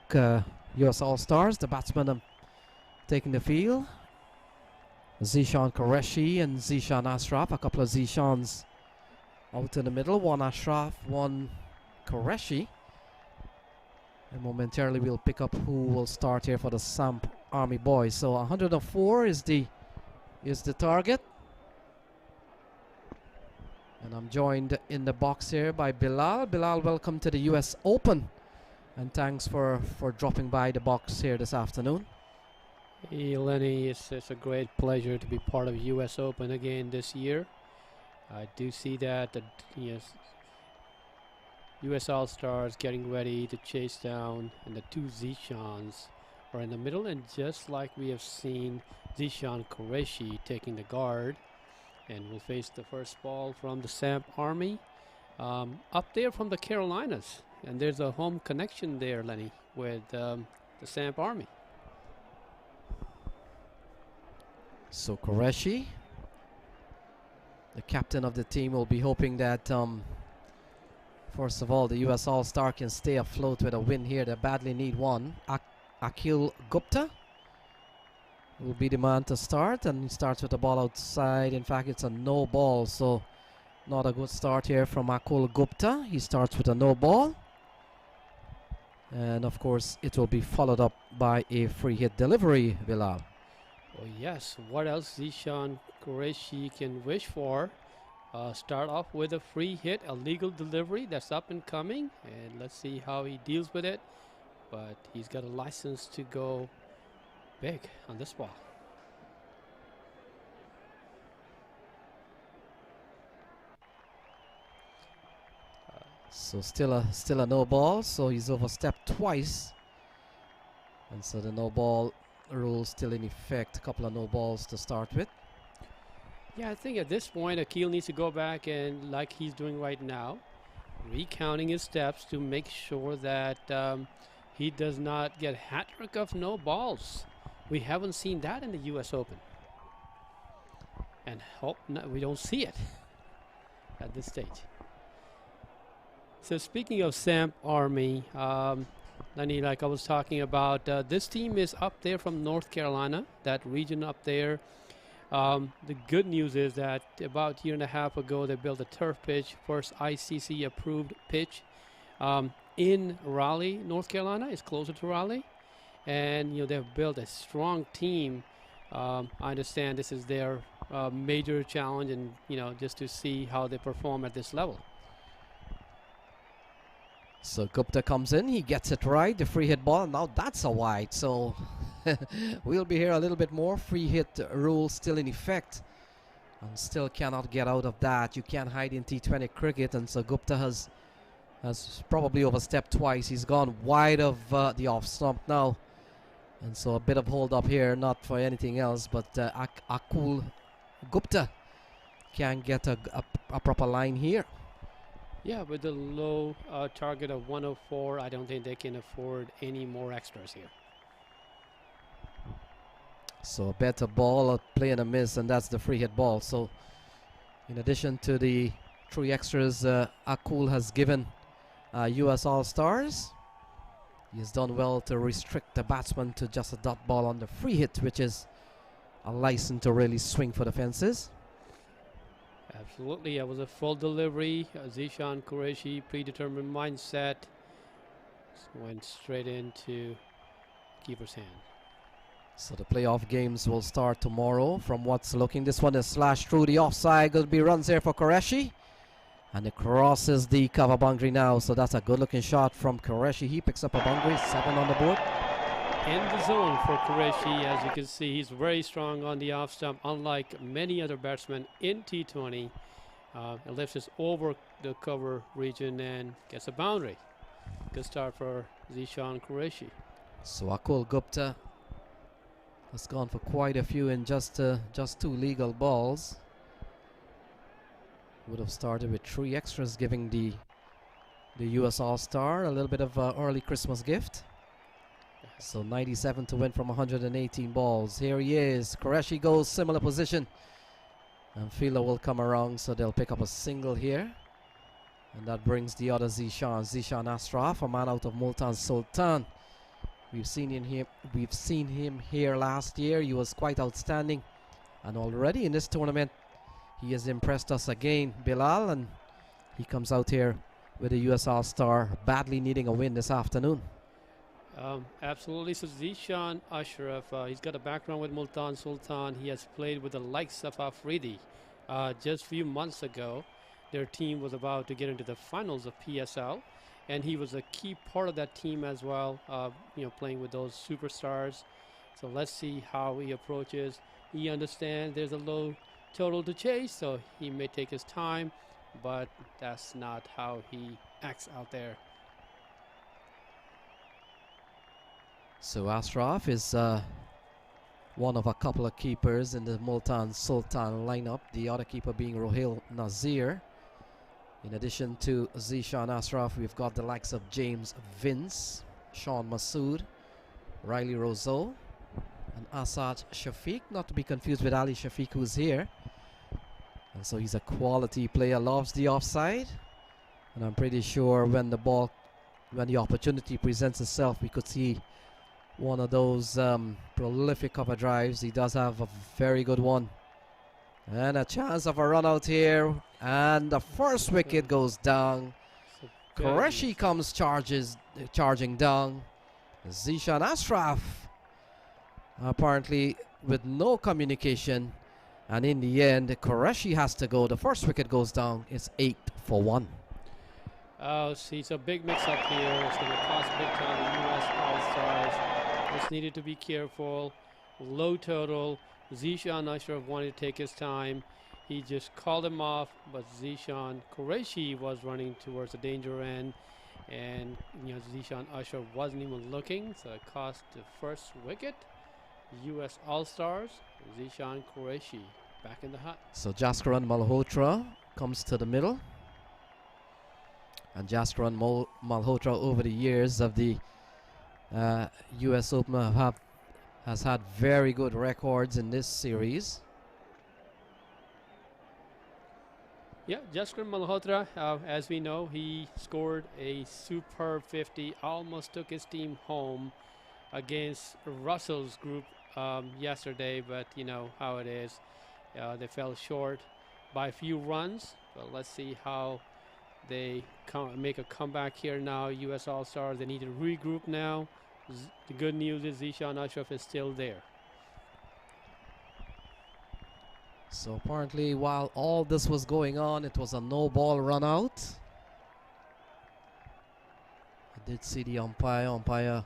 US All-Stars. The batsmen taking the field. Zishan Qureshi and Zishan Ashraf. A couple of Zishans out in the middle. One Ashraf, one Qureshi. And momentarily we'll pick up who will start here for the Samp Army boys. So 104 is the target. And I'm joined in the box here by Bilal. Bilal, welcome to the US Open. And thanks for dropping by the box here this afternoon. Hey Lenny, it's a great pleasure to be part of US Open again this year. I do see that the US All-Stars getting ready to chase down, and the two Zishans are in the middle, and just like we have seen Zishan Qureshi taking the guard, and will face the first ball from the Samp Army up there from the Carolinas. And there's a home connection there, Lenny, with the Samp Army. So Qureshi, the captain of the team, will be hoping that first of all the US All-Star can stay afloat with a win here. They badly need one. Akil Gupta will be the man to start, and he starts with the ball outside. In fact, it's a no ball, so not a good start here from Akil Gupta. He starts with a no ball. And of course, it will be followed up by a free hit delivery, Bilal. Oh yes, what else Zishan Qureshi can wish for? Start off with a free hit, a legal delivery that's up and coming, and let's see how he deals with it. But he's got a license to go big on this ball. So still a no ball, so he's overstepped twice. And so the no ball rule still in effect. A couple of no balls to start with. Yeah, I think at this point Akil needs to go back and, like he's doing right now, recounting his steps to make sure that he does not get hat-trick of no balls. We haven't seen that in the US Open. And hope we don't see it at this stage. So speaking of Samp Army, Lenny, like I was talking about, this team is up there from North Carolina, that region up there. The good news is that about a year and a half ago, they built a turf pitch, first ICC approved pitch in Raleigh, North Carolina. It's closer to Raleigh. And, they've built a strong team. I understand this is their major challenge, and, just to see how they perform at this level. So Gupta comes in, he gets it right, the free hit ball. Now that's a wide, so we'll be here a little bit more. Free hit rule still in effect, and still cannot get out of that. You can't hide in T20 cricket, and so Gupta has probably overstepped twice. He's gone wide of the off stump now, and so a bit of hold up here, not for anything else, but Akul Gupta can get a proper line here. Yeah, with the low target of 104, I don't think they can afford any more extras here. So a better ball, a play and a miss, and that's the free hit ball. So in addition to the 3 extras Akul has given US All-Stars, he has done well to restrict the batsman to just a dot ball on the free hit, which is a license to really swing for the fences. Absolutely, it was a full delivery. Zishan Qureshi, predetermined mindset, went straight into keeper's hand. So the playoff games will start tomorrow. From what's looking, this one is slashed through the offside. Going to be runs here for Qureshi, and it crosses the cover boundary now. So that's a good-looking shot from Qureshi. He picks up a boundary, 7 on the board. In the zone for Qureshi, as you can see, he's very strong on the off stump, unlike many other batsmen in T20. It lifts us over the cover region and gets a boundary. Good start for Zishan Qureshi. So Akul Gupta has gone for quite a few in just 2 legal balls. Would have started with 3 extras, giving the US All-Star a little bit of early Christmas gift. So 97 to win from 118 balls. Here he is. Qureshi goes similar position. And fielder will come around, so they'll pick up a single here. And that brings the other Zishan Ashraf, a man out of Multan Sultan. We've seen him here last year. He was quite outstanding. And already in this tournament, he has impressed us again, Bilal, and he comes out here with a US All-Star, badly needing a win this afternoon. Absolutely. So Zishan Ashraf, he's got a background with Multan Sultan. He has played with the likes of Afridi. Just a few months ago, their team was about to get into the finals of PSL, and he was a key part of that team as well, playing with those superstars. So let's see how he approaches. He understands there's a low total to chase, so he may take his time, but that's not how he acts out there. So Ashraf is one of a couple of keepers in the Multan Sultan lineup, the other keeper being Rohil Nazir. In addition to Zishan Ashraf, we've got the likes of James Vince, Sean Masood, Riley Roseau, and Asad Shafiq, not to be confused with Ali Shafiq, who's here. And so he's a quality player, loves the offside. And I'm pretty sure when the opportunity presents itself, we could see one of those prolific cover drives. He does have a very good one. And a chance of a run out here. And the first wicket goes down. Qureshi comes charging down. Zishan Ashraf, apparently with no communication. And in the end, Qureshi has to go. The first wicket goes down. It's 8 for 1. Oh, see, it's a big mix-up here. It's going to cost big time the U.S. All-Stars. Just needed to be careful. Low total. Zishan Ashraf wanted to take his time. He just called him off, but Zishan Qureshi was running towards the danger end. And, Zishan Ashraf wasn't even looking, so it cost the first wicket. U.S. All-Stars, Zishan Qureshi back in the hut. So Jaskaran Malhotra comes to the middle. And Jaskaran Malhotra, over the years of the U.S. Open, has had very good records in this series. Yeah, Jaskaran Malhotra, as we know, he scored a superb 50, almost took his team home against Russell's group yesterday, but you know how it is. They fell short by a few runs, but let's see how they make a comeback here now. U.S. All-Stars, they need to regroup now. The good news is Zishan Ashraf is still there. So apparently, while all this was going on, it was a no-ball run out. I did see the umpire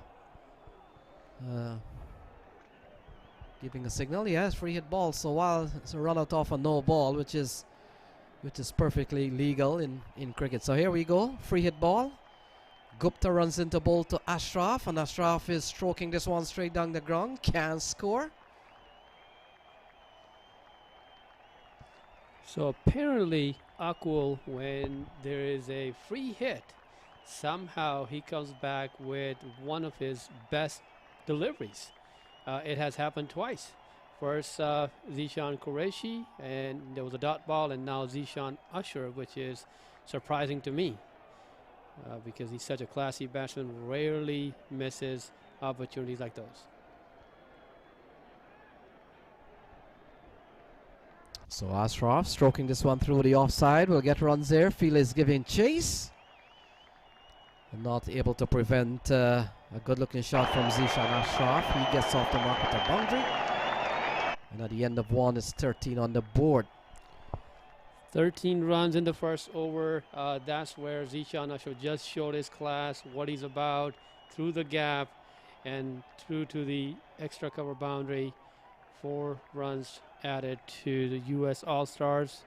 giving a signal. Yes, free hit ball. So while it's a run out off a no ball, which is perfectly legal in cricket. So here we go, free hit ball. Gupta runs into ball to Ashraf, and Ashraf is stroking this one straight down the ground. Can't score. So apparently, Akul, when there is a free hit, somehow he comes back with one of his best deliveries. It has happened twice. First, Zishan Qureshi, and there was a dot ball, and now Zishan Ashraf, which is surprising to me because he's such a classy batsman, rarely misses opportunities like those. So Ashraf stroking this one through the offside. Will get runs there. Field is giving chase. And not able to prevent a good-looking shot from Zishan Ashraf. He gets off the mark with a boundary. And at the end of one, it's 13 on the board. 13 runs in the first over. That's where Zishan Ashraf just showed his class, what he's about, through the gap and through to the extra cover boundary. 4 runs added to the U.S. All-Stars.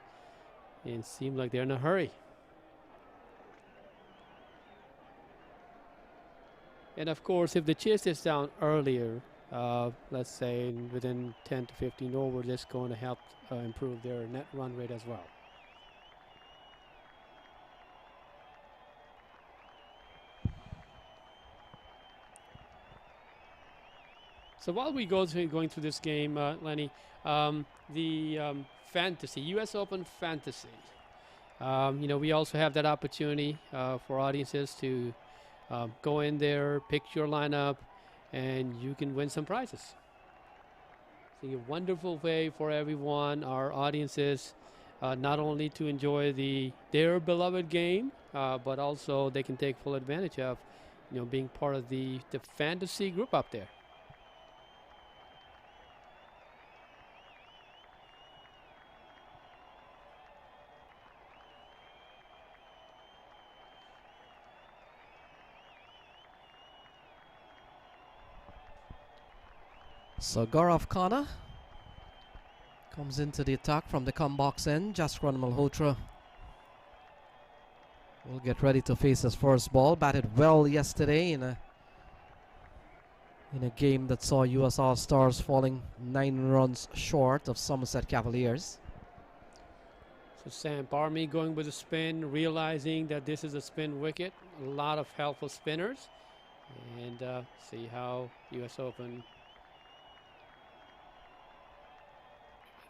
And it seemed like they're in a hurry. And of course, if the chase is down earlier, let's say within 10 to 15 overs, it's going to help improve their net run rate as well. So while we going through this game, Lenny, the fantasy, U.S. Open fantasy, You know, we also have that opportunity for audiences to go in there, pick your lineup, and you can win some prizes. It's a wonderful way for everyone, our audiences, not only to enjoy their beloved game, but also they can take full advantage of, you know, being part of the fantasy group up there. So Gaurav Khanna comes into the attack from the come box end. Zwanan Malhotra will get ready to face his first ball. Batted well yesterday in a game that saw US All-Stars falling 9 runs short of Somerset Cavaliers. So Samp Army going with a spin, realizing that this is a spin wicket. A lot of helpful spinners. And see how US Open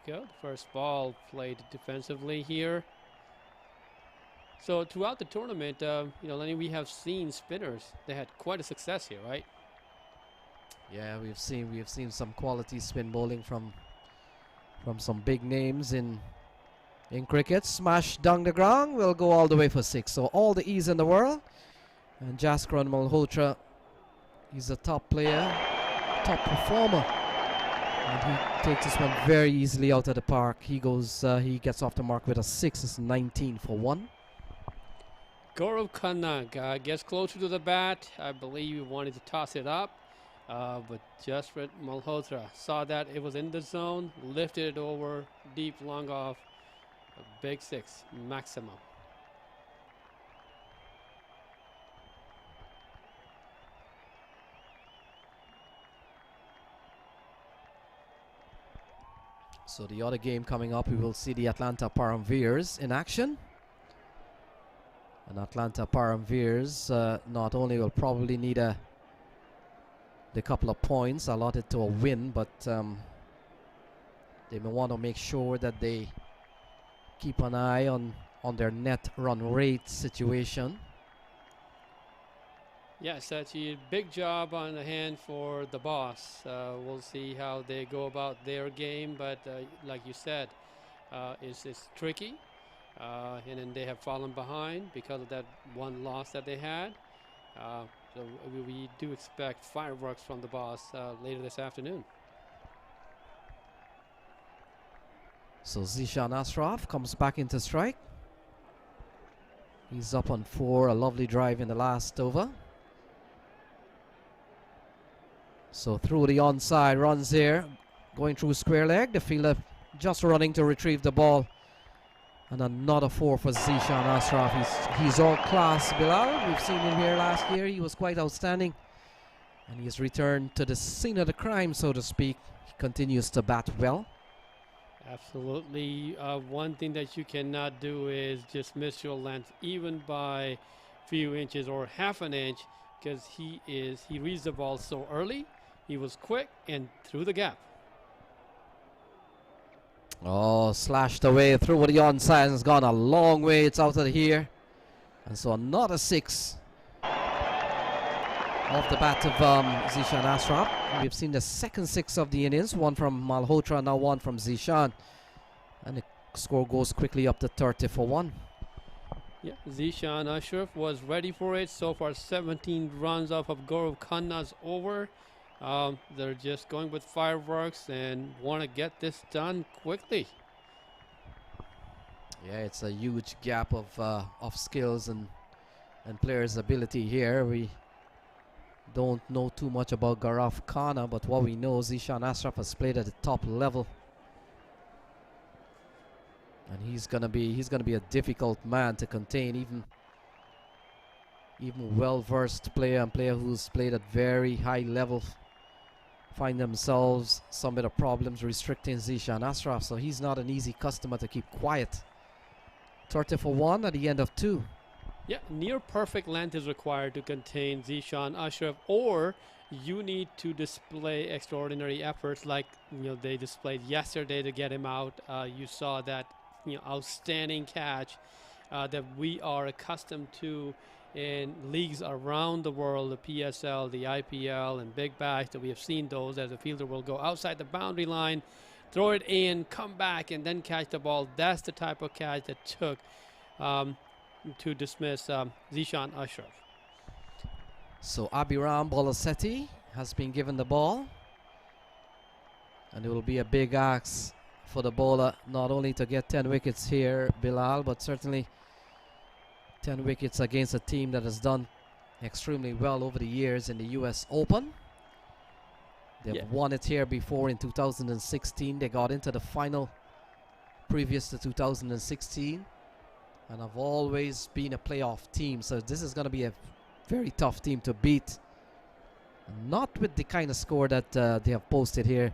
go. The first ball played defensively here. So throughout the tournament, you know, Lenny, we have seen spinners. They had quite a success here, right? Yeah, we have seen some quality spin bowling from some big names in cricket. Smash down the ground, will go all the way for 6. So all the ease in the world. And Zwanan Malhotra, he's a top player, top performer. And he takes this one very easily out of the park. He gets off the mark with a 6. It's 19 for 1. Gaurav Khanna gets closer to the bat. I believe he wanted to toss it up. But Zwanan Malhotra saw that it was in the zone, lifted it over, deep, long off. A big 6, maximum. So the other game coming up, we will see the Atlanta Param Veers in action. And Atlanta Param Veers not only will probably need the couple of points allotted to a win, but they may want to make sure that they keep an eye on their net run rate situation. Yes, that's a big job on the hand for the boss. We'll see how they go about their game, but like you said, it's tricky. And then they have fallen behind because of that one loss that they had. So we do expect fireworks from the boss later this afternoon. So Zishan Ashraf comes back into strike. He's up on 4, a lovely drive in the last over. So through the onside runs here, going through square leg. The fielder just running to retrieve the ball. And another 4 for Zishan Ashraf. He's all class, Bilal. We've seen him here last year. He was quite outstanding. And he's returned to the scene of the crime, so to speak. He continues to bat well. Absolutely. One thing that you cannot do is just miss your length, even by a few inches or half an inch, because he reads the ball so early. He was quick and through the gap. Oh, slashed away through the onside. It's gone a long way. It's out of here. And so another 6 off the bat of Zishan Ashraf. We've seen the second 6 of the innings. One from Malhotra, now one from Zishan. And the score goes quickly up to 30 for 1. Yeah, Zishan Ashraf was ready for it. So far, 17 runs off of Gaurav Khanna's over. They're just going with fireworks and want to get this done quickly. Yeah, it's a huge gap of skills and players' ability here. We don't know too much about Gaurav Khanna, but what we know, Zishan Ashraf has played at the top level, and he's gonna be a difficult man to contain. Even well-versed player and player who's played at very high level find themselves some bit of problems restricting Zishan Ashraf, so he's not an easy customer to keep quiet. 30 for 1 at the end of 2. Yeah, near perfect length is required to contain Zishan Ashraf, or you need to display extraordinary efforts like they displayed yesterday to get him out. You saw that outstanding catch that we are accustomed to in leagues around the world, the PSL, the IPL, and Big Bash, that we have seen those as a fielder will go outside the boundary line, throw it in, come back, and then catch the ball. That's the type of catch that took to dismiss Zishan Ashraf. So Abhiram Bolasetti has been given the ball. And it will be a big ask for the bowler not only to get 10 wickets here, Bilal, but certainly 10 wickets against a team that has done extremely well over the years in the US Open. They've won it here before in 2016. They got into the final previous to 2016 and have always been a playoff team. So this is going to be a very tough team to beat. Not with the kind of score that they have posted here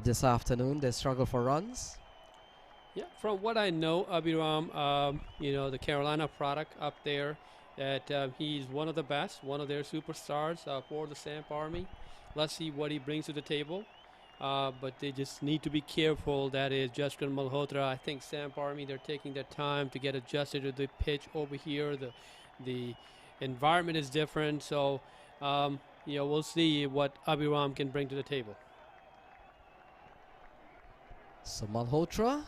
this afternoon. They struggle for runs. Yeah, from what I know, Abhiram, you know, the Carolina product up there, that he's one of the best, one of their superstars for the Samp Army. Let's see what he brings to the table. But they just need to be careful. That is Jaskar Malhotra. I think Samp Army, they're taking their time to get adjusted to the pitch over here. The environment is different. So, you know, we'll see what Abhiram can bring to the table. So Malhotra.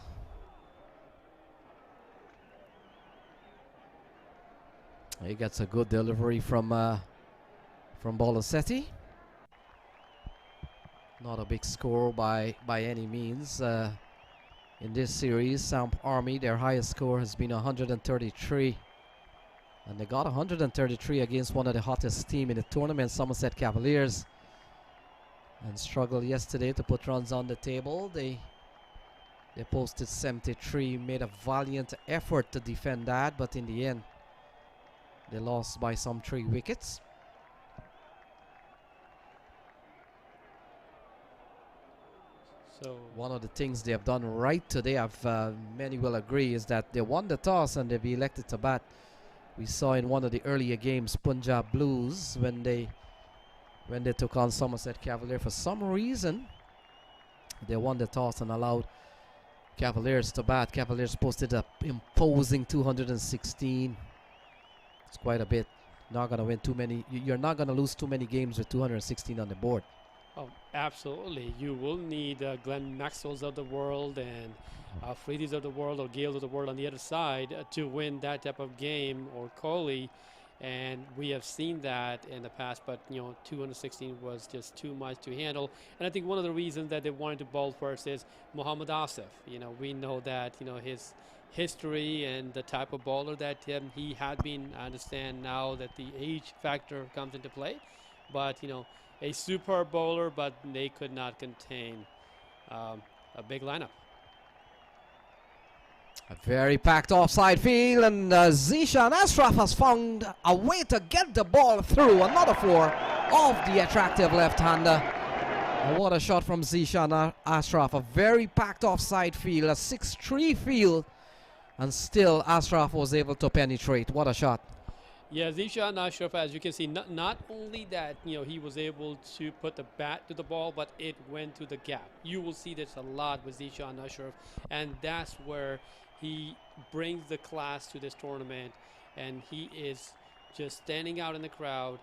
He gets a good delivery from Bolasetti. Not a big score by any means. In this series, Samp Army, their highest score has been 133. And they got 133 against one of the hottest team in the tournament, Somerset Cavaliers. And struggled yesterday to put runs on the table. They posted 73, made a valiant effort to defend that, but in the end, they lost by some 3 wickets. So one of the things they have done right today, many will agree, is that they won the toss and they've elected to bat. We saw in one of the earlier games, Punjab Blues, when they took on Somerset Cavaliers, for some reason, they won the toss and allowed Cavaliers to bat. Cavaliers posted an imposing 216. It's quite a bit. Not going to win too many. You're not going to lose too many games with 216 on the board. Oh, absolutely. You will need Glenn Maxwell's of the world and Freedy's of the world or Gale's of the world on the other side to win that type of game, or Kohli. And we have seen that in the past, but, you know, 216 was just too much to handle. And I think one of the reasons that they wanted to bowl first is Mohammad Asif. You know, we know that, you know, his history and the type of bowler that he had been. I understand now that the age factor comes into play, but, you know, a superb bowler, but they could not contain a big lineup. A very packed offside field, and Zishan Ashraf has found a way to get the ball through. Another four of the attractive left-hander. And what a shot from Zishan Ashraf. A very packed offside field, a 6-3 field, and still Ashraf was able to penetrate. What a shot. Yeah, Zishan Ashraf, as you can see, not only that, you know, he was able to put the bat to the ball, but it went to the gap. You will see this a lot with Zishan Ashraf, and that's where he brings the class to this tournament, and he is just standing out in the crowd,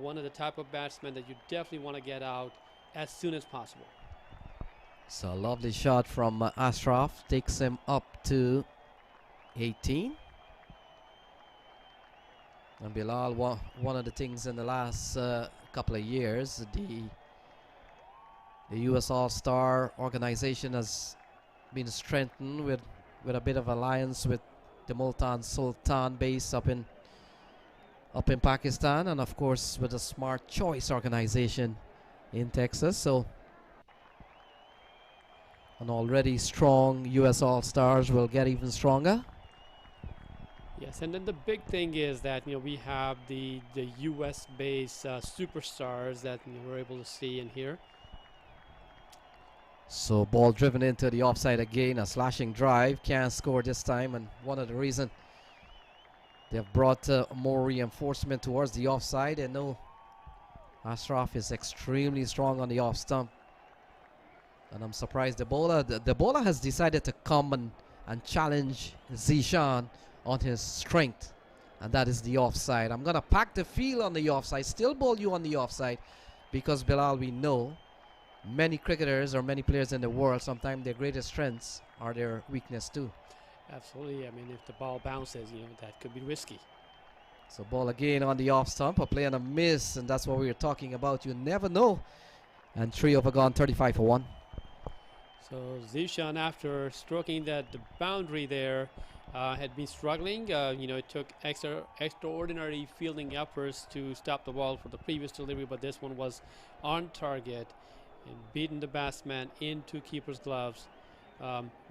one of the type of batsmen that you definitely want to get out as soon as possible. So a lovely shot from Ashraf, takes him up to 18. And Bilal, one of the things in the last couple of years, the US All-Star organization has been strengthened with a bit of alliance with the Multan Sultan base up in Pakistan, and of course with the Smart Choice organization in Texas. So an already strong US All-Stars will get even stronger. Yes, and then the big thing is that, you know, we have the US-based superstars that we're able to see in here. So ball driven into the offside again, a slashing drive, can't score this time, and one of the reasons they've brought more reinforcement towards the offside. They know Ashraf is extremely strong on the off stump, and I'm surprised the bowler has decided to come and challenge Zishan on his strength, and that is the offside. I'm going to pack the field on the offside, still bowl you on the offside, because Bilal, we know many cricketers or many players in the world, sometimes their greatest strengths are their weakness too. Absolutely. I mean, if the ball bounces, that could be risky. So ball again on the off stump, a play and a miss, and that's what we were talking about. You never know. And 3 over gone, 35 for 1. So Zishan, after stroking the boundary there, had been struggling. It took extraordinary fielding efforts to stop the ball for the previous delivery, but this one was on target and beaten the batsman into keeper's gloves.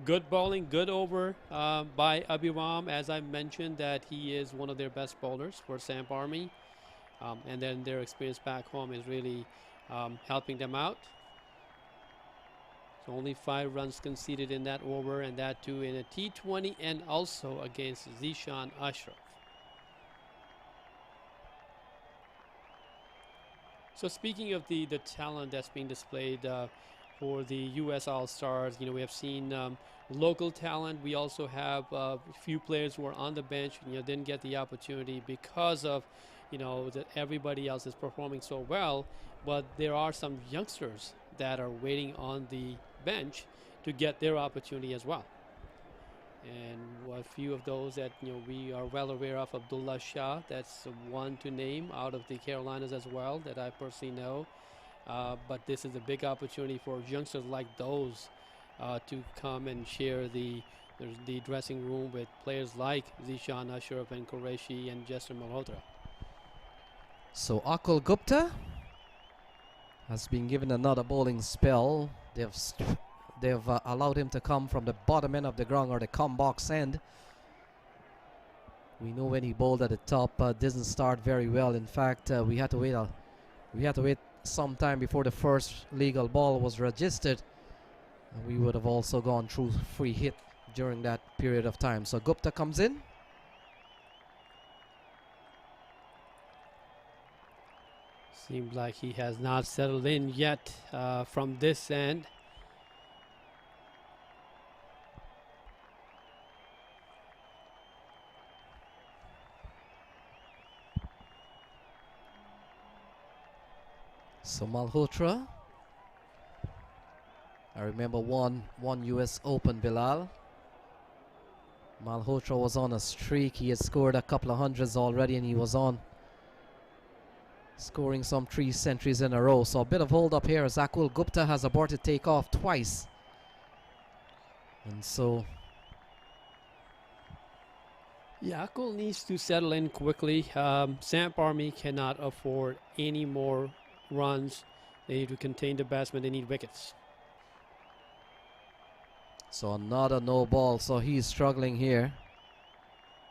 Good bowling, good over by Abhiram. As I mentioned, that he is one of their best bowlers for Samp Army, and then their experience back home is really helping them out. So only 5 runs conceded in that over, and that too in a T20 and also against Zishan Ashraf. So speaking of the talent that's being displayed for the U.S. All-Stars, we have seen local talent. We also have a few players who are on the bench, didn't get the opportunity because of, that everybody else is performing so well. But there are some youngsters that are waiting on the bench to get their opportunity as well. And a few of those that we are well aware of, Abdullah Shah, that's one to name out of the Carolinas as well that I personally know. But this is a big opportunity for youngsters like those to come and share the dressing room with players like Zishan Ashraf and Qureshi and Jester Malhotra. So Akul Gupta has been given another bowling spell. They've allowed him to come from the bottom end of the ground or the come box end. We know when he bowled at the top, didn't start very well. In fact, we had to wait some time before the first legal ball was registered. And we would have also gone through free hit during that period of time. So Gupta comes in. Seems like he has not settled in yet from this end. So Malhotra, I remember one US Open, Bilal. Malhotra was on a streak. He had scored a couple of hundreds already, and he was on scoring some 3 centuries in a row. So a bit of hold up here as Akul Gupta has aborted takeoff twice. And so Yeah, Akul needs to settle in quickly. Samp Army cannot afford any more runs. They need to contain the batsmen. They need wickets. So another no ball. So he's struggling here.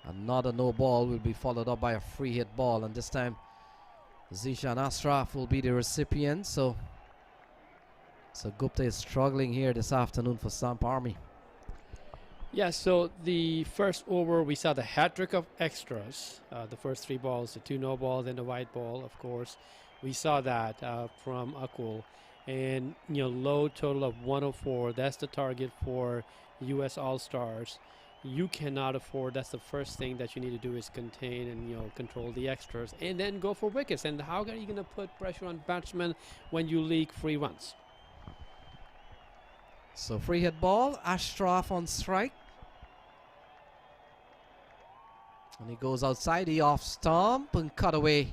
Another no ball will be followed up by a free hit ball, and this time Zishan Ashraf will be the recipient. So Gupta is struggling here this afternoon for Samp Army. Yeah, so the first over we saw the hat trick of extras. The first 3 balls, the 2 no balls and the white ball, of course. We saw that from Akul. And low total of 104. That's the target for U.S. All-Stars. You cannot afford. That's the first thing that you need to do is contain and control the extras, and then go for wickets. And how are you going to put pressure on batsmen when you leak free runs? So free hit ball, Ashraf on strike. And he goes outside the off stump and cut away.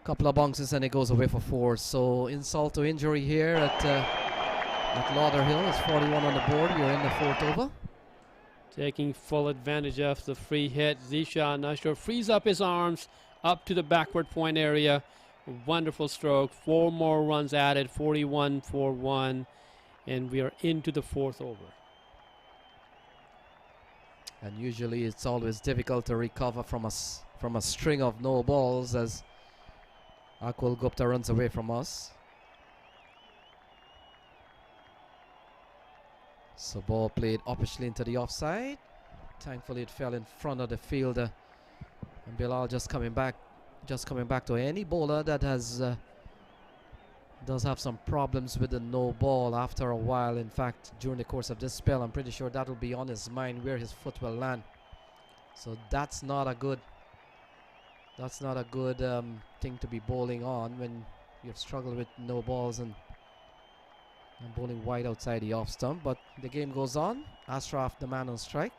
Couple of bounces and it goes away for 4. So insult to injury here at Lauderhill. It's 41 on the board. You're in the 4th over. Taking full advantage of the free hit. Zishan Ashraf frees up his arms up to the backward point area. Wonderful stroke. 4 more runs added. 41 for 1. And we are into the 4th over. And usually it's always difficult to recover from a string of no balls as Akul Gupta runs away from us. So ball played opishly into the offside. Thankfully it fell in front of the fielder. And Bilal just coming back to any bowler that has does have some problems with the no ball after a while. In fact, during the course of this spell, I'm pretty sure that'll be on his mind where his foot will land. So that's not a good thing to be bowling on when you've struggled with no balls and bowling wide outside the off stump. But the game goes on. Ashraf, the man on strike.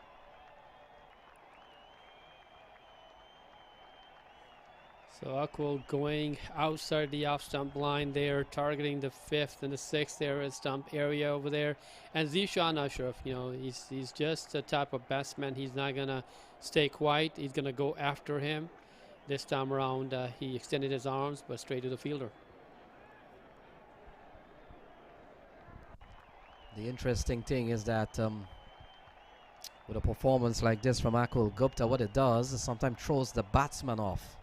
So Akul going outside the off stump line there, targeting the 5th and the 6th area stump area over there. And Zishan Ashraf, you know, he's just the type of batsman. He's not gonna stay quiet. He's gonna go after him. This time around, he extended his arms, but straight to the fielder. The interesting thing is that with a performance like this from Akul Gupta, what it does is sometimes throws the batsman off.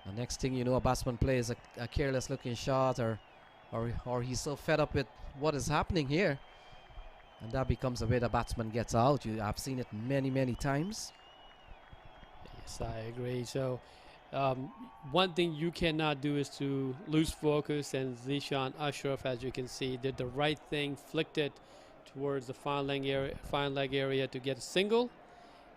The next thing you know, a batsman plays a careless looking shot, or he's so fed up with what is happening here, and that becomes the way the batsman gets out. I've seen it many times. Yes, I agree. So one thing you cannot do is to lose focus, and Zishan Ashraf, as you can see, did the right thing, flicked it towards the fine leg area to get a single.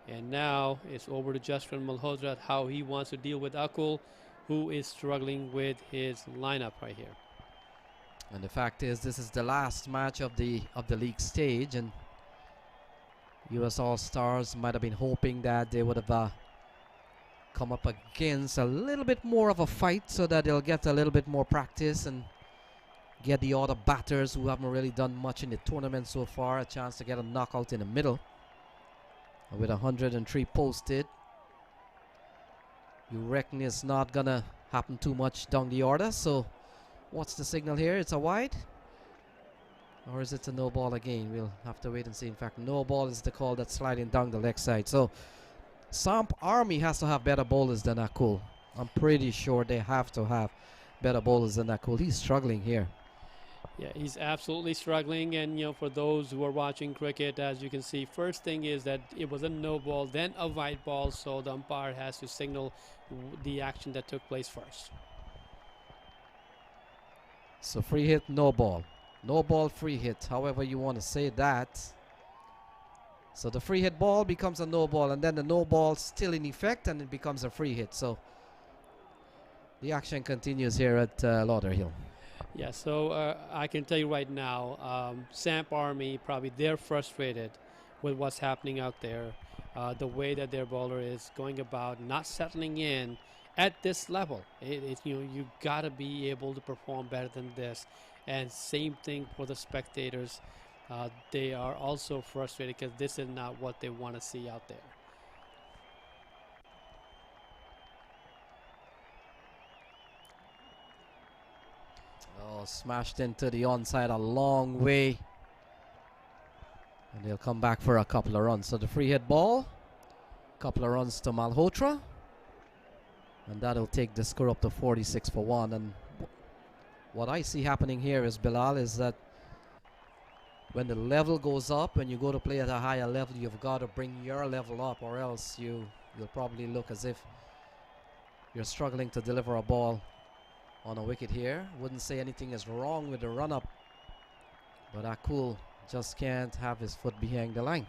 And now it's over to Jaswant Malhotra, how he wants to deal with Akul, who is struggling with his lineup right here. And the fact is, this is the last match of the league stage, and US All Stars might have been hoping that they would have come up against a little bit more of a fight, so that they'll get a little bit more practice and get the other batters who haven't really done much in the tournament so far a chance to get a knockout in the middle. With 103 posted, you reckon it's not gonna happen too much down the order. So what's the signal here? It's a wide, or is it a no ball again? We'll have to wait and see. In fact, no ball is the call that's sliding down the leg side. So Samp Army has to have better bowlers than Akul. I'm pretty sure they have to have better bowlers than Akul. He's struggling here. Yeah, he's absolutely struggling. And, you know, for those who are watching cricket, as you can see, first thing is that it was a no ball, then a white ball. So the umpire has to signal the action that took place first. So free hit, no ball. No ball, free hit, however you want to say that. So the free hit ball becomes a no ball, and then the no ball still in effect, and it becomes a free hit. So the action continues here at Lauderhill. Yeah, so I can tell you right now, Samp Army, probably they're frustrated with what's happening out there. The way that their bowler is going about not settling in at this level. You got to be able to perform better than this. And same thing for the spectators. They are also frustrated because this is not what they want to see out there. Oh, smashed into the onside a long way. And they'll come back for a couple of runs. So the free hit ball, couple of runs to Malhotra. And that'll take the score up to 46 for 1. And what I see happening here is, Bilal, is that when the level goes up, when you go to play at a higher level, you've got to bring your level up, or else you'll probably look as if you're struggling to deliver a ball on a wicket here. Wouldn't say anything is wrong with the run-up, but Akul just can't have his foot behind the line.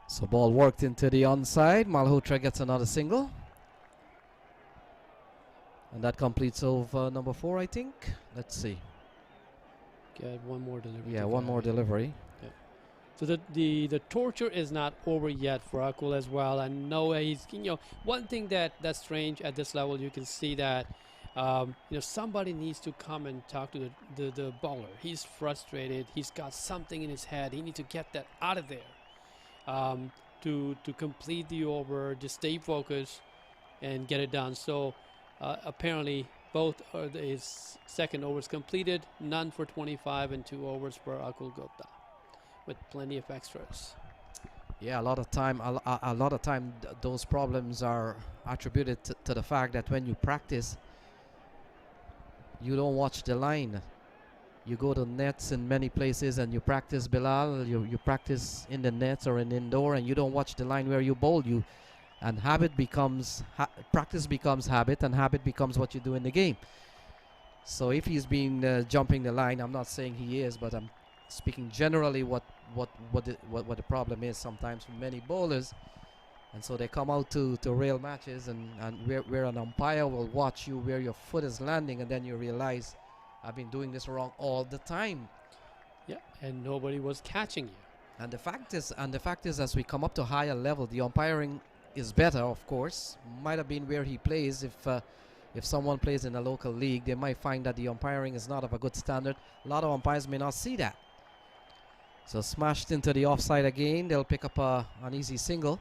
So ball worked into the onside. Malhotra gets another single. And that completes over number 4, I think. Let's see. Get one more delivery. Yeah, one more delivery. Yep. So the torture is not over yet for Akul as well. I know he's, one thing that's strange at this level, you can see that somebody needs to come and talk to the bowler. He's frustrated. He's got something in his head. He needs to get that out of there to complete the over, just stay focused and get it done. So apparently both his second overs completed, none for 25 and 2 overs for Akul Gupta with plenty of extras. Yeah, a lot of time those problems are attributed to the fact that when you practice, you don't watch the line. You go to nets in many places and you practice, Bilal. You practice in the nets or in indoor, and you don't watch the line where you bowl. And habit becomes practice becomes habit, and habit becomes what you do in the game. So if he's been jumping the line, I'm not saying he is, but I'm speaking generally what the problem is sometimes for many bowlers. And so they come out to real matches, and where an umpire will watch you where your foot is landing, and then you realize I've been doing this wrong all the time. Yeah, and nobody was catching you. And the fact is, as we come up to higher level, the umpiring is better. Of course, might have been where he plays. If someone plays in a local league, they might find that the umpiring is not of a good standard. A lot of umpires may not see that. So smashed into the offside again. They'll pick up an easy single.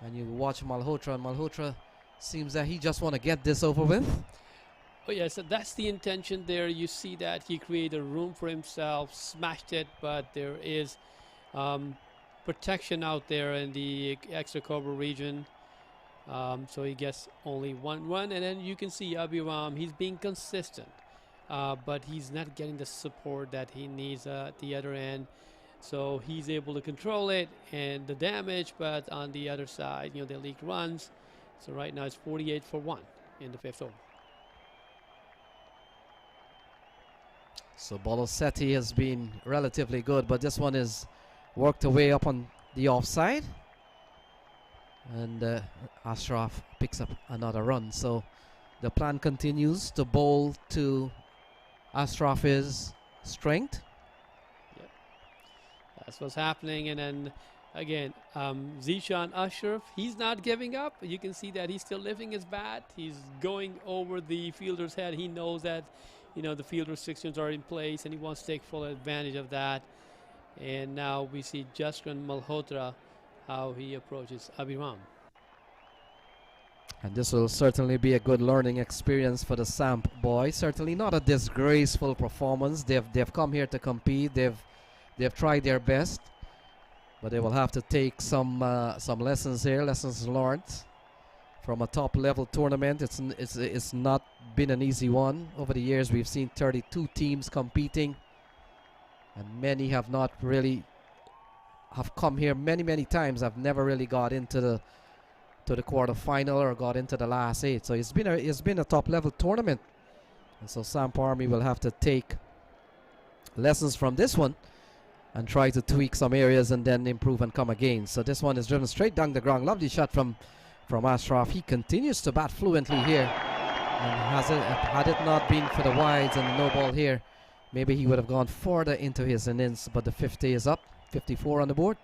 And you watch Malhotra, and Malhotra seems that he just want to get this over with. Oh yeah, so that's the intention there. You see that he created room for himself, smashed it, but there is protection out there in the extra cover region. So he gets only 1 run, and then you can see Abhiram, he's being consistent, but he's not getting the support that he needs at the other end. So he's able to control it and the damage, but on the other side, they leaked runs. So right now it's 48 for 1 in the 5th over. So Bolosetti has been relatively good, but this one is worked away up on the offside. And Ashraf picks up another run. So the plan continues to bowl to Ashraf's strength. Yep. That's what's happening. And then again, Zishan Ashraf, he's not giving up. You can see that he's still lifting his bat. He's going over the fielder's head. He knows that, the field restrictions are in place, and he wants to take full advantage of that. And now we see Jaskan Malhotra, how he approaches Abhiram. And this will certainly be a good learning experience for the Samp boys. Certainly not a disgraceful performance. They've come here to compete. They've tried their best, but they will have to take some lessons here, lessons learned from a top level tournament. It's not been an easy one. Over the years, we've seen 32 teams competing, and many have not really have come here many times. I've never really got into the quarterfinal or got into the last 8. So it's been a top level tournament, and so Samp Army will have to take lessons from this one and try to tweak some areas and then improve and come again. So this one is driven straight down the ground. Lovely shot from Ashraf. He continues to bat fluently here, and had it not been for the wides and the no ball here, maybe he would have gone further into his innings. But the 50 is up. 54 on the board.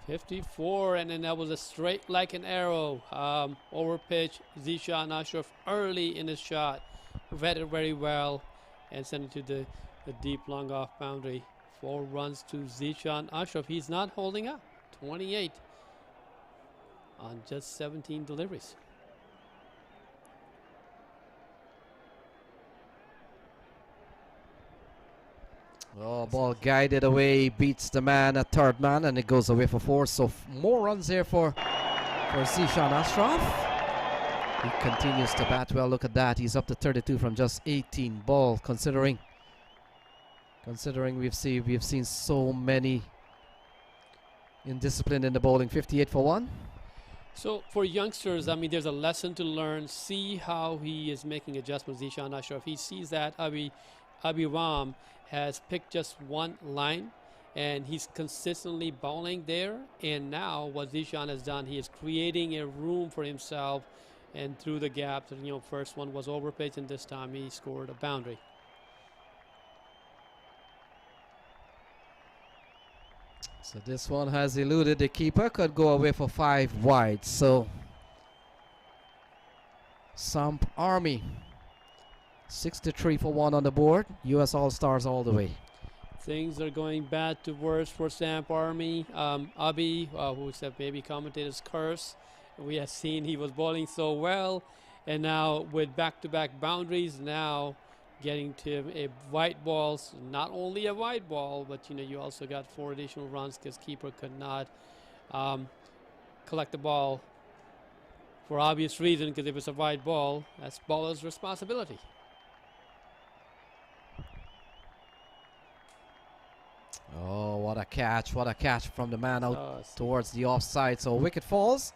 54, and then that was a straight like an arrow. Over pitch, Zishan Ashraf early in his shot, read it very well, and sent it to the deep long off boundary. 4 runs to Zishan Ashraf. He's not holding up. 28 on just 17 deliveries. Oh, ball guided away, beats the man, a third man, and it goes away for 4. So more runs here for Zishan Ashraf. He continues to bat well. Look at that. He's up to 32 from just 18 ball, considering we've seen so many indiscipline in the bowling. 58 for 1. So for youngsters, I mean, there's a lesson to learn. See how he is making adjustments, Zishan Ashraf. He sees that Abhiram has picked just one line, and he's consistently bowling there. And now what Zishan has done, he is creating a room for himself, and through the gaps, first one was overpitched, and this time he scored a boundary. So this one has eluded the keeper, could go away for 5 wide. So Samp Army 63 for 1 on the board. US All-Stars all the way. Things are going bad to worse for Samp Army. Abhi, who said maybe commentator's curse. We have seen he was bowling so well, and now with back-to-back boundaries, now getting to a white ball. So not only a white ball, but you also got 4 additional runs because keeper could not collect the ball for obvious reason, because if it's a white ball, that's bowler's responsibility. Oh, what a catch from the man out towards the offside. So wicket falls.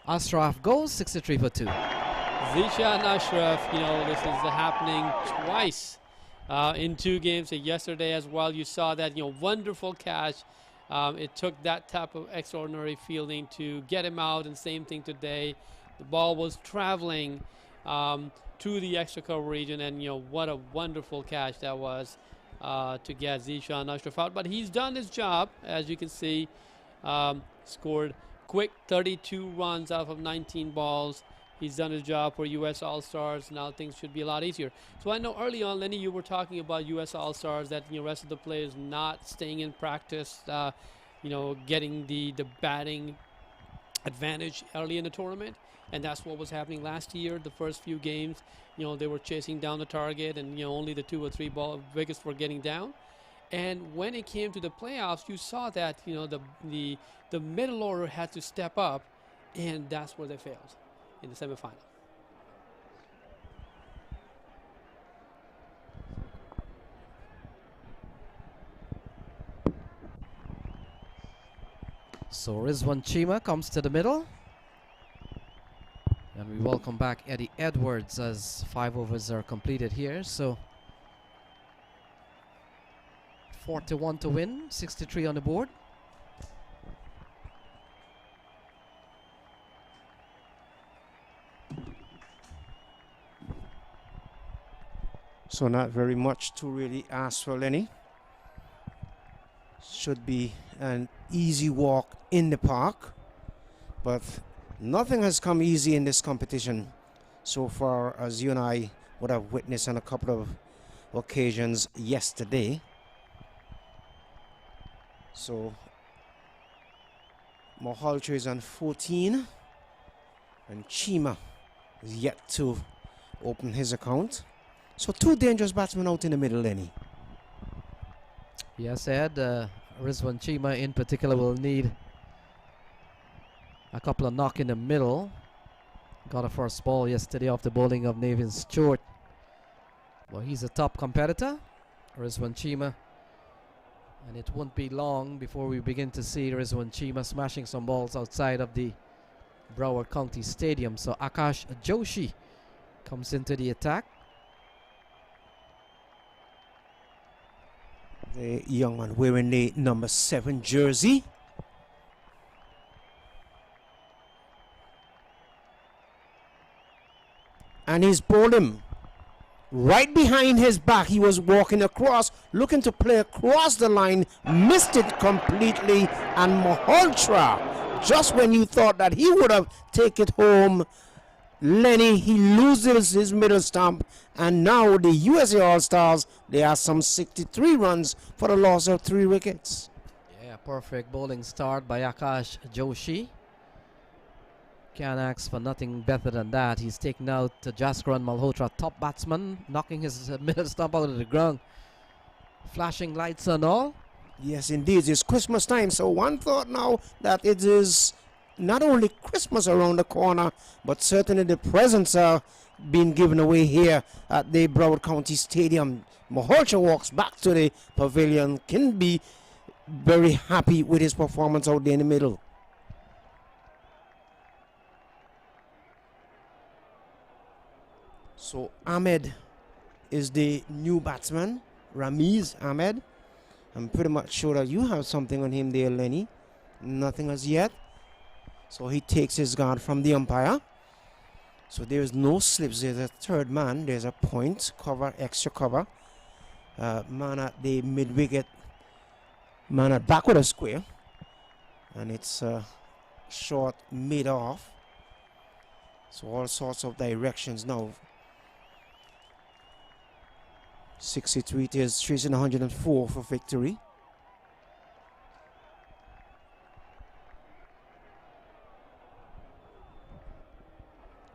Ashraf goes 63 for 2. Zishan Ashraf, this is happening twice in 2 games. Yesterday as well, you saw that, wonderful catch. It took that type of extraordinary fielding to get him out, and same thing today. The ball was traveling to the extra cover region, and what a wonderful catch that was to get Zishan Ashraf out. But he's done his job, as you can see. Scored quick 32 runs out of 19 balls. He's done his job for U.S. All-Stars. Now things should be a lot easier. So I know early on, Lenny, you were talking about U.S. All-Stars, that rest of the players not staying in practice, getting the batting advantage early in the tournament. And that's what was happening last year. The first few games, they were chasing down the target, and only the 2 or 3 wickets were getting down. And when it came to the playoffs, you saw that the middle order had to step up, and that's where they failed in the semifinal. So Rizwan Chima comes to the middle. And we welcome back Eddie Edwards as 5 overs are completed here. So 41 to win, 63 on the board. So not very much to really ask for, Lenny. Should be an easy walk in the park, but nothing has come easy in this competition so far, as you and I would have witnessed on a couple of occasions yesterday. So Mohaltra is on 14, and Chima is yet to open his account. So 2 dangerous batsmen out in the middle, Lenny. Yes, Ed. Rizwan Chima in particular will need a couple of knock in the middle. Got a first ball yesterday off the bowling of Navin Stewart. Well, he's a top competitor, Rizwan Chima. And it won't be long before we begin to see Rizwan Chima smashing some balls outside of the Broward County Stadium. So Akash Joshi comes into the attack. The young man wearing the number 7 jersey. And he's bowled him right behind his back. He was walking across, looking to play across the line, missed it completely, and Mohaltra, just when you thought that he would have taken it home, Lenny, he loses his middle stump, and now the USA All-Stars, they have some 63 runs for the loss of 3 wickets. Yeah, perfect bowling start by Akash Joshi. Can't ask for nothing better than that. He's taken out Jaskaran Malhotra, top batsman, knocking his middle stump out of the ground. Flashing lights and all. Yes, indeed. It's Christmas time, so one thought now that it is not only Christmas around the corner, but certainly the presents are being given away here at the Broward County Stadium. Malhotra walks back to the pavilion, can be very happy with his performance out there in the middle. So Ahmed is the new batsman, Ramiz Ahmed. I'm pretty much sure that you have something on him there, Lenny. Nothing as yet. So he takes his guard from the umpire. So there's no slips. There's a third man. There's a point, cover, extra cover. Man at the mid-wicket. Man at back with a square. And it's short mid-off. So all sorts of directions now. 63 is chasing 104 for victory.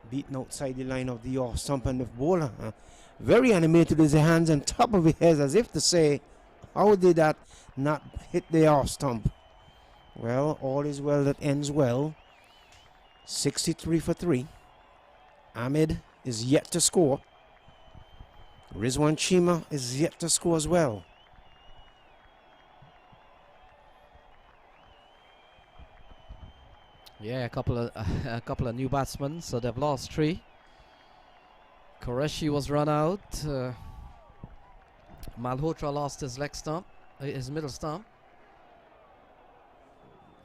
Beaten outside the line of the off stump, and the bowler very animated with his hands on top of his head, as if to say, how did that not hit the off stump? Well, all is well that ends well. 63 for 3. Ahmed is yet to score. Rizwan Chima is yet to score as well. Yeah, a couple of new batsmen, so they've lost 3. Qureshi was run out. Malhotra lost his leg stump, his middle stump.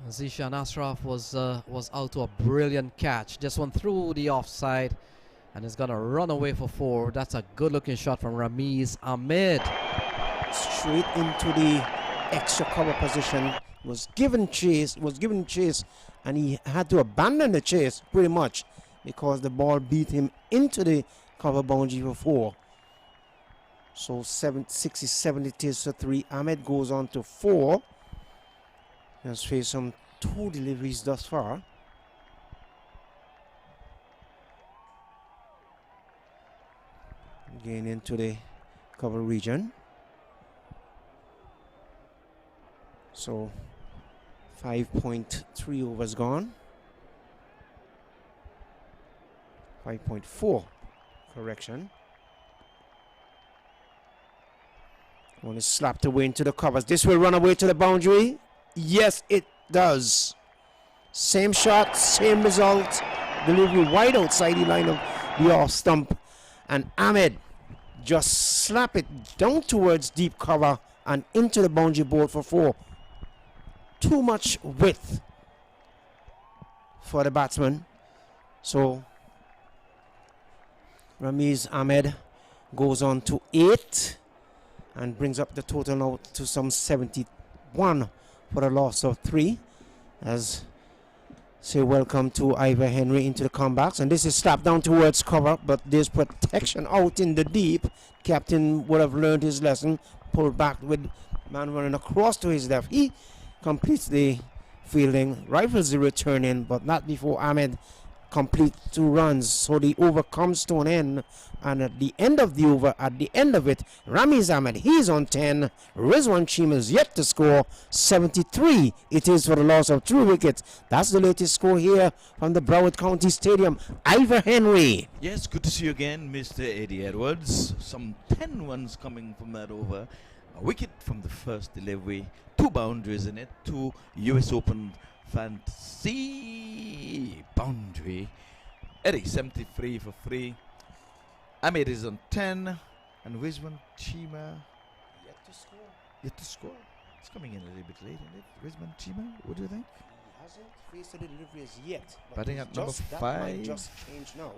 Zishan Ashraf was out to a brilliant catch. Just went through the offside and is gonna run away for 4. That's a good-looking shot from Ramiz Ahmed. Straight into the extra cover position. Was given chase, and he had to abandon the chase pretty much because the ball beat him into the cover boundary for 4. So 60-70 it is for 3. Ahmed goes on to 4. Has faced some 2 deliveries thus far. Again into the cover region. So 5.3 overs gone. 5.4 correction. One is slapped away into the covers. This will run away to the boundary. Yes, it does. Same shot, same result. Delivery wide outside the line of the off stump. And Ahmed just slap it down towards deep cover and into the boundary board for 4. Too much width for the batsman. So Ramiz Ahmed goes on to 8 and brings up the total now to some 71 for a loss of 3. As say welcome to Ivor Henry into the comebacks, and this is slapped down towards cover, but there's protection out in the deep. Captain would have learned his lesson, pulled back with man running across to his left. He completes the fielding, rifles the return in, but not before Ahmed complete 2 runs. So the over comes to an end, and at the end of the over, at the end of it, Ramiz Ahmed, he's on 10. Rizwan Cheema is yet to score. 73 it is for the loss of 3 wickets. That's the latest score here from the Broward County Stadium. Ivor Henry. Yes, good to see you again, Mr. Eddie Edwards. Some 10 runs coming from that over. A wicket from the first delivery, 2 boundaries in it, 2 US Open fancy boundary. Eddie 73 for 3. Ahmed is on 10, and Rizwan Cheema Yet to score. Yet to score. It's coming in a little bit late, isn't it? Rizwan Cheema, what do you think? He hasn't faced the deliveries yet. Batting at number that 5. might just change now.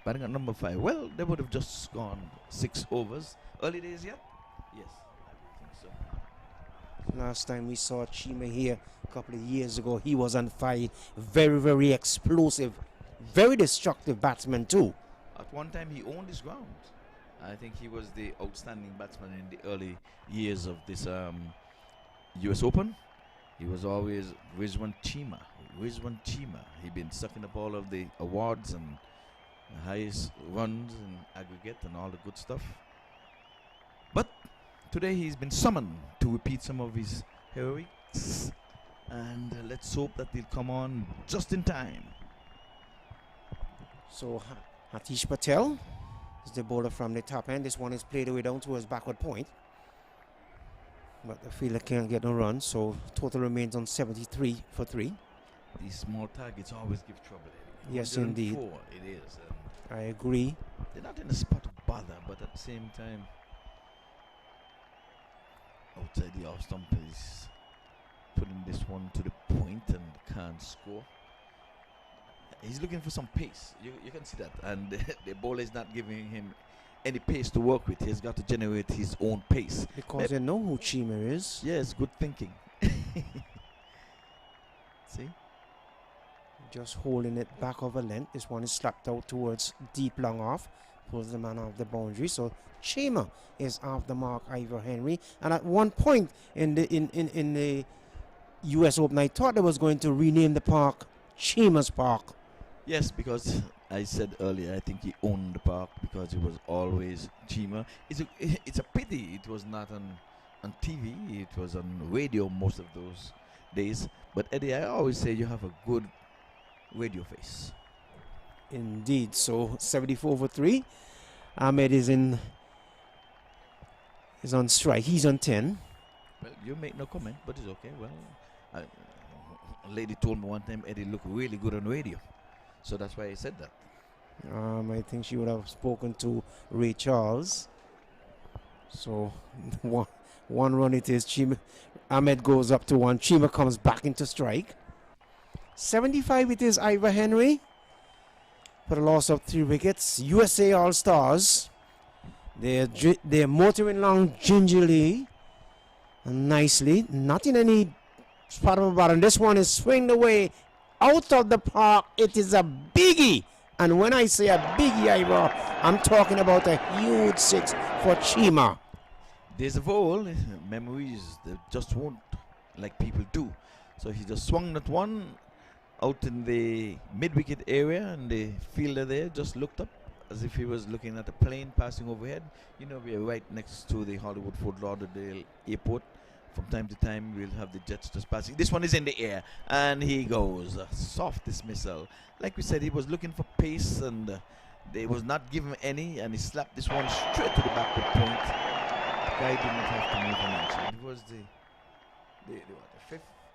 Batting at number 5. Well, they would have just gone 6 overs. Early days yet? Yes, I think so. Last time we saw Cheema here a couple of years ago, he was on fire. Very, very explosive. Very destructive batsman too. At one time, he owned his ground. I think he was the outstanding batsman in the early years of this US Open. He was always Rizwan Cheema. Rizwan Cheema. He'd been sucking up all of the awards and the highest runs and aggregate and all the good stuff. But today he's been summoned to repeat some of his heroics. And let's hope that he'll come on just in time. So Hatish Patel is the bowler from the top end. This one is played away down towards backward point. But the fielder can't get no run, so total remains on 73 for 3. These small targets always give trouble, Eddie. Yes, 104 indeed. It is. I agree. They're not in a spot to bother, but at the same time, outside the off stump is putting this one to the point and can't score. He's looking for some pace. You can see that. And the bowler is not giving him any pace to work with. He's got to generate his own pace. Because they know who Cheema is. Yes, good thinking. See? Just holding it back over length. This one is slapped out towards deep long off. Pulls the man off the boundary. So Cheema is off the mark, Ivor Henry. And at one point in the US Open, I thought they was going to rename the park Cheema's Park. Yes, because I said earlier, I think he owned the park because it was always Cheema. It's a pity it was not on TV. It was on radio most of those days. But Eddie, I always say you have a good radio face. Indeed. So 74 for 3. Ahmed is on strike. He's on 10. Well, you make no comment, but it's okay. Well, a lady told me one time Eddie looked really good on radio. So that's why I said that. I think she would have spoken to Ray Charles. So one run it is. Chima, Ahmed goes up to one. Chima comes back into strike. 75 it is Ivor Henry for the loss of 3 wickets. USA All Stars. They're motoring along gingerly and nicely. Not in any spot of a bottom. This one is swinged away out of the park. It is a biggie. And when I say a biggie, Ivor, I'm talking about a huge 6 for Chima. Days of old, memories, they just won't like people do. So he just swung that one out in the mid-wicket area, and the fielder there just looked up as if he was looking at a plane passing overhead. You know, we are right next to the Hollywood Fort Lauderdale airport. From time to time, we'll have the jets just passing. This one is in the air, and he goes. A soft dismissal. Like we said, he was looking for pace, and they was not given any, and he slapped this one straight to the backward point. The guy did not have to move an inch. It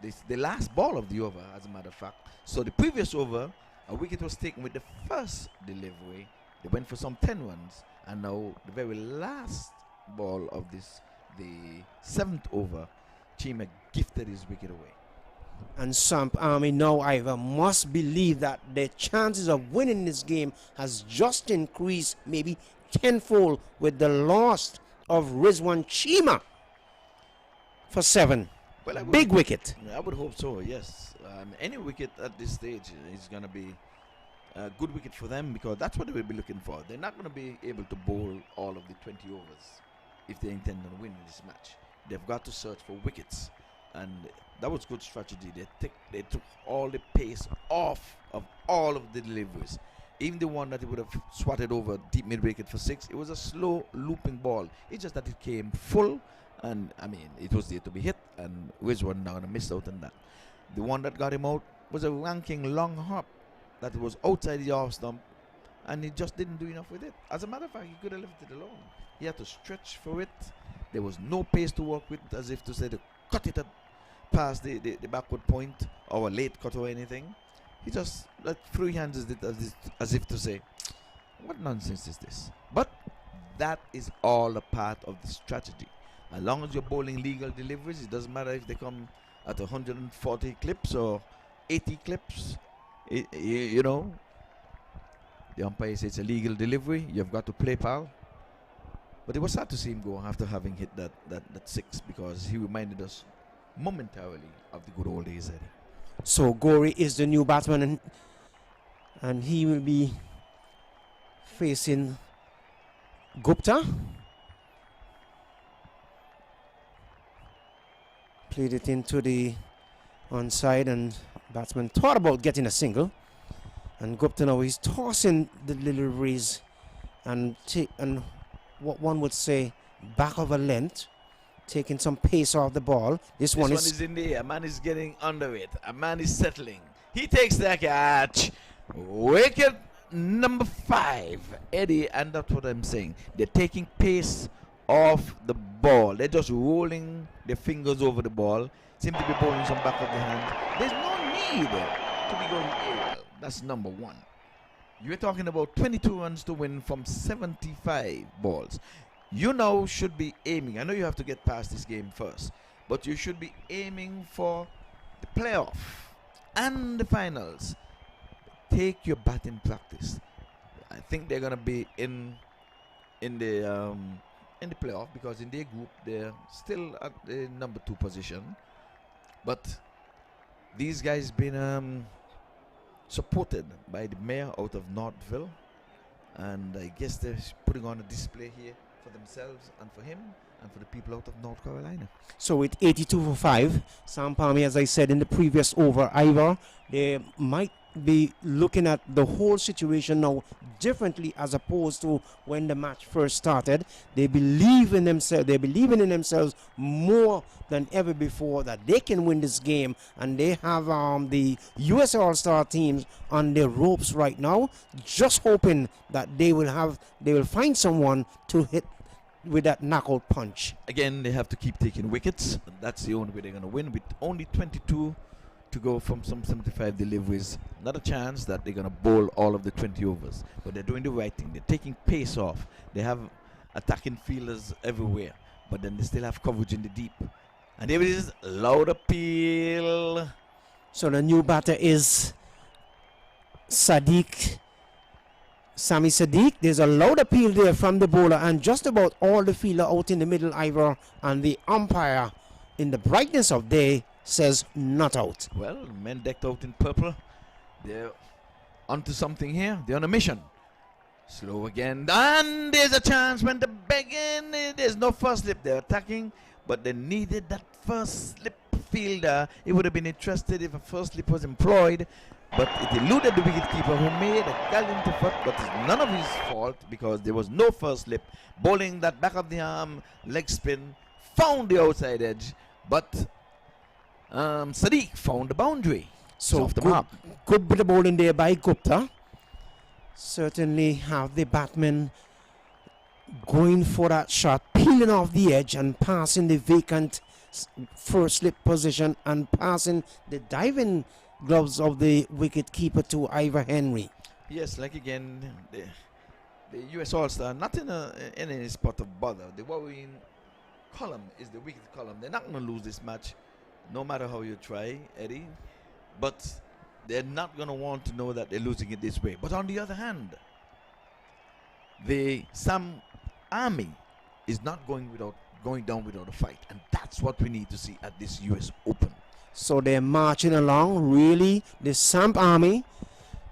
was the last ball of the over, as a matter of fact. So the previous over, a wicket was taken with the first delivery. They went for some 10 runs, and now the very last ball of this, the 7th over, Chima gifted his wicket away. And Samp Army now, Ivor, must believe that their chances of winning this game has just increased maybe tenfold with the loss of Rizwan Chima for 7. Well, big wicket. I would hope so, yes. Any wicket at this stage is going to be a good wicket for them, because that's what they will be looking for. They're not going to be able to bowl all of the 20 overs if they intend on winning this match. They've got to search for wickets, and that was good strategy. They took all the pace off of all of the deliveries. Even the one that he would have swatted over deep mid-wicket for 6, it was a slow looping ball. It's just that it came full, and I mean, it was there to be hit, and Rizwan now missed out on that. The one that got him out was a ranking long hop that was outside the off stump, and he just didn't do enough with it. As a matter of fact, he could have left it alone. He had to stretch for it. There was no pace to work with, as if to say to cut it past the backward point or a late cut or anything. He just threw hands at it as if to say, what nonsense is this? But that is all a part of the strategy. As long as you're bowling legal deliveries, it doesn't matter if they come at 140 clips or 80 clips. You know, the umpire says it's a legal delivery. You've got to play, pal. But it was sad to see him go after having hit that 6, because he reminded us momentarily of the good old days, Eddie. So Gori is the new batsman, and he will be facing Gupta. Played it into the onside, and batsman thought about getting a single. And Gupta now he's tossing the deliveries and what one would say back of a length, taking some pace off the ball. This one is in the air. A man is getting under it. A man is settling. He takes the catch. Wicket number 5, Eddie, and that's what I'm saying. They're taking pace off the ball. They're just rolling their fingers over the ball. Seem to be bowling some back of the hand. There's no need to be going aerial. That's number 1. You're talking about 22 runs to win from 75 balls. You now should be aiming. I know you have to get past this game first, but you should be aiming for the playoff and the finals. Take your batting practice. I think they're gonna be in the playoff, because in their group they're still at the number 2 position. But these guys been supported by the mayor out of Northville, and I guess they're putting on a display here for themselves and for him and for the people out of North Carolina. So with 82 for 5, Samp Army, as I said in the previous over, Ivor, they might be looking at the whole situation now differently as opposed to when the match first started. They believe in themselves. They're believing in themselves more than ever before that they can win this game, and they have the US All-Star teams on their ropes right now, just hoping that they will find someone to hit with that knockout punch. Again, they have to keep taking wickets. That's the only way they're going to win. With only 22 to go from some 75 deliveries. Not a chance that they're going to bowl all of the 20 overs. But they're doing the right thing. They're taking pace off. They have attacking fielders everywhere. But then they still have coverage in the deep. And there it is, loud appeal. So the new batter is Sadiq. Sami Sadiq. There's a loud appeal there from the bowler, and just about all the fielder out in the middle, Ivor, and the umpire in the brightness of day says not out. Well, men decked out in purple. They're onto something here. They're on a mission. Slow again. And there's a chance when the begging. There's no first slip. They're attacking, but they needed that first slip fielder. It would have been interested if a first slip was employed, but it eluded the wicketkeeper, who made a gallant effort, but it's none of his fault because there was no first slip. Bowling that back of the arm leg spin, found the outside edge, but Sadiq found the boundary. So off the mark. Good bit of bowling there by Gupta. Certainly have the batsman going for that shot, peeling off the edge and passing the vacant first slip position and passing the diving gloves of the wicket keeper to Ivor Henry. Yes, like again, the US All-Star not in any spot of bother. The worrying column is the wicket column. They're not going to lose this match, no matter how you try, Eddie. But they're not going to want to know that they're losing it this way. But on the other hand, the Samp army is not going down without a fight, and that's what we need to see at this US Open. So they're marching along, really, the Samp army.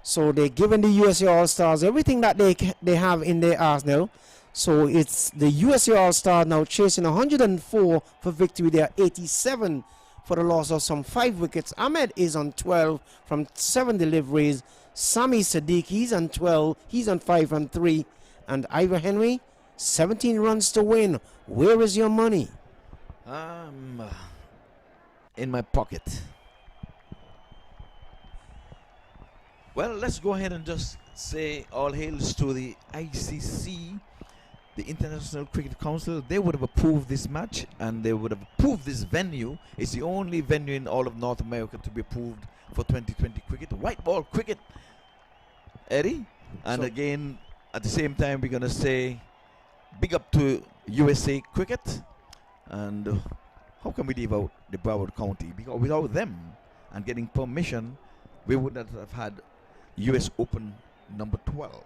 So they're giving the USA All-Stars everything that they have in their arsenal. So it's the USA All-Stars now chasing 104 for victory. They are 87 for the loss of some 5 wickets. Ahmed is on 12 from 7 deliveries. Sami Sadiq, he's on 12. He's on 5 from 3. And Ivor Henry, 17 runs to win. Where is your money? In my pocket. Well, let's go ahead and just say all hails to the ICC, the International Cricket Council. They would have approved this match, and they would have approved this venue. It's the only venue in all of North America to be approved for 2020 cricket, white ball cricket, Eddie. And So- again, at the same time, we're going to say big up to USA Cricket. And how can we leave out the Broward County? Because without them and getting permission, we would not have had US Open number 12.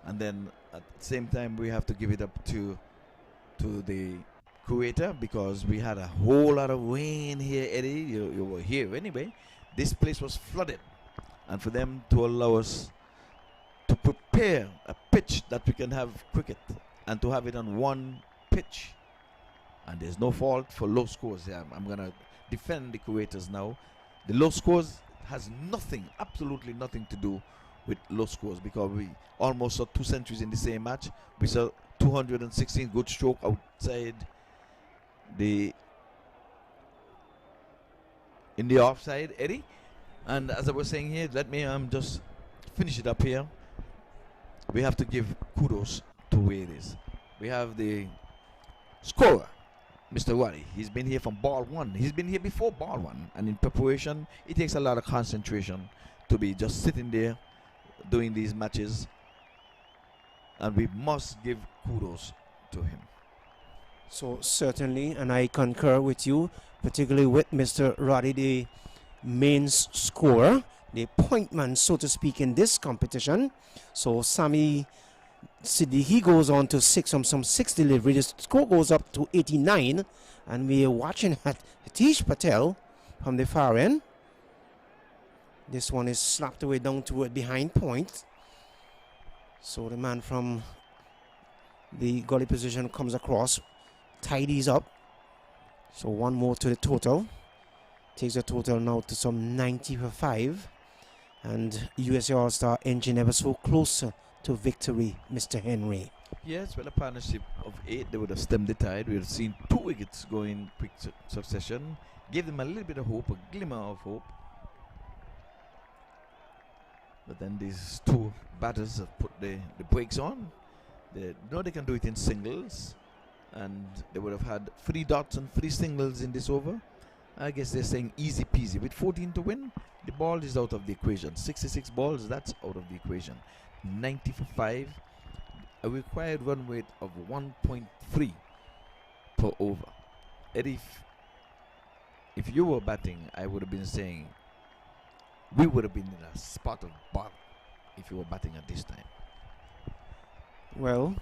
And then at the same time, we have to give it up to the curator, because we had a whole lot of rain here, Eddie. You were here anyway. This place was flooded. And for them to allow us to prepare a pitch that we can have cricket, and to have it on one pitch. And there's no fault for low scores. Yeah, I'm going to defend the curators now. The low scores has nothing, absolutely nothing to do with low scores, because we almost saw 2 centuries in the same match. We saw 216 good stroke outside in the offside, Eddie. And as I was saying here, let me just finish it up here. We have to give kudos to where it is. We have the scorer, Mr. Wadi. He's been here from ball 1. He's been here before ball 1. And in preparation, it takes a lot of concentration to be just sitting there doing these matches. And we must give kudos to him. So certainly, and I concur with you, particularly with Mr. Roddy, the main scorer, the point man, so to speak, in this competition. So Sami Sadiq, he goes on to some 6 deliveries. The score goes up to 89, and we are watching Hatish Patel from the far end. This one is slapped away down toward behind point. So the man from the gully position comes across, tidies up. So one more to the total. Takes the total now to some 90 for 5. And USA All-Star engine ever so closer to victory, Mr. Henry. Yes, well, a partnership of 8, they would have stemmed the tide. We would have seen 2 wickets go in quick succession. Gave them a little bit of hope, a glimmer of hope. But then these 2 batters have put the brakes on. They know they can do it in singles. And they would have had 3 dots and 3 singles in this over. I guess they're saying easy peasy. With 14 to win, the ball is out of the equation. 66 balls, that's out of the equation. 90 for 5. A required run rate of 1.3 per over. Eddie, if you were batting, I would have been saying we would have been in a spot of bother if you were batting at this time. Well,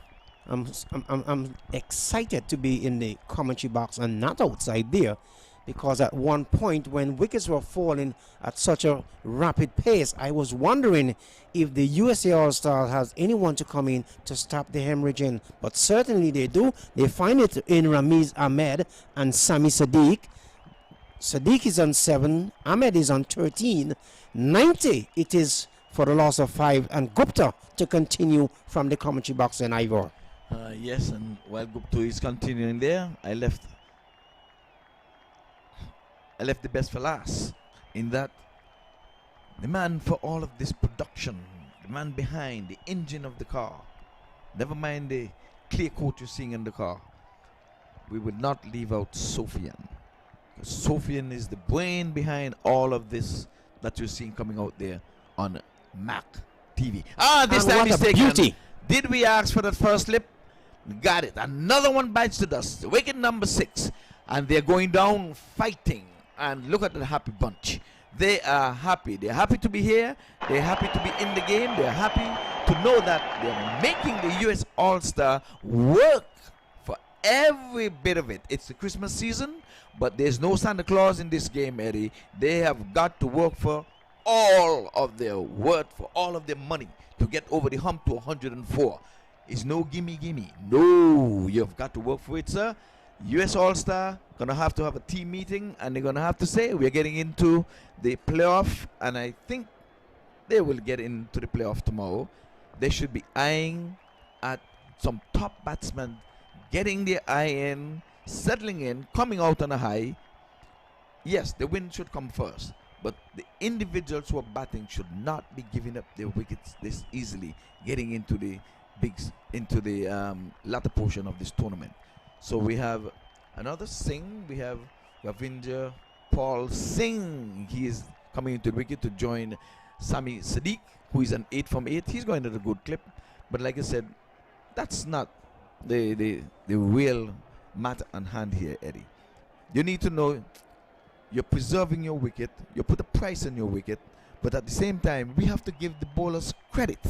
I'm excited to be in the commentary box and not outside there, because at one point when wickets were falling at such a rapid pace, I was wondering if the USA All-Stars has anyone to come in to stop the hemorrhaging. But certainly they do. They find it in Ramiz Ahmed and Sami Sadiq. Sadiq is on 7, Ahmed is on 13. 90 it is for the loss of 5, and Gupta to continue from the commentary box in Ivor. Yes, and while Gupta is continuing there, I left the best for last, in that the man for all of this production, the man behind the engine of the car, never mind the clear coat you're seeing in the car, we would not leave out Sofian. Sofian is the brain behind all of this that you're seeing coming out there on MAQ TV. This And time what he's a taken. beauty. Did we ask for that first slip? Got it. Another one bites the dust. Wicket number 6. And they're going down fighting. And look at the happy bunch. They are happy. They're happy to be here. They're happy to be in the game. They're happy to know that they're making the US All-Star work for every bit of it. It's the Christmas season, but there's no Santa Claus in this game, Eddie. They have got to work for all of their worth, for all of their money to get over the hump to 104. It's no gimme. No, you've got to work for it, sir. US All-Star gonna have to have a team meeting, and they're gonna have to say we're getting into the playoff, and I think they will get into the playoff tomorrow. They should be eyeing at some top batsmen, getting their eye in, settling in, coming out on a high. Yes, the win should come first, but the individuals who are batting should not be giving up their wickets this easily, getting into the latter portion of this tournament. So we have another Singh. We have Ravinder Paul Singh. He is coming into the wicket to join Sami Sadiq, who is an 8 from 8. He's going at a good clip. But like I said, that's not the real matter on hand here, Eddie. You need to know you're preserving your wicket. You put a price on your wicket. But at the same time, we have to give the bowlers credit.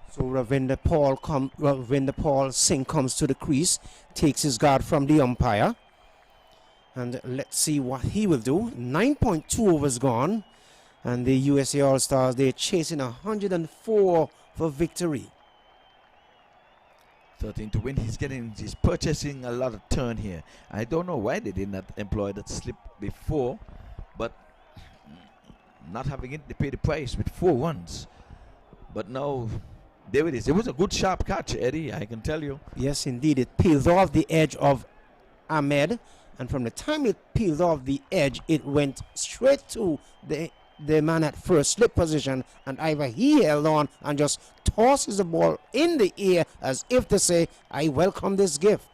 So Ravinder Paul Singh comes to the crease, takes his guard from the umpire, and let's see what he will do. 9.2 overs gone, and the USA All-Stars, they're chasing 104 for victory. 13 to win. He's purchasing a lot of turn here. I don't know why they did not employ that slip before, but not having it, they pay the price with 4 runs. But now, there it is. It was a good sharp catch, Eddie, I can tell you. Yes, indeed. It peeled off the edge of Ahmed, and from the time it peeled off the edge, it went straight to the man at first slip position, and either he held on and just tosses the ball in the air as if to say, I welcome this gift.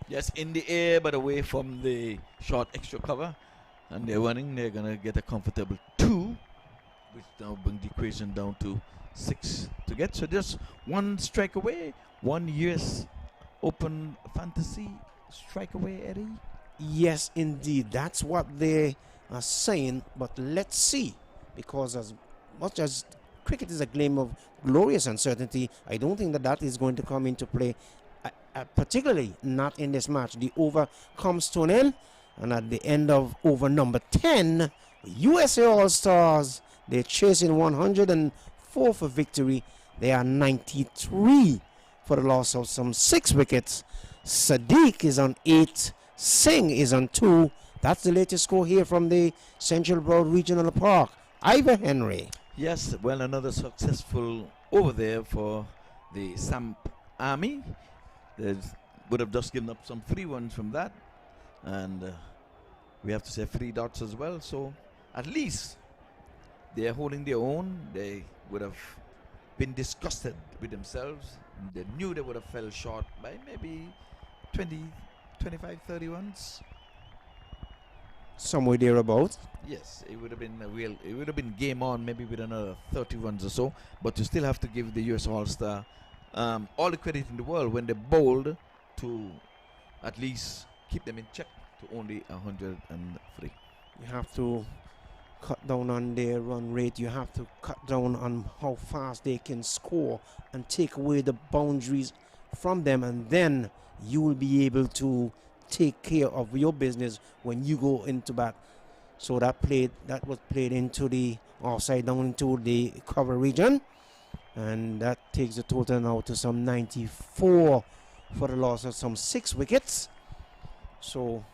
Yes, in the air, but away from the short extra cover. And they're running. They're going to get a comfortable 2, which now brings the equation down to 6 to get. So just 1 strike away, 1 US Open Fantasy strike away, Eddie. Yes, indeed. That's what they are saying. But let's see, because as much as cricket is a game of glorious uncertainty, I don't think that is going to come into play, particularly not in this match. The over comes to an end, and at the end of over number 10, USA All-Stars, they're chasing 104 for victory. They are 93 for the loss of some 6 wickets. Sadiq is on 8. Singh is on 2. That's the latest score here from the Central Broward Regional Park. Ivor Henry. Yes, well, another successful over there for the Samp Army. They would have just given up some free ones from that. And we have to say 3 dots as well. So at least they're holding their own. They would have been disgusted with themselves. They knew they would have fell short by maybe 20, 25, 30 runs. somewhere thereabouts. Yes, it would have been it would have been game on, maybe with another 30 runs or so. But you still have to give the US All-Star all the credit in the world when they bowled to at least keep them in check to only 103. You have to cut down on their run rate. You have to cut down on how fast they can score and take away the boundaries from them, and then you will be able to take care of your business when you go into bat. So that was played into the offside, down into the cover region, and that takes the total now to some 94 for the loss of some 6 wickets. So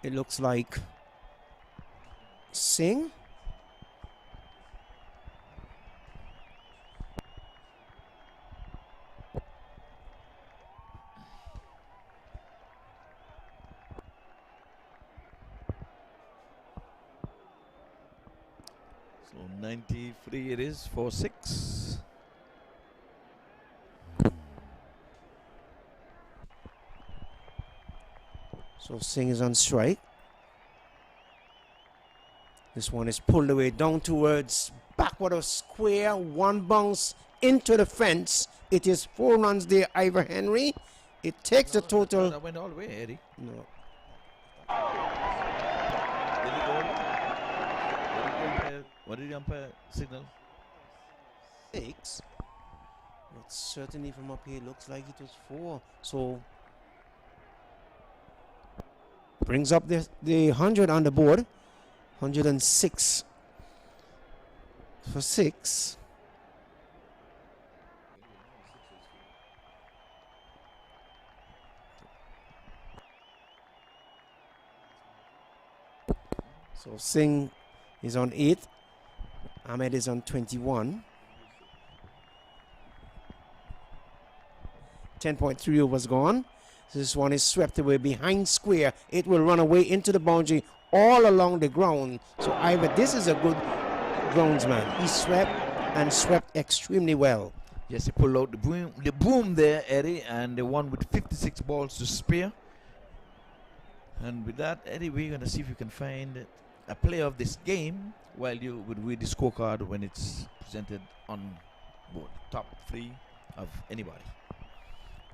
it looks like Singh So 93 it is for 6. So Singh is on strike. This one is pulled away down towards backward of square. One bounce into the fence. It is 4 runs there, Ivor Henry. It takes the total. That went all the way, Eddie. No. Did it go all the way? What did the umpire signal? 6. But certainly from up here, it looks like it was 4. So brings up the 100 on the board. 106 for 6. So Singh is on 8. Ahmed is on 21. 10.3 overs gone. This one is swept away behind square. It will run away into the boundary all along the ground. So Ivor, this is a good groundsman. He swept and swept extremely well. Yes, he pulled out the boom there, Eddie, and the one with 56 balls to spare. And with that, Eddie, we're going to see if we can find a player of this game while you would read the scorecard when it's presented on board. Top 3 of anybody.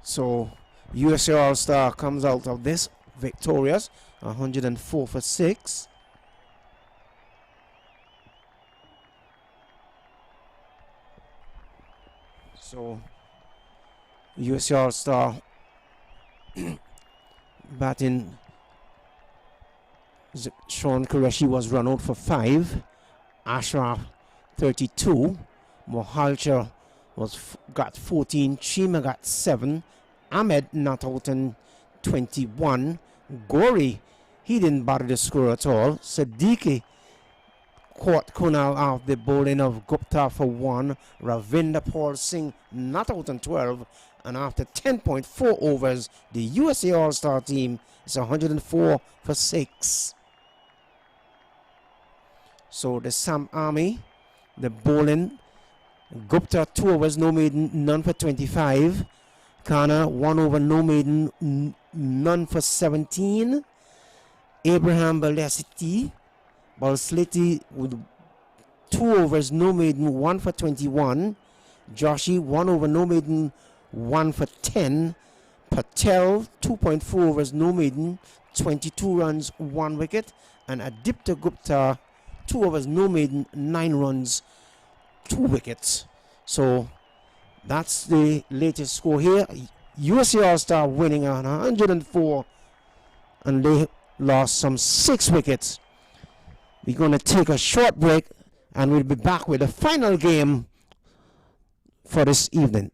So USA All-Star comes out of this victorious, 104 for 6. So USA All-Star batting. Sean Qureshi was run out for 5. Ashraf 32. Mohalcha got 14. Chima got 7. Ahmed not out in 21. Gori, he didn't bother the score at all. Siddiqui caught Kunal off the bowling of Gupta for 1. Ravinder Paul Singh not out in 12. And after 10.4 overs, the USA All-Star team is 104 for 6. So the Samp Army, the bowling, Gupta 2 overs, no maiden, none for 25. Kana 1 over, no maiden, none for 17. Abraham Balsliti with 2 overs, no maiden, 1 for 21. Joshi 1 over, no maiden, 1 for 10. Patel 2.4 overs, no maiden, 22 runs, 1 wicket. And Adipta Gupta 2 overs, no maiden, 9 runs, 2 wickets. So that's the latest score here. USA All-Star winning on 104, and they lost some 6 wickets. We're going to take a short break, and we'll be back with the final game for this evening.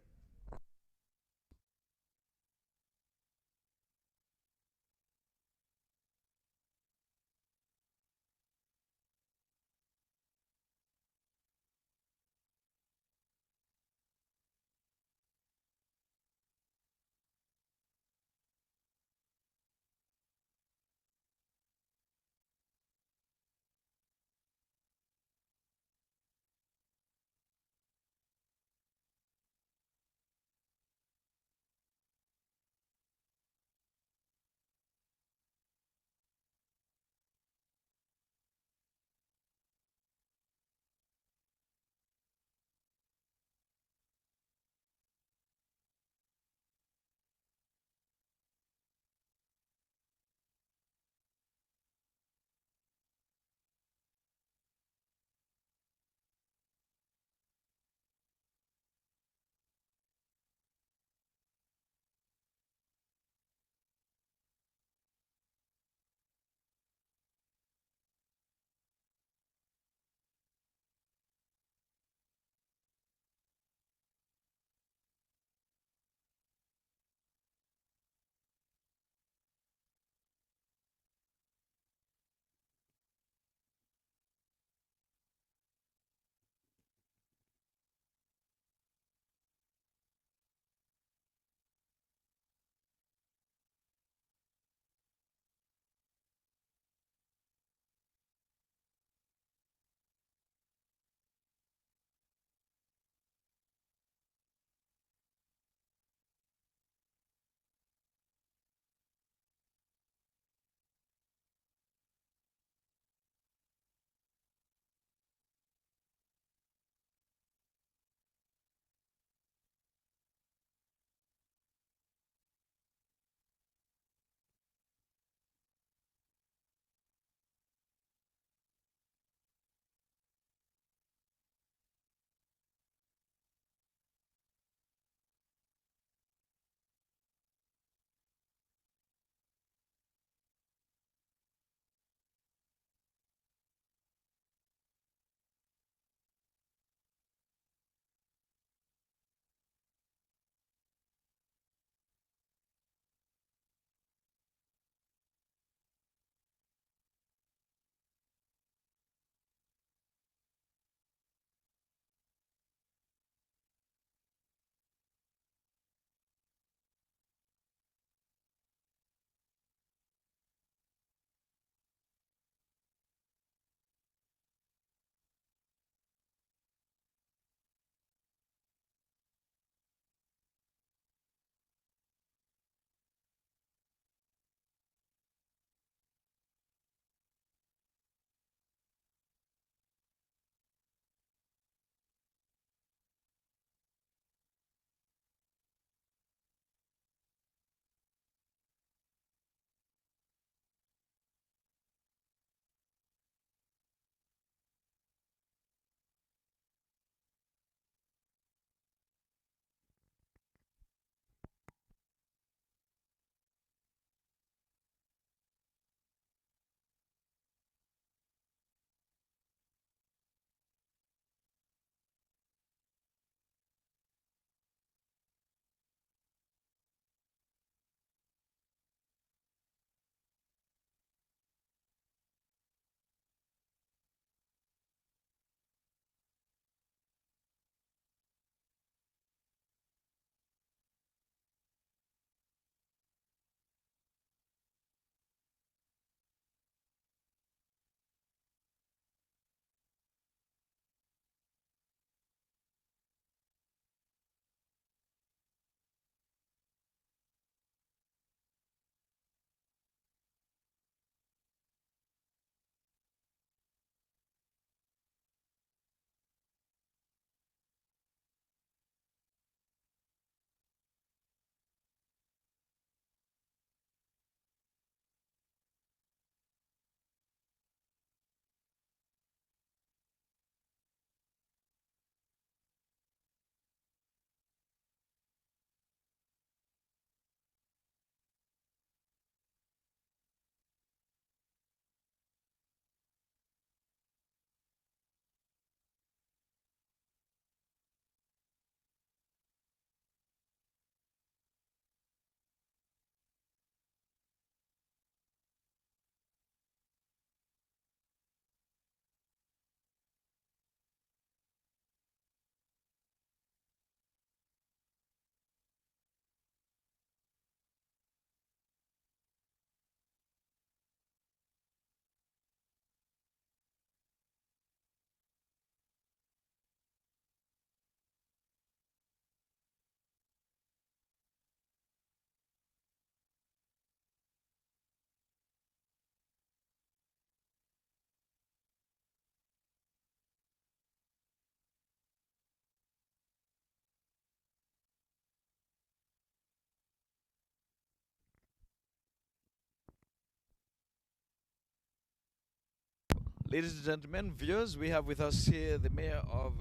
Ladies and gentlemen, viewers, we have with us here the mayor of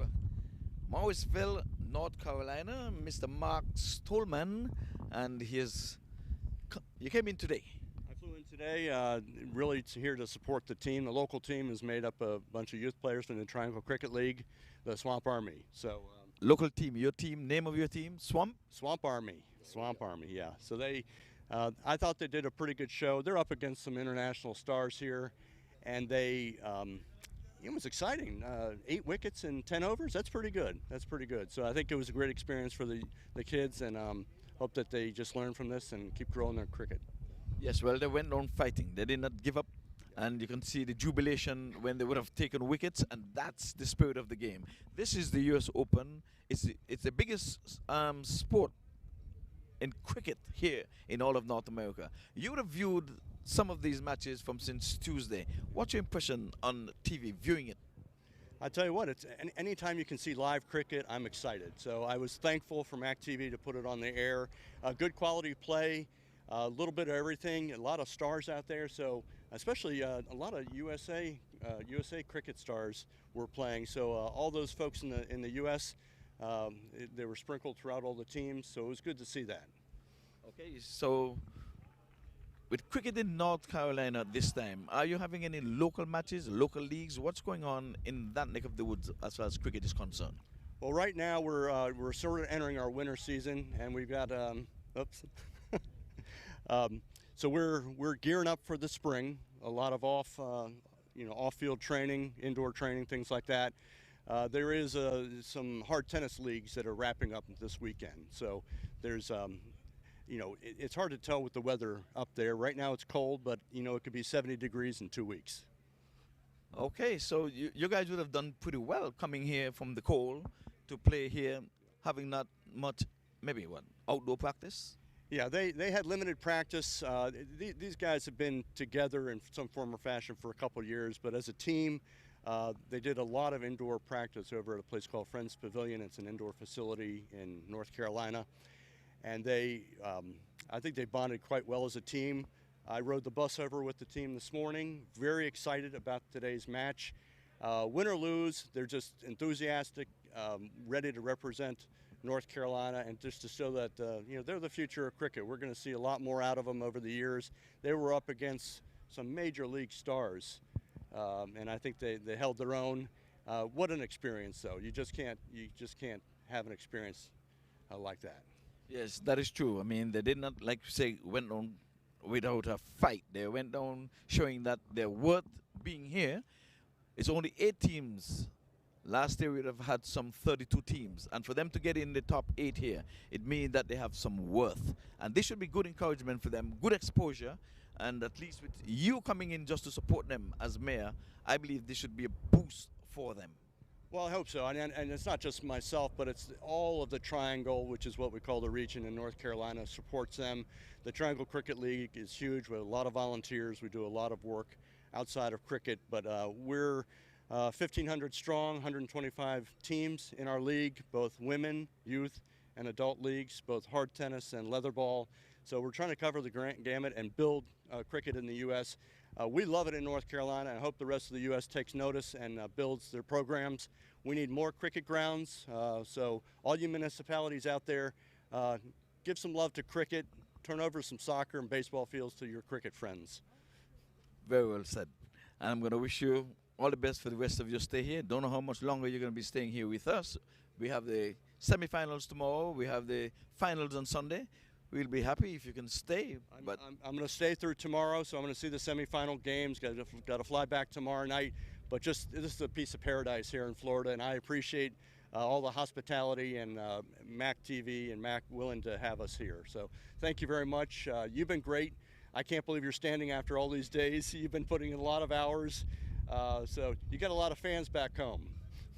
Morrisville, North Carolina, Mr. Mark Stolman, and you came in today. I flew in today, really here to support the team. The local team is made up of a bunch of youth players from the Triangle Cricket League, the Swamp Army. So local team, your team, name of your team, Swamp Army, yeah. So I thought they did a pretty good show. They're up against some international stars here, and it was exciting. 8 wickets in 10 overs. That's pretty good. So I think it was a great experience for the kids, and hope that they just learn from this and keep growing their cricket. Yes, well, they went on fighting. They did not give up, and you can see the jubilation when they would have taken wickets, and that's the spirit of the game. This is the US Open. It's the biggest sport in cricket here in all of North America. You would have viewed some of these matches from since Tuesday. What's your impression on TV viewing it? I tell you what, it's anytime you can see live cricket, I'm excited. So I was thankful for MAQ TV to put it on the air. Good quality play, a little bit of everything, a lot of stars out there. So especially a lot of USA cricket stars were playing. So all those folks in the US, they were sprinkled throughout all the teams. So it was good to see that. Okay, so with cricket in North Carolina this time, are you having any local matches, local leagues? What's going on in that neck of the woods as far as cricket is concerned? Well, right now we're sort of entering our winter season, and we've got so we're gearing up for the spring. A lot of off-field training, indoor training, things like that. There is some hard tennis leagues that are wrapping up this weekend. So there's it's hard to tell with the weather up there. Right now it's cold, but it could be 70 degrees in 2 weeks. Okay, so you guys would have done pretty well coming here from the cold to play here, having not much, maybe outdoor practice? Yeah, they had limited practice. These guys have been together in some form or fashion for a couple of years, but as a team, they did a lot of indoor practice over at a place called Friends Pavilion. It's an indoor facility in North Carolina. And I think they bonded quite well as a team. I rode the bus over with the team this morning. Very excited about today's match. Win or lose, they're just enthusiastic, ready to represent North Carolina, and just to show that they're the future of cricket. We're going to see a lot more out of them over the years. They were up against some major league stars, and I think they held their own. What an experience, though! You just can't have an experience like that. Yes, that is true. I mean, they did not, like you say, went on without a fight. They went down showing that they're worth being here. It's only 8 teams. Last year we would have had some 32 teams. And for them to get in the top 8 here, it means that they have some worth. And this should be good encouragement for them, good exposure. And at least with you coming in just to support them as mayor, I believe this should be a boost for them. Well, I hope so, and it's not just myself, but it's all of the Triangle, which is what we call the region in North Carolina, supports them. The Triangle Cricket League is huge with a lot of volunteers. We do a lot of work outside of cricket, but we're 1,500 strong, 125 teams in our league, both women, youth, and adult leagues, both hard tennis and leather ball. So we're trying to cover the gamut and build cricket in the U.S. We love it in North Carolina, and I hope the rest of the U.S. takes notice and builds their programs. We need more cricket grounds, so all you municipalities out there, give some love to cricket, turn over some soccer and baseball fields to your cricket friends. Very well said. And I'm going to wish you all the best for the rest of your stay here. Don't know how much longer you're going to be staying here with us. We have the semifinals tomorrow. We have the finals on Sunday. We'll be happy if you can stay. But I'm going to stay through tomorrow, so I'm going to see the semifinal games. Got to fly back tomorrow night. But this is a piece of paradise here in Florida, and I appreciate all the hospitality and MAQ TV and MAQ willing to have us here. So thank you very much. You've been great. I can't believe you're standing after all these days. You've been putting in a lot of hours. So you got a lot of fans back home.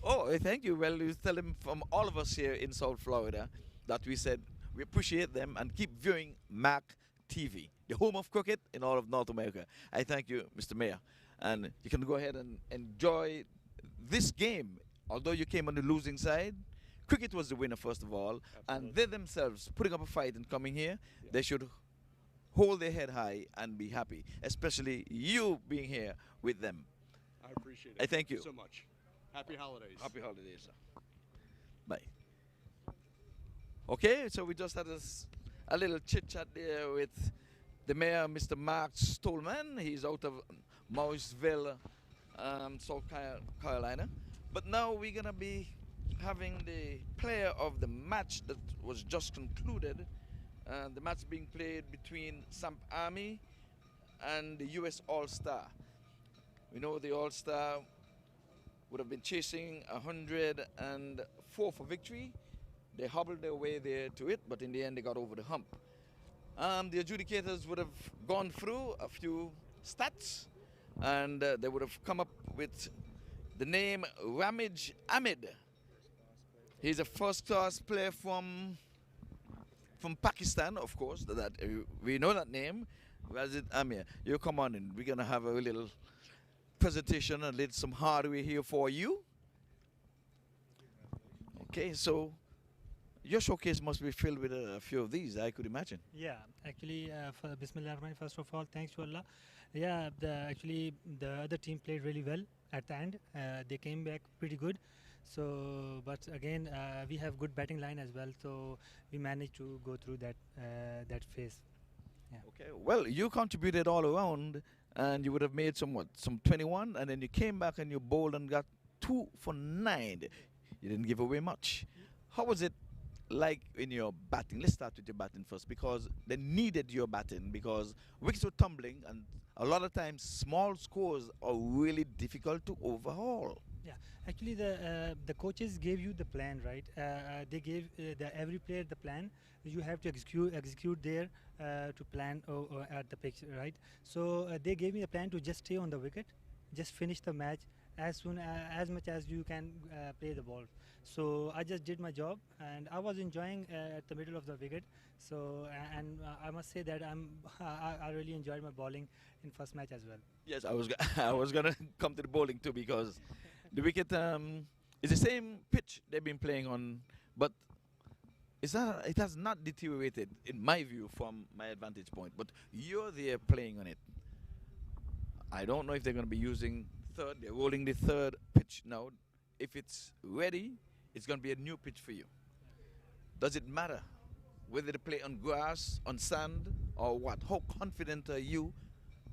Oh, thank you. Well, you tell them from all of us here in South Florida that we said we appreciate them and keep viewing MAQ TV, the home of cricket in all of North America. I thank you, Mr. Mayor. And you can go ahead and enjoy this game. Although you came on the losing side, cricket was the winner, first of all. Absolutely. And they themselves, putting up a fight and coming here, they should hold their head high and be happy, especially you being here with them. I appreciate it. I thank you. so much. Happy holidays. Happy holidays, sir. Bye. Okay, so we just had a little chit-chat there with the mayor, Mr. Mark Stolman. He's out of Morrisville, South Carolina. But now we're going to be having the player of the match that was just concluded. The match being played between Samp Army and the U.S. All-Star. We know the All-Star would have been chasing 104 for victory. They hobbled their way there to it, but in the end they got over the hump. The adjudicators would have gone through a few stats, and they would have come up with the name Ramij Ahmed. He's a first-class player from Pakistan, of course. That we know that name. Ramij Ahmed. You come on in. We're gonna have a little presentation and little some hardware here for you. Okay, so your showcase must be filled with a few of these, I could imagine. Yeah, actually, for Bismillah, first of all, thanks to Allah. Yeah, actually the other team played really well at the end. They came back pretty good. So, but again, we have good batting line as well. So we managed to go through that phase. Yeah. Okay, well, you contributed all around, and you would have made some 21, and then you came back and you bowled and got 2 for 9. You didn't give away much. How was it like in your batting? Let's start with your batting first, because they needed your batting because wickets were tumbling, and a lot of times small scores are really difficult to overhaul. Yeah, actually the coaches gave you the plan, right? They gave every player the plan. You have to execute there to plan at the pitch, right? So they gave me a plan to just stay on the wicket, just finish the match as much as you can play the ball. So I just did my job, and I was enjoying at the middle of the wicket. So I must say that I really enjoyed my bowling in first match as well. Yes, I was gonna come to the bowling too, because the wicket is the same pitch they've been playing on, but it has not deteriorated in my view from my advantage point. But you're there playing on it. I don't know if they're going to be using third. They're rolling the third pitch now. If it's ready, it's going to be a new pitch for you. Does it matter whether they play on grass, on sand, or what? How confident are you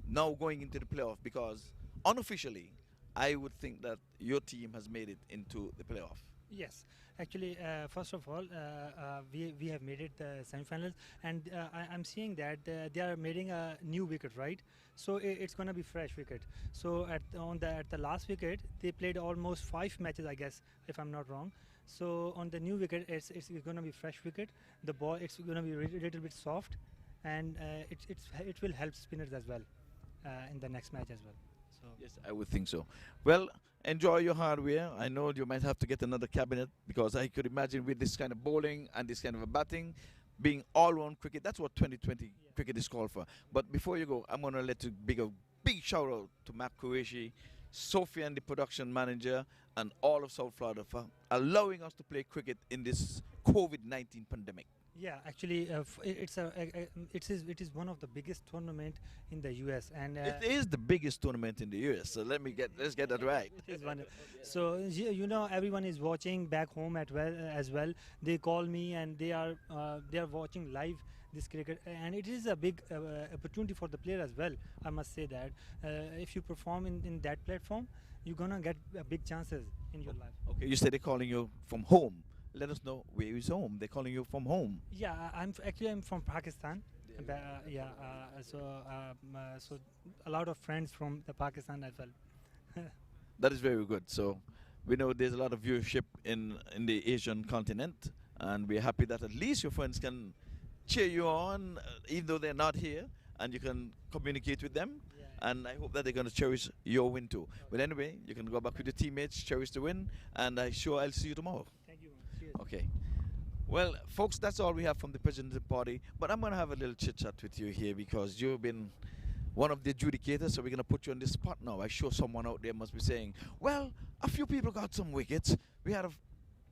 now going into the playoff? Because unofficially, I would think that your team has made it into the playoff. Yes, actually, first of all, we have made it the semi-finals, and I'm seeing that they are making a new wicket, right? So it's going to be fresh wicket. So at the last wicket, they played almost 5 matches, I guess, if I'm not wrong. So on the new wicket, it's going to be fresh wicket. The ball, it's going to be a little bit soft, and it will help spinners as well in the next match as well. So yes, I would think so. Well, enjoy your hardware. I know you might have to get another cabinet, because I could imagine with this kind of bowling and this kind of a batting, being all-round cricket, that's what 2020 cricket is called for. But before you go, I'm going to let you a big shout out to Mac Qureshi, Sophie and the production manager, and all of South Florida for allowing us to play cricket in this COVID-19 pandemic. Yeah, actually, it is one of the biggest tournament in the U.S. and it is the biggest tournament in the U.S. So let's get that right. It is one. So you know, everyone is watching back home as well. They call me and they are watching live this cricket, and it is a big opportunity for the player as well. I must say that if you perform in that platform, you're gonna get big chances in your life. Okay, you said they're calling you from home. Let us know where is home. They're calling you from home. Yeah, I'm from Pakistan. So a lot of friends from the Pakistan as well. That is very good. So we know there's a lot of viewership in the Asian continent, and we're happy that at least your friends can cheer you on, even though they're not here, and you can communicate with them. Yeah. And I hope that they're going to cherish your win too. But anyway, you can go back with your teammates, cherish the win, and I'm sure I'll see you tomorrow. Thank you. Cheers. Okay. Well, folks, that's all we have from the president's party. But I'm going to have a little chit-chat with you here, because you've been one of the adjudicators, so we're going to put you on the spot now. I'm sure someone out there must be saying, well, a few people got some wickets. We had,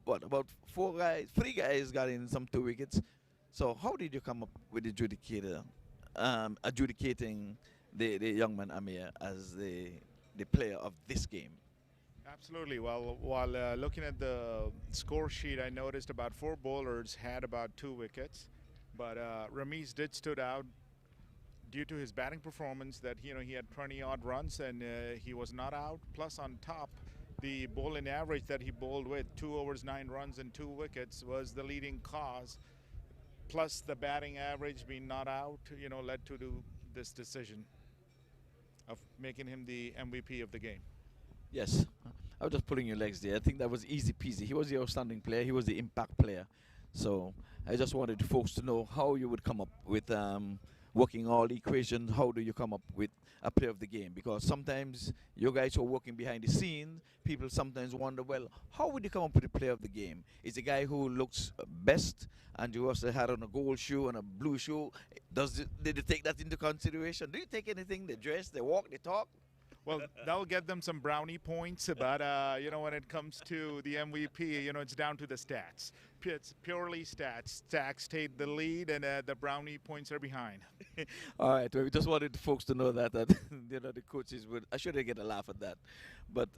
about 3 guys got in some 2 wickets. So how did you come up with the adjudicating the young man Amir as the the player of this game? Absolutely. Well, while looking at the score sheet, I noticed about 4 bowlers had about 2 wickets, but Ramesh did stood out due to his batting performance. That he had 20 odd runs and he was not out. Plus, on top, the bowling average that he bowled with 2 overs 9 runs and 2 wickets was the leading cause. Plus, the batting average being not out, led to this decision of making him the MVP of the game. Yes, I was just pulling your legs there. I think that was easy peasy. He was the outstanding player. He was the impact player. So I just wanted folks to know how you would come up with working all the equations. How do you come up with a player of the game? Because sometimes you guys who are working behind the scenes, people sometimes wonder, well, how would you come up with a player of the game? Is the guy who looks best and you also had on a gold shoe and a blue shoe, did you take that into consideration? Do you take anything? They dress, they walk, they talk? Well, that'll get them some brownie points, but when it comes to the MVP, it's down to the stats. It's purely stats. Stacks take the lead, and the brownie points are behind. All right, well, we just wanted folks to know that the coaches would. I should get a laugh at that, but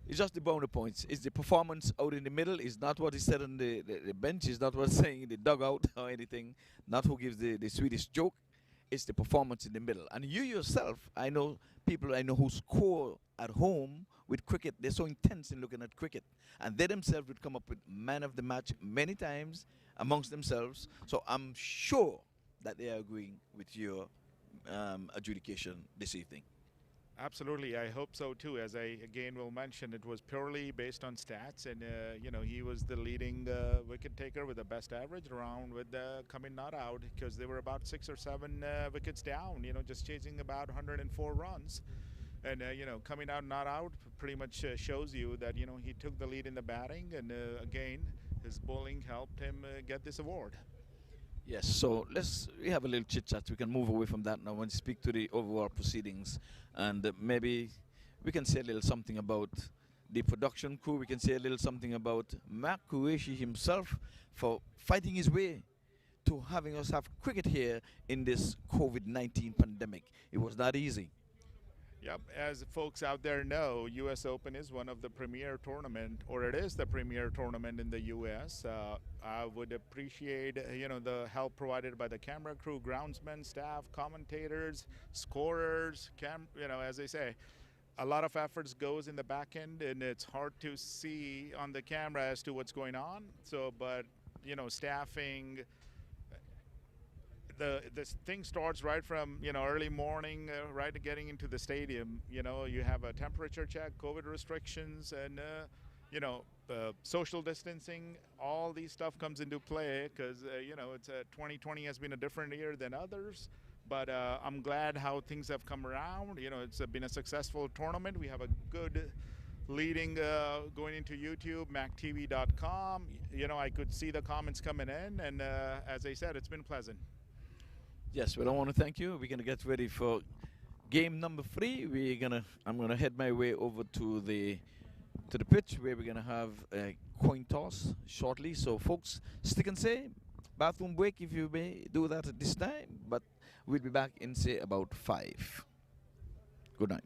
it's just the brownie points. It's the performance out in the middle. It's not what he said on the bench. It's not what's saying in the dugout or anything. Not who gives the sweetest joke. It's the performance in the middle. And you yourself, I know people I know who score at home with cricket. They're so intense in looking at cricket. And they themselves would come up with man of the match many times amongst themselves. So I'm sure that they are agreeing with your adjudication this evening. Absolutely, I hope so too. As I again will mention, it was purely based on stats, and he was the leading wicket taker with the best average around with coming not out, because they were about 6 or 7 wickets down. Just chasing about 104 runs, and coming out not out pretty much shows you that he took the lead in the batting, and again his bowling helped him get this award. Yes, so we have a little chit-chat. We can move away from that now and speak to the overall proceedings. And maybe we can say a little something about the production crew. We can say a little something about MAQ Qureshi himself for fighting his way to having us have cricket here in this COVID-19 pandemic. It was not easy. Yep, as folks out there know, U.S. Open is one of the premier tournament, or it is the premier tournament in the U.S. I would appreciate, the help provided by the camera crew, groundsmen, staff, commentators, scorers. As I say, a lot of efforts goes in the back end, and it's hard to see on the camera as to what's going on. So, but staffing. This thing starts right from early morning, right to getting into the stadium. You have a temperature check, COVID restrictions, and social distancing. All these stuff comes into play because it's 2020 has been a different year than others. But I'm glad how things have come around. It's been a successful tournament. We have a good leading going into YouTube, MAQTV.com. I could see the comments coming in, and as I said, it's been pleasant. Yes, well, I want to thank you. We're going to get ready for game number 3. I'm gonna head my way over to the pitch where we're gonna have a coin toss shortly. So, folks, stick and say bathroom break if you may do that at this time. But we'll be back in say about 5. Good night.